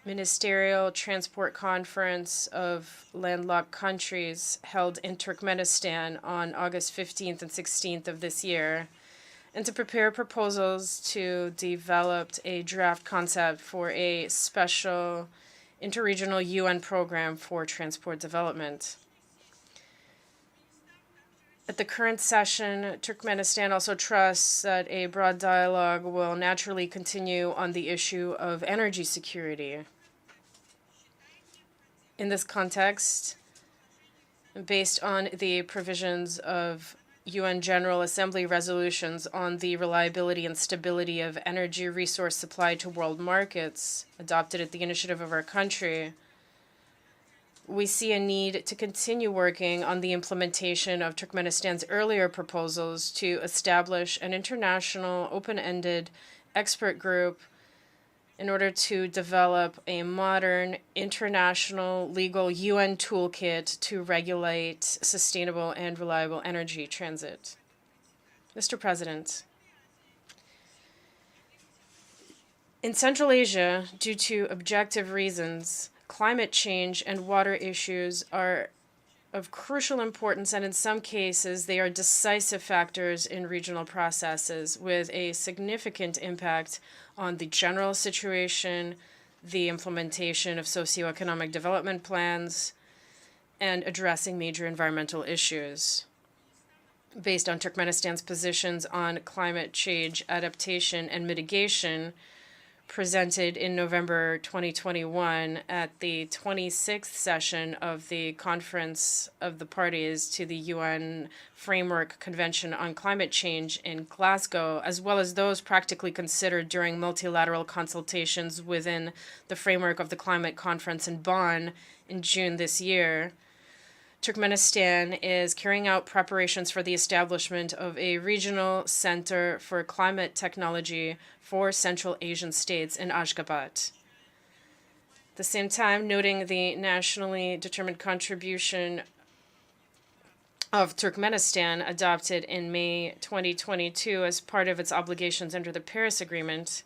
Speaker 15: Ministerial Transport Conference of Landlocked Countries held in Turkmenistan on August 15th and 16th of this year, and to prepare proposals to develop a draft concept for a special interregional UN program for transport development. At the current session, Turkmenistan also trusts that a broad dialogue will naturally continue on the issue of energy security. In this context, based on the provisions of UN General Assembly resolutions on the reliability and stability of energy resource supply to world markets, adopted at the initiative of our country, we see a need to continue working on the implementation of Turkmenistan's earlier proposals to establish an international open-ended expert group in order to develop a modern international legal UN toolkit to regulate sustainable and reliable energy transit. Mr. President, in Central Asia, due to objective reasons, climate change and water issues are of crucial importance, and in some cases, they are decisive factors in regional processes with a significant impact on the general situation, the implementation of socioeconomic development plans, and addressing major environmental issues. Based on Turkmenistan's positions on climate change adaptation and mitigation, presented in November 2021 at the 26th session of the Conference of the Parties to the UN Framework Convention on Climate Change in Glasgow, as well as those practically considered during multilateral consultations within the framework of the Climate Conference in Bonn in June this year. Turkmenistan is carrying out preparations for the establishment of a regional center for climate technology for Central Asian states in Ashgabat. At the same time, noting the nationally determined contribution of Turkmenistan adopted in May 2022 as part of its obligations under the Paris Agreement,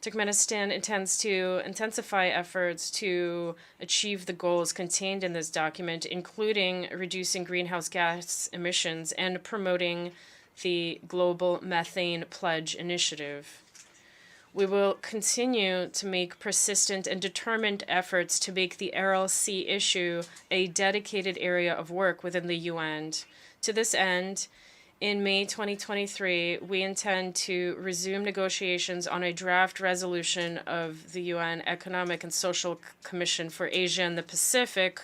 Speaker 15: Turkmenistan intends to intensify efforts to achieve the goals contained in this document, including reducing greenhouse gas emissions and promoting the Global Methane Pledge Initiative. We will continue to make persistent and determined efforts to make the Aral Sea issue a dedicated area of work within the UN. To this end, in May 2023, we intend to resume negotiations on a draft resolution of the UN Economic and Social Commission for Asia and the Pacific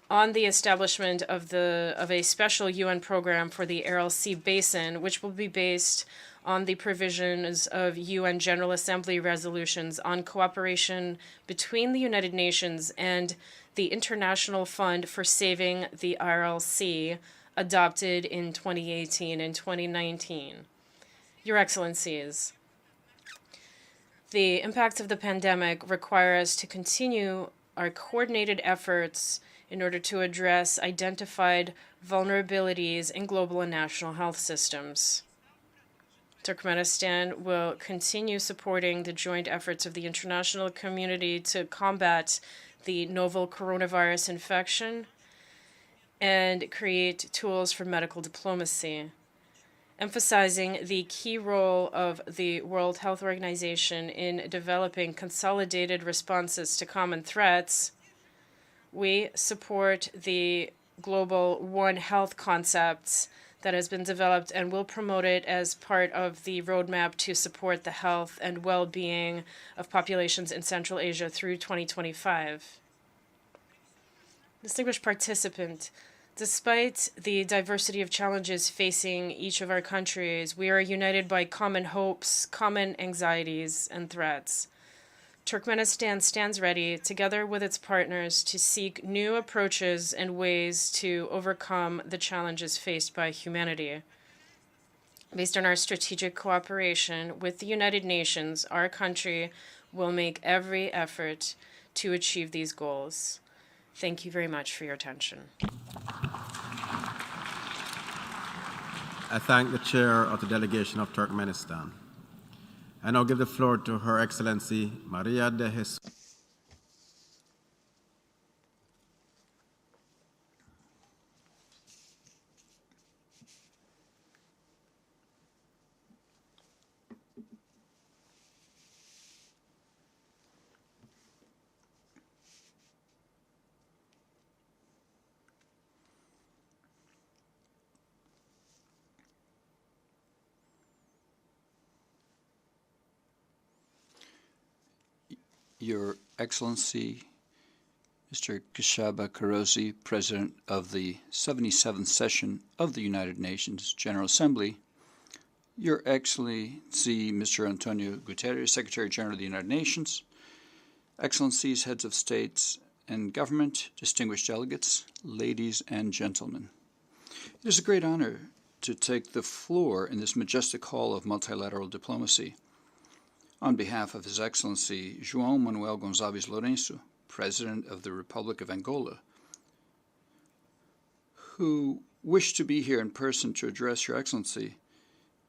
Speaker 15: on the establishment of a special UN program for the Aral Sea Basin, which will be based on the provisions of UN General Assembly resolutions on cooperation between the United Nations and the International Fund for Saving the Aral Sea, adopted in 2018 and 2019. Your Excellencies, the impacts of the pandemic require us to continue our coordinated efforts in order to address identified vulnerabilities in global and national health systems. Turkmenistan will continue supporting the joint efforts of the international community to combat the novel coronavirus infection and create tools for medical diplomacy, emphasizing the key role of the World Health Organization in developing consolidated responses to common threats. We support the global One Health concept that has been developed and will promote it as part of the roadmap to support the health and well-being of populations in Central Asia through 2025. Distinguished participant, despite the diversity of challenges facing each of our countries, we are united by common hopes, common anxieties, and threats. Turkmenistan stands ready, together with its partners, to seek new approaches and ways to overcome the challenges faced by humanity. Based on our strategic cooperation with the United Nations, our country will make every effort to achieve these goals. Thank you very much for your attention.
Speaker 16: I thank the chair of the delegation of Turkmenistan. I now give the floor to Her Excellency Maria de Jesus.
Speaker 19: Your Excellency, Mr. Kishaba Karosi, President of the 77th Session of the United Nations General Assembly, Your Excellency, Mr. Antonio Guterres, Secretary General of the United Nations, Excellencies, Heads of States and Government, distinguished delegates, ladies and gentlemen. It is a great honor to take the floor in this majestic hall of multilateral diplomacy on behalf of His Excellency João Manuel Gonçalves Lourenço, President of the Republic of Angola, who wished to be here in person to address Your Excellency,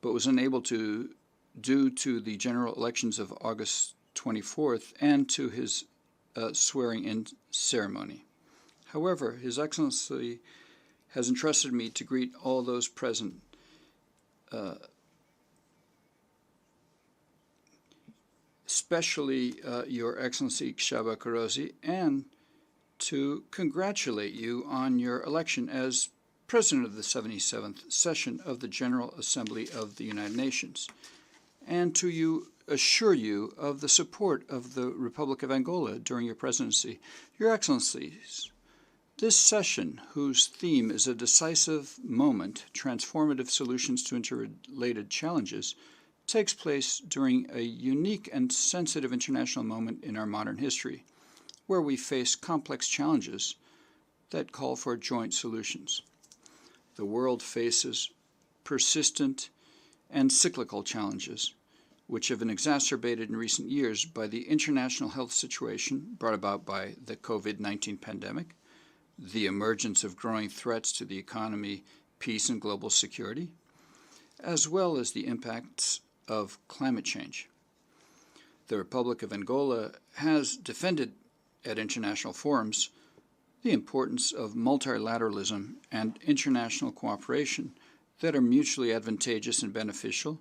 Speaker 19: but was unable to due to the general elections of August 24th and to his swearing-in ceremony. However, His Excellency has entrusted me to greet all those present especially Your Excellency Kishaba Karosi, and to congratulate you on your election as President of the 77th Session of the General Assembly of the United Nations, and to assure you of the support of the Republic of Angola during your presidency. Your Excellencies, this session, whose theme is a decisive moment, transformative solutions to interrelated challenges, takes place during a unique and sensitive international moment in our modern history, where we face complex challenges that call for joint solutions. The world faces persistent and cyclical challenges, which have been exacerbated in recent years by the international health situation brought about by the COVID-19 pandemic, the emergence of growing threats to the economy, peace, and global security, as well as the impacts of climate change. The Republic of Angola has defended at international forums the importance of multilateralism and international cooperation that are mutually advantageous and beneficial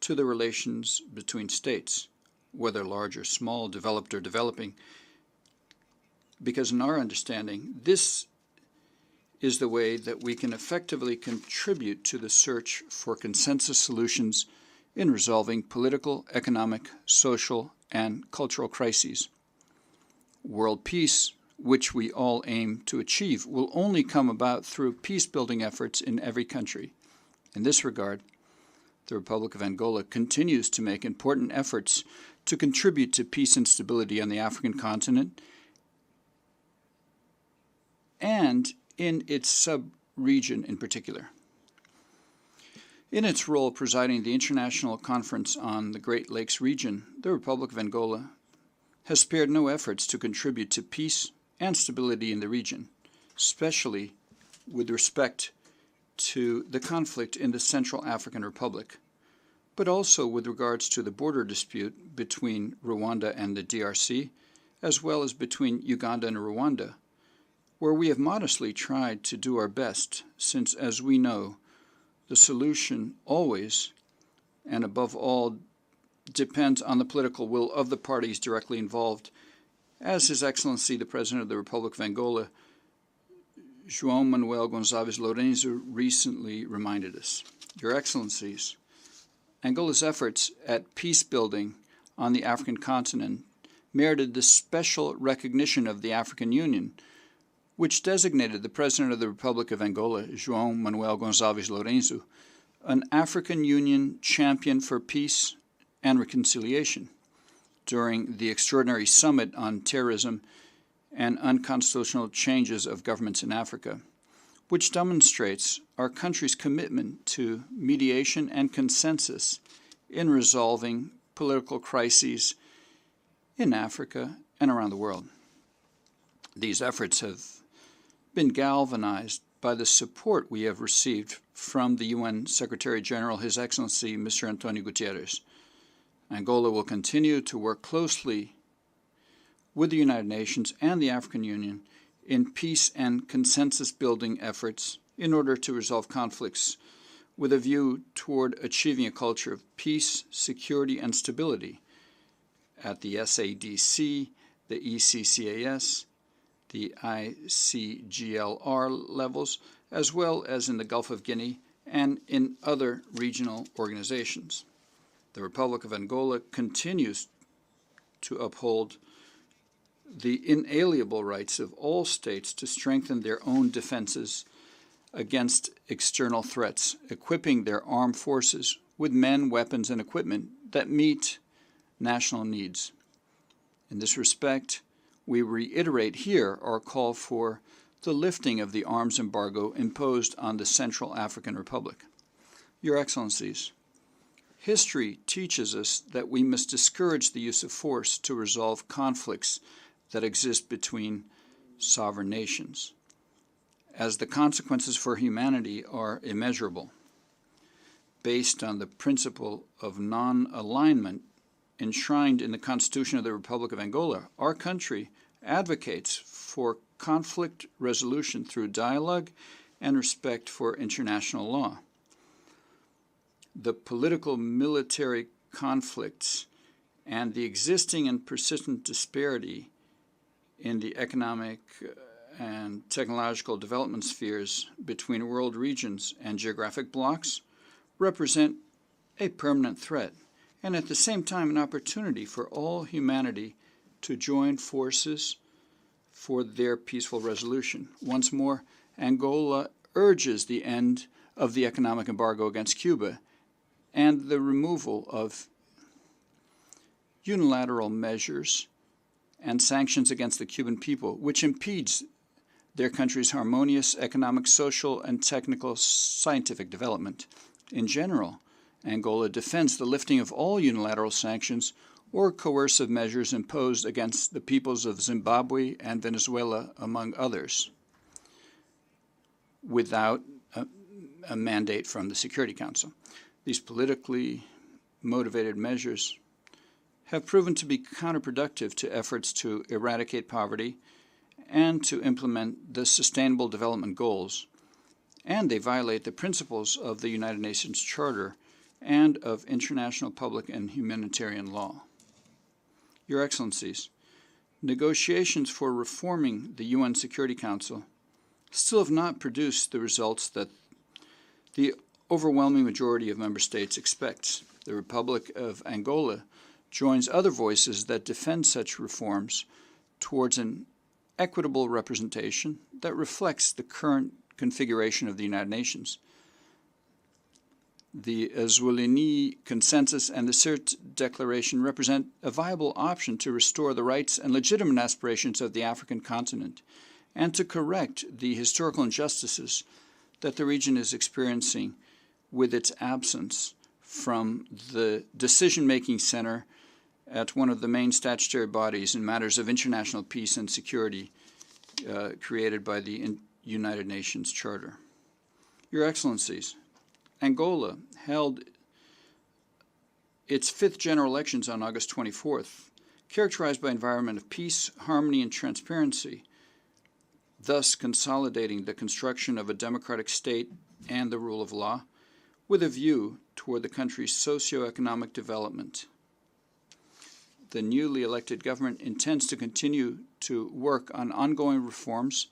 Speaker 19: to the relations between states, whether large or small, developed or developing, because in our understanding, this is the way that we can effectively contribute to the search for consensus solutions in resolving political, economic, social, and cultural crises. World peace, which we all aim to achieve, will only come about through peace-building efforts in every country. In this regard, the Republic of Angola continues to make important efforts to contribute to peace and stability on the African continent and in its sub-region in particular. In its role presiding the International Conference on the Great Lakes region, the Republic of Angola has spared no efforts to contribute to peace and stability in the region, especially with respect to the conflict in the Central African Republic, but also with regards to the border dispute between Rwanda and the DRC, as well as between Uganda and Rwanda, where we have modestly tried to do our best, since, as we know, the solution always, and above all, depends on the political will of the parties directly involved, as His Excellency the President of the Republic of Angola, João Manuel Gonçalves Lourenço, recently reminded us. Your Excellencies, Angola's efforts at peace building on the African continent merited the special recognition of the African Union, which designated the President of the Republic of Angola, João Manuel Gonçalves Lourenço, an African Union champion for peace and reconciliation during the extraordinary summit on terrorism and unconstitutional changes of governments in Africa, which demonstrates our country's commitment to mediation and consensus in resolving political crises in Africa and around the world. These efforts have been galvanized by the support we have received from the UN Secretary-General, His Excellency Mr. Antonio Guterres. Angola will continue to work closely with the United Nations and the African Union in peace and consensus-building efforts in order to resolve conflicts with a view toward achieving a culture of peace, security, and stability at the SADC, the ECCAS, the ICGLR levels, as well as in the Gulf of Guinea and in other regional organizations. The Republic of Angola continues to uphold the inalienable rights of all states to strengthen their own defenses against external threats, equipping their armed forces with men, weapons, and equipment that meet national needs. In this respect, we reiterate here our call for the lifting of the arms embargo imposed on the Central African Republic. Your Excellencies, history teaches us that we must discourage the use of force to resolve conflicts that exist between sovereign nations, as the consequences for humanity are immeasurable. Based on the principle of non-alignment enshrined in the Constitution of the Republic of Angola, our country advocates for conflict resolution through dialogue and respect for international law. The political military conflicts and the existing and persistent disparity in the economic and technological development spheres between world regions and geographic blocs represent a permanent threat, and at the same time an opportunity for all humanity to join forces for their peaceful resolution. Once more, Angola urges the end of the economic embargo against Cuba and the removal of unilateral measures and sanctions against the Cuban people, which impedes their country's harmonious economic, social, and technical scientific development. In general, Angola defends the lifting of all unilateral sanctions or coercive measures imposed against the peoples of Zimbabwe and Venezuela, among others, without a mandate from the Security Council. These politically motivated measures have proven to be counterproductive to efforts to eradicate poverty and to implement the Sustainable Development Goals, and they violate the principles of the United Nations Charter and of international public and humanitarian law. Your Excellencies, negotiations for reforming the UN Security Council still have not produced the results that the overwhelming majority of member states expects. The Republic of Angola joins other voices that defend such reforms towards an equitable representation that reflects the current configuration of the United Nations. The Zwollini Consensus and the Sirte Declaration represent a viable option to restore the rights and legitimate aspirations of the African continent and to correct the historical injustices that the region is experiencing with its absence from the decision-making center at one of the main statutory bodies in matters of international peace and security created by the United Nations Charter. Your Excellencies, Angola held its 5th general elections on August 24th, characterized by an environment of peace, harmony, and transparency, thus consolidating the construction of a democratic state and the rule of law, with a view toward the country's socio-economic development. The newly elected government intends to continue to work on ongoing reforms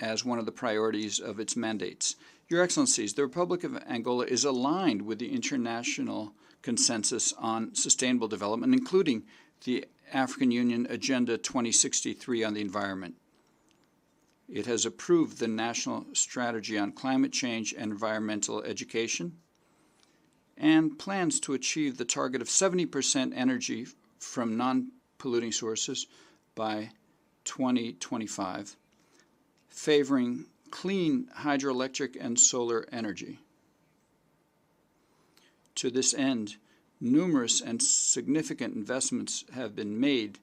Speaker 19: as one of the priorities of its mandates. Your Excellencies, the Republic of Angola is aligned with the international consensus on sustainable development, including the African Union Agenda 2063 on the environment. It has approved the National Strategy on Climate Change and Environmental Education and plans to achieve the target of 70% energy from non-polluting sources by 2025, favoring clean hydroelectric and solar energy. To this end, numerous and significant investments have been made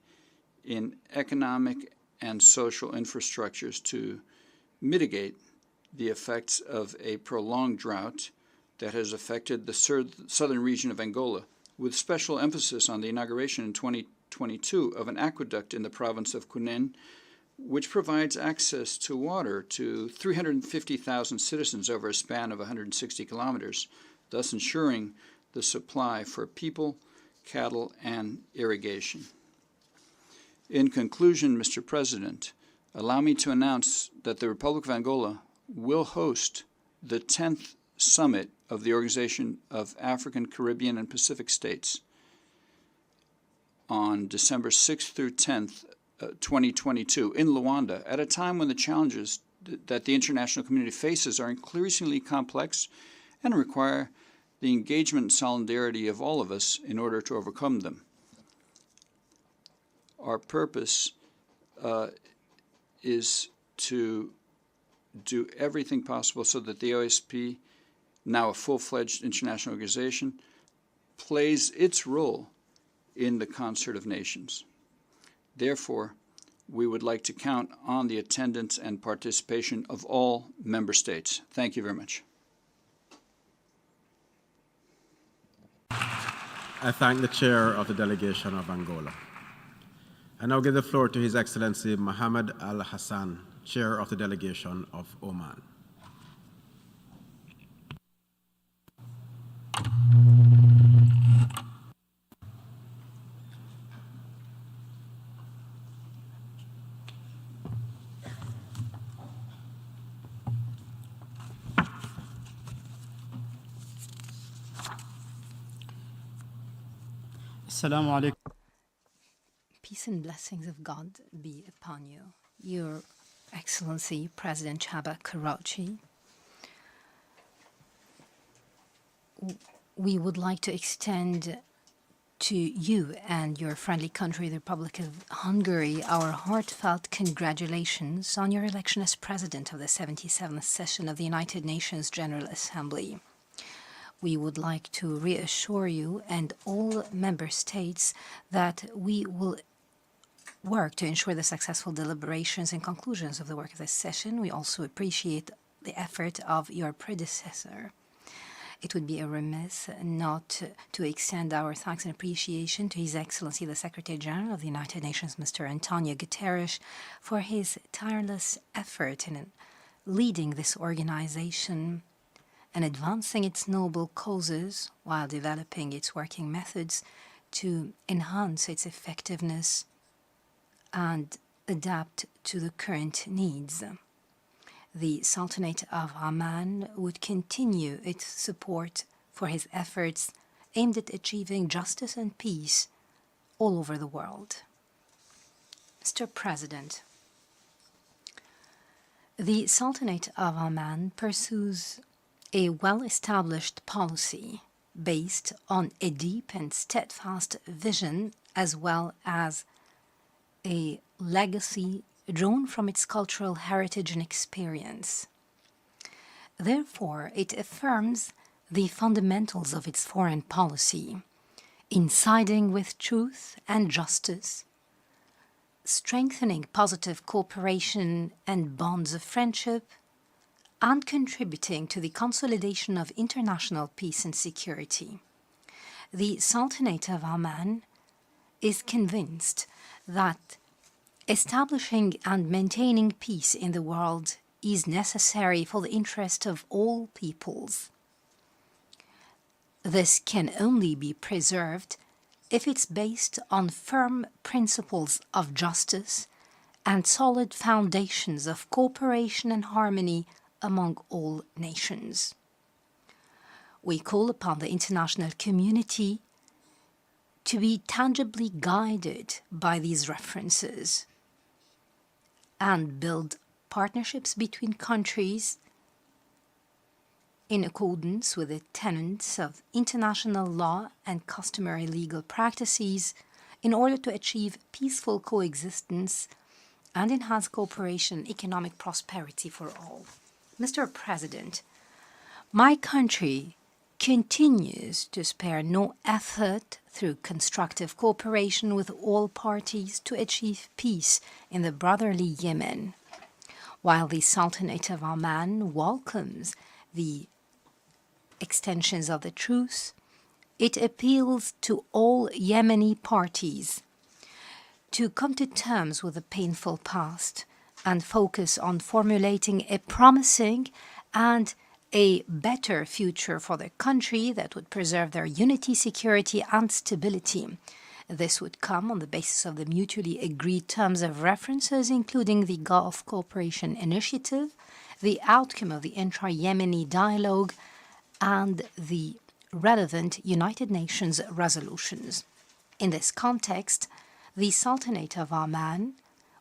Speaker 19: in economic and social infrastructures to mitigate the effects of a prolonged drought that has affected the southern region of Angola, with special emphasis on the inauguration in 2022 of an aqueduct in the province of Cunene, which provides access to water to 350,000 citizens over a span of 160 kilometers, thus ensuring the supply for people, cattle, and irrigation. In conclusion, Mr. President, allow me to announce that the Republic of Angola will host the 10th Summit of the Organization of African, Caribbean, and Pacific States on December 6th through 10th, 2022 in Luanda, at a time when the challenges that the international community faces are increasingly complex and require the engagement and solidarity of all of us in order to overcome them. Our purpose is to do everything possible so that the OSP, now a full-fledged international organization, plays its role in the concert of nations. Therefore, we would like to count on the attendance and participation of all member states. Thank you very much.
Speaker 16: I thank the chair of the delegation of Angola. I now give the floor to His Excellency Mohammed Al Hassan, chair of the delegation of Oman.
Speaker 20: Assalamu alaikum.
Speaker 21: Peace and blessings of God be upon you, Your Excellency President Chaba Karachi. We would like to extend to you and your friendly country, the Republic of Hungary, our heartfelt congratulations on your election as President of the 77th session of the United Nations General Assembly. We would like to reassure you and all member states that we will work to ensure the successful deliberations and conclusions of the work of this session. We also appreciate the effort of your predecessor. It would be a remiss not to extend our thanks and appreciation to His Excellency the Secretary General of the United Nations, Mr. Antonio Guterres, for his tireless effort in leading this organization and advancing its noble causes while developing its working methods to enhance its effectiveness and adapt to the current needs. The Sultanate of Oman would continue its support for his efforts aimed at achieving justice and peace all over the world. Mr. President, the Sultanate of Oman pursues a well-established policy based on a deep and steadfast vision, as well as a legacy drawn from its cultural heritage and experience. Therefore, it affirms the fundamentals of its foreign policy, in siding with truth and justice, strengthening positive cooperation and bonds of friendship, and contributing to the consolidation of international peace and security. The Sultanate of Oman is convinced that establishing and maintaining peace in the world is necessary for the interest of all peoples. This can only be preserved if it's based on firm principles of justice and solid foundations of cooperation and harmony among all nations. We call upon the international community to be tangibly guided by these references and build partnerships between countries in accordance with the tenets of international law and customary legal practices in order to achieve peaceful coexistence and enhance cooperation and economic prosperity for all. Mr. President, my country continues to spare no effort through constructive cooperation with all parties to achieve peace in the brotherly Yemen. While the Sultanate of Oman welcomes the extensions of the truce, it appeals to all Yemeni parties to come to terms with the painful past and focus on formulating a promising and a better future for their country that would preserve their unity, security, and stability. This would come on the basis of the mutually agreed terms of references, including the Gulf Cooperation Initiative, the outcome of the intra-Yemeni dialogue, and the relevant United Nations resolutions. In this context, the Sultanate of Oman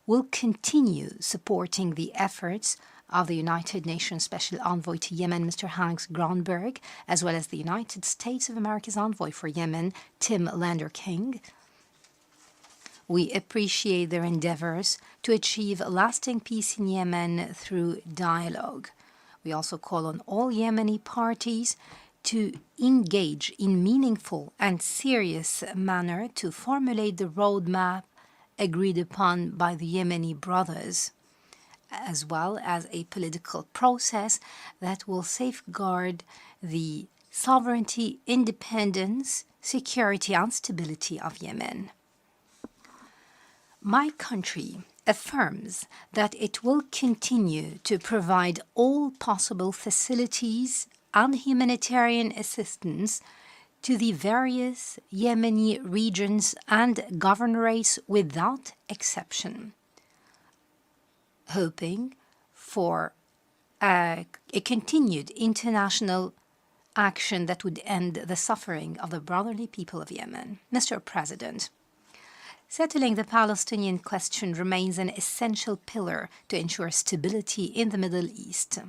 Speaker 21: will continue supporting the efforts of the United Nations Special Envoy to Yemen, Mr. Hans Gronberg, as well as the United States of America's Envoy for Yemen, Tim Lander-King. We appreciate their endeavors to achieve lasting peace in Yemen through dialogue. We also call on all Yemeni parties to engage in meaningful and serious manner to formulate the roadmap agreed upon by the Yemeni brothers, as well as a political process that will safeguard the sovereignty, independence, security, and stability of Yemen. My country affirms that it will continue to provide all possible facilities and humanitarian assistance to the various Yemeni regions and governorates without exception, hoping for a continued international action that would end the suffering of the brotherly people of Yemen. Mr. President, settling the Palestinian question remains an essential pillar to ensure stability in the Middle East.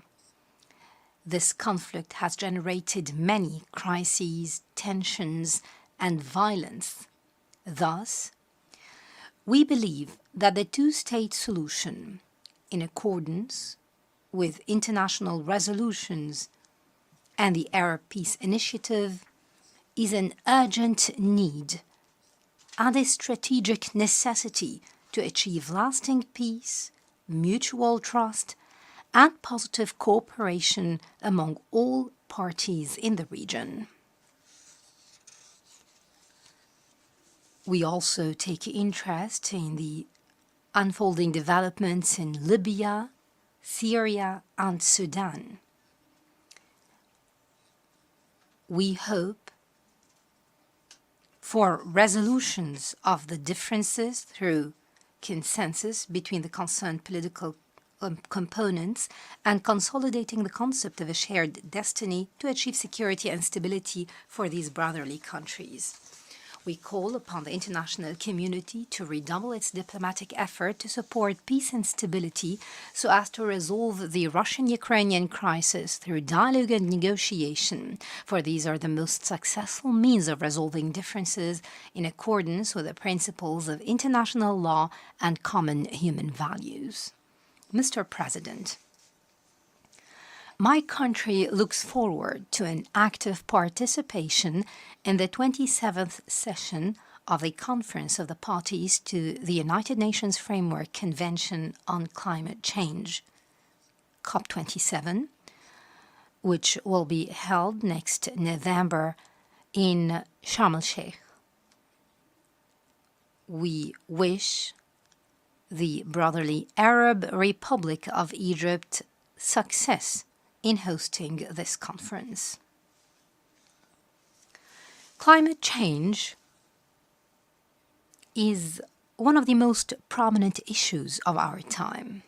Speaker 21: This conflict has generated many crises, tensions, and violence. Thus, we believe that the two-state solution, in accordance with international resolutions and the Arab Peace Initiative, is an urgent need and a strategic necessity to achieve lasting peace, mutual trust, and positive cooperation among all parties in the region. We also take interest in the unfolding developments in Libya, Syria, and Sudan. We hope for resolutions of the differences through consensus between the concerned political components and consolidating the concept of a shared destiny to achieve security and stability for these brotherly countries. We call upon the international community to redouble its diplomatic effort to support peace and stability so as to resolve the Russian-Ukrainian crisis through dialogue and negotiation, for these are the most successful means of resolving differences in accordance with the principles of international law and common human values. Mr. President, my country looks forward to an active participation in the 27th session of the Conference of the Parties to the United Nations Framework Convention on Climate Change, COP27, which will be held next November in Sharm el-Sheikh. We wish the brotherly Arab Republic of Egypt success in hosting this conference. Climate change is one of the most prominent issues of our time.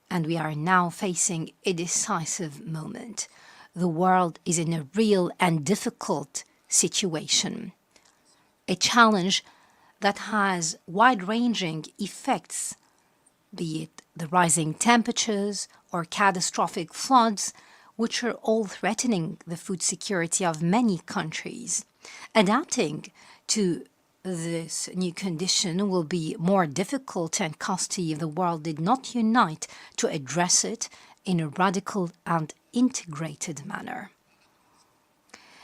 Speaker 21: And we are now facing a decisive moment. The world is in a real and difficult situation, a challenge that has wide-ranging effects, be it the rising temperatures or catastrophic floods, which are all threatening the food security of many countries. Adapting to this new condition will be more difficult and costly if the world did not unite to address it in a radical and integrated manner.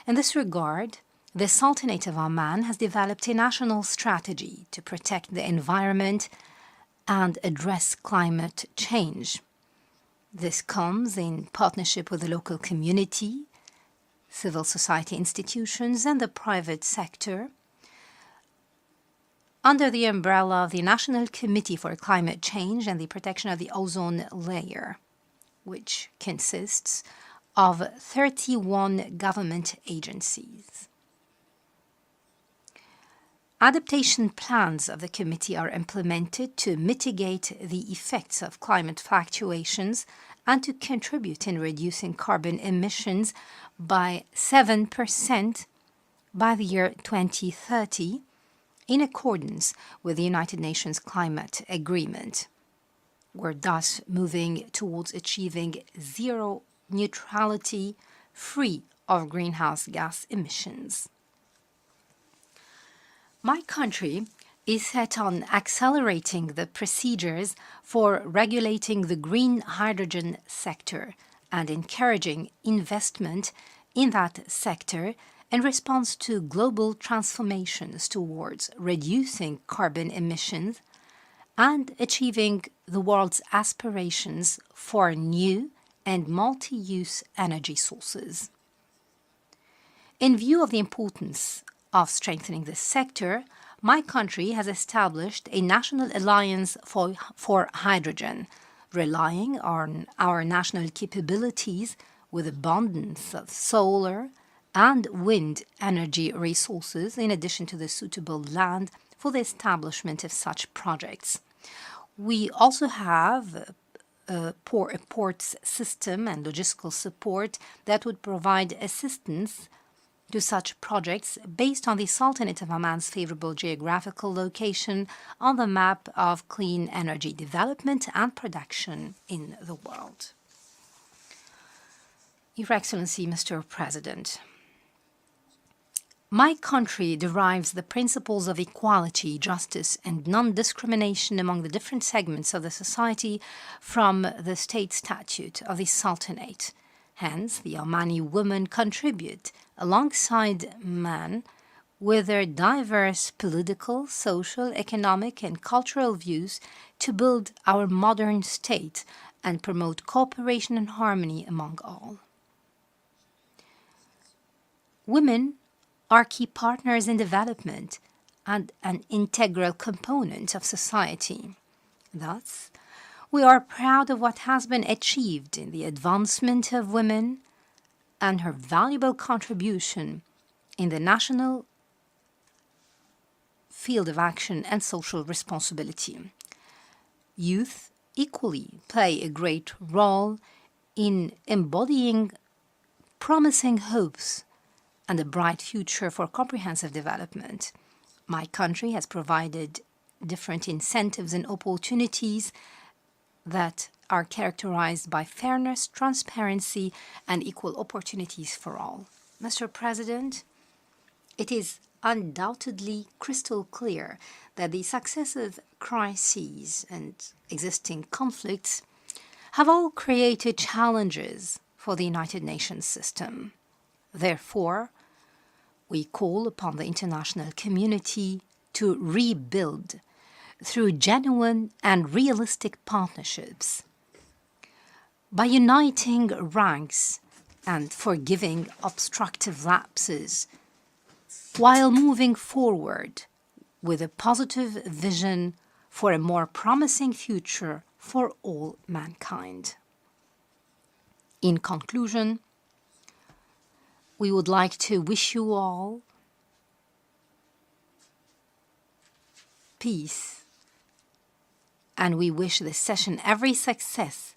Speaker 21: In this regard, the Sultanate of Oman has developed a national strategy to protect the environment and address climate change. This comes in partnership with the local community, civil society institutions, and the private sector, under the umbrella of the National Committee for Climate Change and the Protection of the Ozone Layer, which consists of 31 government agencies. Adaptation plans of the committee are implemented to mitigate the effects of climate fluctuations and to contribute in reducing carbon emissions by 7% by the year 2030, in accordance with the United Nations Climate Agreement. We're thus moving towards achieving zero neutrality, free of greenhouse gas emissions. My country is set on accelerating the procedures for regulating the green hydrogen sector and encouraging investment in that sector in response to global transformations towards reducing carbon emissions and achieving the world's aspirations for new and multi-use energy sources. In view of the importance of strengthening this sector, my country has established a national alliance for hydrogen, relying on our national capabilities with abundance of solar and wind energy resources, in addition to the suitable land for the establishment of such projects. We also have a ports system and logistical support that would provide assistance to such projects based on the Sultanate of Oman's favorable geographical location on the map of clean energy development and production in the world. Your Excellency, Mr. President, my country derives the principles of equality, justice, and non-discrimination among the different segments of the society from the state statute of the Sultanate. Hence, the Omani women contribute, alongside men, with their diverse political, social, economic, and cultural views to build our modern state and promote cooperation and harmony among all. Women are key partners in development and an integral component of society. Thus, we are proud of what has been achieved in the advancement of women and her valuable contribution in the national field of action and social responsibility. Youth equally play a great role in embodying promising hopes and a bright future for comprehensive development. My country has provided different incentives and opportunities that are characterized by fairness, transparency, and equal opportunities for all. Mr. President, it is undoubtedly crystal clear that the successive crises and existing conflicts have all created challenges for the United Nations system. Therefore, we call upon the international community to rebuild through genuine and realistic partnerships. By uniting ranks and forgiving obstructive lapses, while moving forward with a positive vision for a more promising future for all mankind. In conclusion, we would like to wish you all peace, and we wish this session every success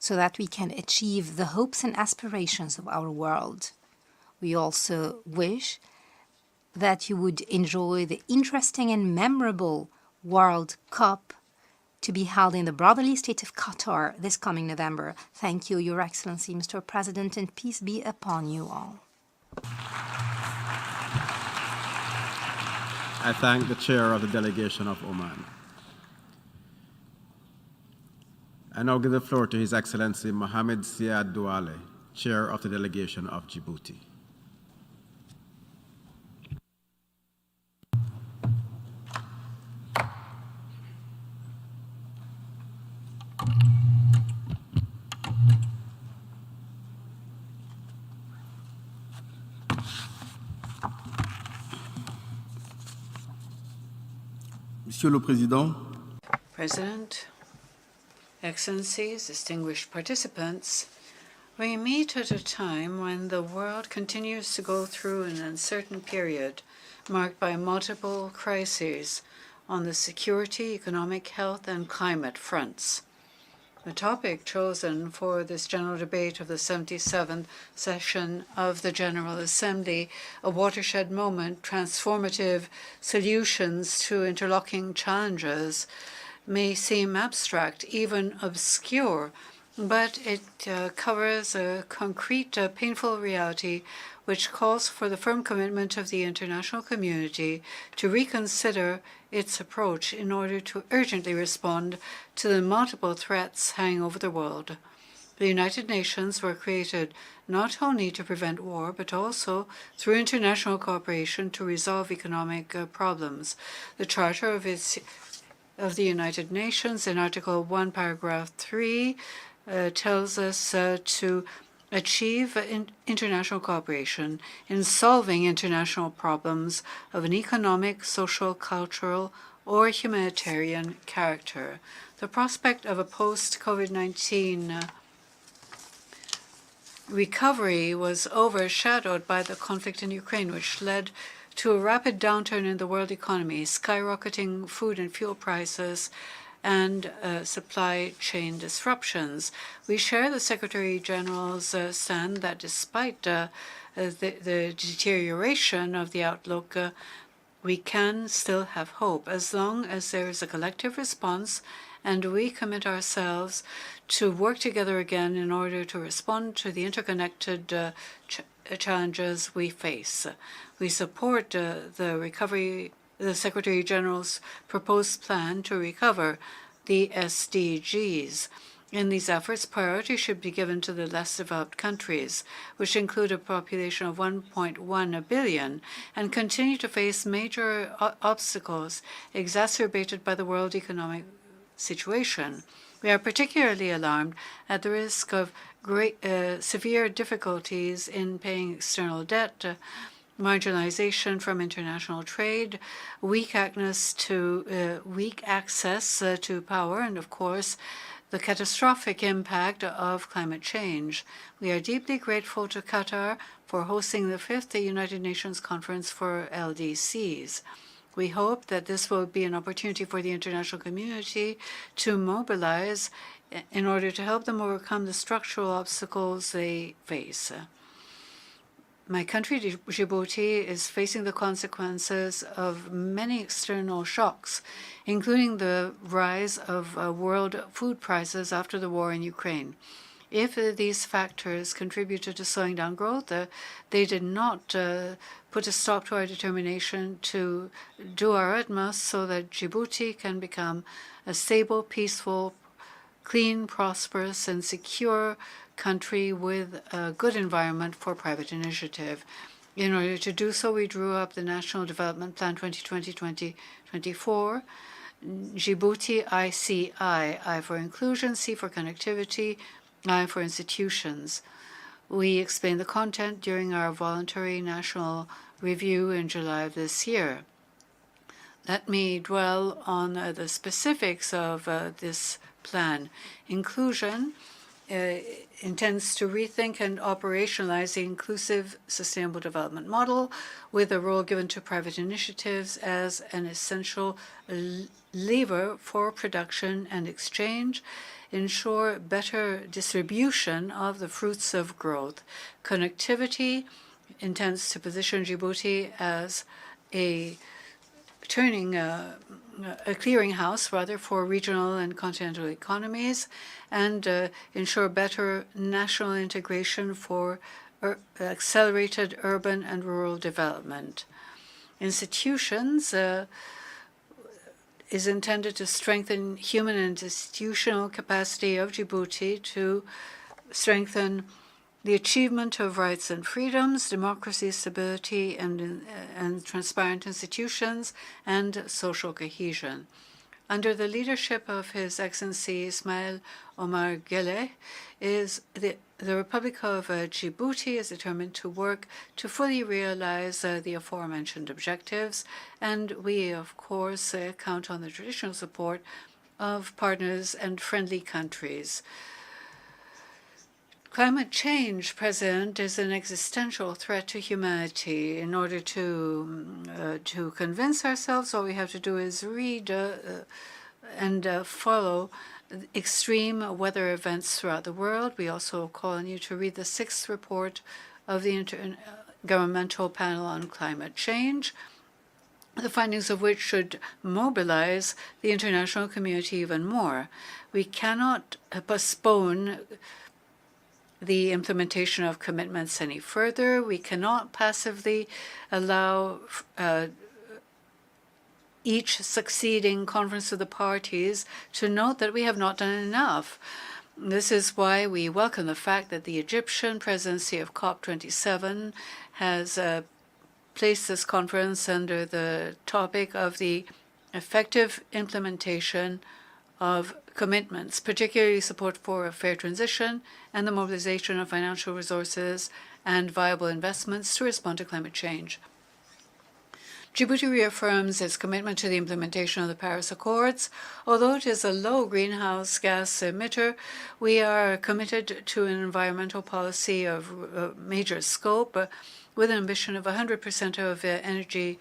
Speaker 21: so that we can achieve the hopes and aspirations of our world. We also wish that you would enjoy the interesting and memorable World Cup to be held in the brotherly state of Qatar this coming November. Thank you, Your Excellency, Mr. President, and peace be upon you all.
Speaker 16: I thank the chair of the delegation of Oman. I now give the floor to His Excellency Mohamed Siad Douale, chair of the delegation of Djibouti.
Speaker 11: Monsieur le Président,
Speaker 17: President, Excellencies, distinguished participants, we meet at a time when the world continues to go through an uncertain period marked by multiple crises on the security, economic, health, and climate fronts. The topic chosen for this general debate of the 77th session of the General Assembly, a watershed moment, transformative solutions to interlocking challenges, may seem abstract, even obscure, but it covers a concrete, painful reality which calls for the firm commitment of the international community to reconsider its approach in order to urgently respond to the multiple threats hanging over the world. The United Nations were created not only to prevent war, but also through international cooperation to resolve economic problems. The Charter of the United Nations in Article 1, Paragraph 3 tells us to achieve international cooperation in solving international problems of an economic, social, cultural, or humanitarian character. The prospect of a post-COVID-19 recovery was overshadowed by the conflict in Ukraine, which led to a rapid downturn in the world economy, skyrocketing food and fuel prices, and supply chain disruptions. We share the Secretary General's stand that despite the deterioration of the outlook, we can still have hope as long as there is a collective response and we commit ourselves to work together again in order to respond to the interconnected challenges we face. We support the Secretary General's proposed plan to recover the SDGs. In these efforts, priority should be given to the less developed countries, which include a population of 1.1 billion and continue to face major obstacles exacerbated by the world economic situation. We are particularly alarmed at the risk of severe difficulties in paying external debt, marginalization from international trade, weak access to power, and of course, the catastrophic impact of climate change. We are deeply grateful to Qatar for hosting the 5th United Nations Conference for LDCs. We hope that this will be an opportunity for the international community to mobilize in order to help them overcome the structural obstacles they face. My country, Djibouti, is facing the consequences of many external shocks, including the rise of world food prices after the war in Ukraine. If these factors contributed to slowing down growth, they did not put a stop to our determination to do our utmost so that Djibouti can become a stable, peaceful, clean, prosperous, and secure country with a good environment for private initiative. In order to do so, we drew up the National Development Plan 2020-2024, Djibouti ICI, I for inclusion, C for connectivity, I for institutions. We explained the content during our voluntary national review in July of this year. Let me dwell on the specifics of this plan. Inclusion intends to rethink and operationalize the inclusive sustainable development model with a role given to private initiatives as an essential lever for production and exchange, ensure better distribution of the fruits of growth. Connectivity intends to position Djibouti as a clearinghouse, rather, for regional and continental economies, and ensure better national integration for accelerated urban and rural development. Institutions is intended to strengthen human and institutional capacity of Djibouti to strengthen the achievement of rights and freedoms, democracy, stability, and transparent institutions, and social cohesion. Under the leadership of His Excellency Ismail Omar Guelleh, the Republic of Djibouti is determined to work to fully realize the aforementioned objectives, and we, of course, count on the traditional support of partners and friendly countries. Climate change, President, is an existential threat to humanity. In order to convince ourselves, all we have to do is read and follow extreme weather events throughout the world. We also call on you to read the 6th report of the Intergovernmental Panel on Climate Change, the findings of which should mobilize the international community even more. We cannot postpone the implementation of commitments any further. We cannot passively allow each succeeding conference of the parties to note that we have not done enough. This is why we welcome the fact that the Egyptian presidency of COP27 has placed this conference under the topic of the effective implementation of commitments, particularly support for a fair transition and the mobilization of financial resources and viable investments to respond to climate change. Djibouti reaffirms its commitment to the implementation of the Paris Accords. Although it is a low greenhouse gas emitter, we are committed to an environmental policy of major scope with an ambition of 100% of energy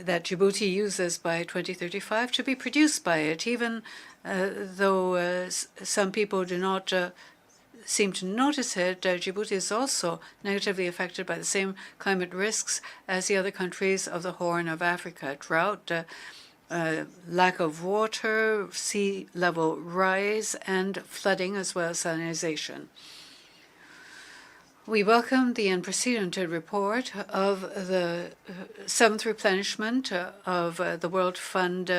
Speaker 17: that Djibouti uses by 2035 to be produced by it, even though some people do not seem to notice it. Djibouti is also negatively affected by the same climate risks as the other countries of the Horn of Africa: drought, lack of water, sea level rise, and flooding, as well as salinization. We welcome the unprecedented report of the 7th replenishment of the World Fund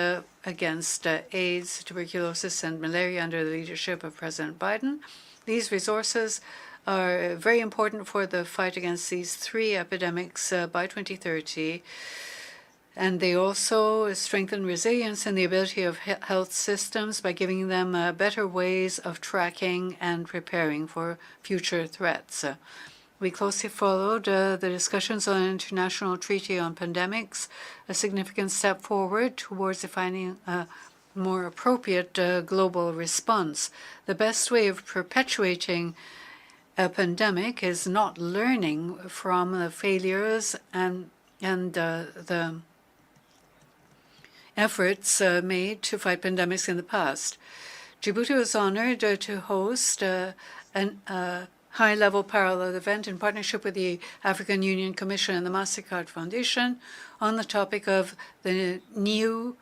Speaker 17: against AIDS, tuberculosis, and malaria under the leadership of President Biden. These resources are very important for the fight against these 3 epidemics by 2030. And they also strengthen resilience and the ability of health systems by giving them better ways of tracking and preparing for future threats. We closely followed the discussions on an international treaty on pandemics, a significant step forward towards defining a more appropriate global response. The best way of perpetuating a pandemic is not learning from the failures and the efforts made to fight pandemics in the past. Djibouti was honored to host a high-level parallel event in partnership with the African Union Commission and the MasterCard Foundation on the topic of the new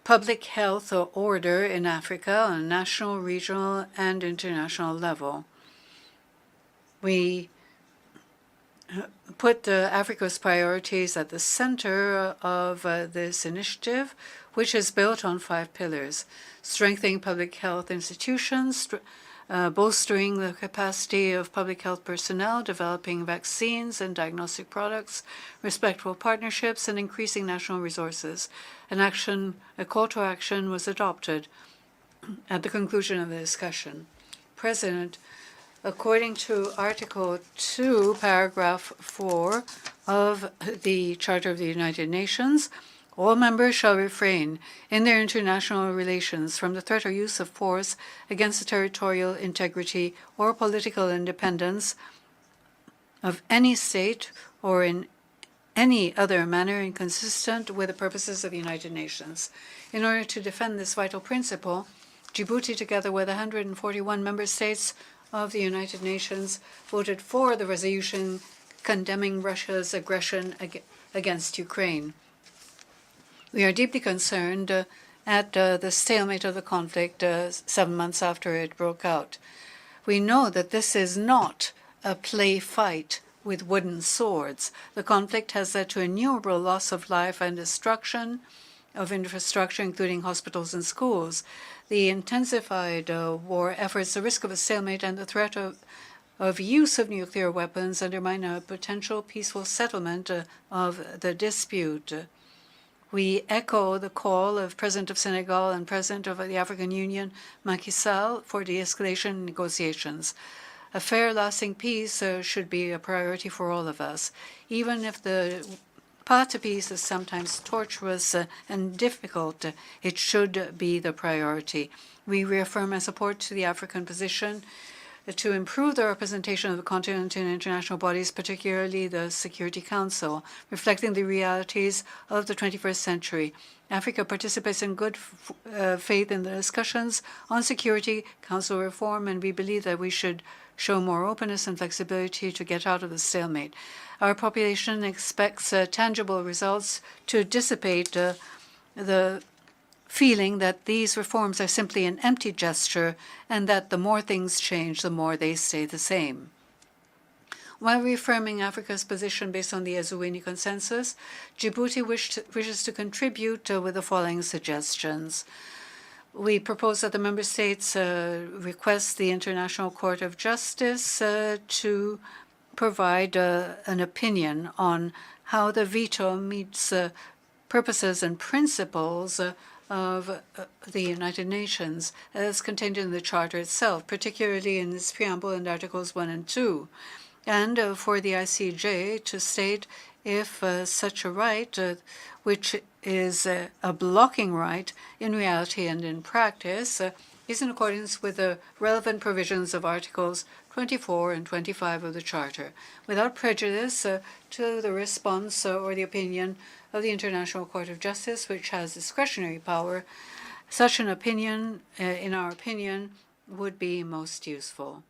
Speaker 17: public health order in Africa on a national, regional, and international level. We put Africa's priorities at the center of this initiative, which is built on 5 pillars: strengthening public health institutions, bolstering the capacity of public health personnel, developing vaccines and diagnostic products, respectful partnerships, and increasing national resources. A call to action was adopted at the conclusion of the discussion. President, according to Article 2, Paragraph 4 of the Charter of the United Nations, all members shall refrain in their international relations from the threat or use of force against the territorial integrity or political independence of any state or in any other manner inconsistent with the purposes of the United Nations. In order to defend this vital principle, Djibouti, together with 141 member states of the United Nations voted for the resolution condemning Russia's aggression against Ukraine. We are deeply concerned at the stalemate of the conflict 7 months after it broke out. We know that this is not a play fight with wooden swords. The conflict has led to innumerable loss of life and destruction of infrastructure, including hospitals and schools. The intensified war efforts, the risk of a stalemate, and the threat of use of nuclear weapons undermine a potential peaceful settlement of the dispute. We echo the call of President of Senegal and President of the African Union, Macky Sall, for de-escalation negotiations. A fair, lasting peace should be a priority for all of us, even if the path to peace is sometimes tortuous and difficult. It should be the priority. We reaffirm our support to the African position to improve the representation of the continent in international bodies, particularly the Security Council, reflecting the realities of the 21st century. Africa participates in good faith in the discussions on Security Council reform, and we believe that we should show more openness and flexibility to get out of the stalemate. Our population expects tangible results to dissipate the feeling that these reforms are simply an empty gesture and that the more things change, the more they stay the same. While reaffirming Africa's position based on the Azouini Consensus, Djibouti wishes to contribute with the following suggestions. We propose that the member states request the International Court of Justice to provide an opinion on how the veto meets purposes and principles of the United Nations as contained in the Charter itself, particularly in its preamble and Articles 1 and 2, and for the ICJ to state if such a right, which is a blocking right in reality and in practice, is in accordance with the relevant provisions of Articles 24 and 25 of the Charter, without prejudice to the response or the opinion of the International Court of Justice, which has discretionary power. Such an opinion, in our opinion, would be most useful.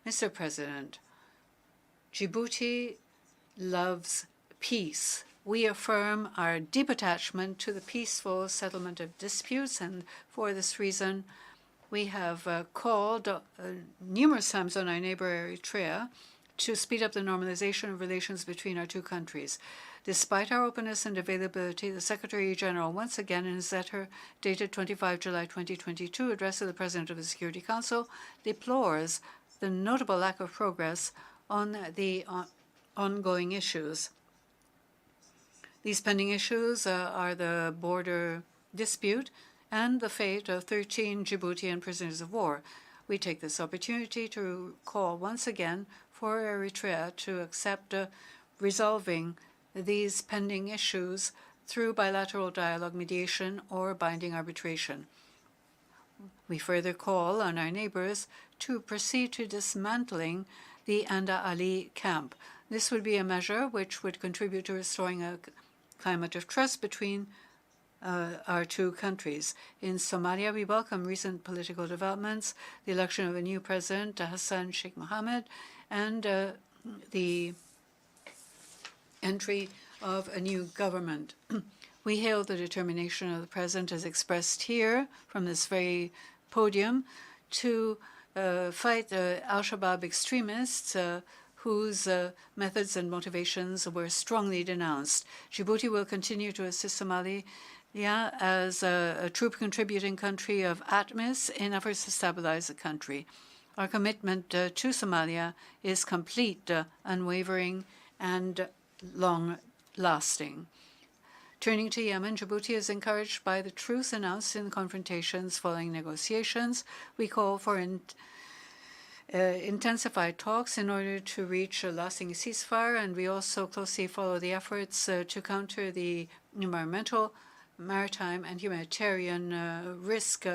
Speaker 17: Mr. President, Djibouti loves peace. We affirm our deep attachment to the peaceful settlement of disputes, and for this reason, we have called numerous times on our neighbor Eritrea to speed up the normalization of relations between our two countries. Despite our openness and availability, the Secretary-General once again, in his letter dated 25 July 2022, addressed to the President of the Security Council, deplores the notable lack of progress on the ongoing issues. These pending issues are the border dispute and the fate of 13 Djiboutian prisoners of war. We take this opportunity to call once again for Eritrea to accept resolving these pending issues through bilateral dialogue, mediation, or binding arbitration. We further call on our neighbors to proceed to dismantling the Anda Ali camp. This would be a measure which would contribute to restoring a climate of trust between our two countries. In Somalia, we welcome recent political developments, the election of a new president, Hassan Sheikh Mohammed, and the entry of a new government. We hail the determination of the president as expressed here from this very podium to fight al-Shabaab extremists whose methods and motivations were strongly denounced. Djibouti will continue to assist Somalia as a troop contributing country of ATMIS in efforts to stabilize the country. Our commitment to Somalia is complete, unwavering, and long-lasting. Turning to Yemen, Djibouti is encouraged by the truce announced in the confrontations following negotiations. We call for intensified talks in order to reach a lasting ceasefire, and we also closely follow the efforts to counter the environmental, maritime, and humanitarian risk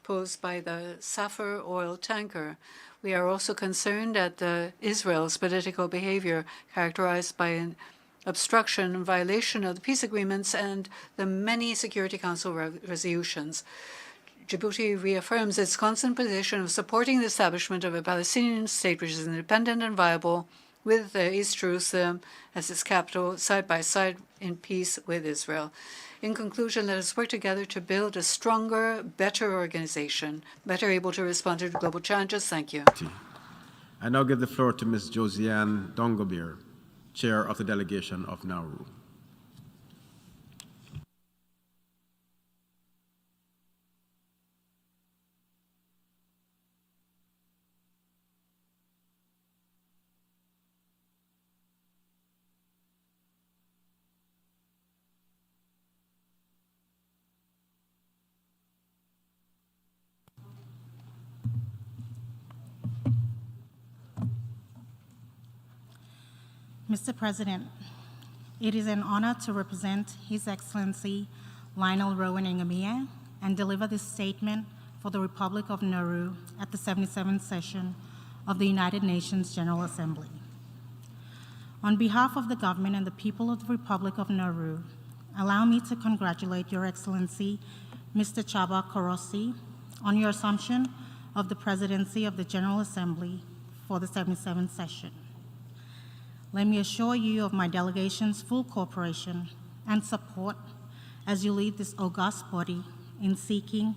Speaker 17: posed by the Safar oil tanker. We are also concerned at Israel's political behavior characterized by an obstruction and violation of the peace agreements and the many Security Council resolutions. Djibouti reaffirms its constant position of supporting the establishment of a Palestinian state which is independent and viable, with East Jerusalem as its capital, side by side in peace with Israel. In conclusion, let us work together to build a stronger, better organization, better able to respond to global challenges. Thank you.
Speaker 16: I now give the floor to Ms. Josiane Dongobir, Chair of the Delegation of Nauru.
Speaker 20: Mr. President, it is an honor to represent His Excellency Lionel Rowan Ngamiya and deliver this statement for the Republic of Nauru at the 77th session of the United Nations General Assembly. On behalf of the government and the people of the Republic of Nauru, allow me to congratulate Your Excellency, Mr. Chaba Korosi, on your assumption of the presidency of the General Assembly for the 77th session. Let me assure you of my delegation's full cooperation and support as you lead this august body in seeking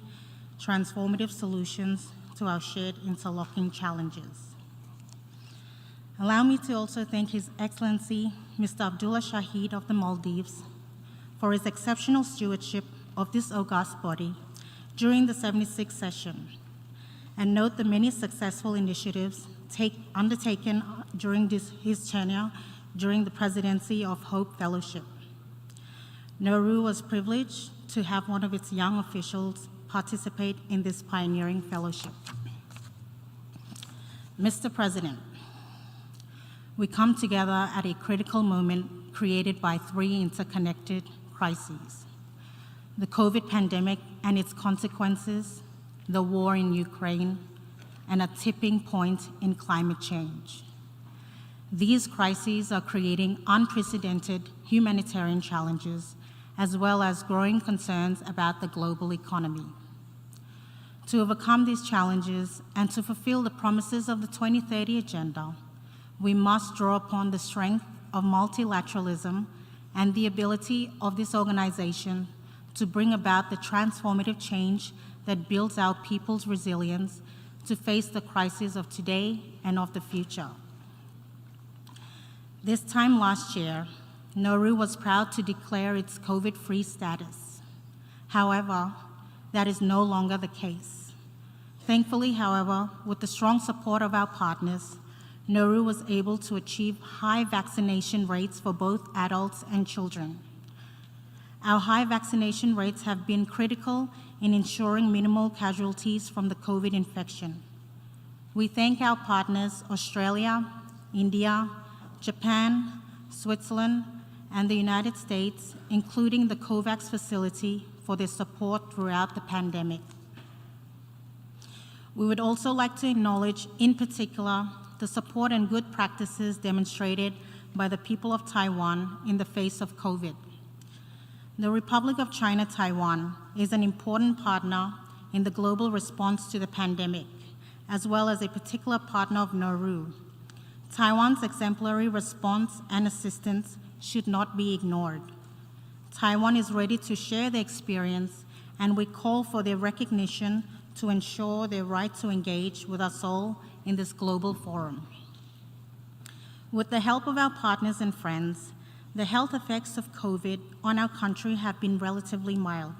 Speaker 20: transformative solutions to our shared interlocking challenges. Allow me to also thank His Excellency Mr. Abdullah Shahid of the Maldives for his exceptional stewardship of this august body during the 76th session, and note the many successful initiatives undertaken during his tenure during the presidency of Hope Fellowship. Nauru was privileged to have one of its young officials participate in this pioneering fellowship. Mr. President, we come together at a critical moment created by three interconnected crises: the COVID pandemic and its consequences, the war in Ukraine, and a tipping point in climate change. These crises are creating unprecedented humanitarian challenges, as well as growing concerns about the global economy. To overcome these challenges and to fulfill the promises of the 2030 Agenda, we must draw upon the strength of multilateralism and the ability of this organization to bring about the transformative change that builds our people's resilience to face the crises of today and of the future. This time last year, Nauru was proud to declare its COVID-free status. However, that is no longer the case. Thankfully, however, with the strong support of our partners, Nauru was able to achieve high vaccination rates for both adults and children. Our high vaccination rates have been critical in ensuring minimal casualties from the COVID infection. We thank our partners, Australia, India, Japan, Switzerland, and the United States, including the COVAX facility, for their support throughout the pandemic. We would also like to acknowledge, in particular, the support and good practices demonstrated by the people of Taiwan in the face of COVID. The Republic of China Taiwan is an important partner in the global response to the pandemic, as well as a particular partner of Nauru. Taiwan's exemplary response and assistance should not be ignored. Taiwan is ready to share their experience, and we call for their recognition to ensure their right to engage with us all in this global forum. With the help of our partners and friends, the health effects of COVID on our country have been relatively mild.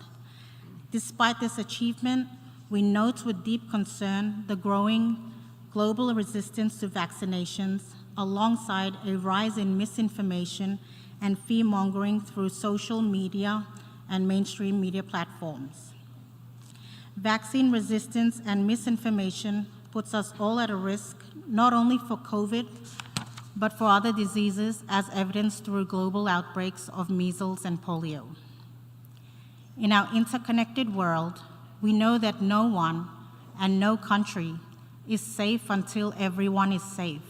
Speaker 20: Despite this achievement, we note with deep concern the growing global resistance to vaccinations, alongside a rise in misinformation and fear-mongering through social media and mainstream media platforms. Vaccine resistance and misinformation puts us all at a risk, not only for COVID, but for other diseases, as evidenced through global outbreaks of measles and polio. In our interconnected world, we know that no one and no country is safe until everyone is safe.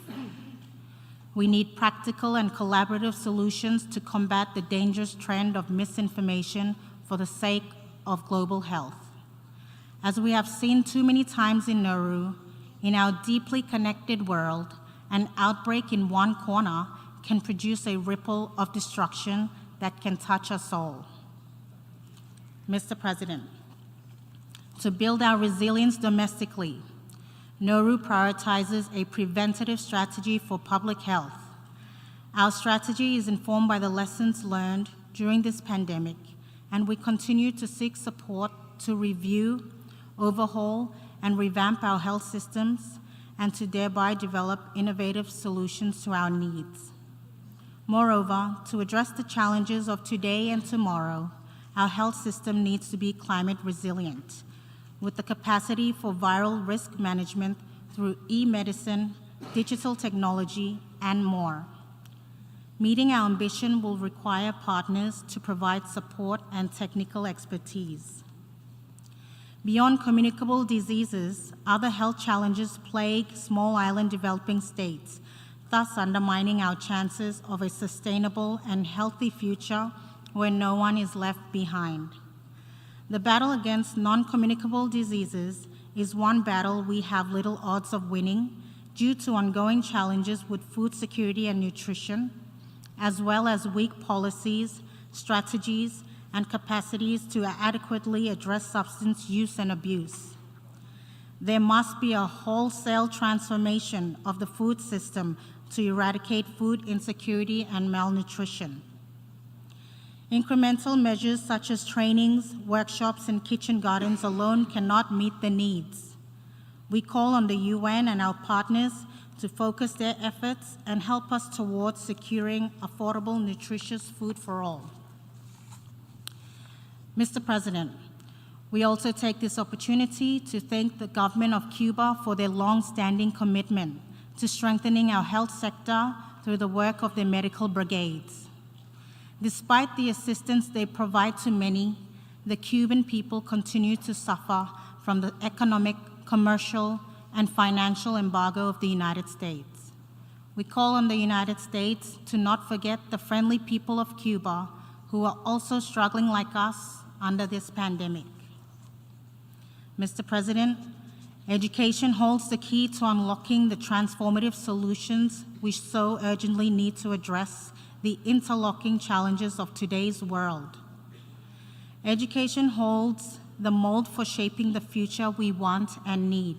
Speaker 20: We need practical and collaborative solutions to combat the dangerous trend of misinformation for the sake of global health. As we have seen too many times in Nauru, in our deeply connected world, an outbreak in one corner can produce a ripple of destruction that can touch us all. Mr. President, to build our resilience domestically, Nauru prioritizes a preventative strategy for public health. Our strategy is informed by the lessons learned during this pandemic, and we continue to seek support to review, overhaul, and revamp our health systems, and to thereby develop innovative solutions to our needs. Moreover, to address the challenges of today and tomorrow, our health system needs to be climate resilient, with the capacity for viral risk management through e-medicine, digital technology, and more. Meeting our ambition will require partners to provide support and technical expertise. Beyond communicable diseases, other health challenges plague small island developing states, thus undermining our chances of a sustainable and healthy future where no one is left behind. The battle against non-communicable diseases is one battle we have little odds of winning due to ongoing challenges with food security and nutrition, as well as weak policies, strategies, and capacities to adequately address substance use and abuse. There must be a wholesale transformation of the food system to eradicate food insecurity and malnutrition. Incremental measures such as trainings, workshops, and kitchen gardens alone cannot meet the needs. We call on the UN and our partners to focus their efforts and help us towards securing affordable, nutritious food for all. Mr. President, we also take this opportunity to thank the government of Cuba for their long-standing commitment to strengthening our health sector through the work of their medical brigades. Despite the assistance they provide to many, the Cuban people continue to suffer from the economic, commercial, and financial embargo of the United States. We call on the United States to not forget the friendly people of Cuba who are also struggling like us under this pandemic. Mr. President, education holds the key to unlocking the transformative solutions we so urgently need to address the interlocking challenges of today's world. Education holds the mold for shaping the future we want and need.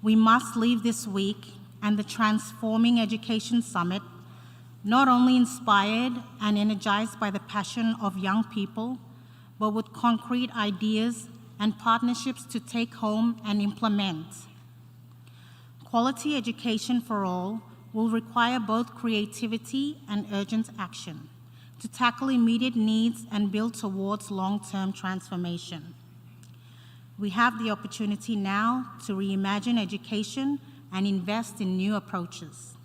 Speaker 20: We must leave this week and the Transforming Education Summit not only inspired and energized by the passion of young people, but with concrete ideas and partnerships to take home and implement. Quality education for all will require both creativity and urgent action to tackle immediate needs and build towards long-term transformation. We have the opportunity now to reimagine education and invest in new approaches.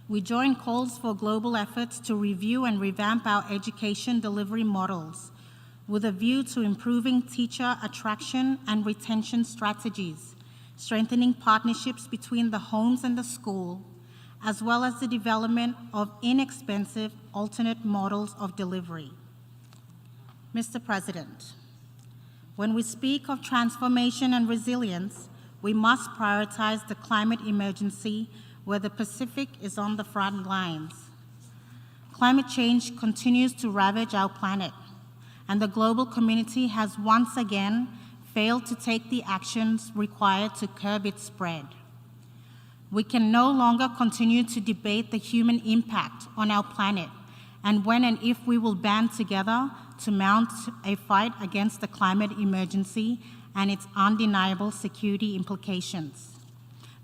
Speaker 20: We join calls for global efforts to review and revamp our education delivery models with a view to improving teacher attraction and retention strategies, strengthening partnerships between the homes and the school, as well as the development of inexpensive alternate models of delivery. Mr. President, when we speak of transformation and resilience, we must prioritize the climate emergency where the Pacific is on the front lines. Climate change continues to ravage our planet, and the global community has once again failed to take the actions required to curb its spread. We can no longer continue to debate the human impact on our planet and when and if we will band together to mount a fight against the climate emergency and its undeniable security implications.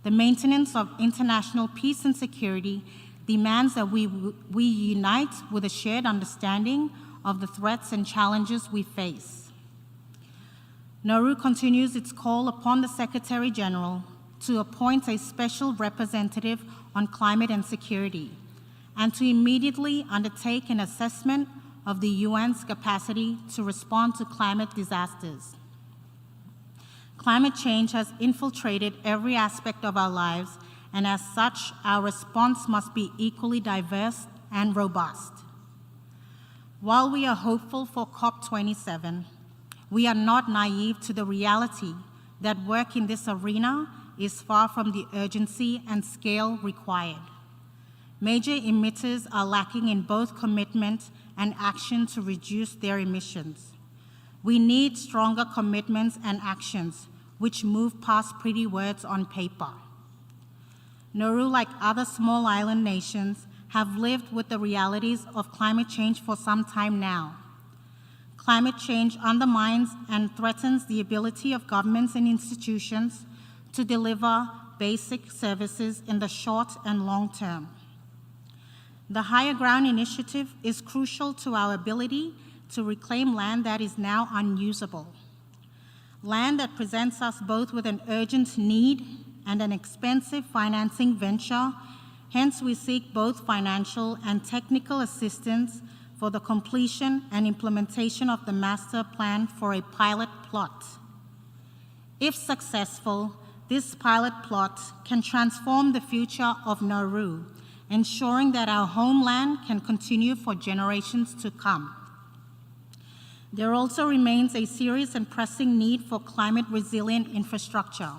Speaker 20: The maintenance of international peace and security demands that we unite with a shared understanding of the threats and challenges we face. Nauru continues its call upon the Secretary General to appoint a special representative on climate and security, and to immediately undertake an assessment of the UN's capacity to respond to climate disasters. Climate change has infiltrated every aspect of our lives, and as such, our response must be equally diverse and robust. While we are hopeful for COP27, we are not naive to the reality that work in this arena is far from the urgency and scale required. Major emitters are lacking in both commitment and action to reduce their emissions. We need stronger commitments and actions which move past pretty words on paper. Nauru, like other small island nations, have lived with the realities of climate change for some time now. Climate change undermines and threatens the ability of governments and institutions to deliver basic services in the short and long term. The Higher Ground Initiative is crucial to our ability to reclaim land that is now unusable, land that presents us both with an urgent need and an expensive financing venture. Hence, we seek both financial and technical assistance for the completion and implementation of the master plan for a pilot plot. If successful, this pilot plot can transform the future of Nauru, ensuring that our homeland can continue for generations to come. There also remains a serious and pressing need for climate-resilient infrastructure.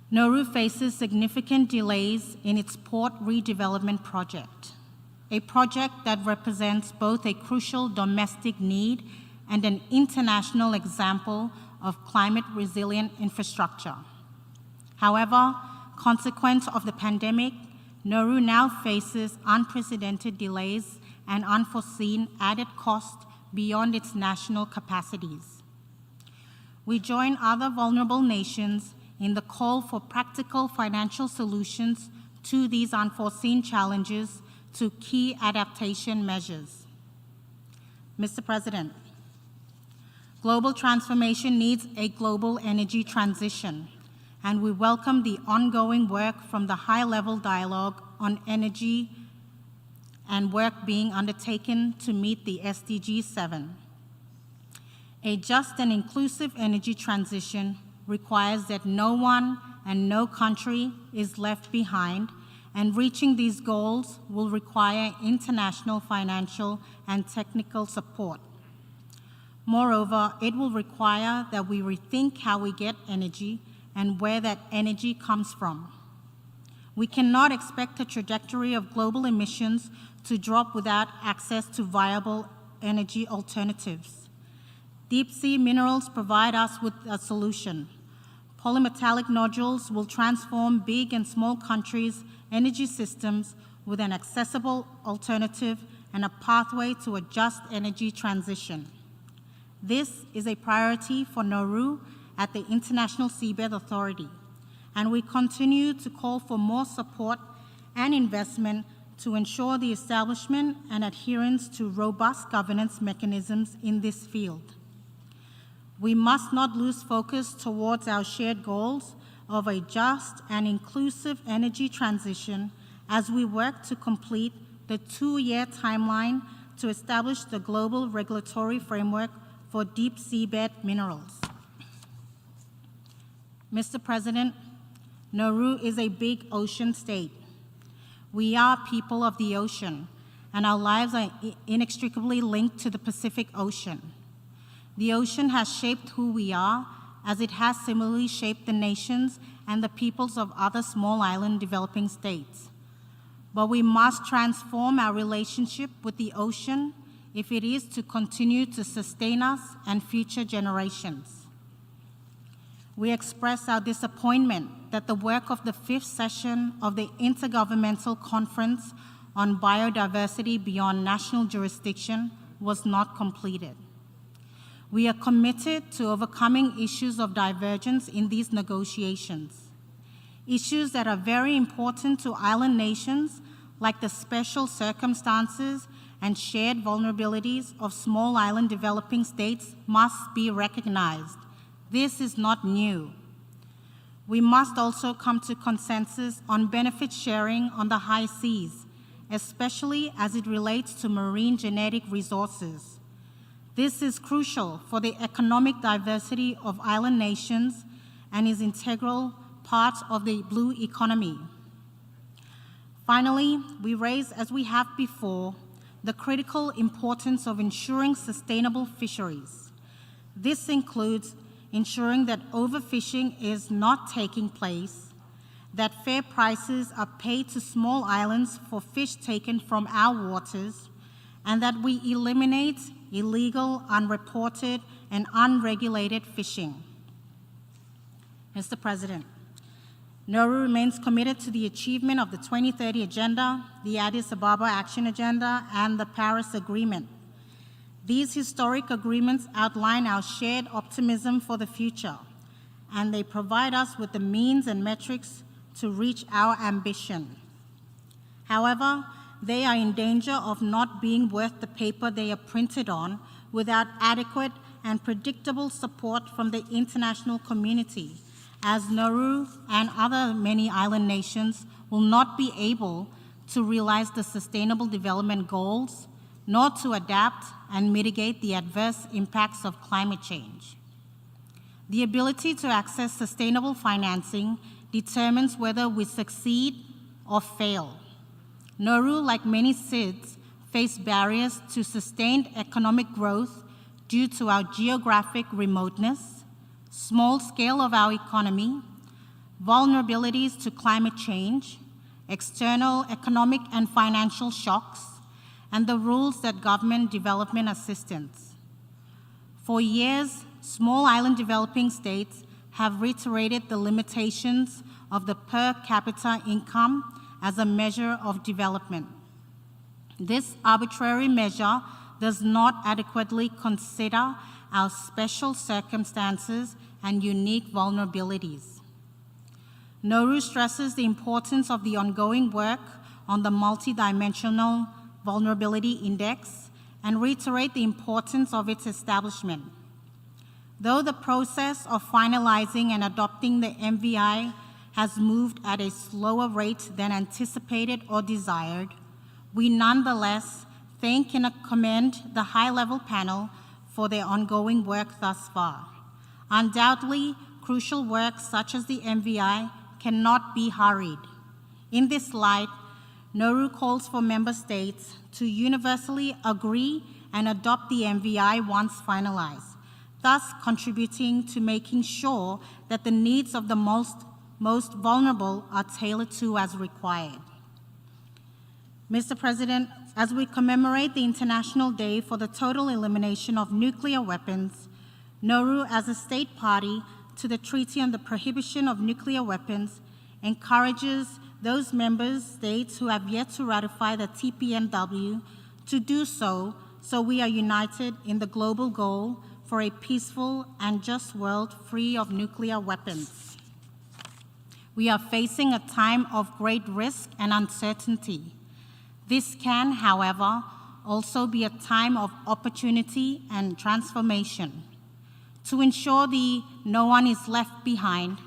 Speaker 20: Nauru faces significant delays in its port redevelopment project, a project that represents both a crucial domestic need and an international example of climate-resilient infrastructure. However, consequent of the pandemic, Nauru now faces unprecedented delays and unforeseen added cost beyond its national capacities. We join other vulnerable nations in the call for practical financial solutions to these unforeseen challenges to key adaptation measures. Mr. President, global transformation needs a global energy transition, and we welcome the ongoing work from the high-level dialogue on energy and work being undertaken to meet the SDG 7. A just and inclusive energy transition requires that no one and no country is left behind, and reaching these goals will require international financial and technical support. Moreover, it will require that we rethink how we get energy and where that energy comes from. We cannot expect the trajectory of global emissions to drop without access to viable energy alternatives. Deep-sea minerals provide us with a solution. Polymetallic nodules will transform big and small countries' energy systems with an accessible alternative and a pathway to a just energy transition. This is a priority for Nauru at the International Seabed Authority, and we continue to call for more support and investment to ensure the establishment and adherence to robust governance mechanisms in this field. We must not lose focus towards our shared goals of a just and inclusive energy transition as we work to complete the 2-year timeline to establish the global regulatory framework for deep seabed minerals. Mr. President, Nauru is a big ocean state. We are people of the ocean, and our lives are inextricably linked to the Pacific Ocean. The ocean has shaped who we are, as it has similarly shaped the nations and the peoples of other small island developing states. But we must transform our relationship with the ocean if it is to continue to sustain us and future generations. We express our disappointment that the work of the 5th session of the Intergovernmental Conference on Biodiversity Beyond National Jurisdiction was not completed. We are committed to overcoming issues of divergence in these negotiations, issues that are very important to island nations, like the special circumstances and shared vulnerabilities of small island developing states, must be recognized. This is not new. We must also come to consensus on benefit sharing on the high seas, especially as it relates to marine genetic resources. This is crucial for the economic diversity of island nations and is an integral part of the blue economy. Finally, we raise, as we have before, the critical importance of ensuring sustainable fisheries. This includes ensuring that overfishing is not taking place, that fair prices are paid to small islands for fish taken from our waters, and that we eliminate illegal, unreported, and unregulated fishing. Mr. President, Nauru remains committed to the achievement of the 2030 Agenda, the Addis Ababa Action Agenda, and the Paris Agreement. These historic agreements outline our shared optimism for the future, and they provide us with the means and metrics to reach our ambition. However, they are in danger of not being worth the paper they are printed on without adequate and predictable support from the international community, as Nauru and other many island nations will not be able to realize the Sustainable Development Goals, nor to adapt and mitigate the adverse impacts of climate change. The ability to access sustainable financing determines whether we succeed or fail. Nauru, like many SIDS, face barriers to sustained economic growth due to our geographic remoteness, small scale of our economy, vulnerabilities to climate change, external economic and financial shocks, and the rules that govern development assistance. For years, small island developing states have reiterated the limitations of the per capita income as a measure of development. This arbitrary measure does not adequately consider our special circumstances and unique vulnerabilities. Nauru stresses the importance of the ongoing work on the multidimensional vulnerability index and reiterate the importance of its establishment. Though the process of finalizing and adopting the MVI has moved at a slower rate than anticipated or desired, we nonetheless thank and commend the high-level panel for their ongoing work thus far. Undoubtedly, crucial work such as the MVI cannot be hurried. In this light, Nauru calls for member states to universally agree and adopt the MVI once finalized, thus contributing to making sure that the needs of the most vulnerable are tailored to as required. Mr. President, as we commemorate the International Day for the Total Elimination of Nuclear Weapons, Nauru, as a state party to the Treaty on the Prohibition of Nuclear Weapons, encourages those member states who have yet to ratify the TPNW to do so, so we are united in the global goal for a peaceful and just world free of nuclear weapons. We are facing a time of great risk and uncertainty. This can, however, also be a time of opportunity and transformation. To ensure no one is left behind,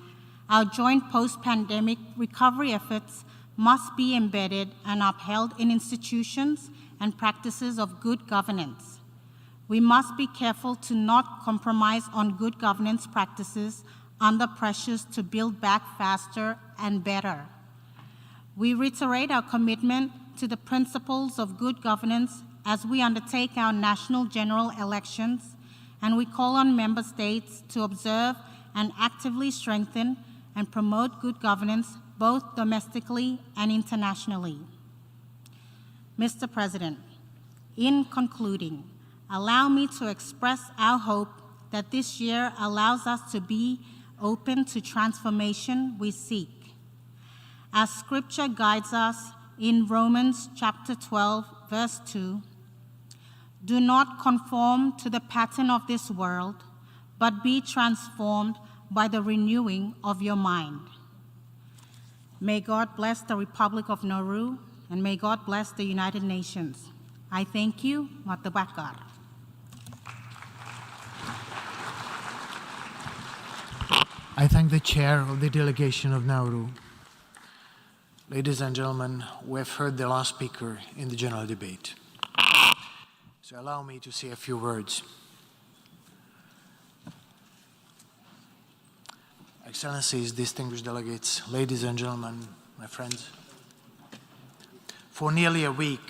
Speaker 20: our joint post-pandemic recovery efforts must be embedded and upheld in institutions and practices of good governance. We must be careful to not compromise on good governance practices under pressures to build back faster and better. We reiterate our commitment to the principles of good governance as we undertake our national general elections, and we call on member states to observe and actively strengthen and promote good governance both domestically and internationally. Mr. President, in concluding, allow me to express our hope that this year allows us to be open to transformation we seek. As Scripture guides us in Romans chapter 12, verse 2, do not conform to the pattern of this world, but be transformed by the renewing of your mind. May God bless the Republic of Nauru, and may God bless the United Nations. I thank you. Matabakkar.
Speaker 2: I thank the chair of the delegation of Nauru. Ladies and gentlemen, we have heard the last speaker in the general debate. So allow me to say a few words. Excellencies, distinguished delegates, ladies and gentlemen, my friends. For nearly a week,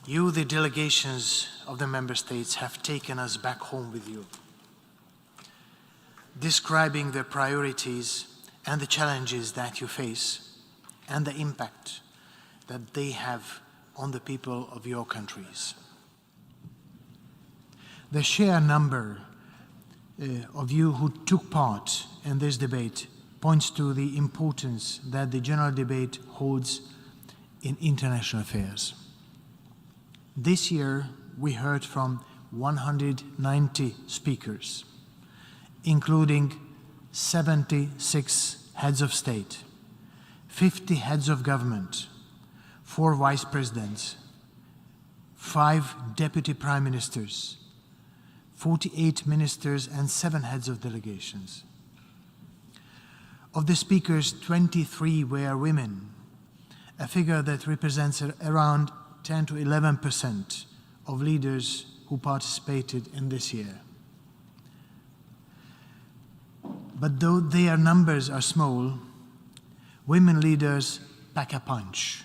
Speaker 2: you, the delegations of the member states, have taken us back home with you.
Speaker 4: describing the priorities and the challenges that you face and the impact that they have on the people of your countries. The sheer number of you who took part in this debate points to the importance that the general debate holds in international affairs. This year, we heard from 190 speakers, including 76 heads of state, 50 heads of government, 4 vice presidents, 5 deputy prime ministers, 48 ministers, and 7 heads of delegations. Of the speakers, 23 were women, a figure that represents around 10 to 11% of leaders who participated in this year. But though their numbers are small, women leaders pack a punch,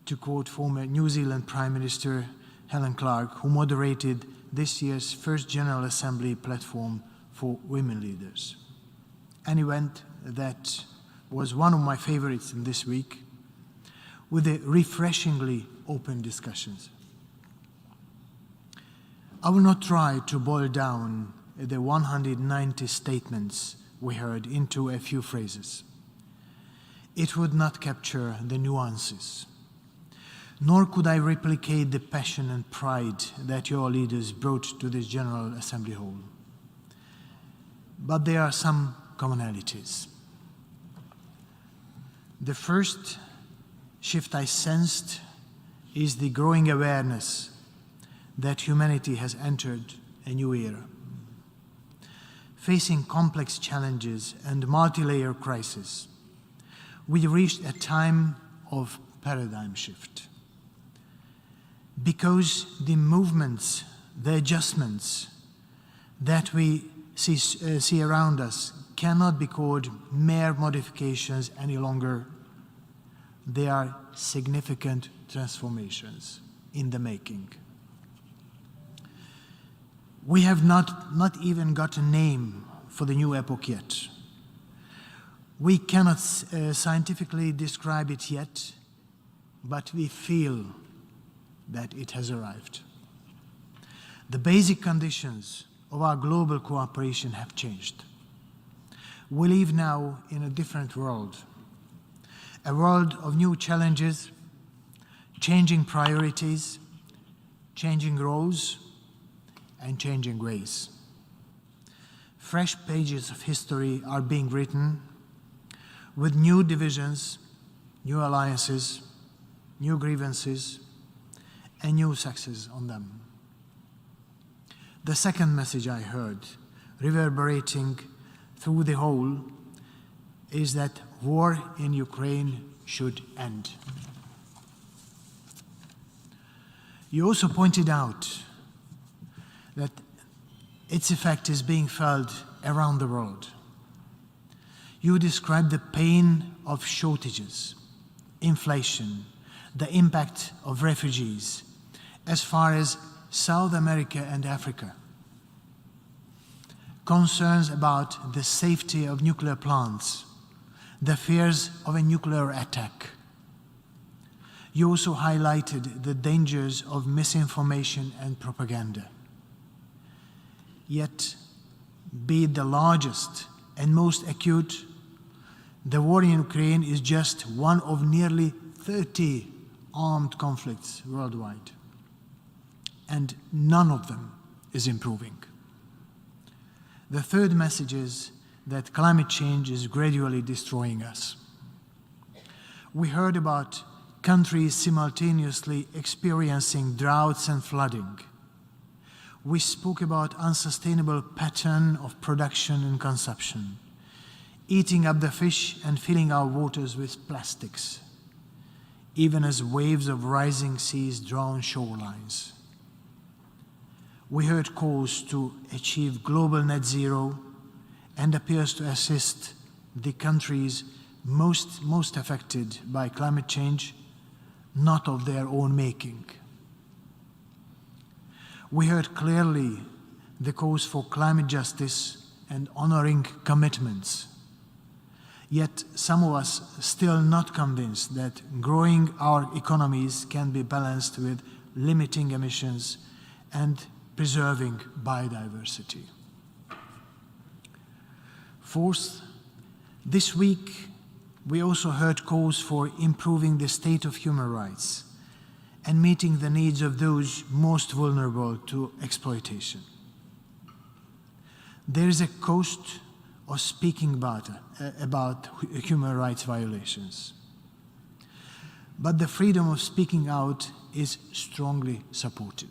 Speaker 4: to quote former New Zealand Prime Minister Helen Clark, who moderated this year's first General Assembly platform for women leaders. An event that was one of my favorites in this week, with the refreshingly open discussions. I will not try to boil down the 190 statements we heard into a few phrases. It would not capture the nuances, nor could I replicate the passion and pride that your leaders brought to this General Assembly Hall. But there are some commonalities. The first shift I sensed is the growing awareness that humanity has entered a new era. Facing complex challenges and multi-layer crises, we reached a time of paradigm shift. Because the movements, the adjustments that we see around us cannot be called mere modifications any longer. They are significant transformations in the making. We have not even got a name for the new epoch yet. We cannot scientifically describe it yet, but we feel that it has arrived. The basic conditions of our global cooperation have changed. We live now in a different world, a world of new challenges, changing priorities, changing roles, and changing ways. Fresh pages of history are being written with new divisions, new alliances, new grievances, and new successes on them. The second message I heard, reverberating through the whole, is that war in Ukraine should end. You also pointed out that its effect is being felt around the world. You described the pain of shortages, inflation, the impact of refugees, as far as South America and Africa. Concerns about the safety of nuclear plants, the fears of a nuclear attack. You also highlighted the dangers of misinformation and propaganda. Yet, be it the largest and most acute, the war in Ukraine is just one of nearly 30 armed conflicts worldwide, and none of them is improving. The third message is that climate change is gradually destroying us. We heard about countries simultaneously experiencing droughts and flooding. We spoke about unsustainable pattern of production and consumption, eating up the fish and filling our waters with plastics, even as waves of rising seas drown shorelines. We heard calls to achieve global net zero and appears to assist the countries most affected by climate change, not of their own making. We heard clearly the calls for climate justice and honoring commitments. Yet some of us still not convinced that growing our economies can be balanced with limiting emissions and preserving biodiversity. Fourth, this week we also heard calls for improving the state of human rights and meeting the needs of those most vulnerable to exploitation. There is a cost of speaking about human rights violations. But the freedom of speaking out is strongly supported.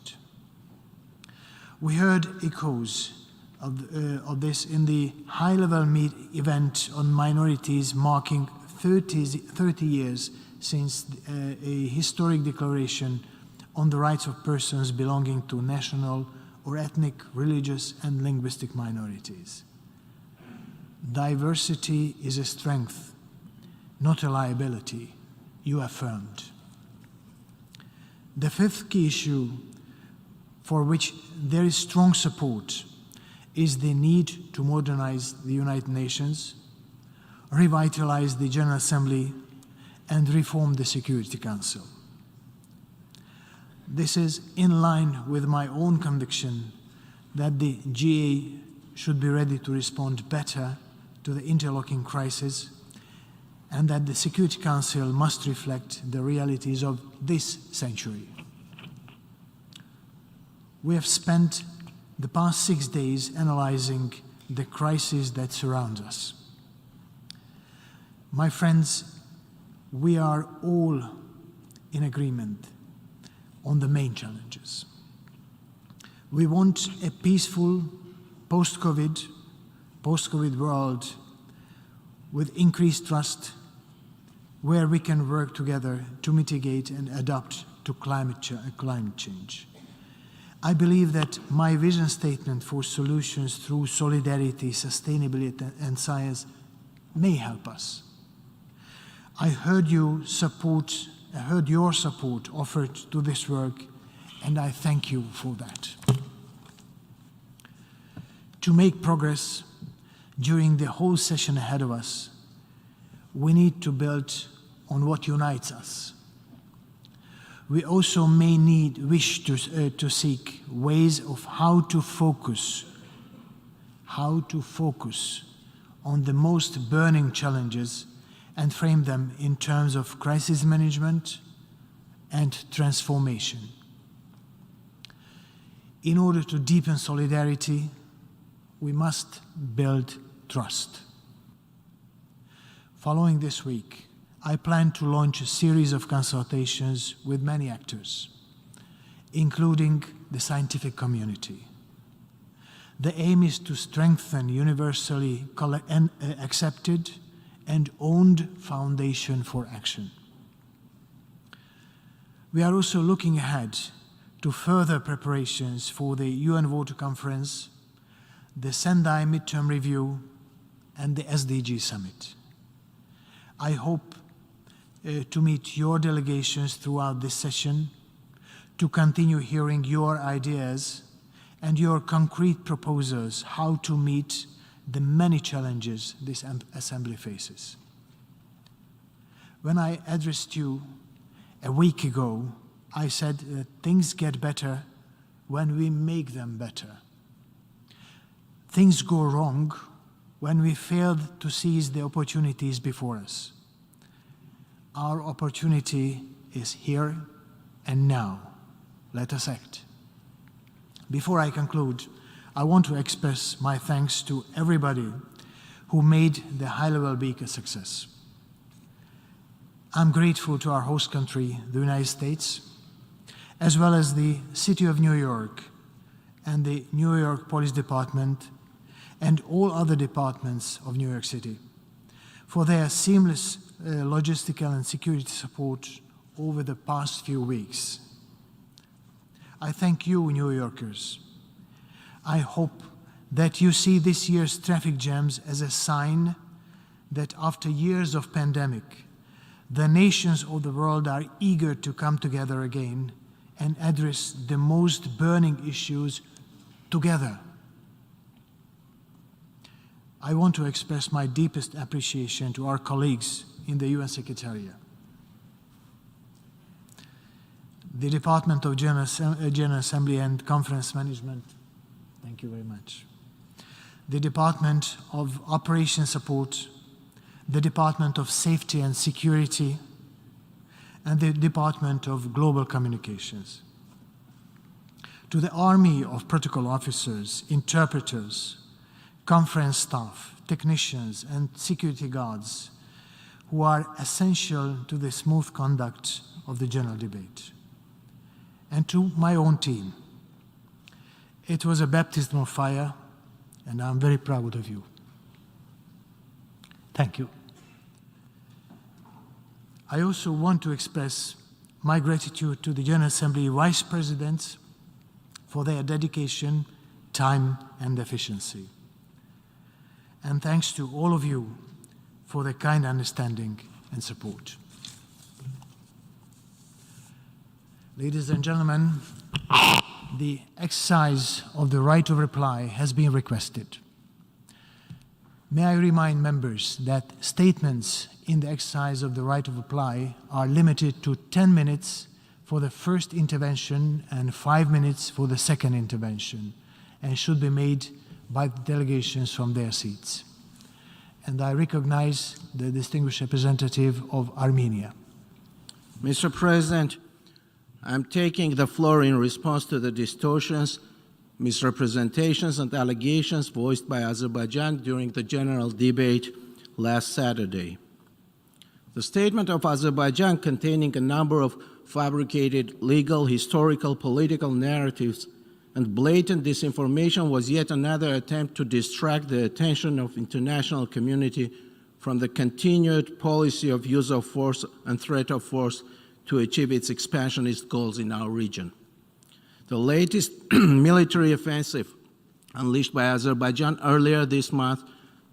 Speaker 4: We heard echoes of this in the high-level event on minorities marking 30 years since a historic declaration on the rights of persons belonging to national or ethnic, religious, and linguistic minorities. Diversity is a strength, not a liability, you affirmed. The fifth key issue for which there is strong support is the need to modernize the United Nations, revitalize the General Assembly, and reform the Security Council. This is in line with my own conviction that the GA should be ready to respond better to the interlocking crisis, and that the Security Council must reflect the realities of this century. We have spent the past 6 days analyzing the crises that surround us. My friends, we are all in agreement on the main challenges. We want a peaceful post-COVID world with increased trust, where we can work together to mitigate and adapt to climate change. I believe that my vision statement for solutions through solidarity, sustainability, and science may help us. I heard your support offered to this work, and I thank you for that. To make progress during the whole session ahead of us, we need to build on what unites us. We also may wish to seek ways of how to focus on the most burning challenges and frame them in terms of crisis management and transformation. In order to deepen solidarity, we must build trust. Following this week, I plan to launch a series of consultations with many actors, including the scientific community. The aim is to strengthen universally accepted and owned foundation for action. We are also looking ahead to further preparations for the UN Water Conference, the Sendai Midterm Review, and the SDG Summit. I hope to meet your delegations throughout this session, to continue hearing your ideas and your concrete proposals how to meet the many challenges this Assembly faces. When I addressed you a week ago, I said that things get better when we make them better. Things go wrong when we failed to seize the opportunities before us. Our opportunity is here and now. Let us act. Before I conclude, I want to express my thanks to everybody who made the high-level week a success. I'm grateful to our host country, the United States, as well as the City of New York and the New York Police Department and all other departments of New York City for their seamless logistical and security support over the past few weeks. I thank you, New Yorkers. I hope that you see this year's traffic jams as a sign that after years of pandemic, the nations of the world are eager to come together again and address the most burning issues together. I want to express my deepest appreciation to our colleagues in the UN Secretariat, the Department of General Assembly and Conference Management, thank you very much, the Department of Operation Support, the Department of Safety and Security, and the Department of Global Communications. To the army of protocol officers, interpreters, conference staff, technicians, and security guards who are essential to the smooth conduct of the general debate. And to my own team, it was a baptism of fire, and I'm very proud of you. Thank you. I also want to express my gratitude to the General Assembly Vice Presidents for their dedication, time, and efficiency. And thanks to all of you for the kind understanding and support. Ladies and gentlemen, the exercise of the right of reply has been requested. May I remind members that statements in the exercise of the right of reply are limited to 10 minutes for the first intervention and 5 minutes for the second intervention, and should be made by the delegations from their seats. And I recognize the distinguished representative of Armenia.
Speaker 8: Mr. President, I'm taking the floor in response to the distortions, misrepresentations, and allegations voiced by Azerbaijan during the general debate last Saturday. The statement of Azerbaijan, containing a number of fabricated legal, historical, political narratives and blatant disinformation, was yet another attempt to distract the attention of the international community from the continued policy of use of force and threat of force to achieve its expansionist goals in our region. The latest military offensive unleashed by Azerbaijan earlier this month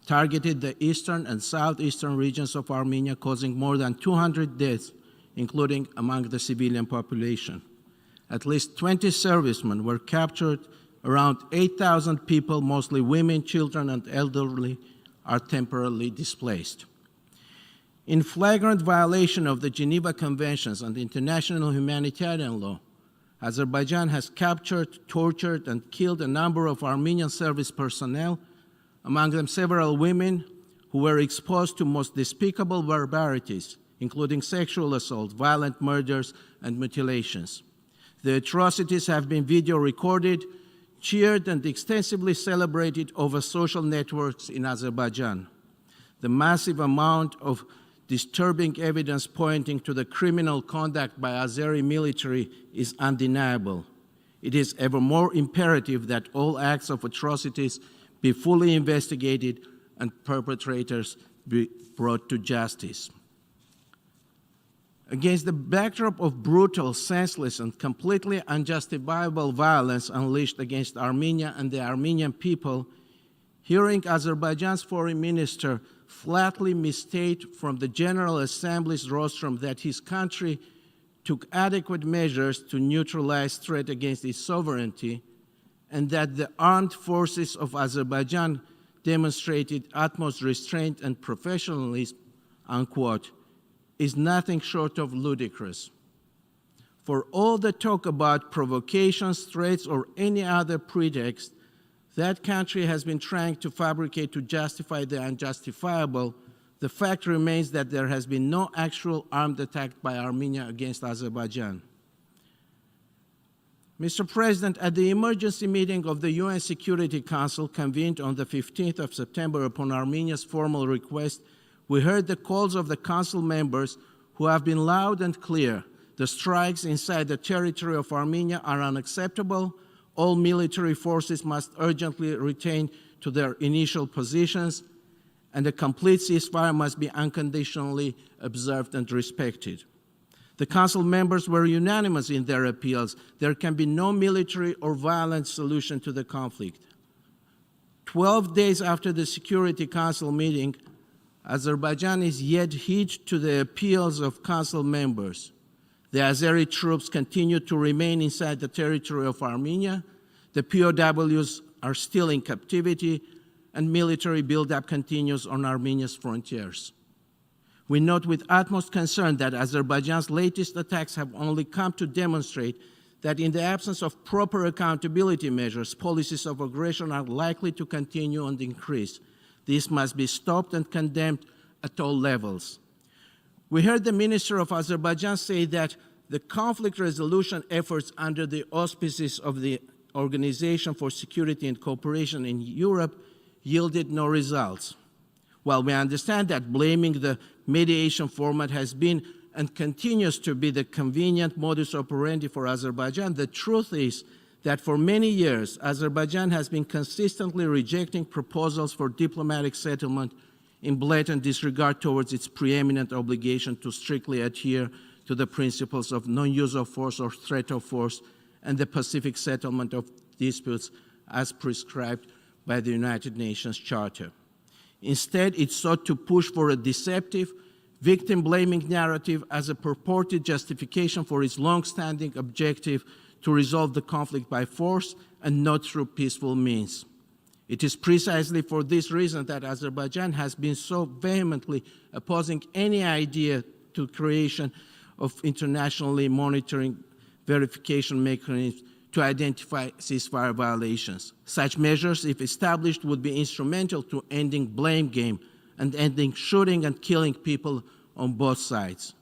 Speaker 8: targeted the eastern and southeastern regions of Armenia, causing more than 200 deaths, including among the civilian population. At least 20 servicemen were captured. Around 8,000 people, mostly women, children, and elderly, are temporarily displaced. In flagrant violation of the Geneva Conventions and international humanitarian law, Azerbaijan has captured, tortured, and killed a number of Armenian service personnel, among them several women who were exposed to most despicable barbarities, including sexual assault, violent murders, and mutilations. The atrocities have been video recorded, cheered, and extensively celebrated over social networks in Azerbaijan. The massive amount of disturbing evidence pointing to the criminal conduct by Azeri military is undeniable. It is ever more imperative that all acts of atrocities be fully investigated and perpetrators be brought to justice. Against the backdrop of brutal, senseless, and completely unjustifiable violence unleashed against Armenia and the Armenian people, hearing Azerbaijan's foreign minister flatly misstate from the General Assembly's rostrum that his country took adequate measures to neutralize threat against its sovereignty, and that the armed forces of Azerbaijan demonstrated utmost restraint and professionalism, unquote, is nothing short of ludicrous. For all the talk about provocations, threats, or any other pretext that country has been trying to fabricate to justify the unjustifiable, the fact remains that there has been no actual armed attack by Armenia against Azerbaijan. Mr. President, at the emergency meeting of the UN Security Council convened on the 15th of September upon Armenia's formal request, we heard the calls of the Council members who have been loud and clear. The strikes inside the territory of Armenia are unacceptable. All military forces must urgently return to their initial positions, and a complete ceasefire must be unconditionally observed and respected. The Council members were unanimous in their appeals. There can be no military or violent solution to the conflict. 12 days after the Security Council meeting, Azerbaijan is yet heed to the appeals of Council members. The Azeri troops continue to remain inside the territory of Armenia. The POWs are still in captivity, and military buildup continues on Armenia's frontiers. We note with utmost concern that Azerbaijan's latest attacks have only come to demonstrate that in the absence of proper accountability measures, policies of aggression are likely to continue and increase. This must be stopped and condemned at all levels. We heard the Minister of Azerbaijan say that the conflict resolution efforts under the auspices of the Organization for Security and Cooperation in Europe yielded no results. While we understand that blaming the mediation format has been and continues to be the convenient modus operandi for Azerbaijan, the truth is that for many years, Azerbaijan has been consistently rejecting proposals for diplomatic settlement in blatant disregard towards its preeminent obligation to strictly adhere to the principles of non-use of force or threat of force and the pacific settlement of disputes as prescribed by the United Nations Charter. Instead, it sought to push for a deceptive, victim-blaming narrative as a purported justification for its long-standing objective to resolve the conflict by force and not through peaceful means. It is precisely for this reason that Azerbaijan has been so vehemently opposing any idea to creation of internationally monitoring verification mechanisms to identify ceasefire violations. Such measures, if established, would be instrumental to ending blame game and ending shooting and killing people on both sides.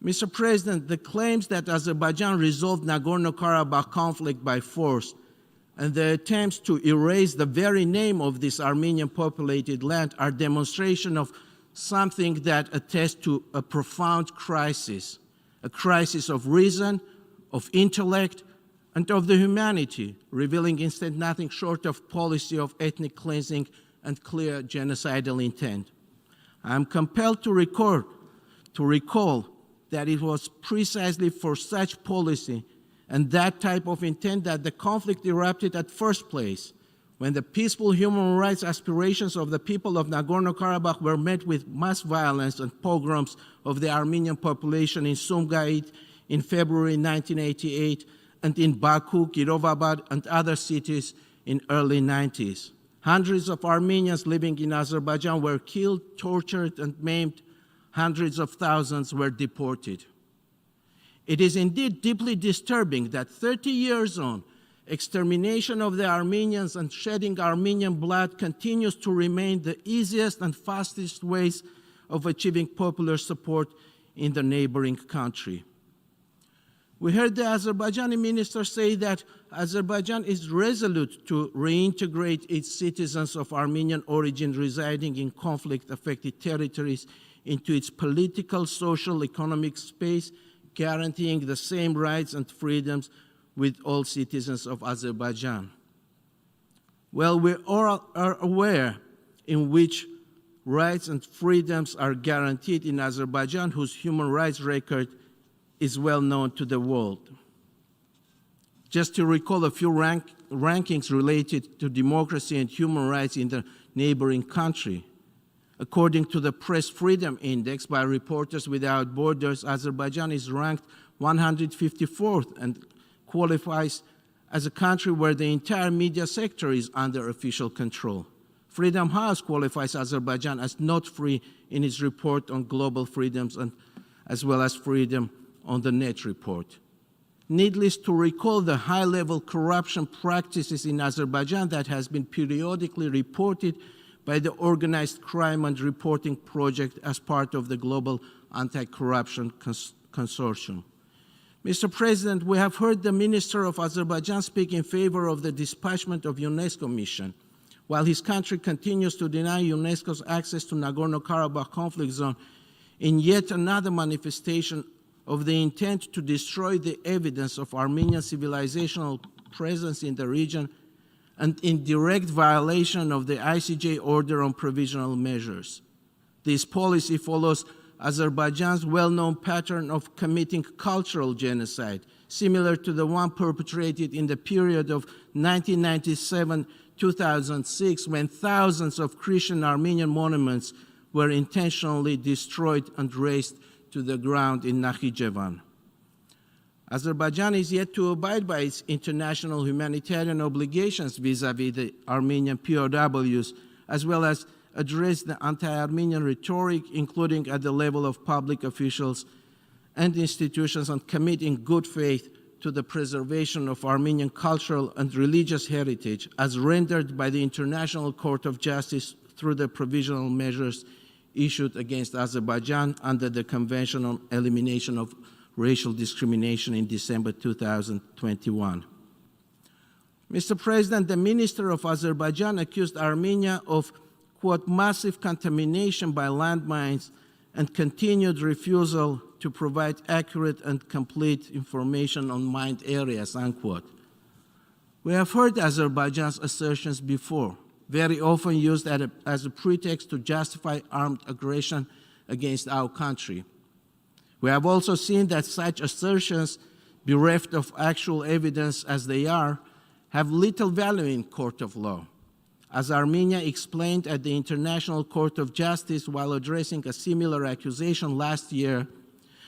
Speaker 8: Mr. President, the claims that Azerbaijan resolved Nagorno-Karabakh conflict by force and the attempts to erase the very name of this Armenian-populated land are demonstration of something that attests to a profound crisis, a crisis of reason, of intellect, and of the humanity, revealing instead nothing short of policy of ethnic cleansing and clear genocidal intent. I am compelled to recall that it was precisely for such policy and that type of intent that the conflict erupted at first place, when the peaceful human rights aspirations of the people of Nagorno-Karabakh were met with mass violence and pogroms of the Armenian population in Sumgait in February 1988 and in Baku, Kirovabad, and other cities in early 90s. Hundreds of Armenians living in Azerbaijan were killed, tortured, and maimed. Hundreds of thousands were deported. It is indeed deeply disturbing that 30 years on, extermination of the Armenians and shedding Armenian blood continues to remain the easiest and fastest ways of achieving popular support in the neighboring country. We heard the Azerbaijani minister say that Azerbaijan is resolute to reintegrate its citizens of Armenian origin residing in conflict-affected territories into its political, social, economic space, guaranteeing the same rights and freedoms with all citizens of Azerbaijan. Well, we all are aware in which rights and freedoms are guaranteed in Azerbaijan, whose human rights record is well known to the world. Just to recall a few rankings related to democracy and human rights in the neighboring country. According to the Press Freedom Index by Reporters Without Borders, Azerbaijan is ranked 154th and qualifies as a country where the entire media sector is under official control. Freedom House qualifies Azerbaijan as not free in its report on global freedoms and as well as freedom on the net report. Needless to recall the high-level corruption practices in Azerbaijan that has been periodically reported by the Organized Crime and Reporting Project as part of the Global Anti-Corruption Consortium. Mr. President, we have heard the Minister of Azerbaijan speak in favor of the dispatchment of UNESCO mission, while his country continues to deny UNESCO's access to Nagorno-Karabakh conflict zone in yet another manifestation of the intent to destroy the evidence of Armenian civilizational presence in the region and in direct violation of the ICJ order on provisional measures. This policy follows Azerbaijan's well-known pattern of committing cultural genocide, similar to the one perpetrated in the period of 1997-2006, when thousands of Christian Armenian monuments were intentionally destroyed and razed to the ground in Nakhichevan. Azerbaijan is yet to abide by its international humanitarian obligations vis-à-vis the Armenian POWs, as well as address the anti-Armenian rhetoric, including at the level of public officials and institutions, and commit in good faith to the preservation of Armenian cultural and religious heritage as rendered by the International Court of Justice through the provisional measures issued against Azerbaijan under the Convention on Elimination of Racial Discrimination in December 2021. Mr. President, the Minister of Azerbaijan accused Armenia of, quote, massive contamination by landmines and continued refusal to provide accurate and complete information on mined areas, unquote. We have heard Azerbaijan's assertions before, very often used as a pretext to justify armed aggression against our country. We have also seen that such assertions, bereft of actual evidence as they are, have little value in court of law. As Armenia explained at the International Court of Justice while addressing a similar accusation last year,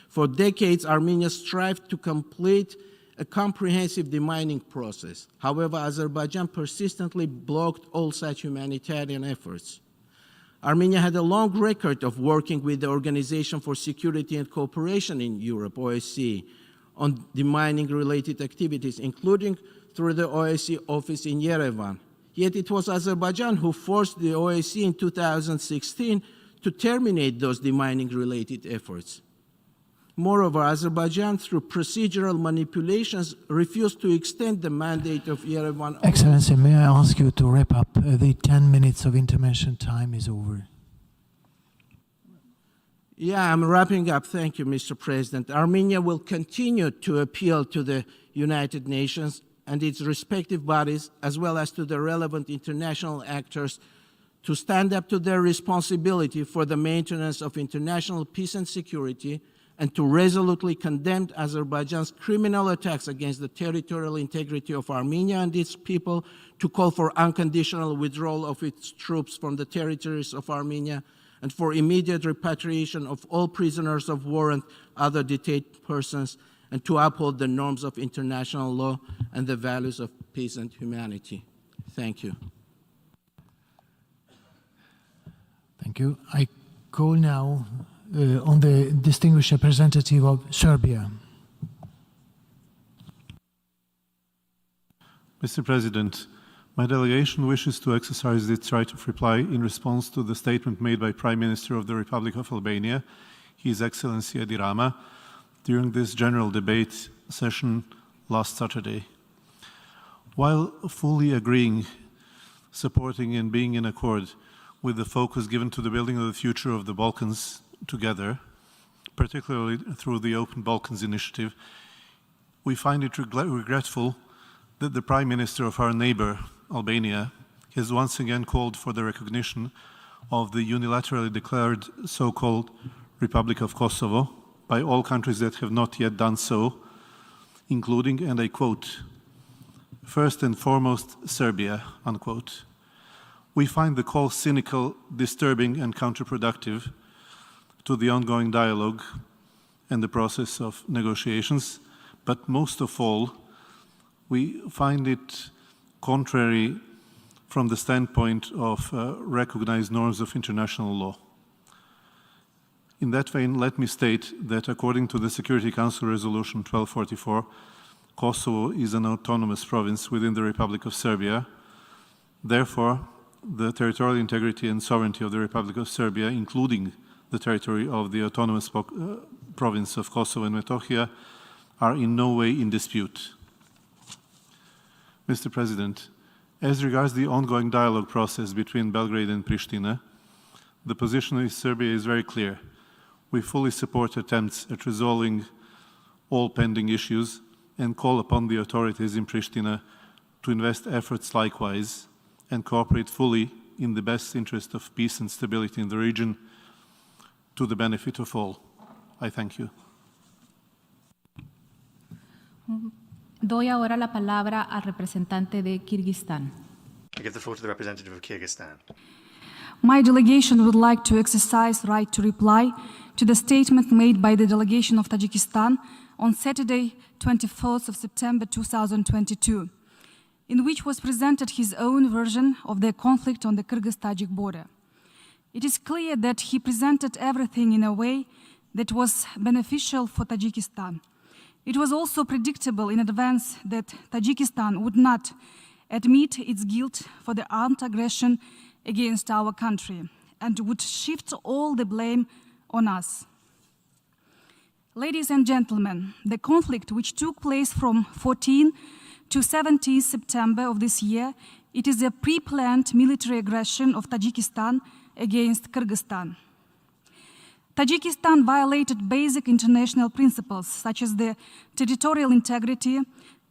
Speaker 8: for decades Armenia strived to complete a comprehensive demining process. However, Azerbaijan persistently blocked all such humanitarian efforts. Armenia had a long record of working with the Organization for Security and Cooperation in Europe, OSCE, on demining-related activities, including through the OSCE office in Yerevan. Yet it was Azerbaijan who forced the OSCE in 2016 to terminate those demining-related efforts. Moreover, Azerbaijan, through procedural manipulations, refused to extend the mandate of Yerevan.
Speaker 4: Excellency, may I ask you to wrap up? The 10 minutes of intervention time is over.
Speaker 8: Yeah, I'm wrapping up. Thank you, Mr. President. Armenia will continue to appeal to the United Nations and its respective bodies, as well as to the relevant international actors, to stand up to their responsibility for the maintenance of international peace and security, and to resolutely condemn Azerbaijan's criminal attacks against the territorial integrity of Armenia and its people, to call for unconditional withdrawal of its troops from the territories of Armenia, and for immediate repatriation of all prisoners of war and other detained persons, and to uphold the norms of international law and the values of peace and humanity. Thank you.
Speaker 4: Thank you. I call now on the distinguished representative of Serbia.
Speaker 12: Mr. President, my delegation wishes to exercise its right of reply in response to the statement made by Prime Minister of the Republic of Albania, His Excellency Edi Rama, during this general debate session last Saturday. While fully agreeing, supporting and being in accord with the focus given to the building of the future of the Balkans together, particularly through the Open Balkans initiative, we find it regretful that the Prime Minister of our neighbor, Albania, has once again called for the recognition of the unilaterally declared so-called Republic of Kosovo by all countries that have not yet done so, including, and I quote, first and foremost, Serbia, unquote. We find the call cynical, disturbing, and counterproductive to the ongoing dialogue and the process of negotiations, but most of all, we find it contrary from the standpoint of recognized norms of international law. In that vein, let me state that according to the Security Council Resolution 1244, Kosovo is an autonomous province within the Republic of Serbia. Therefore, the territorial integrity and sovereignty of the Republic of Serbia, including the territory of the autonomous province of Kosovo and Metohija, are in no way in dispute. Mr. President, as regards the ongoing dialogue process between Belgrade and Pristina, the position of Serbia is very clear. We fully support attempts at resolving all pending issues and call upon the authorities in Pristina to invest efforts likewise and cooperate fully in the best interest of peace and stability in the region to the benefit of all. I thank you.
Speaker 9: Doy ahora la palabra al representante de Kirguistán.
Speaker 22: I give the floor to the representative of Kyrgyzstan.
Speaker 23: My delegation would like to exercise right to reply to the statement made by the delegation of Tajikistan on Saturday, 24th of September 2022, in which was presented his own version of the conflict on the Kyrgyz-Tajik border. It is clear that he presented everything in a way that was beneficial for Tajikistan. It was also predictable in advance that Tajikistan would not admit its guilt for the armed aggression against our country and would shift all the blame on us. Ladies and gentlemen, the conflict which took place from 14 to 17 September of this year, it is a pre-planned military aggression of Tajikistan against Kyrgyzstan. Tajikistan violated basic international principles such as the territorial integrity,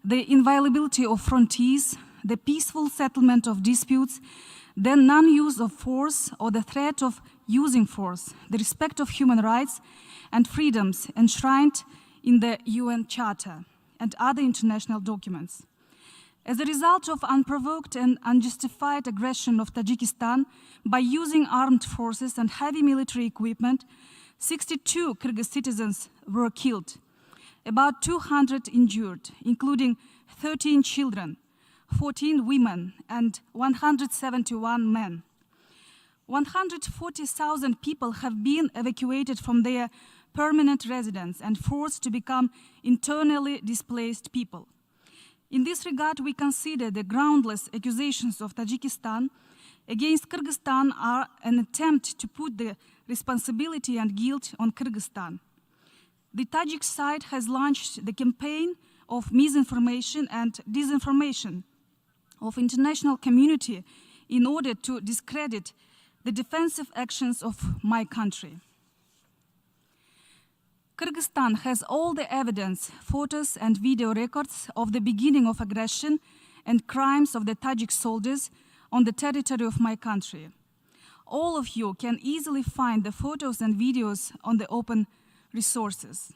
Speaker 23: the inviolability of frontiers, the peaceful settlement of disputes, the non-use of force or the threat of using force, the respect of human rights and freedoms enshrined in the UN Charter and other international documents. As a result of unprovoked and unjustified aggression of Tajikistan by using armed forces and heavy military equipment, 62 Kyrgyz citizens were killed, about 200 injured, including 13 children, 14 women, and 171 men. 140,000 people have been evacuated from their permanent residence and forced to become internally displaced people. In this regard, we consider the groundless accusations of Tajikistan against Kyrgyzstan are an attempt to put the responsibility and guilt on Kyrgyzstan. The Tajik side has launched the campaign of misinformation and disinformation of international community in order to discredit the defensive actions of my country. Kyrgyzstan has all the evidence, photos and video records of the beginning of aggression and crimes of the Tajik soldiers on the territory of my country. All of you can easily find the photos and videos on the open resources.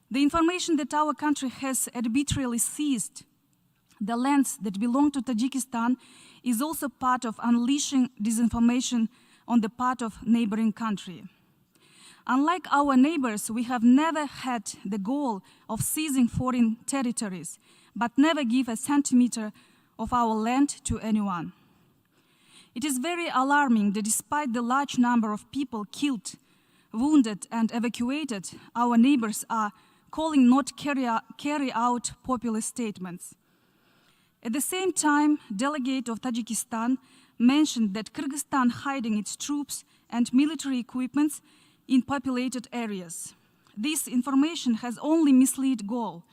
Speaker 23: The information that our country has arbitrarily seized the lands that belong to Tajikistan is also part of unleashing disinformation on the part of neighboring country. Unlike our neighbors, we have never had the goal of seizing foreign territories, but never give a centimeter of our land to anyone. It is very alarming that despite the large number of people killed, wounded, and evacuated, our neighbors are calling not carry out populist statements. At the same time, delegate of Tajikistan mentioned that Kyrgyzstan hiding its troops and military equipment in populated areas. This information has only mislead goal.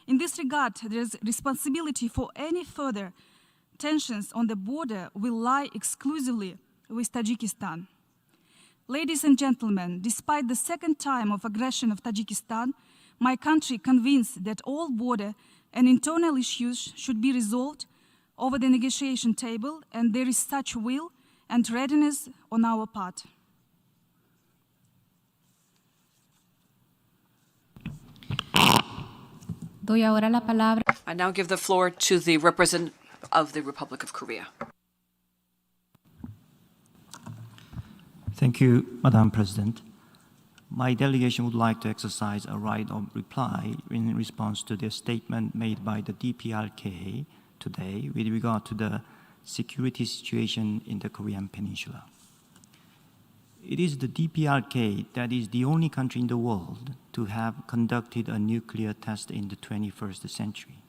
Speaker 23: In this regard, there is responsibility for any further tensions on the border will lie exclusively with Tajikistan. Ladies and gentlemen, despite the second time of aggression of Tajikistan, my country convinced that all border and internal issues should be resolved over the negotiation table, and there is such will and readiness on our part.
Speaker 9: Doy ahora la palabra.
Speaker 1: I now give the floor to the representative of the Republic of Korea.
Speaker 6: Thank you, Madam President. My delegation would like to exercise a right of reply in response to the statement made by the DPRK today with regard to the security situation in the Korean Peninsula. It is the DPRK that is the only country in the world to have conducted a nuclear test in the 21st century.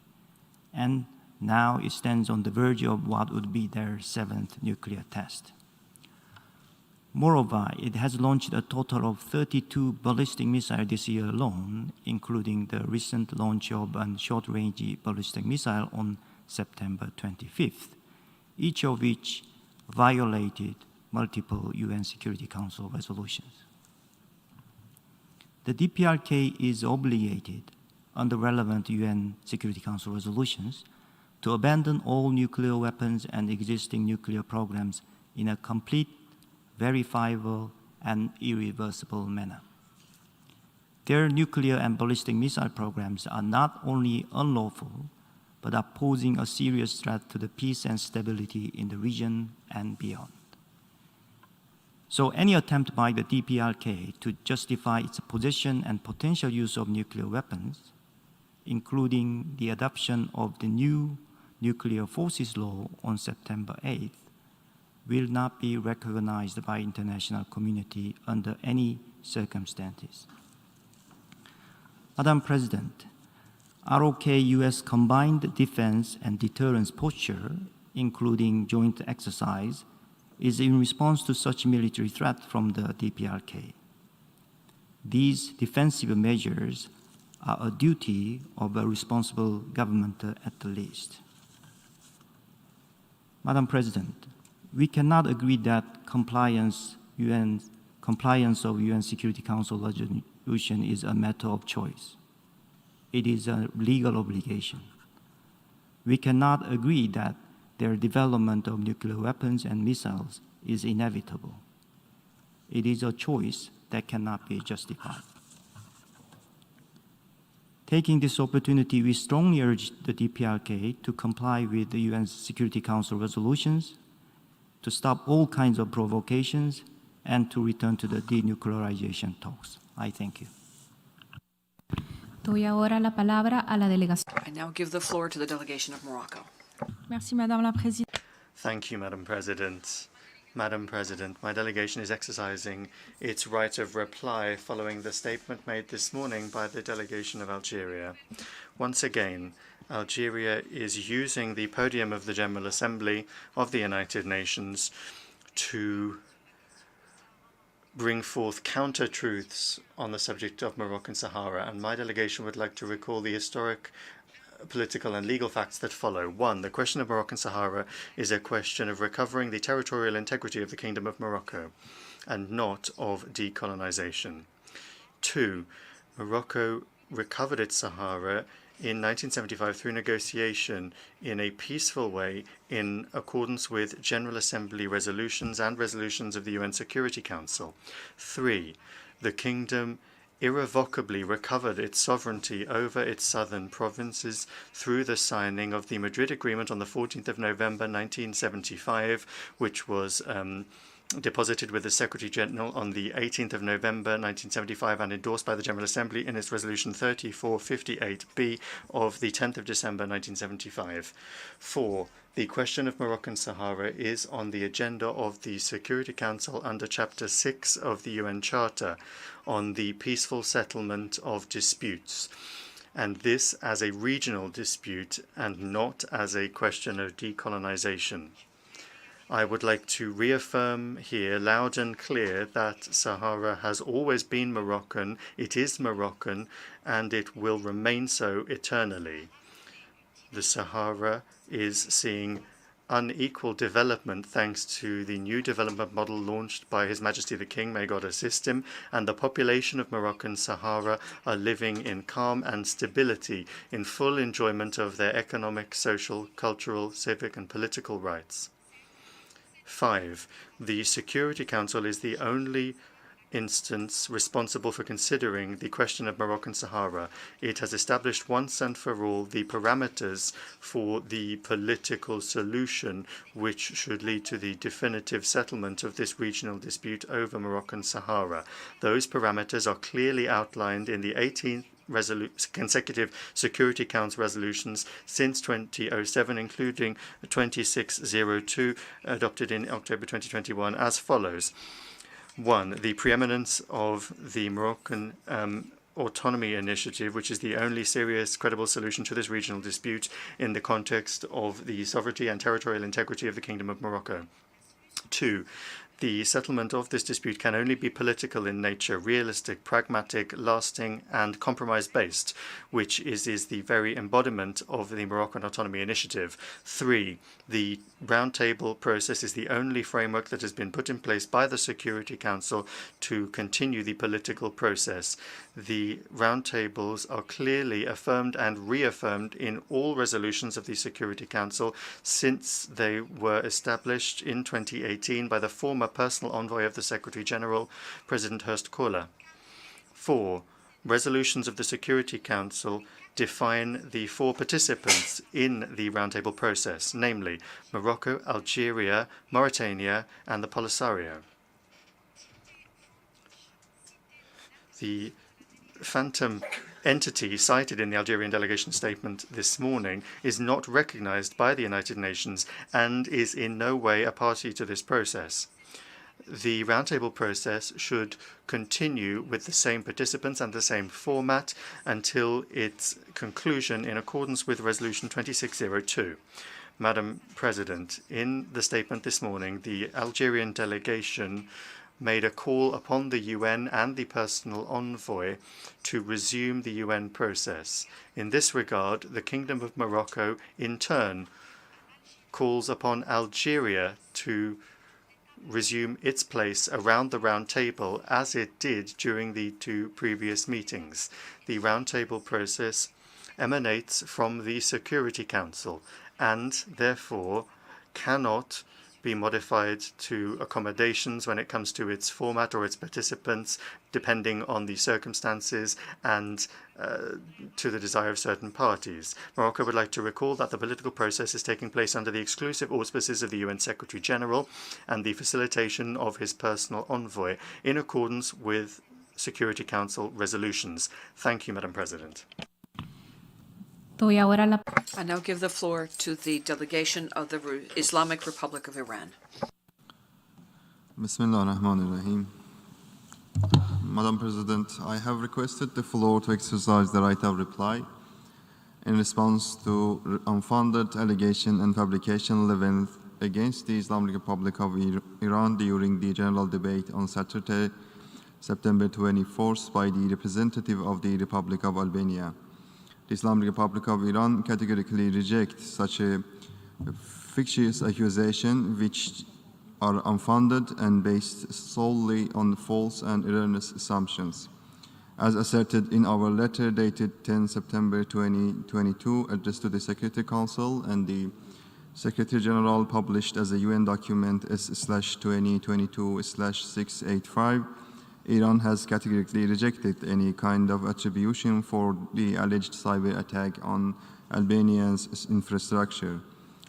Speaker 6: And now it stands on the verge of what would be their 7th nuclear test. Moreover, it has launched a total of 32 ballistic missiles this year alone, including the recent launch of a short-range ballistic missile on September 25th, each of which violated multiple UN Security Council resolutions. The DPRK is obligated under relevant UN Security Council resolutions to abandon all nuclear weapons and existing nuclear programs in a complete, verifiable, and irreversible manner. Their nuclear and ballistic missile programs are not only unlawful, but are posing a serious threat to the peace and stability in the region and beyond. So any attempt by the DPRK to justify its position and potential use of nuclear weapons, including the adoption of the new nuclear forces law on September 8th, will not be recognized by international community under any circumstances. Madam President, ROK-US combined defense and deterrence posture, including joint exercise, is in response to such military threat from the DPRK. These defensive measures are a duty of a responsible government at the least. Madam President, we cannot agree that compliance of UN Security Council resolution is a matter of choice. It is a legal obligation. We cannot agree that their development of nuclear weapons and missiles is inevitable. It is a choice that cannot be justified. Taking this opportunity, we strongly urge the DPRK to comply with the UN Security Council resolutions, to stop all kinds of provocations, and to return to the denuclearization talks. I thank you.
Speaker 9: Doy ahora la palabra a la delegación.
Speaker 1: I now give the floor to the delegation of Morocco.
Speaker 23: Merci, Madame la Présidente.
Speaker 22: Thank you, Madam President. Madam President, my delegation is exercising its right of reply following the statement made this morning by the delegation of Algeria. Once again, Algeria is using the podium of the General Assembly of the United Nations to bring forth counter-truths on the subject of Moroccan Sahara, and my delegation would like to recall the historic, political and legal facts that follow. 1. The question of Moroccan Sahara is a question of recovering the territorial integrity of the Kingdom of Morocco, and not of decolonization. 2. Morocco recovered its Sahara in 1975 through negotiation in a peaceful way in accordance with General Assembly resolutions and resolutions of the UN Security Council. 3. The Kingdom irrevocably recovered its sovereignty over its southern provinces through the signing of the Madrid Agreement on the 14th of November 1975, which was deposited with the Secretary General on the 18th of November 1975 and endorsed by the General Assembly in its Resolution 3458B of the 10th of December 1975. 4. The question of Moroccan Sahara is on the agenda of the Security Council under Chapter 6 of the UN Charter on the peaceful settlement of disputes, and this as a regional dispute and not as a question of decolonization. I would like to reaffirm here loud and clear that Sahara has always been Moroccan, it is Moroccan, and it will remain so eternally. The Sahara is seeing unequal development thanks to the new development model launched by His Majesty the King, may God assist him, and the population of Moroccan Sahara are living in calm and stability, in full enjoyment of their economic, social, cultural, civic and political rights. 5. The Security Council is the only instance responsible for considering the question of Moroccan Sahara. It has established once and for all the parameters for the political solution which should lead to the definitive settlement of this regional dispute over Moroccan Sahara. Those parameters are clearly outlined in the 18th consecutive Security Council resolutions since 2007, including 2602, adopted in October 2021, as follows. 1. The preeminence of the Moroccan autonomy initiative, which is the only serious, credible solution to this regional dispute in the context of the sovereignty and territorial integrity of the Kingdom of Morocco. 2. The settlement of this dispute can only be political in nature, realistic, pragmatic, lasting, and compromise-based, which is the very embodiment of the Moroccan Autonomy Initiative. 3. The roundtable process is the only framework that has been put in place by the Security Council to continue the political process. The roundtables are clearly affirmed and reaffirmed in all resolutions of the Security Council since they were established in 2018 by the former personal envoy of the Secretary General, President Horst Kohler. 4. Resolutions of the Security Council define the 4 participants in the roundtable process, namely Morocco, Algeria, Mauritania, and the Polisario. the phantom entity cited in the Algerian delegation statement this morning is not recognized by the United Nations and is in no way a party to this process. The roundtable process should continue with the same participants and the same format until its conclusion in accordance with Resolution 2602. Madam President, in the statement this morning, the Algerian delegation made a call upon the UN and the personal envoy to resume the UN process. In this regard, the Kingdom of Morocco, in turn, calls upon Algeria to resume its place around the round table as it did during the two previous meetings. The round table process emanates from the Security Council and therefore cannot be modified to accommodations when it comes to its format or its participants, depending on the circumstances and to the desire of certain parties. Morocco would like to recall that the political process is taking place under the exclusive auspices of the UN Secretary General and the facilitation of his personal envoy in accordance with Security Council resolutions. Thank you, Madam President.
Speaker 1: I now give the floor to the delegation of the Islamic Republic of Iran.
Speaker 3: Bismillah ar-Rahman ar-Rahim. Madam President, I have requested the floor to exercise the right of reply in response to unfounded allegation and fabrication leveled against the Islamic Republic of Iran during the general debate on Saturday, September 24th by the representative of the Republic of Albania. The Islamic Republic of Iran categorically rejects such a fictitious accusation which are unfounded and based solely on false and erroneous assumptions. As asserted in our letter dated 10 September 2022 addressed to the Security Council and the Secretary General published as a UN document S/2022/685, Iran has categorically rejected any kind of attribution for the alleged cyber attack on Albania's infrastructure.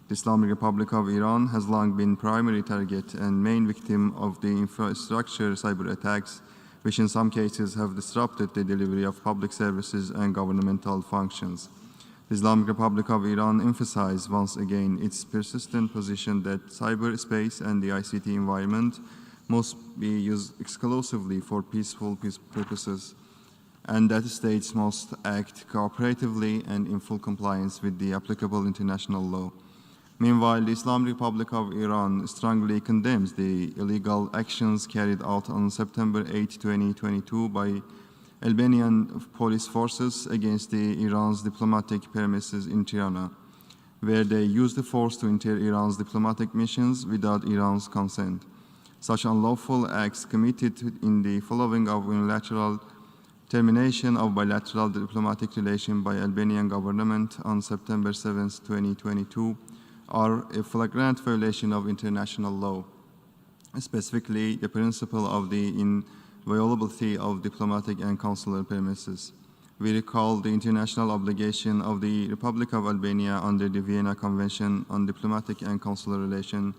Speaker 3: The Islamic Republic of Iran has long been primary target and main victim of the infrastructure cyber attacks, which in some cases have disrupted the delivery of public services and governmental functions. The Islamic Republic of Iran emphasized once again its persistent position that cyberspace and the ICT environment must be used exclusively for peaceful purposes, and that states must act cooperatively and in full compliance with the applicable international law. Meanwhile, the Islamic Republic of Iran strongly condemns the illegal actions carried out on September 8, 2022 by Albanian police forces against Iran's diplomatic premises in Tirana, where they used the force to enter Iran's diplomatic missions without Iran's consent. Such unlawful acts committed in the following of unilateral termination of bilateral diplomatic relations by Albanian government on September 7, 2022 are a flagrant violation of international law, specifically the principle of the inviolability of diplomatic and consular premises. We recall the international obligation of the Republic of Albania under the Vienna Convention on Diplomatic and Consular Relations,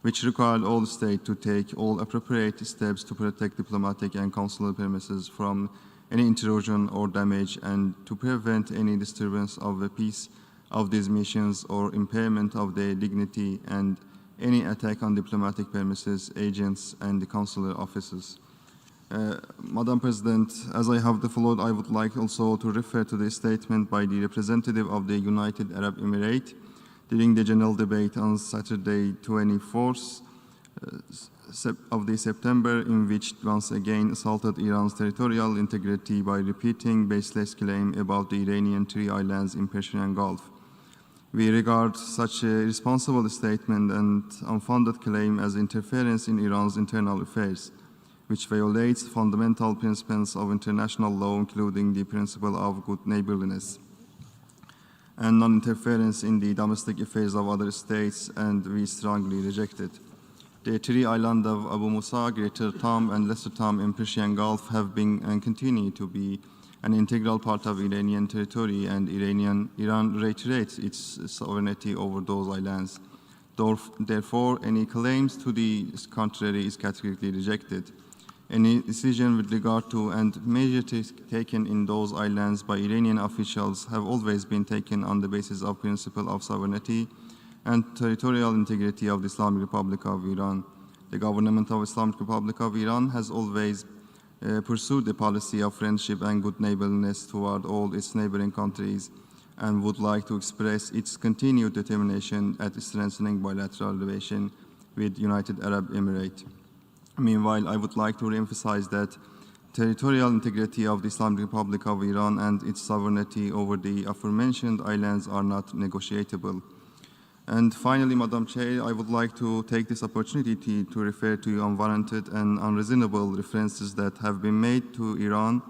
Speaker 3: which required all states to take all appropriate steps to protect diplomatic and consular premises from any intrusion or damage and to prevent any disturbance of the peace of these missions or impairment of their dignity and any attack on diplomatic premises, agents, and the consular offices. Madam President, as I have the floor, I would like also to refer to the statement by the representative of the United Arab Emirates during the general debate on Saturday, 24th of September, in which once again assaulted Iran's territorial integrity by repeating baseless claims about the Iranian three islands in Persian Gulf. We regard such a irresponsible statement and unfounded claim as interference in Iran's internal affairs, which violates fundamental principles of international law, including the principle of good neighborliness and non-interference in the domestic affairs of other states, and we strongly reject it. The three islands of Abu Musa, Greater Tom, and Lesser Tom in Persian Gulf have been and continue to be an integral part of Iranian territory, and Iran reiterates its sovereignty over those islands. Therefore, any claims to the contrary is categorically rejected. Any decision with regard to and measures taken in those islands by Iranian officials have always been taken on the basis of principle of sovereignty and territorial integrity of the Islamic Republic of Iran. The government of Islamic Republic of Iran has always pursued a policy of friendship and good neighborliness toward all its neighboring countries and would like to express its continued determination at strengthening bilateral relations with United Arab Emirates. Meanwhile, I would like to reemphasize that territorial integrity of the Islamic Republic of Iran and its sovereignty over the aforementioned islands are not negotiable. And finally, Madam Chair, I would like to take this opportunity to refer to unwarranted and unreasonable references that have been made to Iran,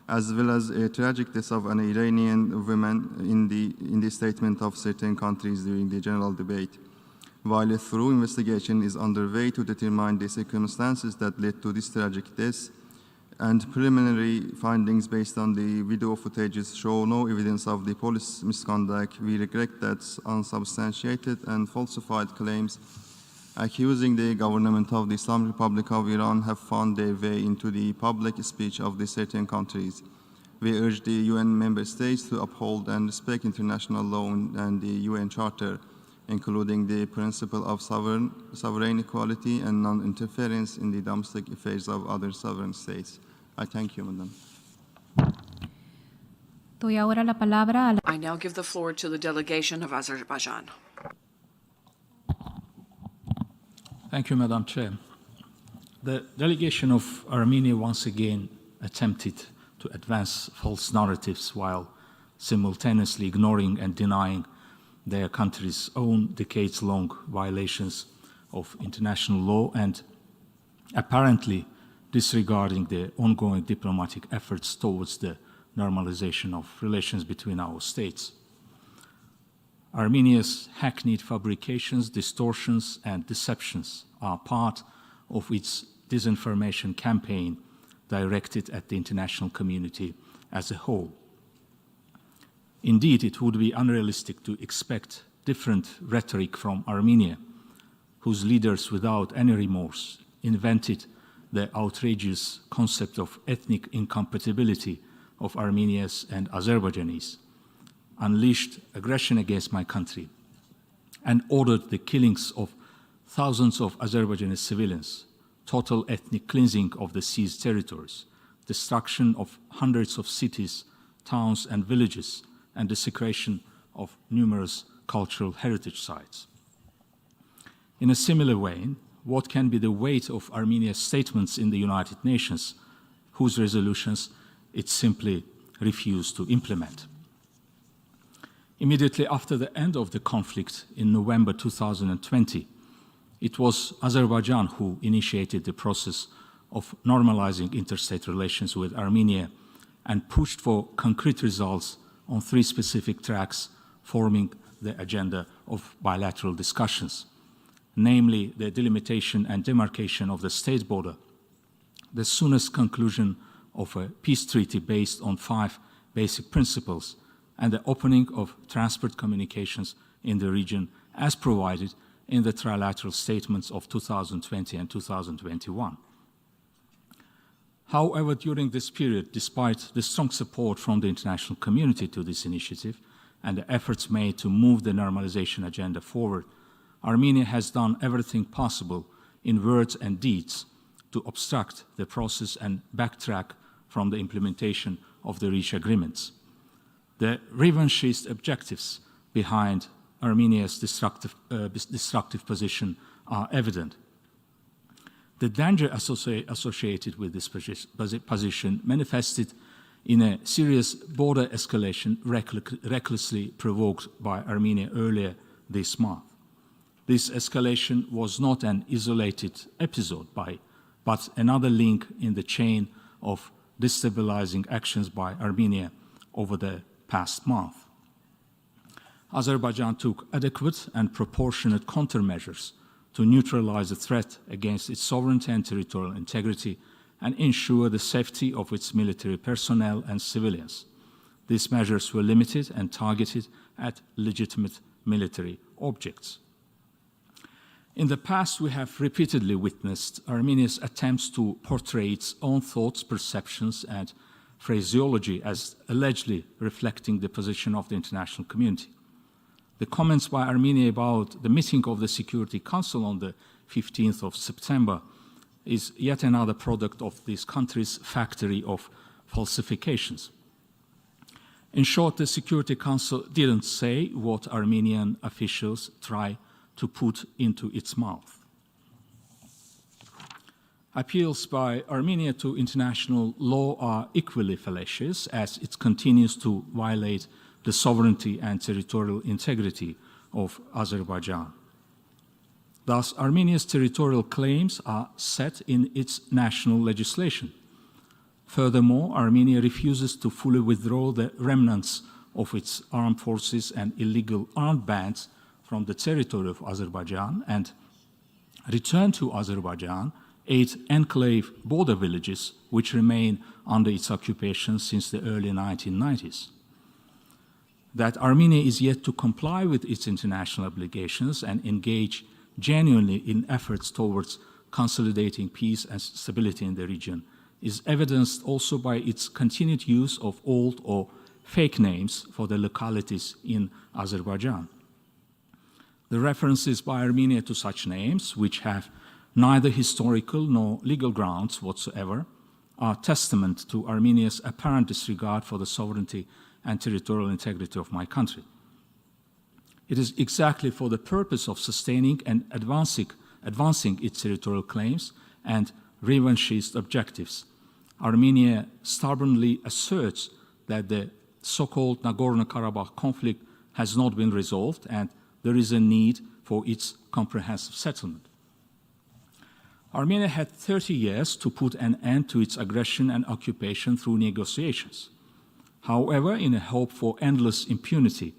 Speaker 3: as well as a tragic death of an Iranian woman in the statement of certain countries during the general debate. While a thorough investigation is underway to determine the circumstances that led to this tragic death, and preliminary findings based on the video footages show no evidence of the police misconduct, we regret that unsubstantiated and falsified claims accusing the government of the Islamic Republic of Iran have found their way into the public speech of the certain countries. We urge the UN member states to uphold and respect international law and the UN Charter, including the principle of sovereign equality and non-interference in the domestic affairs of other sovereign states. I thank you, Madam.
Speaker 1: I now give the floor to the delegation of Azerbaijan.
Speaker 7: Thank you, Madam Chair. The delegation of Armenia once again attempted to advance false narratives while simultaneously ignoring and denying their country's own decades-long violations of international law and apparently disregarding the ongoing diplomatic efforts towards the normalization of relations between our states. Armenia's hackneyed fabrications, distortions, and deceptions are part of its disinformation campaign directed at the international community as a whole. Indeed, it would be unrealistic to expect different rhetoric from Armenia, whose leaders, without any remorse, invented the outrageous concept of ethnic incompatibility of Armenians and Azerbaijanis, unleashed aggression against my country, and ordered the killings of thousands of Azerbaijani civilians, total ethnic cleansing of the seized territories, destruction of hundreds of cities, towns, and villages, and desecration of numerous cultural heritage sites. In a similar way, what can be the weight of Armenia's statements in the United Nations, whose resolutions it simply refused to implement? Immediately after the end of the conflict in November 2020, it was Azerbaijan who initiated the process of normalizing interstate relations with Armenia and pushed for concrete results on 3 specific tracks forming the agenda of bilateral discussions, namely the delimitation and demarcation of the state border, the soonest conclusion of a peace treaty based on 5 basic principles, and the opening of transport communications in the region as provided in the trilateral statements of 2020 and 2021. However, during this period, despite the strong support from the international community to this initiative and the efforts made to move the normalization agenda forward, Armenia has done everything possible in words and deeds to obstruct the process and backtrack from the implementation of the reached agreements. The revanchist objectives behind Armenia's destructive position are evident. The danger associated with this position manifested in a serious border escalation recklessly provoked by Armenia earlier this month. This escalation was not an isolated episode, but another link in the chain of destabilizing actions by Armenia over the past month. Azerbaijan took adequate and proportionate countermeasures to neutralize the threat against its sovereignty and territorial integrity and ensure the safety of its military personnel and civilians. These measures were limited and targeted at legitimate military objects. In the past, we have repeatedly witnessed Armenia's attempts to portray its own thoughts, perceptions, and phraseology as allegedly reflecting the position of the international community. The comments by Armenia about the meeting of the Security Council on the 15th of September is yet another product of this country's factory of falsifications. In short, the Security Council didn't say what Armenian officials try to put into its mouth. Appeals by Armenia to international law are equally fallacious as it continues to violate the sovereignty and territorial integrity of Azerbaijan. Thus, Armenia's territorial claims are set in its national legislation. Furthermore, Armenia refuses to fully withdraw the remnants of its armed forces and illegal armed bands from the territory of Azerbaijan and return to Azerbaijan 8 enclave border villages which remain under its occupation since the early 1990s. That Armenia is yet to comply with its international obligations and engage genuinely in efforts towards consolidating peace and stability in the region is evidenced also by its continued use of old or fake names for the localities in Azerbaijan. The references by Armenia to such names, which have neither historical nor legal grounds whatsoever, are testament to Armenia's apparent disregard for the sovereignty and territorial integrity of my country. It is exactly for the purpose of sustaining and advancing its territorial claims and revanchist objectives. Armenia stubbornly asserts that the so-called Nagorno-Karabakh conflict has not been resolved and there is a need for its comprehensive settlement. Armenia had 30 years to put an end to its aggression and occupation through negotiations. However, in a hope for endless impunity,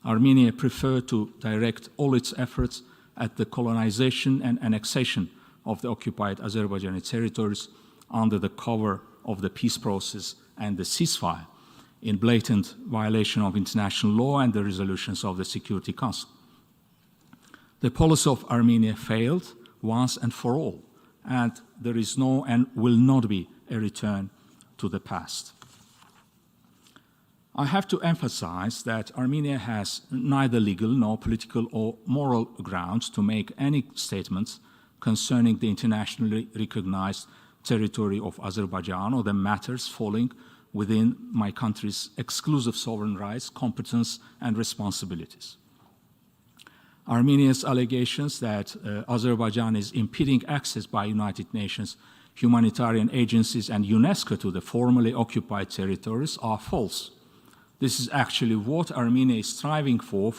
Speaker 7: Armenia preferred to direct all its efforts at the colonization and annexation of the occupied Azerbaijani territories under the cover of the peace process and the ceasefire, in blatant violation of international law and the resolutions of the Security Council. The policy of Armenia failed once and for all, and there is no and will not be a return to the past. I have to emphasize that Armenia has neither legal nor political or moral grounds to make any statements concerning the internationally recognized territory of Azerbaijan or the matters falling within my country's exclusive sovereign rights, competence, and responsibilities. Armenia's allegations that Azerbaijan is impeding access by United Nations humanitarian agencies and UNESCO to the formerly occupied territories are false. This is actually what Armenia is striving for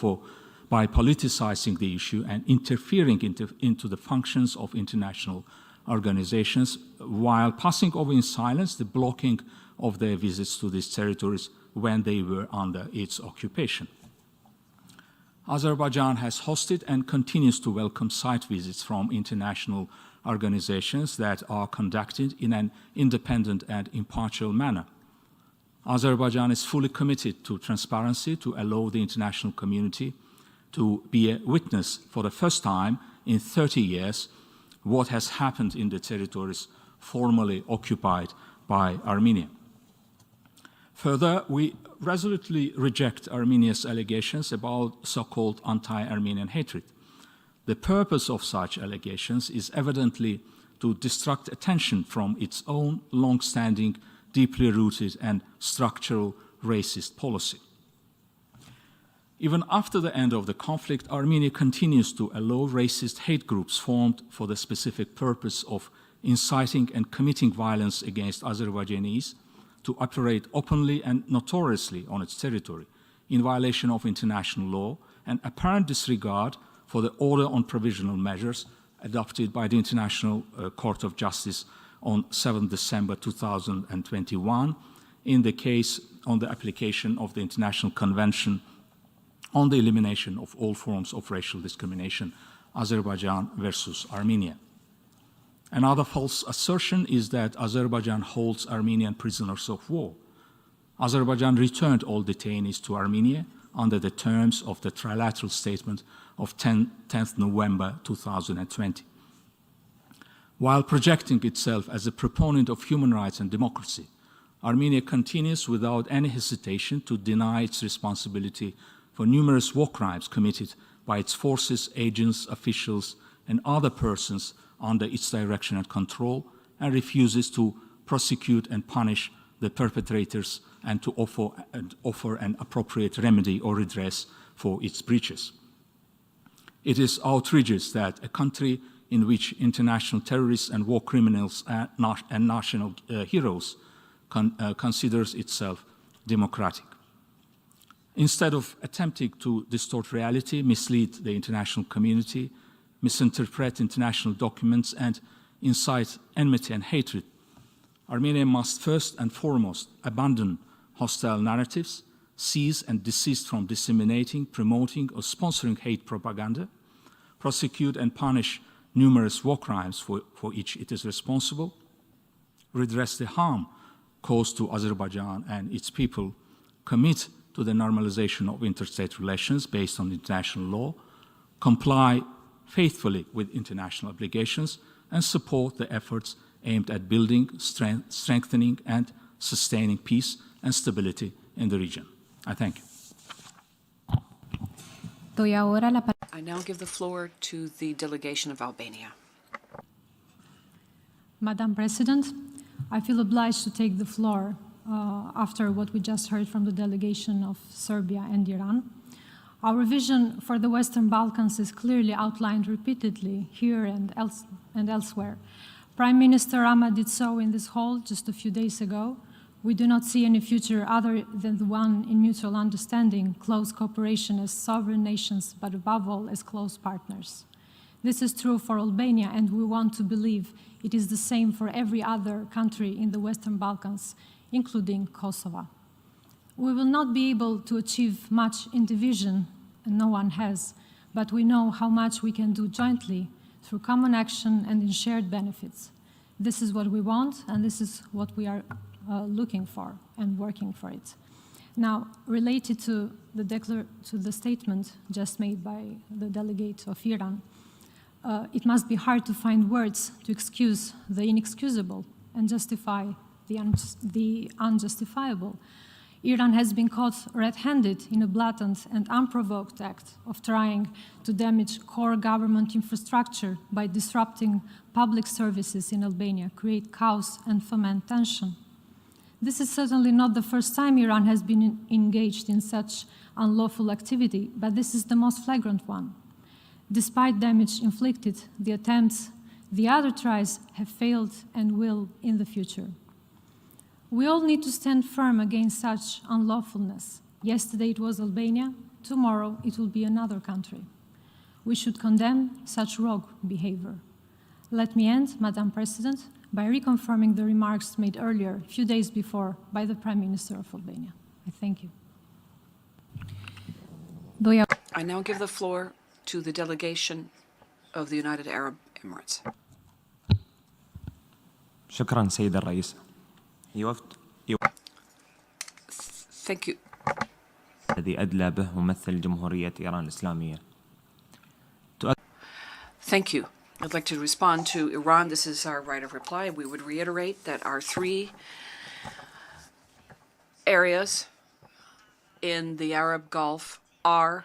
Speaker 7: by politicizing the issue and interfering into the functions of international organizations while passing over in silence the blocking of their visits to these territories when they were under its occupation. Azerbaijan has hosted and continues to welcome site visits from international organizations that are conducted in an independent and impartial manner. Azerbaijan is fully committed to transparency to allow the international community to be a witness for the first time in 30 years what has happened in the territories formerly occupied by Armenia. Further, we resolutely reject Armenia's allegations about so-called anti-Armenian hatred. The purpose of such allegations is evidently to distract attention from its own long-standing, deeply rooted and structural racist policy. Even after the end of the conflict, Armenia continues to allow racist hate groups formed for the specific purpose of inciting and committing violence against Azerbaijanis to operate openly and notoriously on its territory in violation of international law and apparent disregard for the order on provisional measures adopted by the International Court of Justice on 7 December 2021 in the case on the application of the International Convention on the Elimination of All Forms of Racial Discrimination, Azerbaijan versus Armenia. Another false assertion is that Azerbaijan holds Armenian prisoners of war. Azerbaijan returned all detainees to Armenia under the terms of the trilateral statement of 10th November 2020. While projecting itself as a proponent of human rights and democracy, Armenia continues without any hesitation to deny its responsibility for numerous war crimes committed by its forces, agents, officials, and other persons under its direction and control, and refuses to prosecute and punish the perpetrators and to offer an appropriate remedy or redress for its breaches. It is outrageous that a country in which international terrorists and war criminals and national heroes considers itself democratic. Instead of attempting to distort reality, mislead the international community, misinterpret international documents, and incite enmity and hatred, Armenia must first and foremost abandon hostile narratives, cease and desist from disseminating, promoting, or sponsoring hate propaganda, prosecute and punish numerous war crimes for which it is responsible, redress the harm caused to Azerbaijan and its people, commit to the normalization of interstate relations based on international law, comply faithfully with international obligations, and support the efforts aimed at building, strengthening, and sustaining peace and stability in the region. I thank you.
Speaker 1: I now give the floor to the delegation of Albania.
Speaker 10: Madam President, I feel obliged to take the floor after what we just heard from the delegation of Serbia and Iran. Our vision for the Western Balkans is clearly outlined repeatedly here and elsewhere. Prime Minister Rama did so in this hall just a few days ago. We do not see any future other than the one in mutual understanding, close cooperation as sovereign nations, but above all as close partners. This is true for Albania, and we want to believe it is the same for every other country in the Western Balkans, including Kosovo. We will not be able to achieve much in division, and no one has, but we know how much we can do jointly through common action and in shared benefits. This is what we want, and this is what we are looking for and working for it. Now, related to the statement just made by the delegate of Iran, it must be hard to find words to excuse the inexcusable and justify the unjustifiable. Iran has been caught red-handed in a blatant and unprovoked act of trying to damage core government infrastructure by disrupting public services in Albania, create chaos and foment tension. This is certainly not the first time Iran has been engaged in such unlawful activity, but this is the most flagrant one. Despite damage inflicted, the other tries have failed and will in the future. We all need to stand firm against such unlawfulness. Yesterday it was Albania, tomorrow it will be another country. We should condemn such rogue behavior. Let me end, Madam President, by reconfirming the remarks made earlier, a few days before, by the Prime Minister of Albania. I thank you.
Speaker 1: I now give the floor to the delegation of the United Arab Emirates.
Speaker 13: شكرا سيد الرئيس.
Speaker 1: Thank you.
Speaker 13: الذي أدلى به ممثل جمهورية إيران الإسلامية.
Speaker 1: Thank you. I'd like to respond to Iran. This is our right of reply. We would reiterate that our three areas in the Arab Gulf are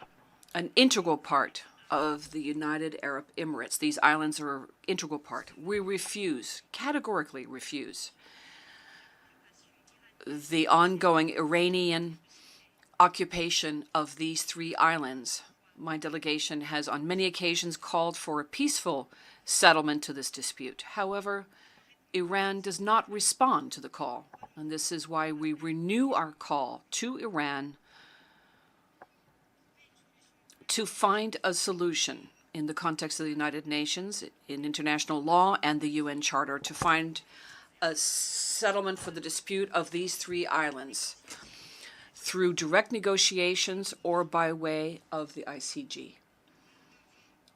Speaker 1: an integral part of the United Arab Emirates. These islands are an integral part. We refuse, categorically refuse, the ongoing Iranian occupation of these three islands. My delegation has on many occasions called for a peaceful settlement to this dispute. However, Iran does not respond to the call, and this is why we renew our call to Iran to find a solution in the context of the United Nations, in international law and the UN Charter, to find a settlement for the dispute of these three islands through direct negotiations or by way of the ICG.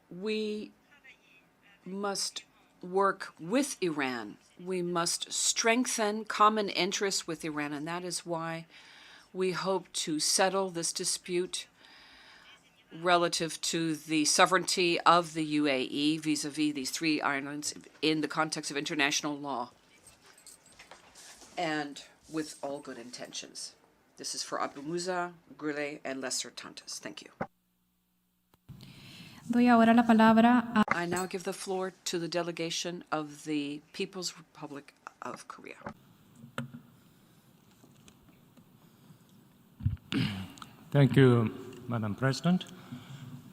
Speaker 1: We must work with Iran. We must strengthen common interests with Iran, and that is why We hope to settle this dispute relative to the sovereignty of the UAE vis-à-vis these three islands in the context of international law and with all good intentions. This is for Abu Musa, Gule, and Lesser Tantas. Thank you.
Speaker 9: Doy ahora la palabra a...
Speaker 1: I now give the floor to the delegation of the People's Republic of Korea.
Speaker 5: Thank you, Madam President.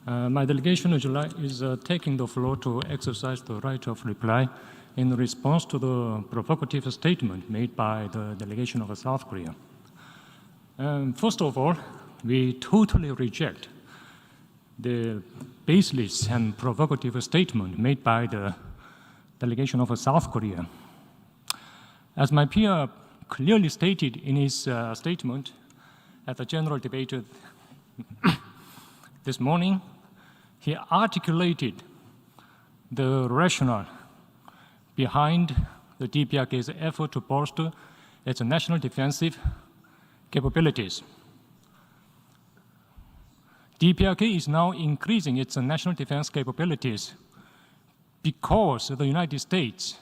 Speaker 5: My delegation is taking the floor to exercise the right of reply in response to the provocative statement made by the delegation of South Korea. First of all, we totally reject the baseless and provocative statement made by the delegation of South Korea. As my peer clearly stated in his statement at the general debate this morning, he articulated the rationale behind the DPRK's effort to bolster its national defensive capabilities. DPRK is now increasing its national defense capabilities because the United States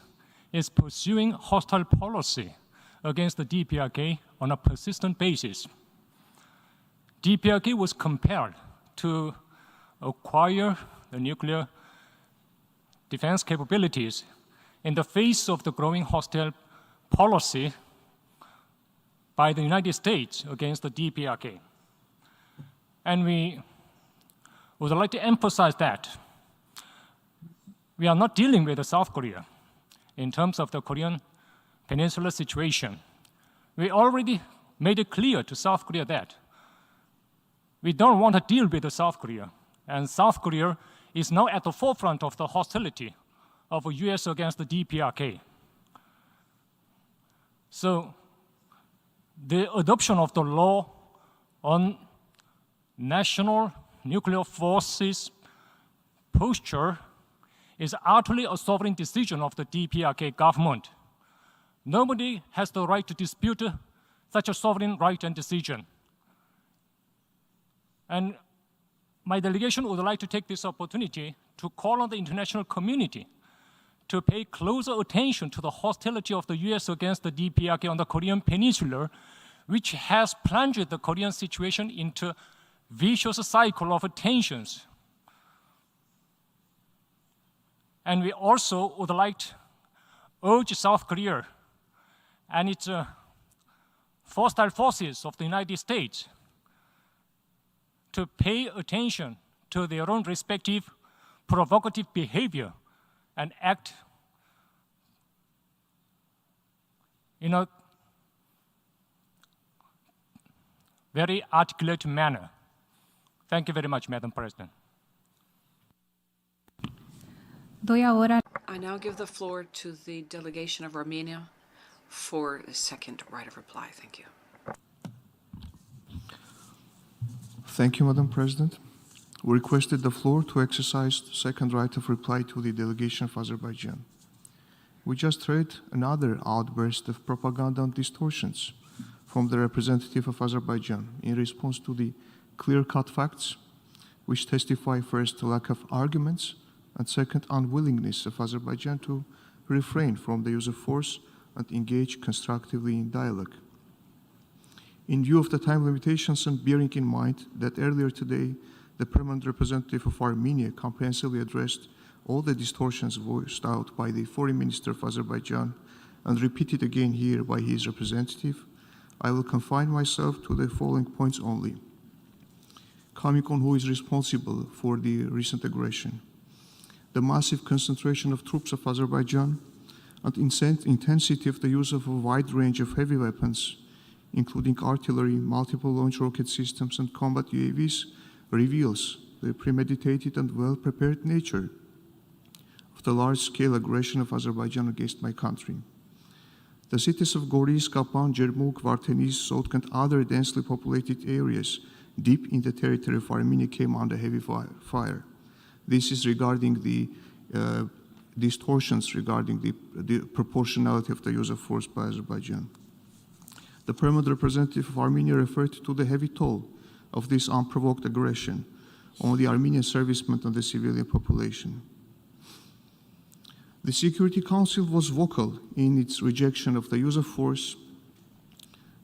Speaker 5: is pursuing hostile policy against the DPRK on a persistent basis. DPRK was compelled to acquire the nuclear defense capabilities in the face of the growing hostile policy by the United States against the DPRK. And we would like to emphasize that we are not dealing with South Korea in terms of the Korean Peninsula situation. We already made it clear to South Korea that we don't want to deal with South Korea, and South Korea is now at the forefront of the hostility of the US against the DPRK. So the adoption of the law on national nuclear forces posture is utterly a sovereign decision of the DPRK government. Nobody has the right to dispute such a sovereign right and decision. And my delegation would like to take this opportunity to call on the international community to pay closer attention to the hostility of the US against the DPRK on the Korean Peninsula, which has plunged the Korean situation into vicious cycle of tensions. And we also would like to urge South Korea and its hostile forces of the United States to pay attention to their own respective provocative behavior and act in a very articulate manner. Thank you very much, Madam President.
Speaker 9: Doy ahora...
Speaker 1: I now give the floor to the delegation of Armenia for a second right of reply. Thank you.
Speaker 14: Thank you, Madam President. We requested the floor to exercise the second right of reply to the delegation of Azerbaijan. We just heard another outburst of propaganda and distortions from the representative of Azerbaijan in response to the clear-cut facts, which testify first to lack of arguments and second, unwillingness of Azerbaijan to refrain from the use of force and engage constructively in dialogue. In view of the time limitations and bearing in mind that earlier today, the permanent representative of Armenia comprehensively addressed all the distortions voiced out by the foreign minister of Azerbaijan and repeated again here by his representative, I will confine myself to the following points only. Coming on who is responsible for the recent aggression, the massive concentration of troops of Azerbaijan and intensity of the use of a wide range of heavy weapons, including artillery, multiple launch rocket systems, and combat UAVs, reveals the premeditated and well-prepared nature of the large-scale aggression of Azerbaijan against my country. The cities of Goris, Kapan, Jermuk, Varteniz, Sotk, and other densely populated areas deep in the territory of Armenia came under heavy fire. This is regarding the distortions regarding the proportionality of the use of force by Azerbaijan. The permanent representative of Armenia referred to the heavy toll of this unprovoked aggression on the Armenian servicemen and the civilian population. The Security Council was vocal in its rejection of the use of force,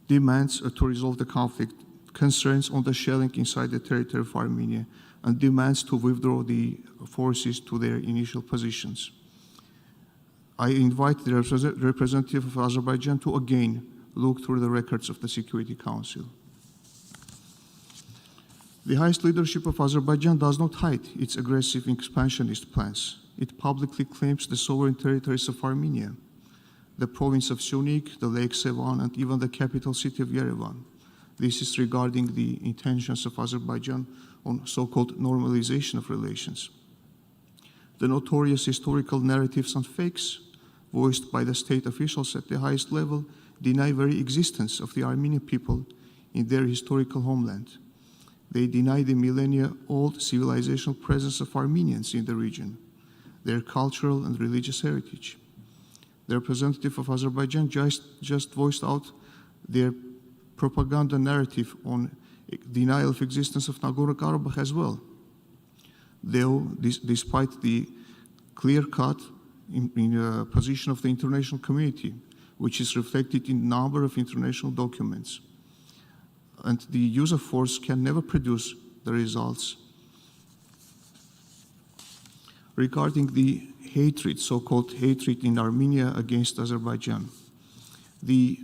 Speaker 14: demands to resolve the conflict, concerns on the shelling inside the territory of Armenia, and demands to withdraw the forces to their initial positions. I invite the representative of Azerbaijan to again look through the records of the Security Council. The highest leadership of Azerbaijan does not hide its aggressive expansionist plans. It publicly claims the sovereign territories of Armenia, the province of Syunik, the Lake Sevan, and even the capital city of Yerevan. This is regarding the intentions of Azerbaijan on so-called normalization of relations. The notorious historical narratives and fakes voiced by the state officials at the highest level deny very existence of the Armenian people in their historical homeland. They deny the millennia-old civilizational presence of Armenians in the region, their cultural and religious heritage. The representative of Azerbaijan just voiced out their propaganda narrative on denial of existence of Nagorno-Karabakh as well. Though, despite the clear-cut position of the international community, which is reflected in a number of international documents. And the use of force can never produce the results. Regarding the hatred, so-called hatred in Armenia against Azerbaijan, the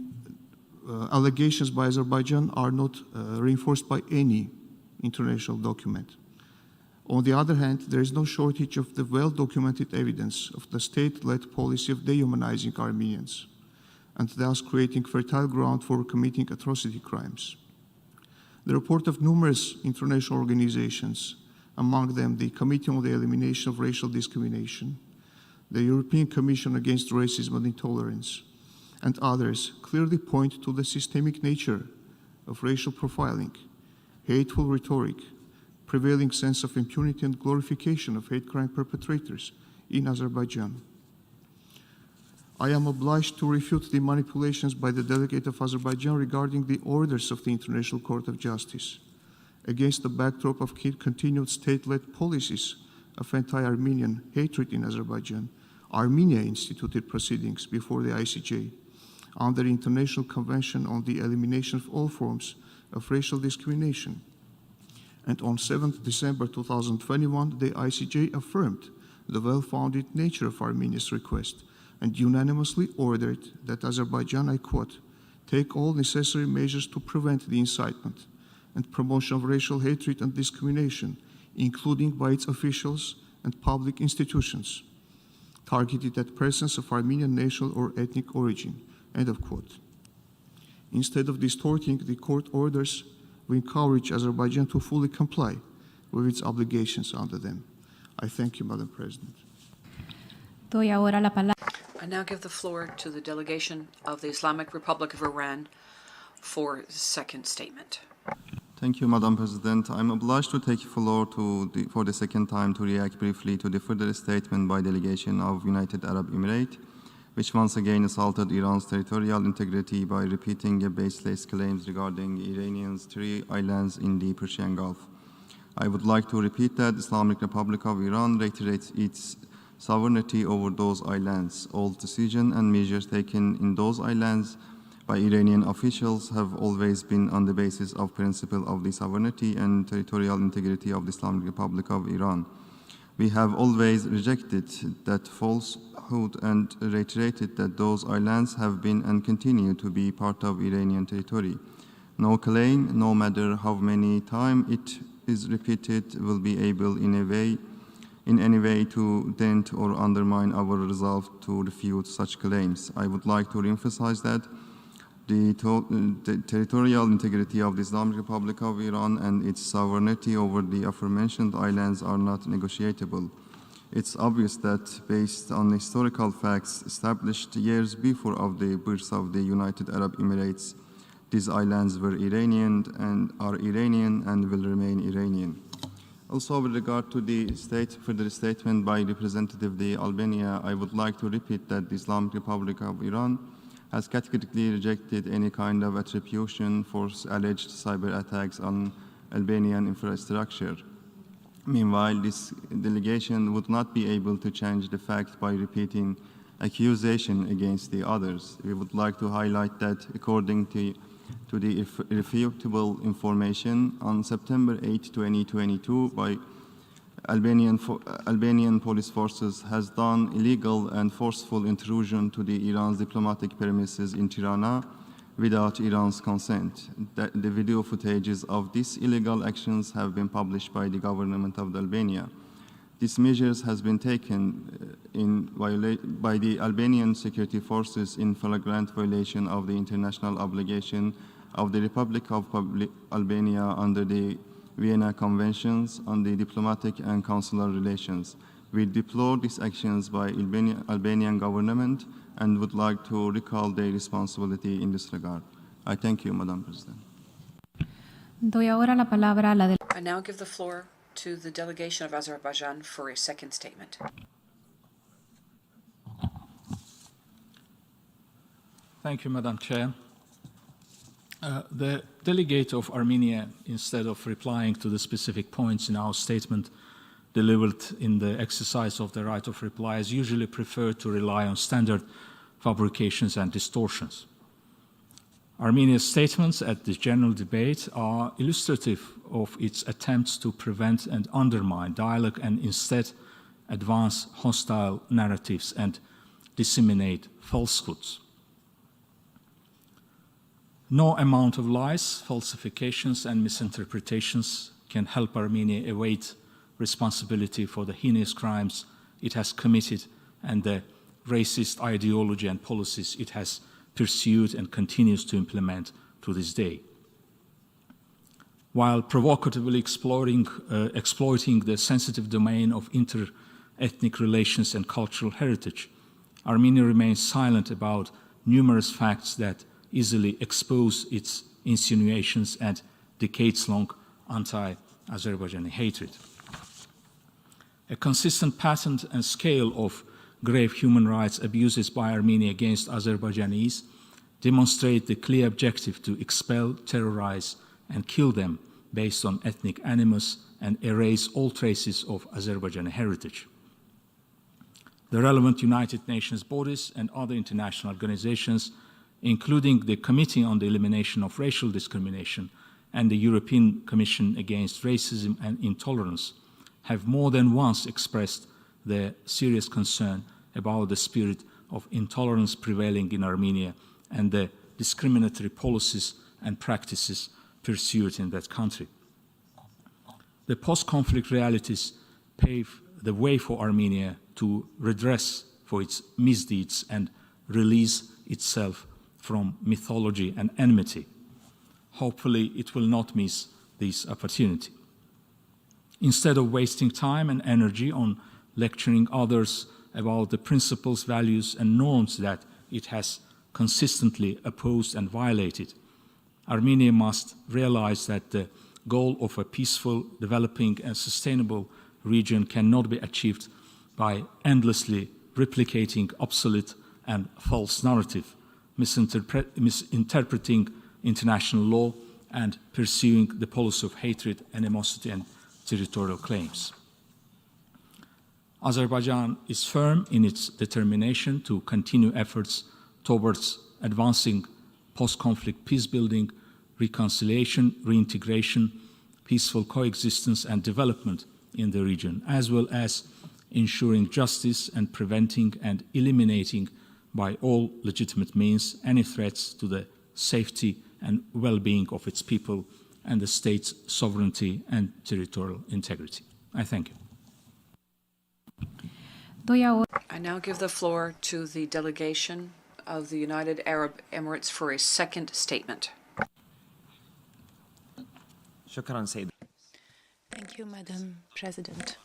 Speaker 14: allegations by Azerbaijan are not reinforced by any international document. On the other hand, there is no shortage of the well-documented evidence of the state-led policy of dehumanizing Armenians, and thus creating fertile ground for committing atrocity crimes. The report of numerous international organizations, among them the Committee on the Elimination of Racial Discrimination, the European Commission Against Racism and Intolerance, and others, clearly point to the systemic nature of racial profiling, hateful rhetoric, prevailing sense of impunity and glorification of hate crime perpetrators in Azerbaijan. I am obliged to refute the manipulations by the delegate of Azerbaijan regarding the orders of the International Court of Justice against the backdrop of continued state-led policies of anti-Armenian hatred in Azerbaijan. Armenia instituted proceedings before the ICJ under the International Convention on the Elimination of All Forms of Racial Discrimination. And on 7th December 2021, the ICJ affirmed the well-founded nature of Armenia's request and unanimously ordered that Azerbaijan, I quote, take all necessary measures to prevent the incitement and promotion of racial hatred and discrimination, including by its officials and public institutions, targeted at persons of Armenian national or ethnic origin, end of quote. Instead of distorting the court orders, we encourage Azerbaijan to fully comply with its obligations under them. I thank you, Madam President.
Speaker 1: I now give the floor to the delegation of the Islamic Republic of Iran for the second statement.
Speaker 3: Thank you, Madam President. I'm obliged to take the floor for the second time to react briefly to the further statement by delegation of United Arab Emirates, which once again assaulted Iran's territorial integrity by repeating baseless claims regarding Iranians' 3 islands in the Persian Gulf. I would like to repeat that the Islamic Republic of Iran reiterates its sovereignty over those islands. All decisions and measures taken in those islands by Iranian officials have always been on the basis of principle of the sovereignty and territorial integrity of the Islamic Republic of Iran. We have always rejected that falsehood and reiterated that those islands have been and continue to be part of Iranian territory. No claim, no matter how many times it is repeated, will be able in any way to dent or undermine our resolve to refute such claims. I would like to reemphasize that the territorial integrity of the Islamic Republic of Iran and its sovereignty over the aforementioned islands are not negotiable. It's obvious that based on historical facts established years before of the birth of the United Arab Emirates, these islands were Iranian and are Iranian and will remain Iranian. Also, with regard to the further statement by Representative of Albania, I would like to repeat that the Islamic Republic of Iran has categorically rejected any kind of attribution for alleged cyber attacks on Albanian infrastructure. Meanwhile, this delegation would not be able to change the fact by repeating accusation against the others. We would like to highlight that according to the irrefutable information on September 8, 2022, by Albanian police forces has done illegal and forceful intrusion to the Iran's diplomatic premises in Tirana without Iran's consent. The video footages of these illegal actions have been published by the government of Albania. These measures has been taken by the Albanian security forces in flagrant violation of the international obligation of the Republic of Albania under the Vienna Conventions on the diplomatic and consular relations. We deplore these actions by Albanian government and would like to recall their responsibility in this regard. I thank you, Madam President.
Speaker 9: Doy ahora la palabra a la
Speaker 1: I now give the floor to the delegation of Azerbaijan for a second statement.
Speaker 7: Thank you, Madam Chair. The delegate of Armenia, instead of replying to the specific points in our statement delivered in the exercise of the right of reply, has usually preferred to rely on standard fabrications and distortions. Armenia's statements at the general debate are illustrative of its attempts to prevent and undermine dialogue and instead advance hostile narratives and disseminate falsehoods. No amount of lies, falsifications, and misinterpretations can help Armenia evade responsibility for the heinous crimes it has committed and the racist ideology and policies it has pursued and continues to implement to this day. While provocatively exploiting the sensitive domain of inter-ethnic relations and cultural heritage, Armenia remains silent about numerous facts that easily expose its insinuations and decades-long anti-Azerbaijani hatred. A consistent pattern and scale of grave human rights abuses by Armenia against Azerbaijanis demonstrate the clear objective to expel, terrorize, and kill them based on ethnic animus and erase all traces of Azerbaijani heritage. The relevant United Nations bodies and other international organizations, including the Committee on the Elimination of Racial Discrimination and the European Commission Against Racism and Intolerance, have more than once expressed their serious concern about the spirit of intolerance prevailing in Armenia and the discriminatory policies and practices pursued in that country. The post-conflict realities pave the way for Armenia to redress for its misdeeds and release itself from mythology and enmity. Hopefully, it will not miss this opportunity. Instead of wasting time and energy on lecturing others about the principles, values, and norms that it has consistently opposed and violated, Armenia must realize that the goal of a peaceful, developing, and sustainable region cannot be achieved by endlessly replicating obsolete and false narrative, misinterpreting international law, and pursuing the policy of hatred, animosity, and territorial claims. Azerbaijan is firm in its determination to continue efforts towards advancing post-conflict peace-building, reconciliation, reintegration, peaceful coexistence, and development in the region, as well as ensuring justice and preventing and eliminating by all legitimate means any threats to the safety and well-being of its people and the state's sovereignty and territorial integrity. I thank you.
Speaker 1: I now give the floor to the delegation of the United Arab Emirates for a second statement.
Speaker 15: Thank you, Madam President.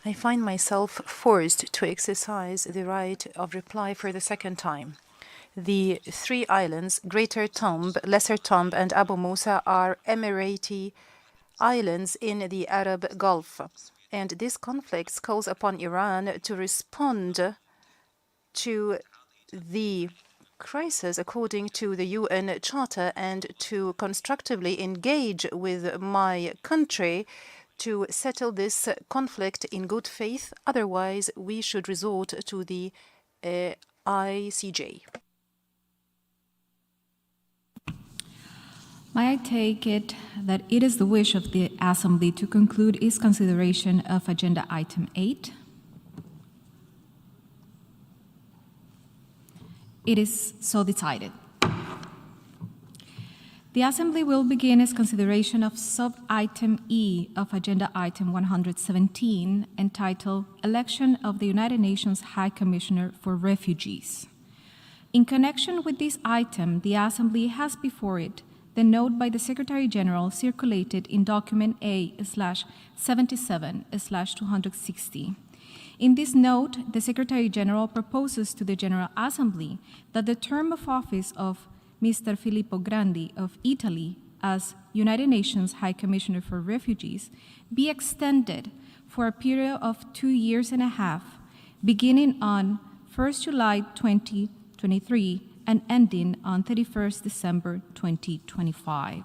Speaker 15: I find myself forced to exercise the right of reply for the second time. The three islands, Greater Tomb, Lesser Tomb, and Abu Musa, are Emirati islands in the Arab Gulf. And this conflict calls upon Iran to respond to the crisis according to the UN Charter and to constructively engage with my country to settle this conflict in good faith. Otherwise, we should resort to the ICJ.
Speaker 9: May I take it that it is the wish of the Assembly to conclude its consideration of Agenda Item 8? It is so decided. The Assembly will begin its consideration of sub-item E of Agenda Item 117, entitled Election of the United Nations High Commissioner for Refugees. In connection with this item, the Assembly has before it the note by the Secretary General circulated in document A/77/260. In this note, the Secretary General proposes to the General Assembly that the term of office of Mr. Filippo Grandi of Italy as United Nations High Commissioner for Refugees be extended for a period of 2 years and a half, beginning on 1st July 2023 and ending on 31st December 2025.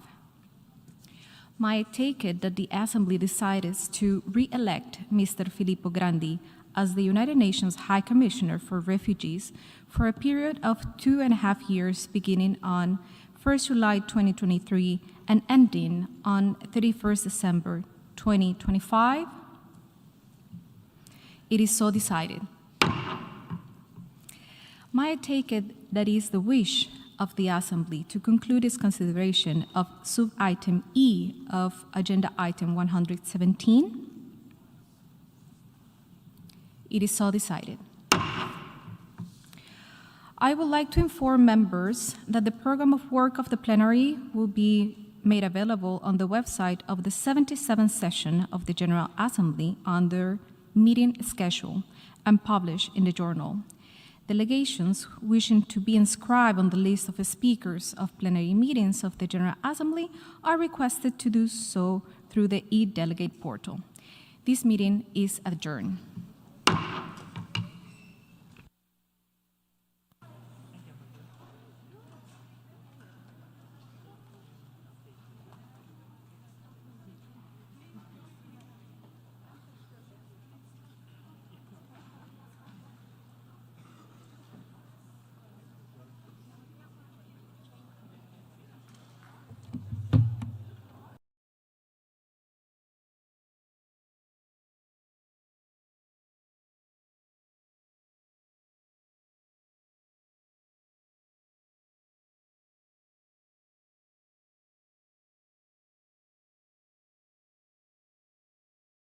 Speaker 9: May I take it that the Assembly decides to re-elect Mr. Filippo Grandi as the United Nations High Commissioner for Refugees for a period of 2.5 years, beginning on 1st July 2023 and ending on 31st December 2025? It is so decided. May I take it that is the wish of the Assembly to conclude its consideration of sub-item E of Agenda Item 117? It is so decided. I would like to inform members that the program of work of the plenary will be made available on the website of the 77th session of the General Assembly under meeting schedule and published in the journal. Delegations wishing to be inscribed on the list of speakers of plenary meetings of the General Assembly are requested to do so through the e-delegate portal. This meeting is adjourned.